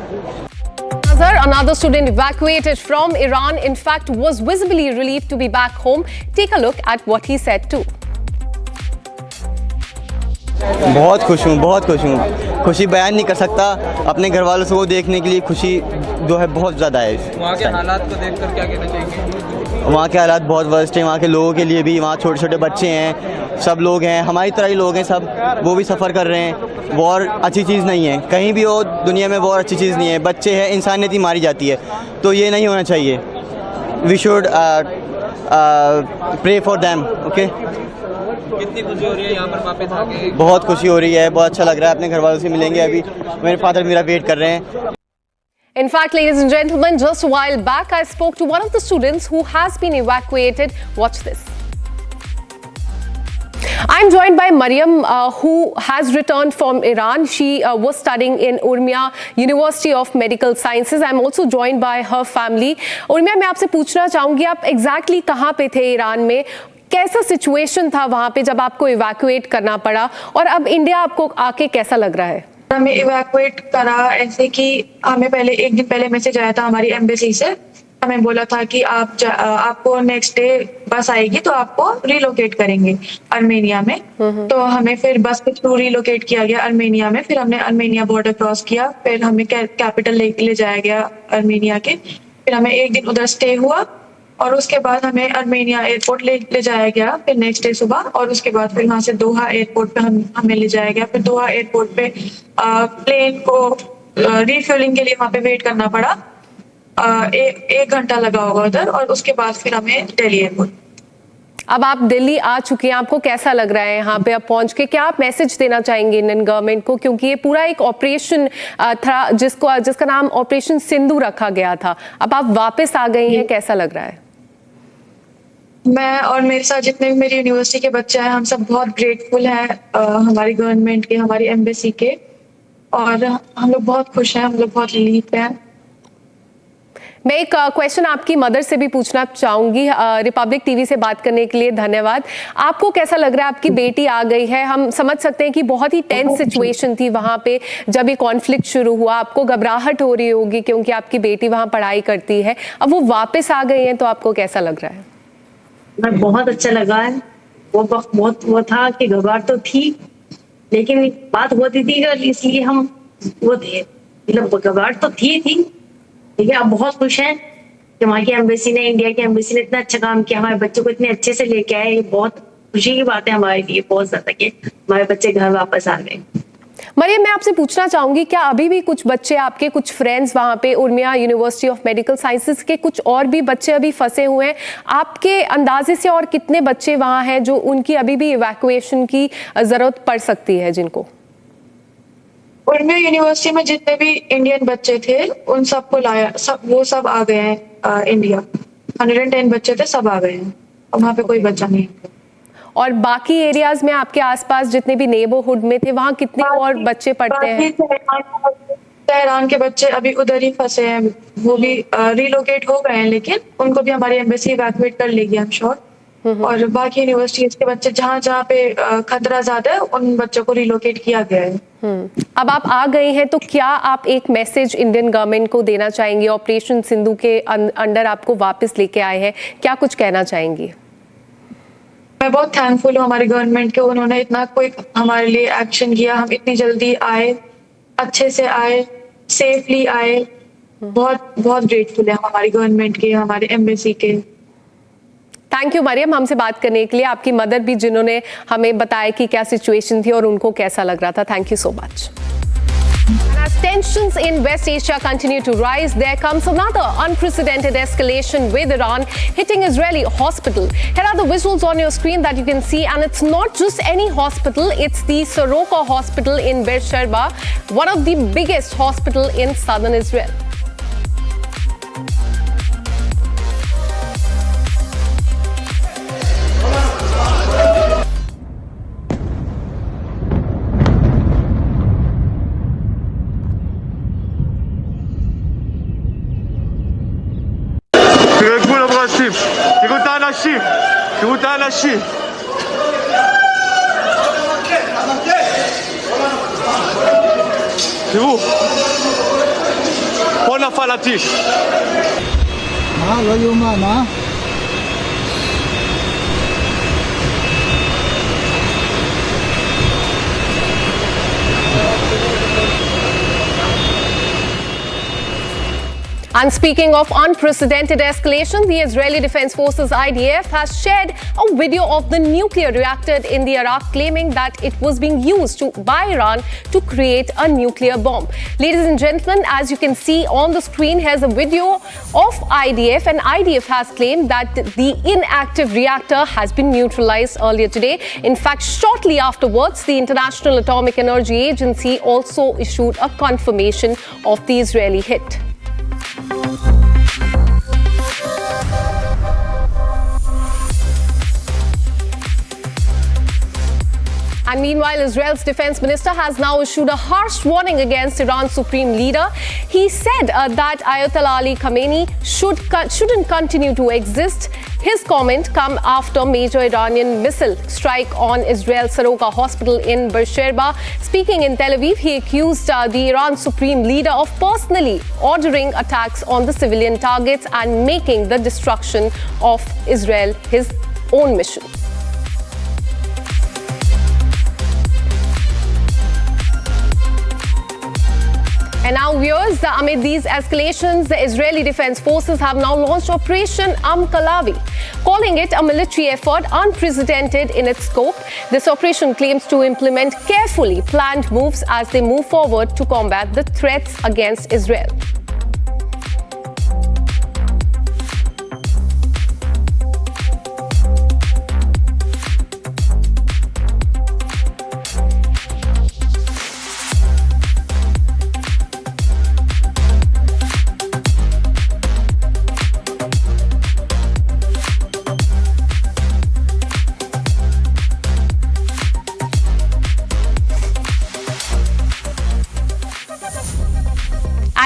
Another student evacuated from Iran, in fact, was visibly relieved to be back home. Take a look at what he said too. बहुत खुश हूँ, खुशी बयान नहीं कर सकता। अपने घर वालों को देखने के लिए खुशी जो है बहुत ज़्यादा है। वहाँ के हालात को देखकर क्या कहना चाहेंगे? वहाँ के हालात बहुत वर्स्ट हैं, वहाँ के लोगों के लिए भी। वहाँ छोटे छोटे बच्चे हैं, सब लोग हैं, हमारी तरह ही लोग हैं सब, वो भी सफ़र कर रहे हैं। वॉर अच्छी चीज़ नहीं है, कहीं भी हो दुनिया में वॉर अच्छी चीज़ नहीं है। बच्चे हैं, इंसानियत ही मारी जाती है, तो ये नहीं होना चाहिए। We should pray for them. Okay, कितनी खुशी हो रही है यहाँ पर वापस आके? बहुत खुशी हो रही है, बहुत अच्छा लग रहा है। अपने घर वालों से मिलेंगे, अभी मेरे फादर मेरा वेट कर रहे हैं। In fact, ladies and gentlemen, just a while back, I spoke to one of the students who has been evacuated. Watch this. I'm joined by Mariam, who has returned from Iran. She was studying in Urmia University of Medical Sciences. I'm also joined by her family. Urmia, मैं आपसे पूछना चाहूँगी, आप exactly कहाँ पे थे Iran में? कैसा सिचुएशन था वहाँ पे जब आपको इवैक्यूएट करना पड़ा, और अब इंडिया आपको आके कैसा लग रहा है? हमें इवैक्यूएट करा ऐसे कि हमें पहले एक दिन पहले मैसेज आया था हमारी एम्बेसी से। हमें बोला था कि आपको नेक्स्ट डे बस आएगी तो आपको रिलोकेट करेंगे आर्मेनिया में। तो हमें फिर बस के थ्रू रिलोकेट किया गया आर्मेनिया में। फिर हमने आर्मेनिया बॉर्डर क्रॉस किया, फिर हमें कैपिटल ले जाया गया आर्मेनिया के। फिर हमें एक दिन उधर स्टे हुआ और उसके बाद हमें आर्मेनिया एयरपोर्ट ले जाया गया फिर नेक्स्ट डे सुबह। और उसके बाद फिर वहाँ से दोहा एयरपोर्ट पे हमें ले जाया गया। फिर दोहा एयरपोर्ट पे प्लेन को रिफ्यूलिंग के लिए वहाँ पे वेट करना पड़ा। एक घंटा लगा होगा उधर, और उसके बाद फिर हमें दिल्ली एयरपोर्ट। अब आप दिल्ली आ चुके हैं, आपको कैसा लग रहा है यहाँ पे अब पहुंच के? क्या आप मैसेज देना चाहेंगे इंडियन गवर्नमेंट को, क्योंकि ये पूरा एक ऑपरेशन था जिसका नाम ऑपरेशन सिंधु रखा गया था। अब आप वापस आ गए हैं, कैसा लग रहा है? मैं और मेरे साथ जितने भी मेरी यूनिवर्सिटी के बच्चे हैं, हम सब बहुत ग्रेटफुल हैं हमारी गवर्नमेंट के, हमारी एम्बेसी के, और हम लोग बहुत खुश हैं, हम लोग बहुत रिलीफ हैं। मैं एक क्वेश्चन आपकी मदर से भी पूछना चाहूंगी। रिपब्लिक टीवी से बात करने के लिए धन्यवाद। आपको कैसा लग रहा है? आपकी बेटी आ गई है, हम समझ सकते हैं कि बहुत ही टेंस सिचुएशन थी वहां पे जब ये कॉन्फ्लिक्ट शुरू हुआ। आपको घबराहट हो रही होगी क्योंकि आपकी बेटी वहां पढ़ाई करती है। अब वो वापस आ गई हैं, तो आपको कैसा लग रहा है? बहुत अच्छा लगा है। वो था कि घबराहट तो थी, लेकिन बात होती थी इसलिए हम वो थे, मतलब घबराहट तो थी। देखिए, अब बहुत खुश हैं कि वहाँ की एम्बेसी ने, इंडिया की एम्बेसी ने इतना अच्छा काम किया, हमारे बच्चों को इतने अच्छे से लेके आए। ये बहुत खुशी की बात है हमारे लिए, बहुत ज्यादा, कि हमारे बच्चे घर वापस आ गए। मरियम, मैं आपसे पूछना चाहूंगी, क्या अभी भी कुछ बच्चे आपके, कुछ फ्रेंड्स वहाँ पे Urmia university of medical sciences के कुछ और भी बच्चे अभी फंसे हुए हैं? आपके अंदाजे से और कितने बच्चे वहाँ हैं जो उनकी अभी भी इवैक्यूएशन की जरूरत पड़ सकती है जिनको? उर्मिया यूनिवर्सिटी में जितने भी इंडियन बच्चे थे उन सबको लाया, वो सब आ गए हैं इंडिया। 110 बच्चे थे, सब आ गए हैं, और वहाँ पे कोई बच्चा नहीं है। और बाकी एरियाज में आपके आसपास जितने भी नेबरहुड में थे वहाँ कितने और बच्चे पढ़ते हैं? तेहरान के बच्चे अभी उधर ही फंसे हैं, वो भी रिलोकेट हो गए हैं, लेकिन उनको भी हमारी एम्बेसी इवैक्यूएट कर लेगी, आई एम श्योर। और बाकी यूनिवर्सिटीज के बच्चे जहाँ जहाँ पे खतरा ज्यादा है उन बच्चों को रिलोकेट किया गया है। अब आप आ गए हैं तो क्या आप एक मैसेज इंडियन गवर्नमेंट को देना चाहेंगे? ऑपरेशन सिंधु के अंडर आपको वापस लेके आए हैं, क्या कुछ कहना चाहेंगी? मैं बहुत थैंकफुल हूँ हमारी गवर्नमेंट के, उन्होंने इतना क्विक हमारे लिए एक्शन किया, हम इतनी जल्दी आए, अच्छे से आए, सेफली आए। बहुत बहुत ग्रेटफुल है हमारी गवर्नमेंट के, हमारे एम्बेसी के। थैंक यू मरियम, हमसे बात करने के लिए। आपकी मदर भी जिन्होंने हमें बताया कि क्या सिचुएशन थी और उनको कैसा लग रहा था। Thank you so much. As tensions in West Asia continue to rise, there comes another unprecedented escalation with Iran hitting Israeli hospital. Here are the visuals on your screen that you can see, and it's not just any hospital, it's the Soroka hospital in Beersheba, one of the biggest hospital in southern Israel. תראו את גבול הברזים, תראו את האנשים, תראו את האנשים. תראו, פה נפל הטיל. לא יאומן, And speaking of unprecedented escalation, the Israeli Defense Forces IDF has shared a video of the nuclear reactor in the Iraq, claiming that it was being used by Iran to create a nuclear bomb. Ladies and gentlemen, as you can see on the screen, here's a video of IDF, and IDF has claimed that the inactive reactor has been neutralized earlier today. In fact, shortly afterwards, the International Atomic Energy Agency also issued a confirmation of the Israeli hit. And meanwhile, Israel's defense minister has now issued a harsh warning against Iran's supreme leader. He said that Ayatollah Ali Khamenei shouldn't continue to exist. His comment come after major Iranian missile strike on Israel's Soroka hospital in Beersheba. Speaking in Tel Aviv, he accused the Iran supreme leader of personally ordering attacks on the civilian targets and making the destruction of Israel his own mission. And now, viewers, amid these escalations, the Israeli Defense Forces have now launched Operation Kalavi, calling it a military effort unprecedented in its scope. This operation claims to implement carefully planned moves as they move forward to combat the threats against Israel.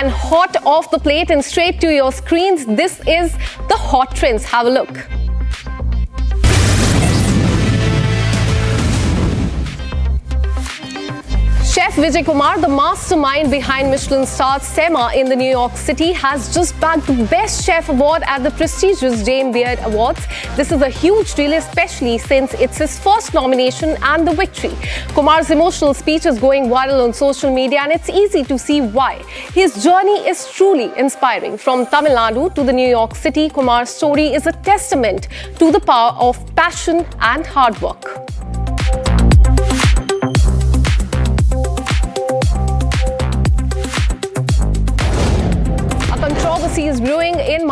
And hot off the plate and straight to your screens, this is the hot trends. Have a look. Chef Vijay Kumar, the mastermind behind Michelin-starred Sema in the New York City, has just bagged the Best Chef Award at the prestigious Dame Beard Awards. This is a huge deal, especially since it's his first nomination and the victory. Kumar's emotional speech is going viral on social media, and it's easy to see why. His journey is truly inspiring. From Tamil Nadu to the New York City, Kumar's story is a testament to the power of passion and hard work.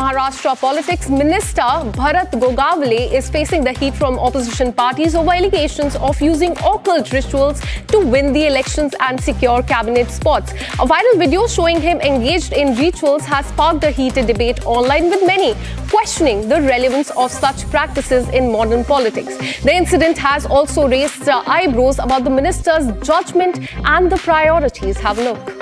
Maharashtra politics, Minister Bharat Gogavale is facing the heat from opposition parties over allegations of using occult rituals to win the elections and secure cabinet spots. A viral video showing him engaged in rituals has sparked a heated debate online, with many questioning the relevance of such practices in modern politics. The incident has also raised eyebrows about the minister's judgment and the priorities. Have a look.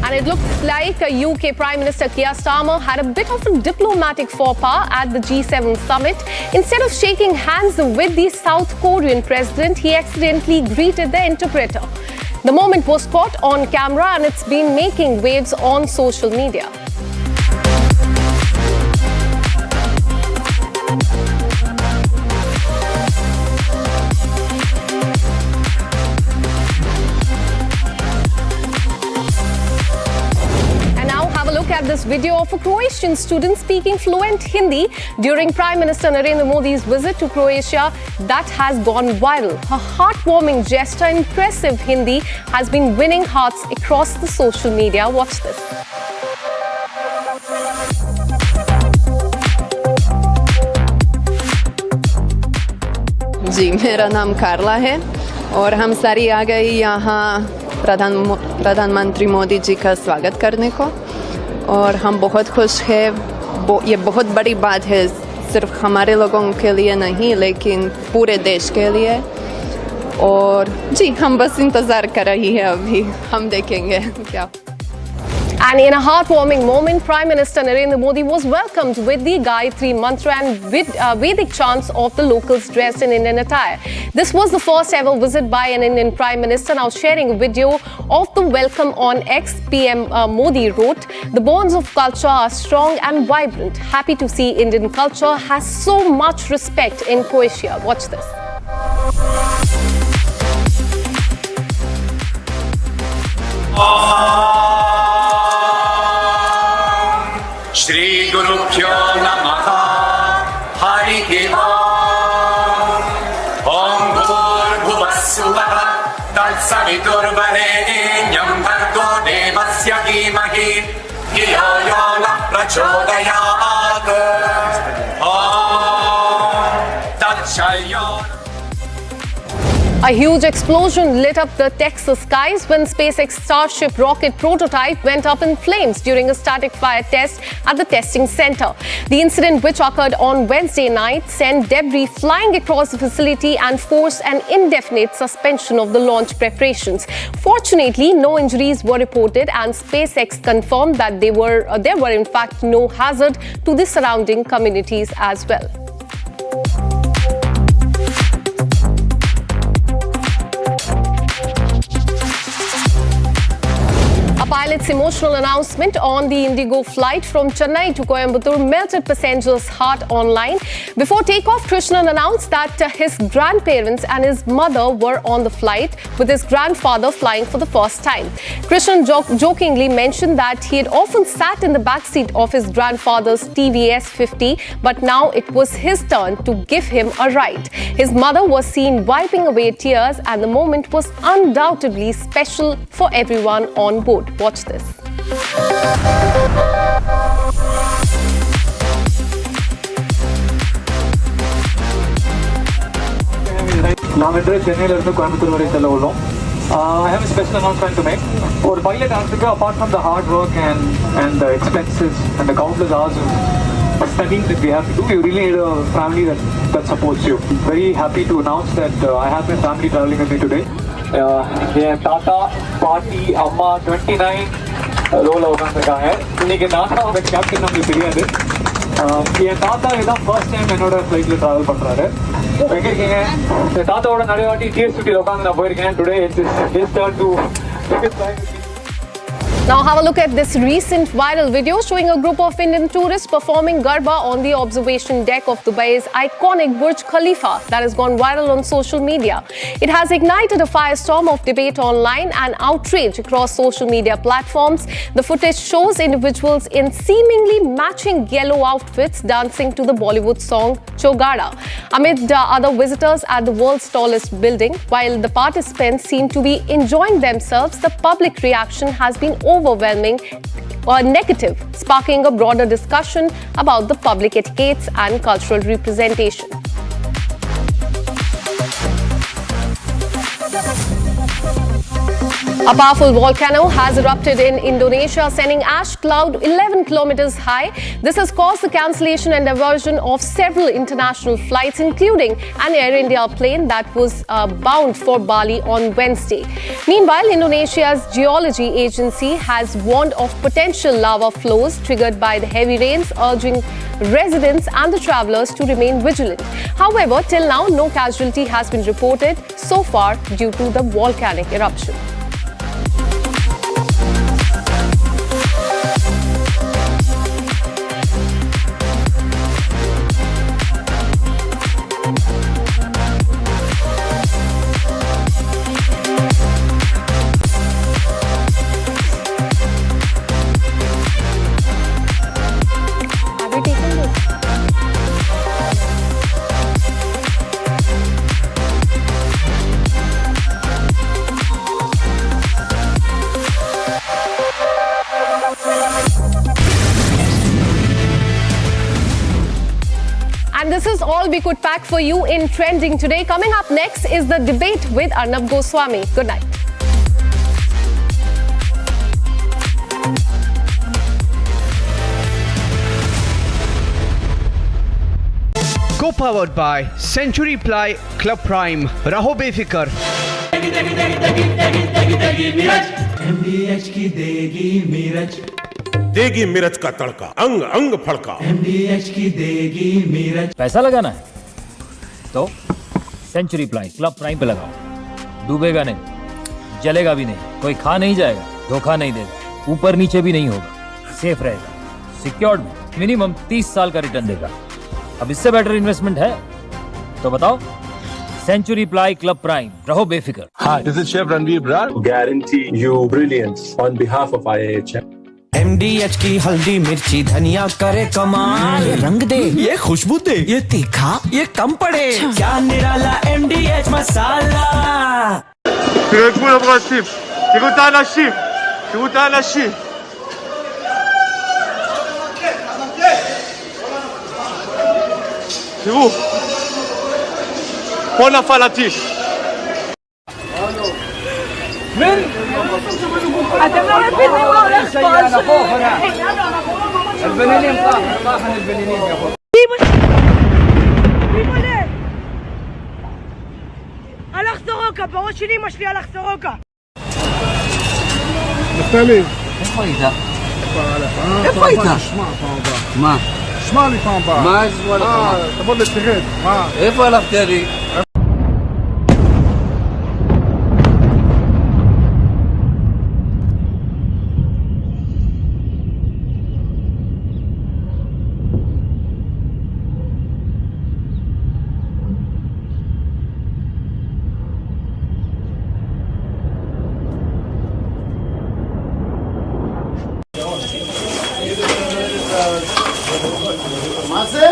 And it looks like UK Prime Minister Keir Starmer had a bit of a diplomatic faux pas at the G7 summit. Instead of shaking hands with the South Korean president, he accidentally greeted the interpreter. The moment was caught on camera and it's been making waves on social media. At this video of a Croatian student speaking fluent Hindi during Prime Minister Narendra Modi's visit to Croatia that has gone viral. Her heartwarming gesture, impressive Hindi, has been winning hearts across the social media. Watch this. जी, मेरा नाम कार्ला है और हम सारी आ गए यहाँ प्रधानमंत्री मोदी जी का स्वागत करने को, और हम बहुत खुश हैं। ये बहुत बड़ी बात है, सिर्फ हमारे लोगों के लिए नहीं लेकिन पूरे देश के लिए। और जी, हम बस इंतज़ार कर रही है, अभी हम देखेंगे क्या। And in a heartwarming moment, Prime Minister Narendra Modi was welcomed with the Gayatri Mantra and Vedic chants of the locals dressed in Indian attire. This was the first ever visit by an Indian Prime Minister. Now sharing a video of the welcome on X, PM Modi wrote, "The bonds of culture are strong and vibrant. Happy to see Indian culture has so much respect in Croatia." Watch this. Shri Guru Pyo Namaha Hari Om Bhur Bhuvassuvaha Tat Saviturvarenyam Bhargo Devasya Dhimahi Dhiyo Yo Nah Prachodayat Om Tat Chayo. A huge explosion lit up the Texas skies when SpaceX Starship rocket prototype went up in flames during a static fire test at the testing center. The incident, which occurred on Wednesday night, sent debris flying across the facility and forced an indefinite suspension of the launch preparations. Fortunately, no injuries were reported, and SpaceX confirmed that there were in fact no hazard to the surrounding communities as well. A pilot's emotional announcement on the Indigo flight from Chennai to Coimbatore melted passengers' heart online. Before takeoff, Krishnan announced that his grandparents and his mother were on the flight, with his grandfather flying for the first time. Krishnan jokingly mentioned that he had often sat in the backseat of his grandfather's TVS 50, but now it was his turn to give him a ride. His mother was seen wiping away tears, and the moment was undoubtedly special for everyone on board. Watch this. நாமென்று சென்னையிலிருந்து கோயம்புத்தூர் வரை செல்ல உள்ளோம். I have a special announcement to make. For pilot answer, apart from the hard work and the expenses and the countless hours of studying that we have to do, you really need a family that supports you. Very happy to announce that I have my family traveling with me today. தாத்தா பாட்டி அம்மா 29 ரோல உட்காந்துருக்காங்க. இன்னைக்கு நாட்டாவோட captain நமக்கு தெரியாது. என் தாத்தா இதான் ஃபர்ஸ்ட் டைம் என்னோட ஃப்ளைட்ல டிராவல் பண்றாரு. எங்க இருக்கீங்க? என் தாத்தாவோட நிறைய வாட்டி டிஎஸ்50 உட்காந்து நான் போயிருக்கேன். Today it's his turn to Now have a look at this recent viral video showing a group of Indian tourists performing Garba on the observation deck of Dubai's iconic Burj Khalifa that has gone viral on social media. It has ignited a firestorm of debate online and outrage across social media platforms. The footage shows individuals in seemingly matching yellow outfits dancing to the Bollywood song Chogada amid other visitors at the world's tallest building. While the participants seem to be enjoying themselves, the public reaction has been overwhelming or negative, sparking a broader discussion about the public etiquettes and cultural representation. A powerful volcano has erupted in Indonesia, sending ash cloud 11 kilometers high. This has caused the cancellation and diversion of several international flights, including an Air India plane that was bound for Bali on Wednesday. Meanwhile, Indonesia's geology agency has warned of potential lava flows triggered by the heavy rains, urging residents and the travelers to remain vigilant. However, till now, no casualty has been reported so far due to the volcanic eruption. And this is all we could pack for you in Trending today. Coming up next is the debate with Arnab Goswami. Good night. Co-powered by Century Ply Club Prime. Raho befikar. MDH की देगी मिर्च, देगी मिर्च का तड़का, अंग अंग फड़का। MDH की देगी मिर्च। पैसा लगाना है तो सेंचुरी प्लाई क्लब प्राइम पे लगाओ। डूबेगा नहीं, जलेगा भी नहीं, कोई खा नहीं जाएगा, धोखा नहीं देगा, ऊपर नीचे भी नहीं होगा, सेफ रहेगा, सिक्योर्ड, मिनिमम 30 साल का रिटर्न देगा। अब इससे बेटर इन्वेस्टमेंट है तो बताओ। Century Ply Club Prime. Raho befikar. Hi, this is Chef Ranveer Brar. Guarantee you brilliance on behalf of IAHM. MDH की हल्दी मिर्ची धनिया करे कमाल, ये रंग दे, ये खुशबू दे, ये तीखा, ये कम पड़े, क्या निराला MDH masala. תראו אנשים, תראו את האנשים, תראו את האנשים. תראו, פה נפל הטיל. אתם לא מבינים מה הולך פה. البنانين طاحن البنانين يا اخو. הלך סורוקה, בראש שלי אמא שלי הלך סורוקה. נפתלי. איפה היית? איפה היית? שמע פעם הבאה. מה? שמע לי פעם הבאה. מה אשמע לך? תבוא לתרד. מה? איפה הלכת לי? מה זה?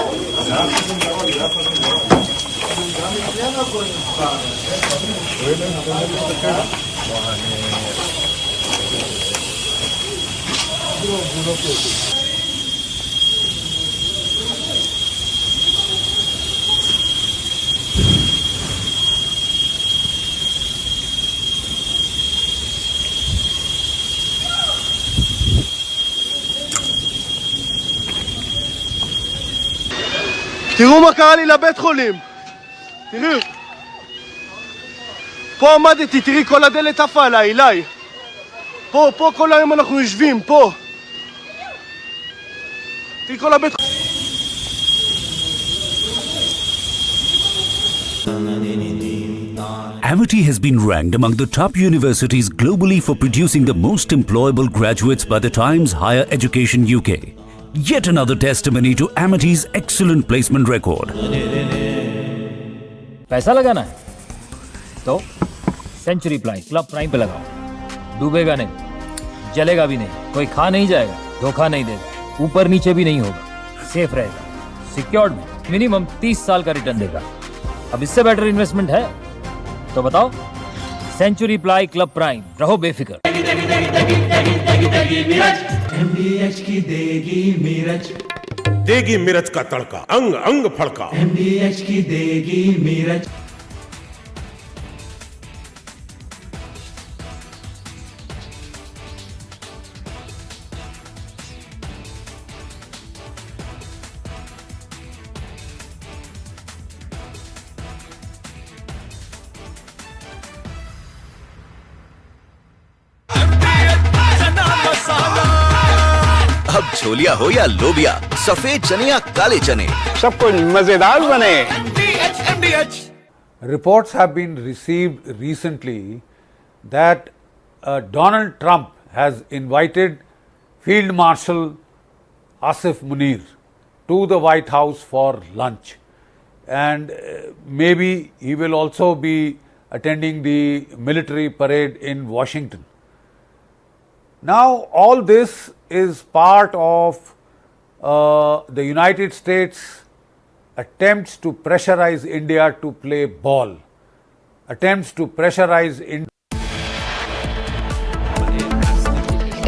תראו מה קרה לי לבית חולים. תראו. פה עמדתי, תראי כל הדלת עפה עליי, אליי. פה כל היום אנחנו יושבים, פה. תראי כל הבית חולים. Amity has been ranked among the top universities globally for producing the most employable graduates by the Times Higher Education UK. Yet another testimony to Amity's excellent placement record. पैसा लगाना है तो century ply club prime पे लगाओ, डूबेगा नहीं, जलेगा भी नहीं, कोई खा नहीं जाएगा, धोखा नहीं देगा, ऊपर नीचे भी नहीं होगा, सेफ रहेगा, सिक्योर्ड में मिनिमम 30 साल का रिटर्न देगा। अब इससे बेटर इन्वेस्टमेंट है तो बताओ। सेंचुरी प्लाई क्लब प्राइम, रहो बेफिक्र। MDH की देगी मीरज, देगी मिर्च का तड़का, अंग अंग फड़का। MDH की देगी मीरज। अब छोलिया हो या लोबिया, सफेद चने या काले चने, सब कुछ मजेदार बने। Reports have been received recently that Donald Trump has invited Field Marshal Asif Munir to the White House for lunch, and maybe he will also be attending the military parade in Washington. Now, all this is part of the United States' attempts to pressurize India to play ball, attempts to pressurize India.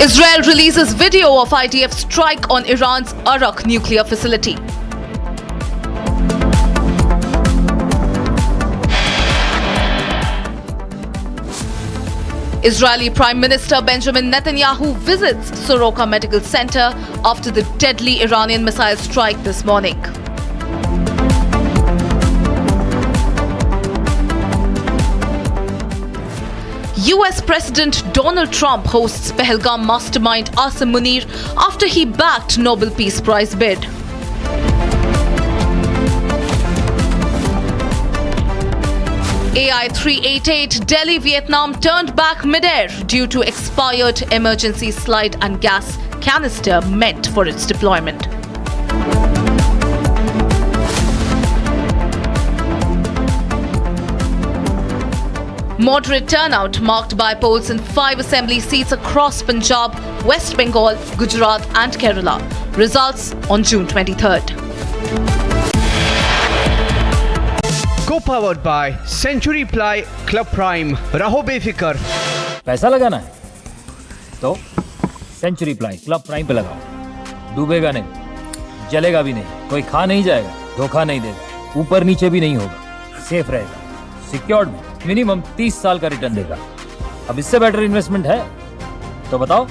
Israel releases video of IDF strike on Iran's Arak nuclear facility. Israeli Prime Minister Benjamin Netanyahu visits Soroka Medical Center after the deadly Iranian missile strike this morning. US President Donald Trump hosts Pahalgam mastermind Asim Munir after he backed Nobel Peace Prize bid. AI-388 Delhi, Vietnam turned back mid-air due to expired emergency slide and gas canister meant for its deployment. Moderate turnout marked by polls in 5 assembly seats across Punjab, West Bengal, Gujarat and Kerala. Results on June 23rd. Co-powered by Century Ply Club Prime, रहो बेफिक्र। पैसा लगाना है तो century ply club prime पे लगाओ, डूबेगा नहीं, जलेगा भी नहीं, कोई खा नहीं जाएगा, धोखा नहीं देगा, ऊपर नीचे भी नहीं होगा, सेफ रहेगा, सिक्योर्ड में मिनिमम 30 साल का रिटर्न देगा। अब इससे बेटर इन्वेस्टमेंट है तो बताओ।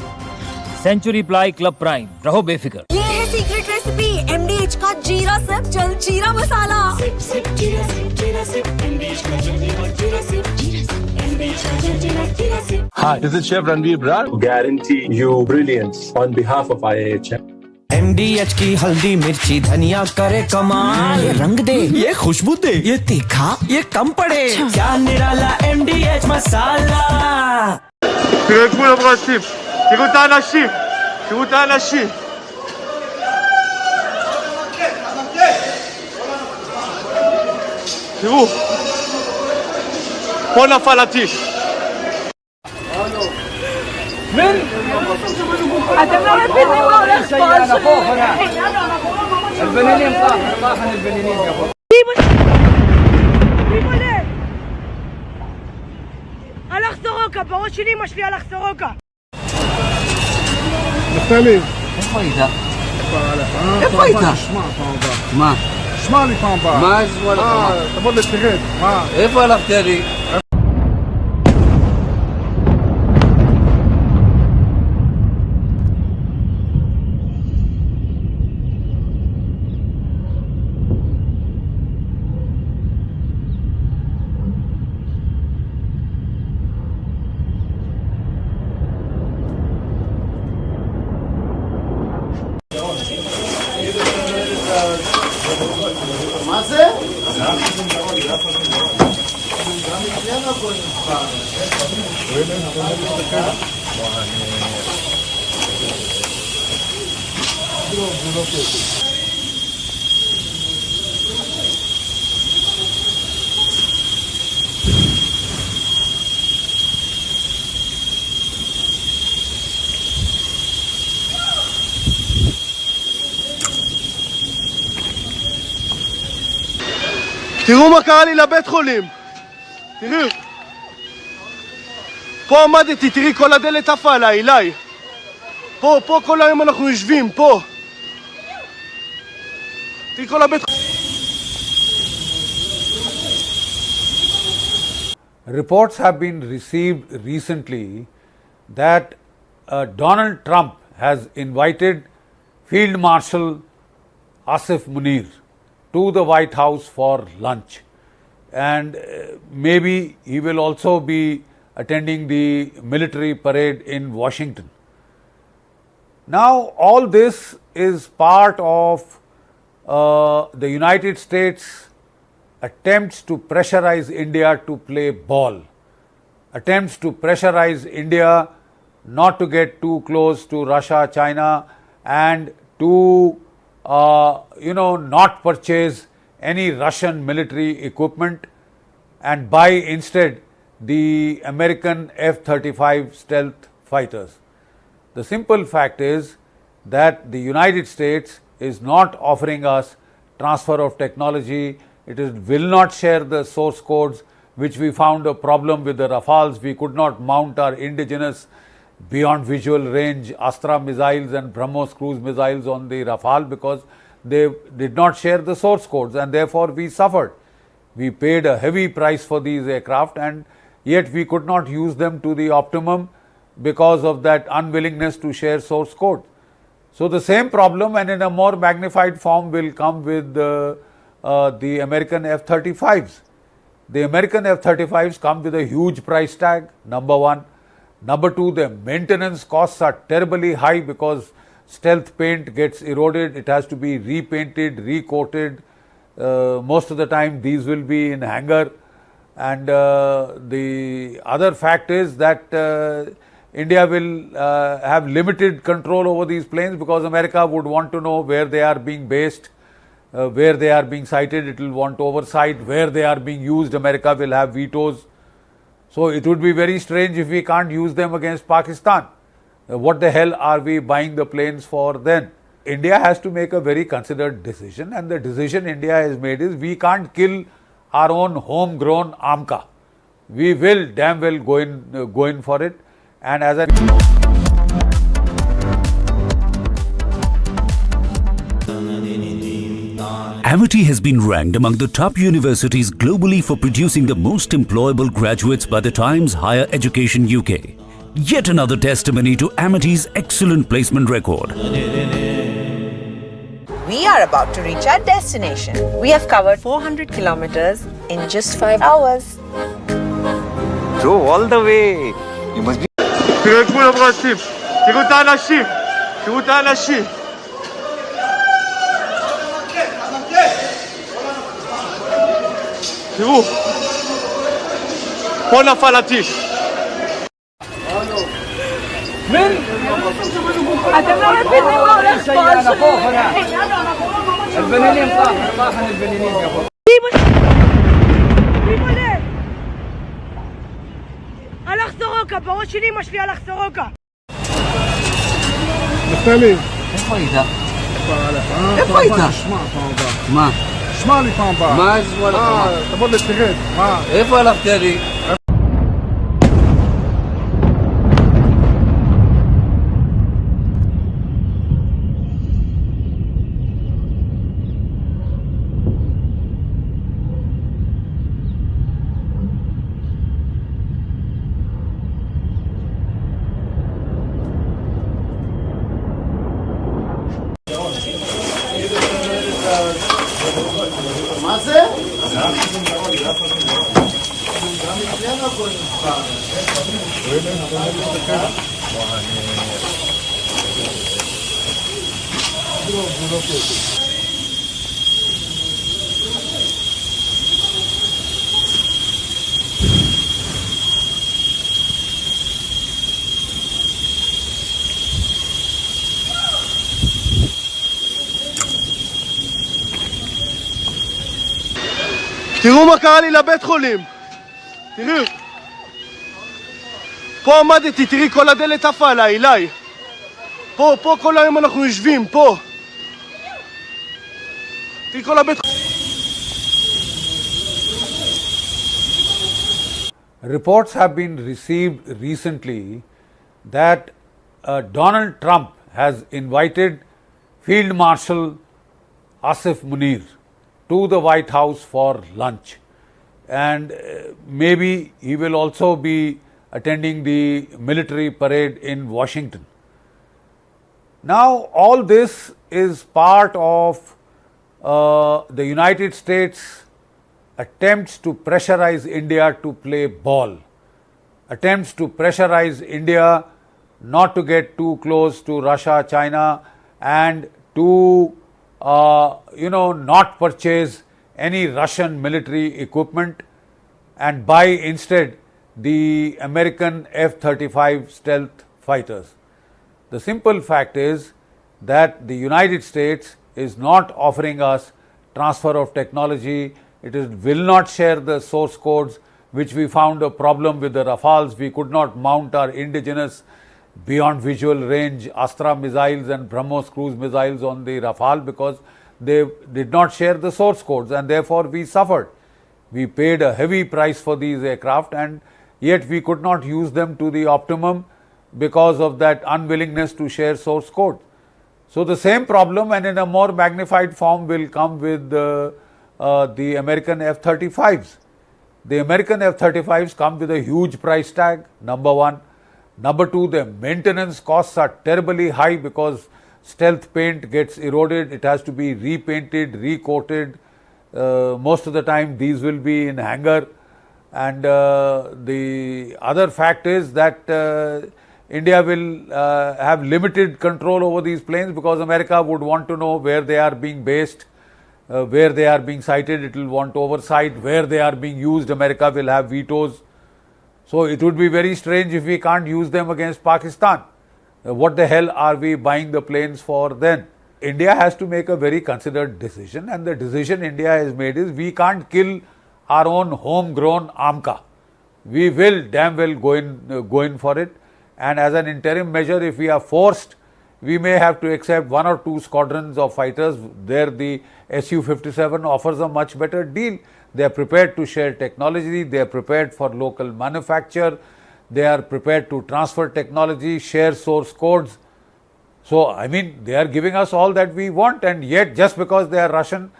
सेंचुरी प्लाई क्लब प्राइम, रहो बेफिक्र। ये है सीक्रेट रेसिपी MDH का जीरा सिप जल जीरा मसाला। सिप सिप जीरा सिप जीरा सिप MDH का जल जीरा जीरा सिप MDH का जल जीरा जीरा SIP. Hi, this is Chef Ranveer Brar. Guarantee you brilliance on behalf of IAHM. MDH की हल्दी मिर्ची धनिया करे कमाल, ये रंग दे, ये खुशबू दे, ये तीखा, ये कम पड़े, क्या निराला MDH masala. תרגעו אנשים, תראו את האנשים, תראו את האנשים. תראו, פה נפל הטיל. אתם לא מבינים מה הולך פה. البنانين طاحن البنانين يا اخو. הלך סורוקה, בראש שלי אמא שלי הלך סורוקה. נפתלי. איפה היית? איפה היית? מה? שמע לי פעם הבאה. מה אשמע לך? תבוא לתרד. מה? איפה הלכת לי? מה זה? תראו מה קרה לי לבית חולים. תראו. פה עמדתי, תראי, כל הדלת עפה עליי, אליי. פה כל היום אנחנו יושבים, פה. תראי כל הבית חולים. Reports have been received recently that Donald Trump has invited Field Marshal Asif Munir to the White House for lunch, and maybe he will also be attending the military parade in Washington. Now all this is part of the United States attempts to pressurize India to play ball, attempts to pressurize India not to get too close to Russia, China, and to not purchase any Russian military equipment and buy instead the American F-35 stealth fighters. The simple fact is that the United States is not offering us transfer of technology. It will not share the source codes, which we found a problem with the Rafales. We could not mount our indigenous beyond visual range Astra missiles and BrahMos cruise missiles on the Rafale because they did not share the source codes, and therefore we suffered. We paid a heavy price for these aircraft, and yet we could not use them to the optimum because of that unwillingness to share source code. So the same problem, and in a more magnified form, will come with the American F-35s. The American F-35s come with a huge price tag, number one. Number two, the maintenance costs are terribly high because stealth paint gets eroded. It has to be repainted, recoated. Most of the time these will be in hangar. And the other fact is that India will have limited control over these planes because America would want to know where they are being based, where they are being sighted. It will want oversight. Where they are being used, America will have vetoes. So it would be very strange if we can't use them against Pakistan. What the hell are we buying the planes for then? India has to make a very considered decision, and the decision India has made is we can't kill our own homegrown AMCA. We will damn well go in for it. And as Amity has been ranked among the top universities globally for producing the most employable graduates by the Times Higher Education UK. Yet another testimony to Amity's excellent placement record. We are about to reach our destination. We have covered 400 kilometers in just 5 hours. Go all the way. You must be. תראו את כולם רצים, תראו את האנשים, תראו את האנשים. תראו, פה נפל הטיל. אתם לא מבינים מה הולך פה. البنانين طاحن البنانين يا اخو. הלך סורוקה, בראש של אמא שלי הלך סורוקה. נפתלי. איפה היית? איפה היית? שמע פעם הבאה. מה? שמע לי פעם הבאה. מה זה לך? תבוא לתרד. איפה הלכת לי? מה זה? תראו מה קרה לי לבית חולים. תראו. פה עמדתי, תראי כל הדלת עפה עליי, אילי. פה כל היום אנחנו יושבים, פה. תראי כל הבית חולים. Reports have been received recently that Donald Trump has invited Field Marshal Asif Munir to the White House for lunch, and maybe he will also be attending the military parade in Washington. Now, all this is part of the United States attempts to pressurize India to play ball, attempts to pressurize India not to get too close to Russia, China, and to not purchase any Russian military equipment and buy instead the American F-35 stealth fighters. The simple fact is that the United States is not offering us transfer of technology. It will not share the source codes, which we found a problem with the Rafales. We could not mount our indigenous beyond visual range Astra missiles and BrahMos cruise missiles on the Rafale because they did not share the source codes, and therefore we suffered. We paid a heavy price for these aircraft, and yet we could not use them to the optimum because of that unwillingness to share source code. So the same problem, and in a more magnified form, will come with the American F-35s. The American F-35s come with a huge price tag, number one. Number two, the maintenance costs are terribly high because stealth paint gets eroded. It has to be repainted, recoated. Most of the time these will be in hangar. And the other fact is that India will have limited control over these planes because America would want to know where they are being based, where they are being sighted. It will want oversight. Where they are being used, America will have vetoes. So it would be very strange if we can't use them against Pakistan. What the hell are we buying the planes for then? India has to make a very considered decision, and the decision India has made is we can't kill our own homegrown AMCA. We will damn well go in for it, and as an interim measure, if we are forced, we may have to accept 1 or 2 squadrons of fighters. There the Su-57 offers a much better deal. They are prepared to share technology, they are prepared for local manufacture, they are prepared to transfer technology, share source codes. So, I mean, they are giving us all that we want, and yet just because they are Russian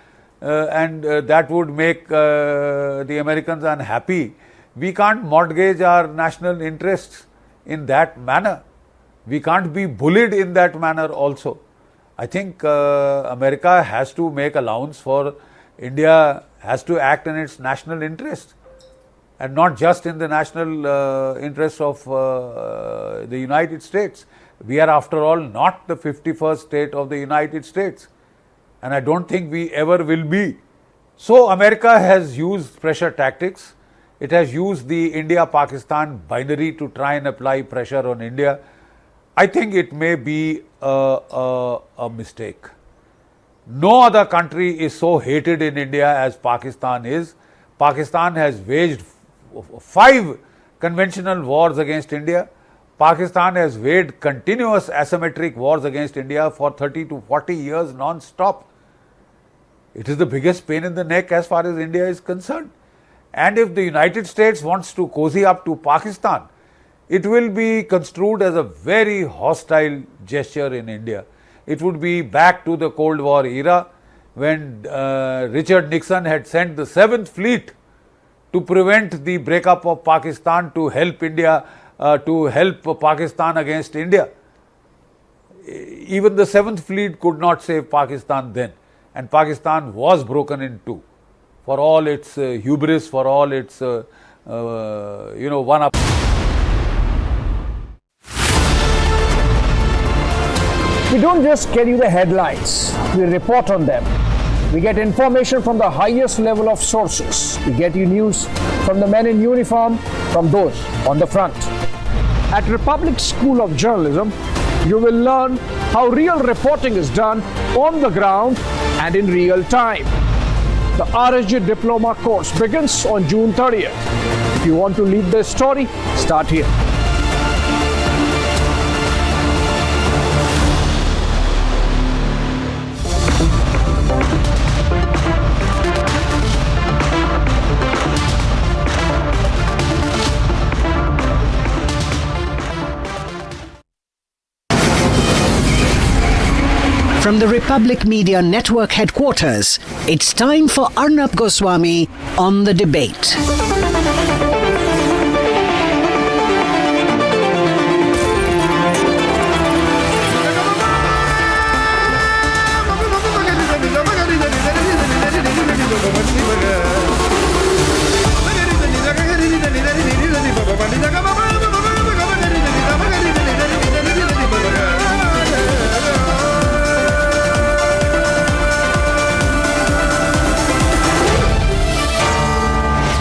and that would make the Americans unhappy, we can't mortgage our national interests in that manner. We can't be bullied in that manner also. I think America has to make allowance for India, has to act in its national interest and not just in the national interest of the United States. We are, after all, not the 51st state of the United States, and I don't think we ever will be. So America has used pressure tactics. It has used the India-Pakistan binary to try and apply pressure on India. I think it may be a mistake. No other country is so hated in India as Pakistan is. Pakistan has waged 5 conventional wars against India. Pakistan has waged continuous asymmetric wars against India for 30 to 40 years non-stop. It is the biggest pain in the neck as far as India is concerned. And if the United States wants to cozy up to Pakistan, it will be construed as a very hostile gesture in India. It would be back to the Cold War era when Richard Nixon had sent the 7th Fleet to prevent the breakup of Pakistan, to help India, to help Pakistan against India. Even the 7th Fleet could not save Pakistan then, and Pakistan was broken in two. For all its hubris, for all its one-up. We don't just get you the headlines, we report on them. We get information from the highest level of sources. We get you news from the men in uniform, from those on the front. At Republic School of Journalism, you will learn how real reporting is done on the ground and in real time. The RSG Diploma course begins on June 30th. If you want to lead the story, start here. From the Republic Media Network headquarters, it's time for Arnab Goswami on The Debate.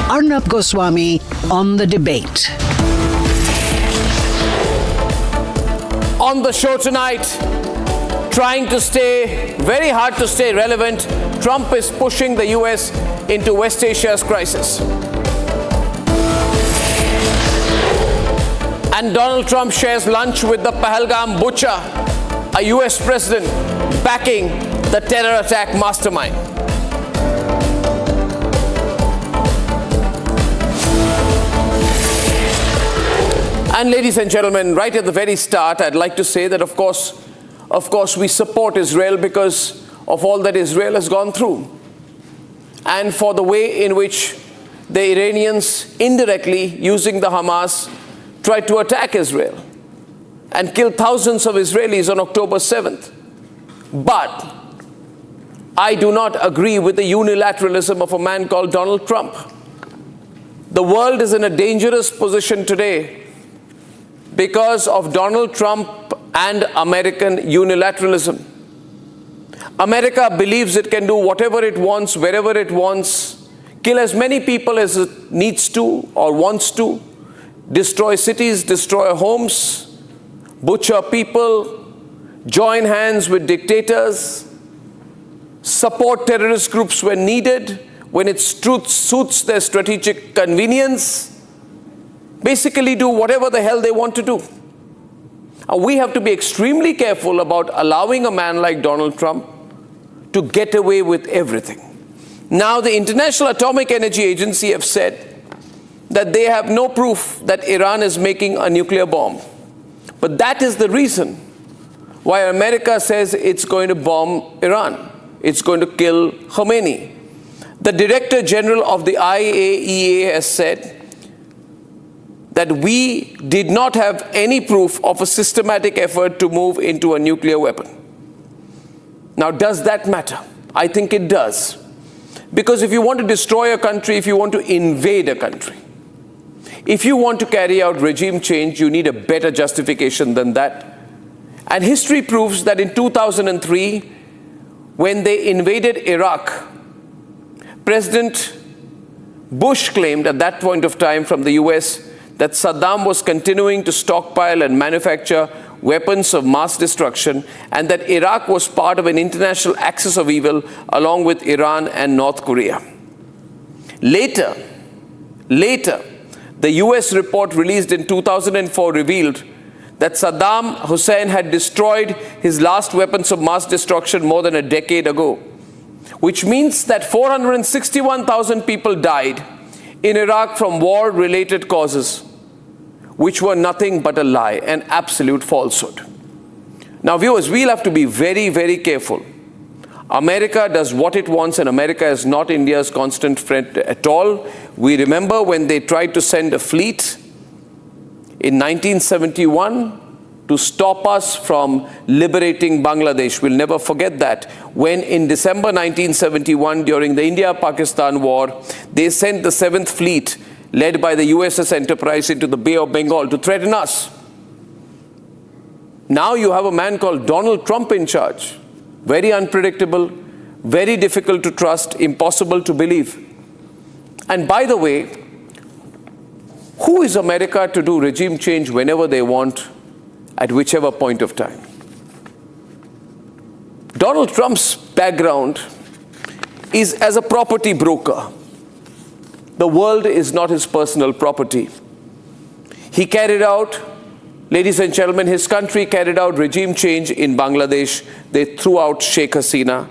Arnab Goswami on The Debate. On the show tonight, trying to stay, very hard to stay relevant, Trump is pushing the US into West Asia's crisis. And Donald Trump shares lunch with the Pahalgam butcher, a US president backing the terror attack mastermind. And ladies and gentlemen, right at the very start, I'd like to say that of course, we support Israel because of all that Israel has gone through. And for the way in which the Iranians, indirectly using the Hamas, tried to attack Israel and kill thousands of Israelis on October 7th. But I do not agree with the unilateralism of a man called Donald Trump. The world is in a dangerous position today because of Donald Trump and American unilateralism. America believes it can do whatever it wants, wherever it wants, kill as many people as it needs to or wants to, destroy cities, destroy homes, butcher people, join hands with dictators, support terrorist groups when needed, when it suits their strategic convenience, basically do whatever the hell they want to do. And we have to be extremely careful about allowing a man like Donald Trump to get away with everything. Now, the International Atomic Energy Agency have said that they have no proof that Iran is making a nuclear bomb. But that is the reason why America says it's going to bomb Iran. It's going to kill Khomeini. The Director General of the IAEA has said that we did not have any proof of a systematic effort to move into a nuclear weapon. Now, does that matter? I think it does. Because if you want to destroy a country, if you want to invade a country, if you want to carry out regime change, you need a better justification than that. And history proves that in 2003, when they invaded Iraq, President Bush claimed at that point of time from the US that Saddam was continuing to stockpile and manufacture weapons of mass destruction, and that Iraq was part of an international axis of evil along with Iran and North Korea. Later, the US report released in 2004 revealed that Saddam Hussein had destroyed his last weapons of mass destruction more than a decade ago, which means that 461,000 people died in Iraq from war-related causes, which were nothing but a lie, an absolute falsehood. Now, viewers, we'll have to be very, very careful. America does what it wants, and America is not India's constant friend at all. We remember when they tried to send a fleet in 1971 to stop us from liberating Bangladesh. We'll never forget that. When in December 1971, during the India-Pakistan war, they sent the 7th Fleet, led by the USS Enterprise, into the Bay of Bengal to threaten us. Now you have a man called Donald Trump in charge. Very unpredictable, very difficult to trust, impossible to believe. And by the way, who is America to do regime change whenever they want, at whichever point of time? Donald Trump's background is as a property broker. The world is not his personal property. He carried out, ladies and gentlemen, his country carried out regime change in Bangladesh. They threw out Sheikh Hasina.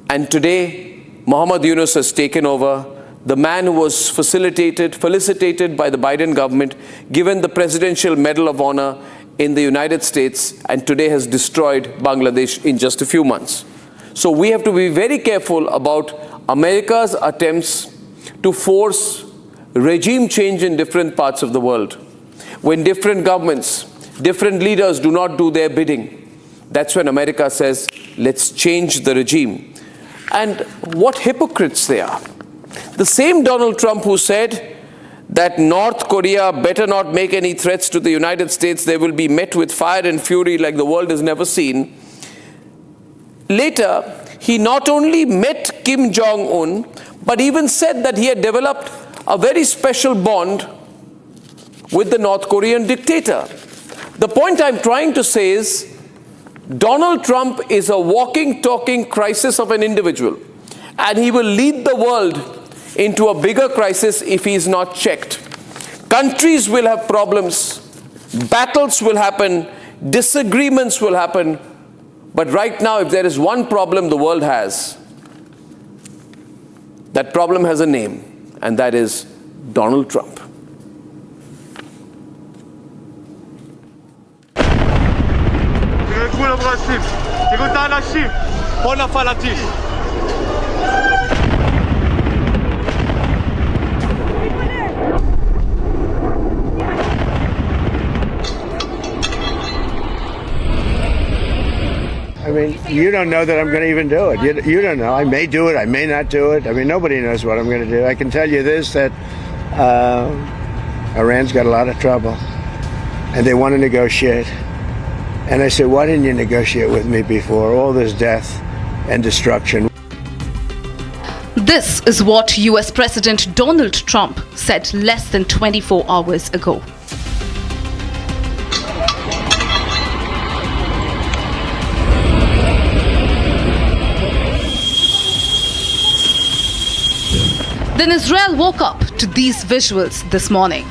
And today, Muhammad Yunus has taken over. The man who was felicitated by the Biden government, given the Presidential Medal of Honor in the United States, and today has destroyed Bangladesh in just a few months. So we have to be very careful about America's attempts to force regime change in different parts of the world. When different governments, different leaders do not do their bidding, that's when America says, let's change the regime. And what hypocrites they are. The same Donald Trump who said that North Korea better not make any threats to the United States, they will be met with fire and fury like the world has never seen. Later, he not only met Kim Jong-un, but even said that he had developed a very special bond with the North Korean dictator. The point I'm trying to say is, Donald Trump is a walking, talking crisis of an individual, and he will lead the world into a bigger crisis if he is not checked. Countries will have problems, battles will happen, disagreements will happen, but right now, if there is one problem the world has, that problem has a name, and that is Donald Trump. I mean, you don't know that I'm going to even do it. You don't know. I may do it. I may not do it. I mean, nobody knows what I'm going to do. I can tell you this, that Iran's got a lot of trouble, and they want to negotiate. And I said, why didn't you negotiate with me before? All this death and destruction. This is what US President Donald Trump said less than 24 hours ago. Then Israel woke up to these visuals this morning.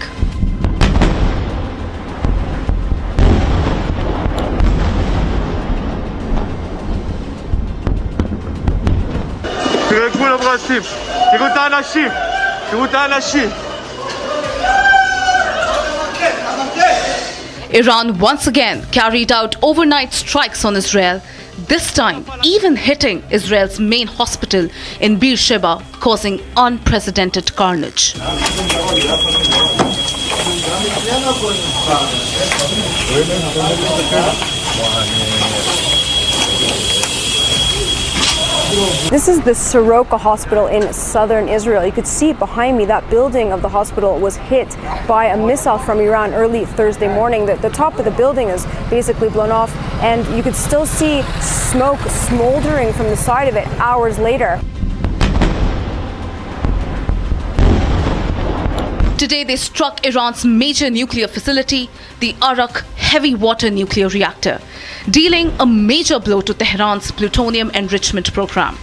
Iran once again carried out overnight strikes on Israel, this time even hitting Israel's main hospital in Beersheba, causing unprecedented carnage. This is the Soroka Hospital in southern Israel. You could see behind me that building of the hospital was hit by a missile from Iran early Thursday morning. The top of the building is basically blown off, and you could still see smoke smoldering from the side of it hours later. Today they struck Iran's major nuclear facility, the Arak heavy water nuclear reactor, dealing a major blow to Tehran's plutonium enrichment program.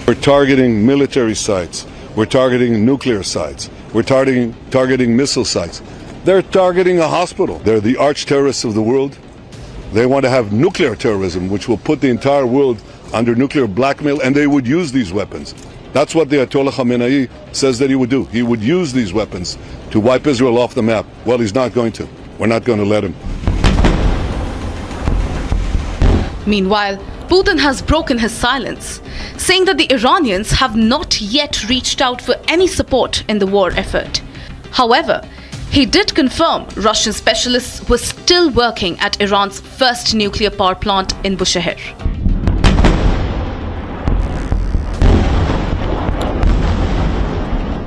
We're targeting military sites. We're targeting nuclear sites. We're targeting missile sites. They're targeting a hospital. They're the arch terrorists of the world. They want to have nuclear terrorism, which will put the entire world under nuclear blackmail, and they would use these weapons. That's what the Ayatollah Khamenei says that he would do. He would use these weapons to wipe Israel off the map. Well, he's not going to. We're not going to let him. Meanwhile, Putin has broken his silence, saying that the Iranians have not yet reached out for any support in the war effort. However, he did confirm Russian specialists were still working at Iran's first nuclear power plant in Bushehr.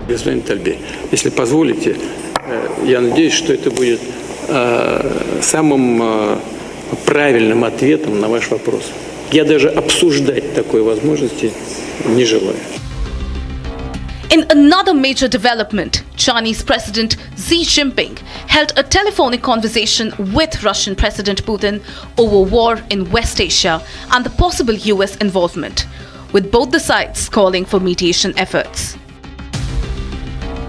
Господин Тальбе, если позволите, я надеюсь, что это будет самым правильным ответом на ваш вопрос. Я даже обсуждать такой возможности не желаю. In another major development, Chinese President Xi Jinping held a telephonic conversation with Russian President Putin over war in West Asia and the possible US involvement, with both the sides calling for mediation efforts.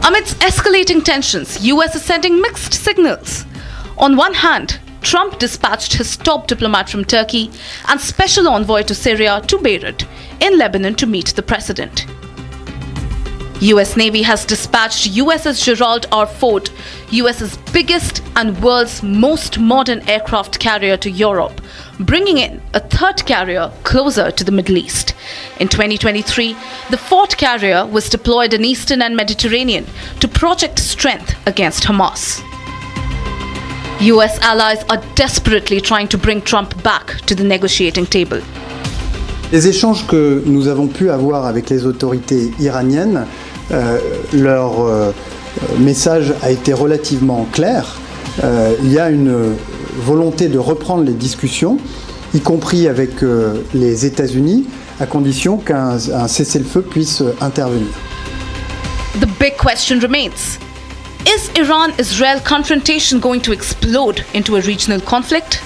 Amidst escalating tensions, US is sending mixed signals. On one hand, Trump dispatched his top diplomat from Turkey and special envoy to Syria to Beirut in Lebanon to meet the president. US Navy has dispatched USS Gerald R. Ford, US's biggest and world's most modern aircraft carrier, to Europe, bringing in a third carrier closer to the Middle East. In 2023, the Ford carrier was deployed in Eastern and Mediterranean to project strength against Hamas. US allies are desperately trying to bring Trump back to the negotiating table. Les échanges que nous avons pu avoir avec les autorités iraniennes, leur message a été relativement clair. Il y a une volonté de reprendre les discussions, y compris avec les États-Unis, à condition qu'un cessez-le-feu puisse intervenir. The big question remains: is Iran-Israel confrontation going to explode into a regional conflict?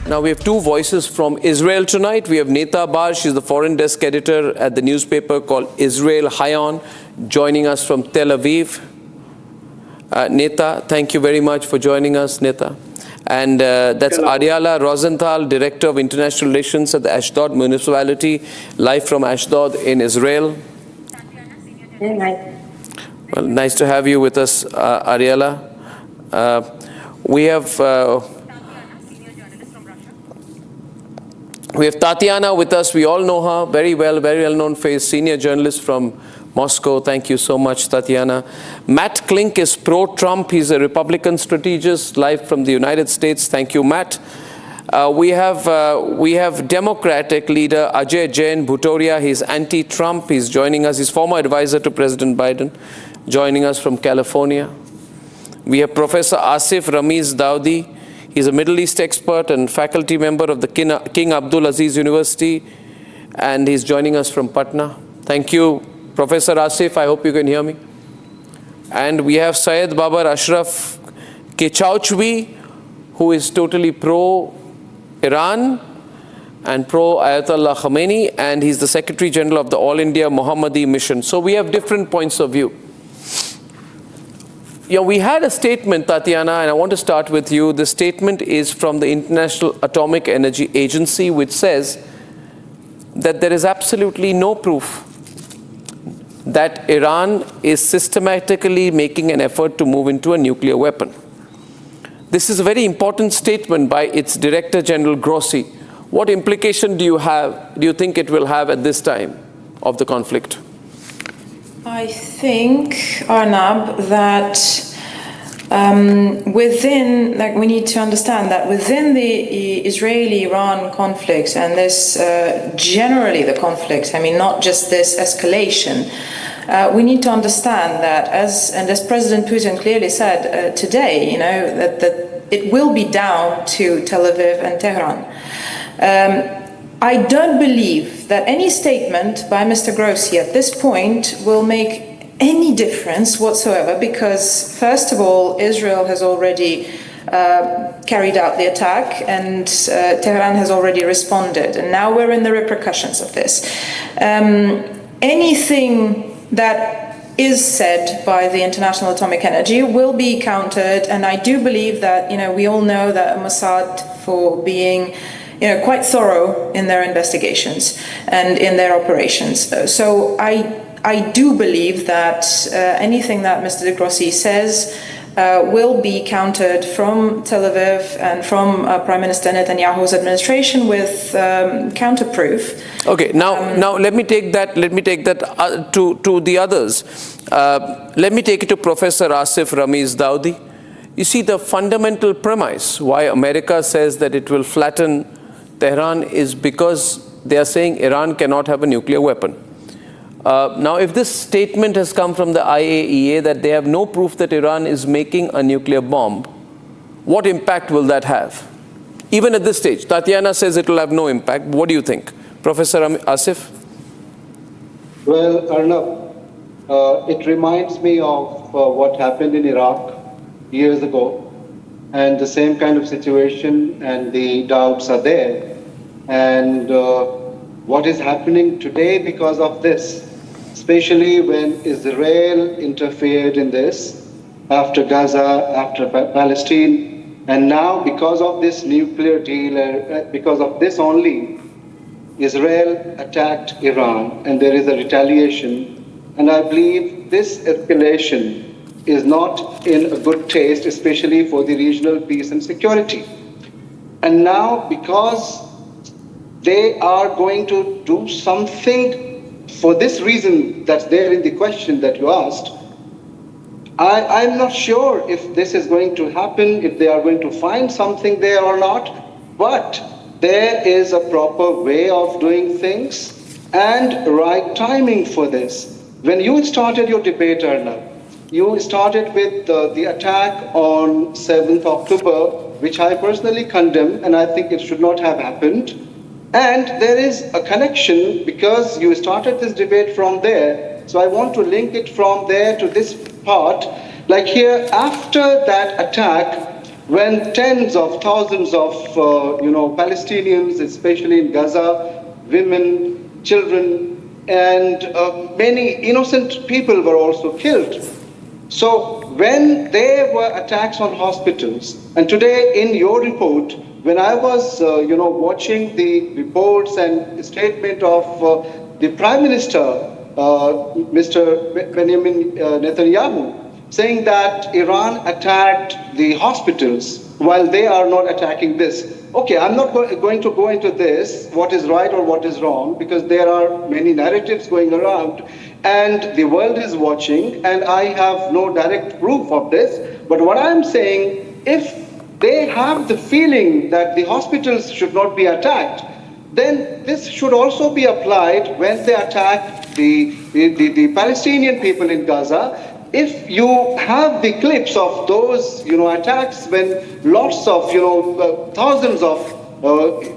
Now we have two voices from Israel tonight. We have Neta Bar, she's the foreign desk editor at the newspaper called Israel Hayon, joining us from Tel Aviv. Neta, thank you very much for joining us, Neta. And that's Ariala Rosenthal, Director of International Relations at the Ashdod Municipality, live from Ashdod in Israel. Well, nice to have you with us, Ariala. We have Tatiana with us. We all know her very well-known face, senior journalist from Moscow. Thank you so much, Tatiana. Matt Klink is pro-Trump. He's a Republican strategist, live from the United States. Thank you, Matt. We have Democratic leader Ajay Jain Bhutoria. He's anti-Trump. He's joining us. He's former advisor to President Biden, joining us from California. We have Professor Asif Ramiz Daudi. He's a Middle East expert and faculty member of the King Abdul Aziz University, and he's joining us from Patna. Thank you, Professor Asif. I hope you can hear me. And we have Syed Babar Ashraf Kechauchvi, who is totally pro-Iran and pro-Ayatollah Khamenei, and he's the Secretary General of the All India Mohammadi Mission. So we have different points of view. Yeah, we had a statement, Tatiana, and I want to start with you. The statement is from the International Atomic Energy Agency, which says that there is absolutely no proof that Iran is systematically making an effort to move into a nuclear weapon. This is a very important statement by its Director General Grossi. What implication do you think it will have at this time of the conflict? I think, Arnab, that we need to understand that within the Israeli-Iran conflict, and this generally the conflict, I mean, not just this escalation, we need to understand that, as President Putin clearly said today, you know, that it will be down to Tel Aviv and Tehran. I don't believe that any statement by Mr. Grossi at this point will make any difference whatsoever, because, first of all, Israel has already carried out the attack, and Tehran has already responded, and now we're in the repercussions of this. Anything that is said by the International Atomic Energy will be countered, and I do believe that, you know, we all know that Mossad, for being quite thorough in their investigations and in their operations. So I do believe that anything that Mr. de Grossi says will be countered from Tel Aviv and from Prime Minister Netanyahu's administration with counterproof. Okay, now let me take that to the others. Let me take it to Professor Asif Ramiz Daudi. You see, the fundamental premise why America says that it will flatten Tehran is because they are saying Iran cannot have a nuclear weapon. Now, if this statement has come from the IAEA that they have no proof that Iran is making a nuclear bomb, what impact will that have? Even at this stage, Tatiana says it will have no impact. What do you think? Professor Asif? Well, Arnab, it reminds me of what happened in Iraq years ago, and the same kind of situation, and the doubts are there. And what is happening today because of this, especially when Israel interfered in this, after Gaza, after Palestine, and now because of this nuclear deal, because of this only, Israel attacked Iran, and there is a retaliation. And I believe this escalation is not in a good taste, especially for the regional peace and security. And now, because they are going to do something for this reason that's there in the question that you asked, I'm not sure if this is going to happen, if they are going to find something there or not, but there is a proper way of doing things and right timing for this. When you started your debate, Arnab, you started with the attack on 7th October, which I personally condemn, and I think it should not have happened. And there is a connection because you started this debate from there. So I want to link it from there to this part. Like here, after that attack, when tens of thousands of Palestinians, especially in Gaza, women, children, and many innocent people were also killed. So when there were attacks on hospitals, and today in your report, when I was watching the reports and statement of the Prime Minister, Mr. Benjamin Netanyahu, saying that Iran attacked the hospitals while they are not attacking this. Okay, I'm not going to go into this, what is right or what is wrong, because there are many narratives going around and the world is watching, and I have no direct proof of this. But what I'm saying, if they have the feeling that the hospitals should not be attacked, then this should also be applied when they attack the Palestinian people in Gaza. If you have the clips of those attacks when lots of thousands of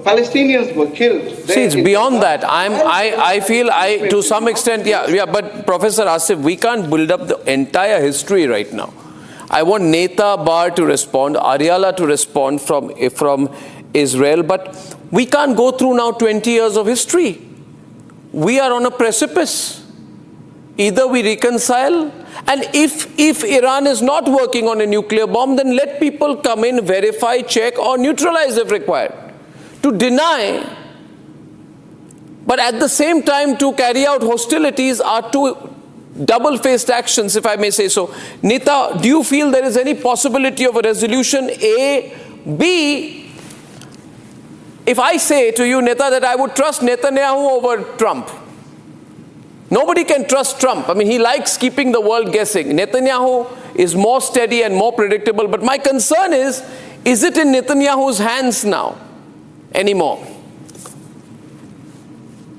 Palestinians were killed. See, it's beyond that. I feel to some extent, yeah. But Professor Asif, we can't build up the entire history right now. I want Neta Bar to respond, Ariala to respond from Israel, but we can't go through now 20 years of history. We are on a precipice. Either we reconcile, and if Iran is not working on a nuclear bomb, then let people come in, verify, check, or neutralize if required. To deny, but at the same time to carry out hostilities are two double-faced actions, if I may say so. Nita, do you feel there is any possibility of a resolution? A. B. If I say to you, Nita, that I would trust Netanyahu over Trump. Nobody can trust Trump. I mean, he likes keeping the world guessing. Netanyahu is more steady and more predictable. But my concern is it in Netanyahu's hands now anymore?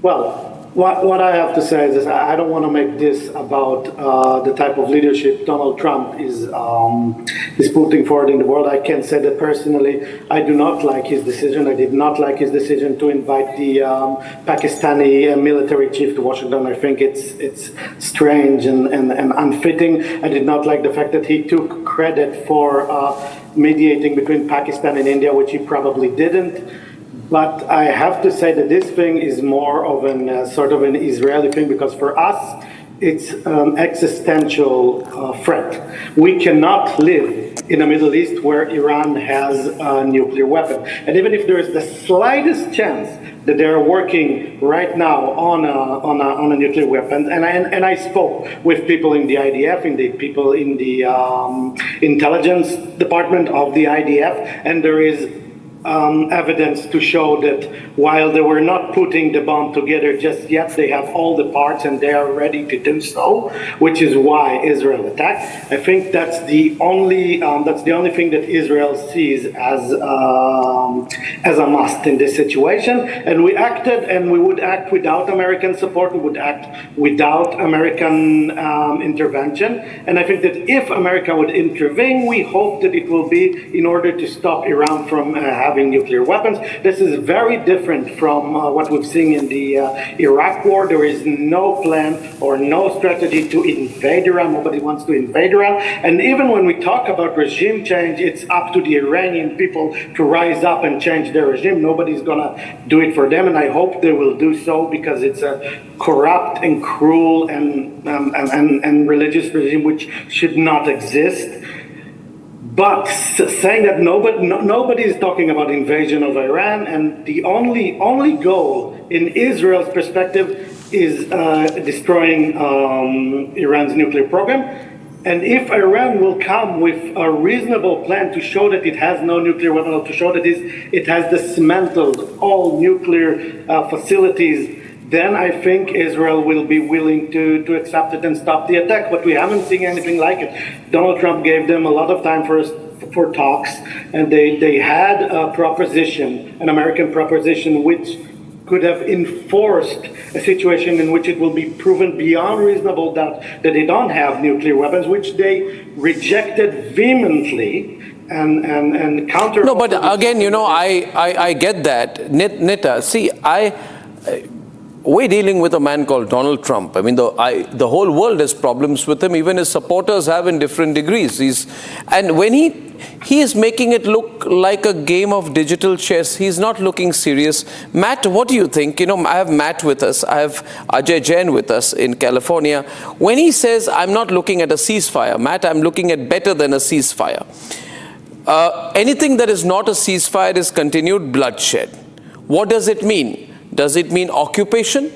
Well, what I have to say is this. I don't want to make this about the type of leadership Donald Trump is putting forward in the world. I can say that personally, I do not like his decision. I did not like his decision to invite the Pakistani military chief to Washington. I think it's strange and unfitting. I did not like the fact that he took credit for mediating between Pakistan and India, which he probably didn't. But I have to say that this thing is more of an sort of an Israeli thing, because for us, it's an existential threat. We cannot live in the Middle East where Iran has a nuclear weapon. And even if there is the slightest chance that they are working right now on a nuclear weapon, and I spoke with people in the IDF, people in the intelligence department of the IDF, and there is evidence to show that while they were not putting the bomb together just yet, they have all the parts and they are ready to do so, which is why Israel attacked. I think that's the only thing that Israel sees as a must in this situation. And we acted, and we would act without American support. We would act without American intervention. And I think that if America would intervene, we hope that it will be in order to stop Iran from having nuclear weapons. This is very different from what we've seen in the Iraq war. There is no plan or no strategy to invade Iran. Nobody wants to invade Iran. And even when we talk about regime change, it's up to the Iranian people to rise up and change their regime. Nobody's going to do it for them, and I hope they will do so, because it's a corrupt and cruel and religious regime which should not exist. But saying that nobody is talking about invasion of Iran, and the only goal in Israel's perspective is destroying Iran's nuclear program. And if Iran will come with a reasonable plan to show that it has no nuclear weapon, or to show that it has dismantled all nuclear facilities, then I think Israel will be willing to accept it and stop the attack. But we haven't seen anything like it. Donald Trump gave them a lot of time for talks, and they had a proposition, an American proposition, which could have enforced a situation in which it will be proven beyond reasonable doubt that they don't have nuclear weapons, which they rejected vehemently and counter. No, but again, I get that. Nita, see, we're dealing with a man called Donald Trump. I mean, the whole world has problems with him. Even his supporters have in different degrees. And when he is making it look like a game of digital chess. He's not looking serious. Matt, what do you think? I have Matt with us. I have Ajay Jain with us in California. When he says, I'm not looking at a ceasefire, Matt, I'm looking at better than a ceasefire. Anything that is not a ceasefire is continued bloodshed. What does it mean? Does it mean occupation?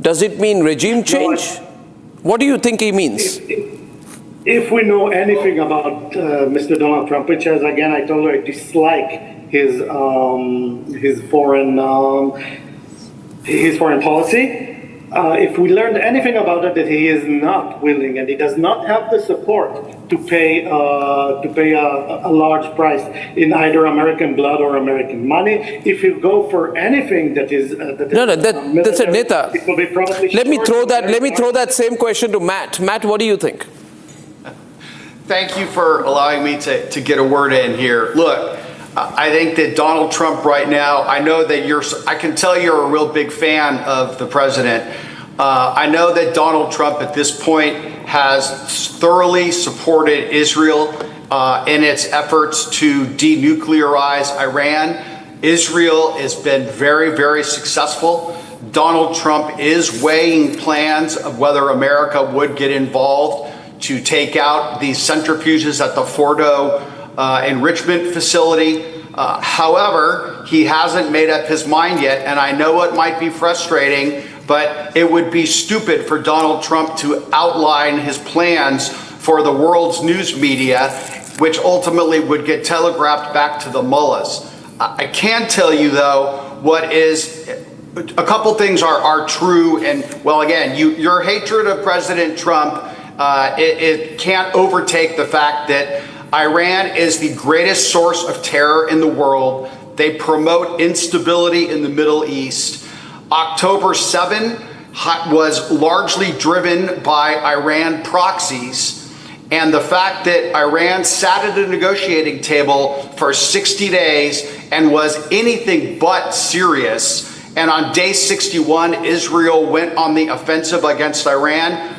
Does it mean regime change? What do you think he means? If we know anything about Mr. Donald Trump, which, as again I told you, I dislike his foreign policy. If we learned anything about it, that he is not willing and he does not have the support to pay a large price in either American blood or American money. If you go for anything that's it, Nita. It will be probably let me throw that same question to Matt. Matt, what do you think? Thank you for allowing me to get a word in here. Look, I think that Donald Trump right now, I know that I can tell you're a real big fan of the president. I know that Donald Trump at this point has thoroughly supported Israel in its efforts to denuclearize Iran. Israel has been very, very successful. Donald Trump is weighing plans of whether America would get involved to take out these centrifuges at the Fordo enrichment facility. However, he hasn't made up his mind yet, and I know it might be frustrating, but it would be stupid for Donald Trump to outline his plans for the world's news media, which ultimately would get telegraphed back to the mullahs. I can tell you, though, a couple things are true, and, well, again, your hatred of President Trump, it can't overtake the fact that Iran is the greatest source of terror in the world. They promote instability in the Middle East. October 7 was largely driven by Iran proxies, and the fact that Iran sat at a negotiating table for 60 days and was anything but serious, and on day 61, Israel went on the offensive against Iran.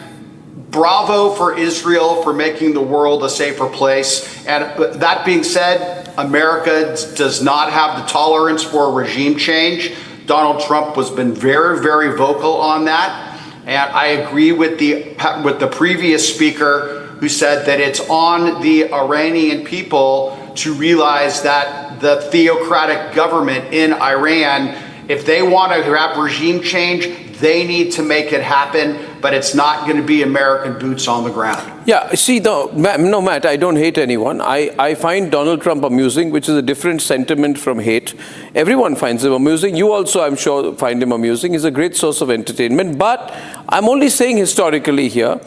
Bravo for Israel for making the world a safer place. And that being said, America does not have the tolerance for regime change. Donald Trump has been very, very vocal on that. And I agree with the previous speaker who said that it's on the Iranian people to realize that the theocratic government in Iran, if they want to have regime change, They need to make it happen, but it's not going to be American boots on the ground. Yeah, see, no, Matt, I don't hate anyone. I find Donald Trump amusing, which is a different sentiment from hate. Everyone finds him amusing. You also, I'm sure, find him amusing. He's a great source of entertainment. But I'm only saying historically here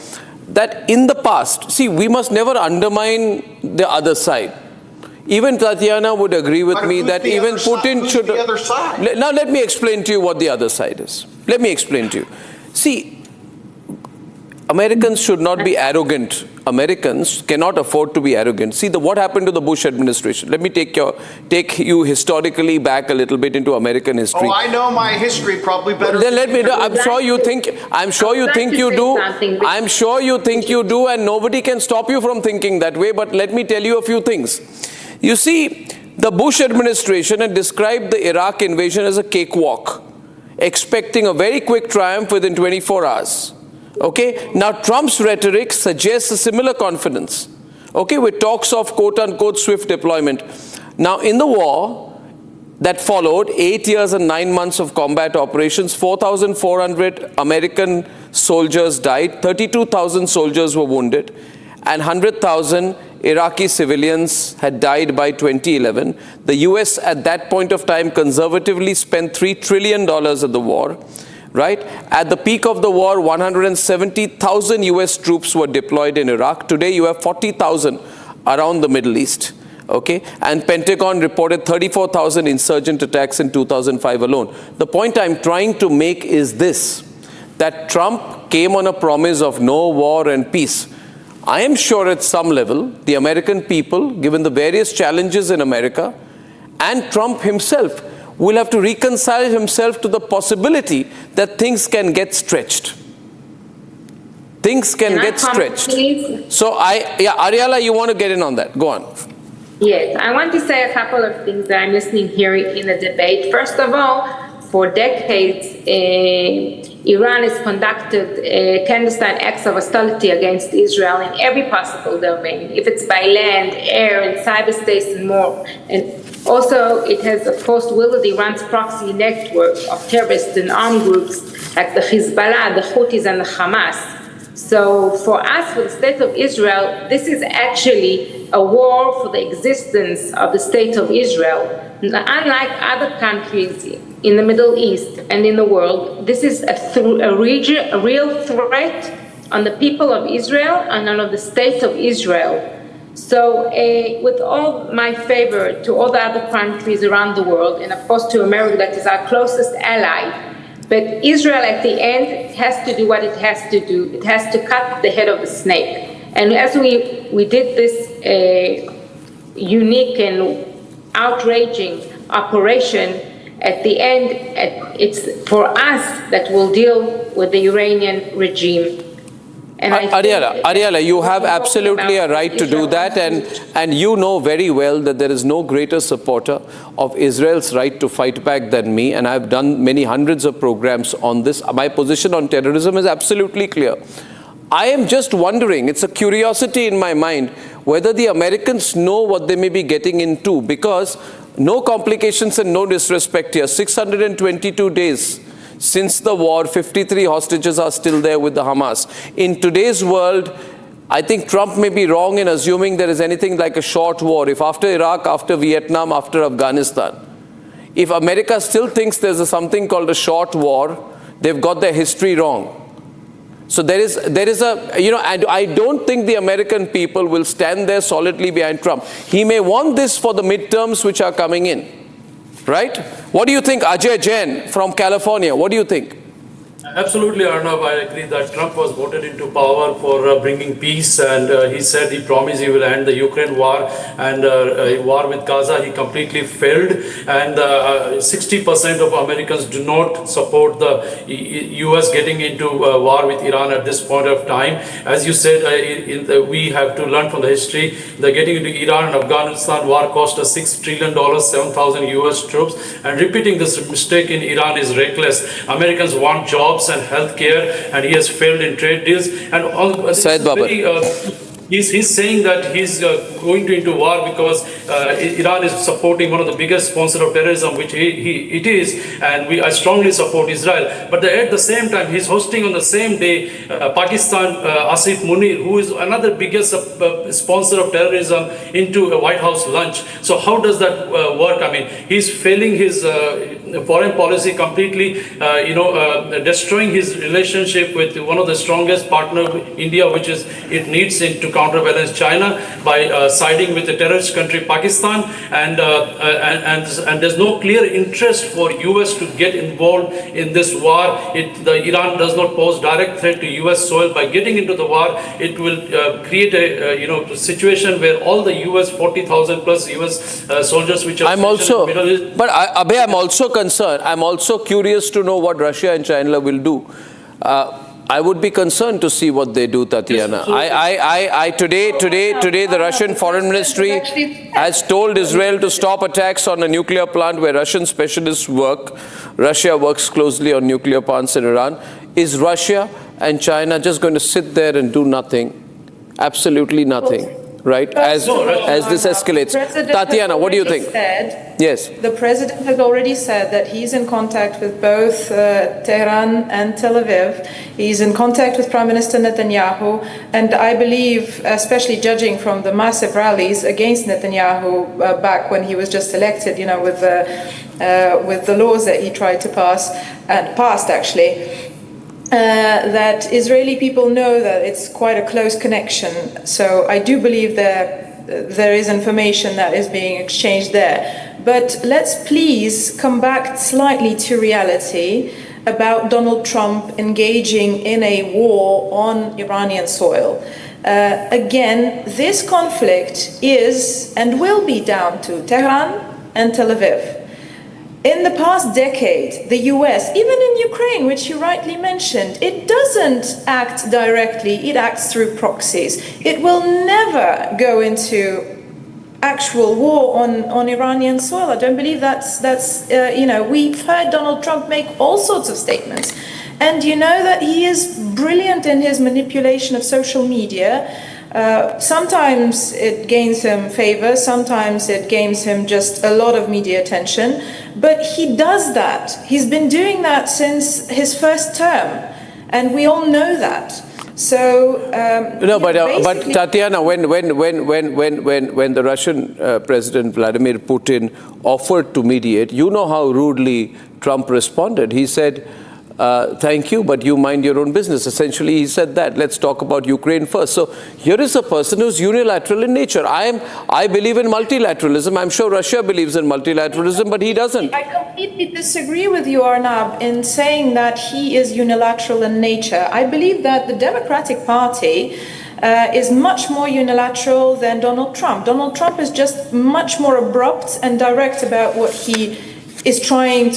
that in the past, see, we must never undermine the other side. Even Tatiana would agree with me that even Putin should... the other side? Now let me explain to you what the other side is. Let me explain to you. See, Americans should not be arrogant. Americans cannot afford to be arrogant. See, what happened to the Bush administration? Let me take you historically back a little bit into American history. Oh, I know my history probably better. Then let me. I'm sure you think you do. I'm sure you think you do, and nobody can stop you from thinking that way. But let me tell you a few things. You see, the Bush administration had described the Iraq invasion as a cakewalk, expecting a very quick triumph within 24 hours. Okay? Now, Trump's rhetoric suggests a similar confidence, okay, with talks of quote-unquote swift deployment. Now, in the war that followed, 8 years and 9 months of combat operations, 4,400 American soldiers died, 32,000 soldiers were wounded, and 100,000 Iraqi civilians had died by 2011. The US at that point of time conservatively spent $3 trillion at the war, right? At the peak of the war, 170,000 US troops were deployed in Iraq. Today you have 40,000 around the Middle East, okay? And Pentagon reported 34,000 insurgent attacks in 2005 alone. The point I'm trying to make is this, that Trump came on a promise of no war and peace. I am sure at some level, the American people, given the various challenges in America, and Trump himself, will have to reconcile himself to the possibility that things can get stretched. Things can get stretched. So Ariella, you want to get in on that? Go on. Yes, I want to say a couple of things that I'm listening here in the debate. First of all, for decades, Iran has conducted clandestine acts of hostility against Israel in every possible domain, if it's by land, air, and cyberspace, and more. And also, it has, of course, wielded Iran's proxy network of terrorists and armed groups like the Hezbollah, the Houthis, and the Hamas. So for us, for the state of Israel, this is actually a war for the existence of the state of Israel. Unlike other countries in the Middle East and in the world, this is a real threat on the people of Israel and on the state of Israel. So with all my favor to all the other countries around the world, and of course to America, that is our closest ally, but Israel at the end has to do what it has to do. It has to cut the head of the snake. And as we did this unique and outraging operation, at the end, it's for us that will deal with the Iranian regime. And Ariella, you have absolutely a right to do that, and you know very well that there is no greater supporter of Israel's right to fight back than me, and I've done many hundreds of programs on this. My position on terrorism is absolutely clear. I am just wondering, it's a curiosity in my mind, whether the Americans know what they may be getting into, because no complications and no disrespect here, 622 days since the war, 53 hostages are still there with the Hamas. In today's world, I think Trump may be wrong in assuming there is anything like a short war. If after Iraq, after Vietnam, after Afghanistan, if America still thinks there's something called a short war, they've got their history wrong. So there is a, and I don't think the American people will stand there solidly behind Trump. He may want this for the midterms which are coming in. Right? What do you think, Ajay Jain from California? What do you think? Absolutely, Arnab. I agree that Trump was voted into power for bringing peace, and he said he promised he will end the Ukraine war and war with Gaza. He completely failed, and 60% of Americans do not support the U.S. getting into war with Iran at this point of time. As you said, we have to learn from the history. The getting into Iran and Afghanistan war cost us $6 trillion, 7,000 U.S. troops, and repeating this mistake in Iran is reckless. Americans want jobs and healthcare, and he has failed in trade deals. And all, He's saying that he's going into war because Iran is supporting one of the biggest sponsors of terrorism, which it is, and I strongly support Israel. But at the same time, he's hosting on the same day Pakistan Asif Munir, who is another biggest sponsor of terrorism, into a White House lunch. So how does that work? I mean, he's failing his foreign policy completely, destroying his relationship with one of the strongest partner, India, which is it needs to counterbalance China by siding with the terrorist country Pakistan, and there's no clear interest for US to get involved in this war. Iran does not pose direct threat to US soil. By getting into the war, it will create a situation where all the US 40,000 plus US soldiers which are Abhay, I'm also concerned. I'm also curious to know what Russia and China will do. I would be concerned to see what they do, Tatiana. Today, the Russian Foreign Ministry has told Israel to stop attacks on a nuclear plant where Russian specialists work. Russia works closely on nuclear plants in Iran. Is Russia and China just going to sit there and do nothing? Absolutely nothing, right? As this escalates. Tatiana, what do you think? Yes. The president has already said that he's in contact with both Tehran and Tel Aviv. He's in contact with Prime Minister Netanyahu, and I believe, especially judging from the massive rallies against Netanyahu back when he was just elected, with the laws that he tried to pass and passed actually, that Israeli people know that it's quite a close connection. So I do believe there is information that is being exchanged there. But let's please come back slightly to reality about Donald Trump engaging in a war on Iranian soil. Again, this conflict is and will be down to Tehran and Tel Aviv. In the past decade, the US, even in Ukraine, which you rightly mentioned, it doesn't act directly, it acts through proxies. It will never go into actual war on Iranian soil. I don't believe that's we've heard Donald Trump make all sorts of statements. And you know that he is brilliant in his manipulation of social media. Sometimes it gains him favor, sometimes it gains him just a lot of media attention, but he does that. He's been doing that since his first term, and we all know that. So but Tatiana, when the Russian President Vladimir Putin offered to mediate, you know how rudely Trump responded. He said, thank you, but you mind your own business. Essentially, he said that. Let's talk about Ukraine first. So here is a person who's unilateral in nature. I believe in multilateralism. I'm sure Russia believes in multilateralism, but he doesn't. I completely disagree with you, Arnab, in saying that he is unilateral in nature. I believe that the Democratic Party is much more unilateral than Donald Trump. Donald Trump is just much more abrupt and direct about what he is trying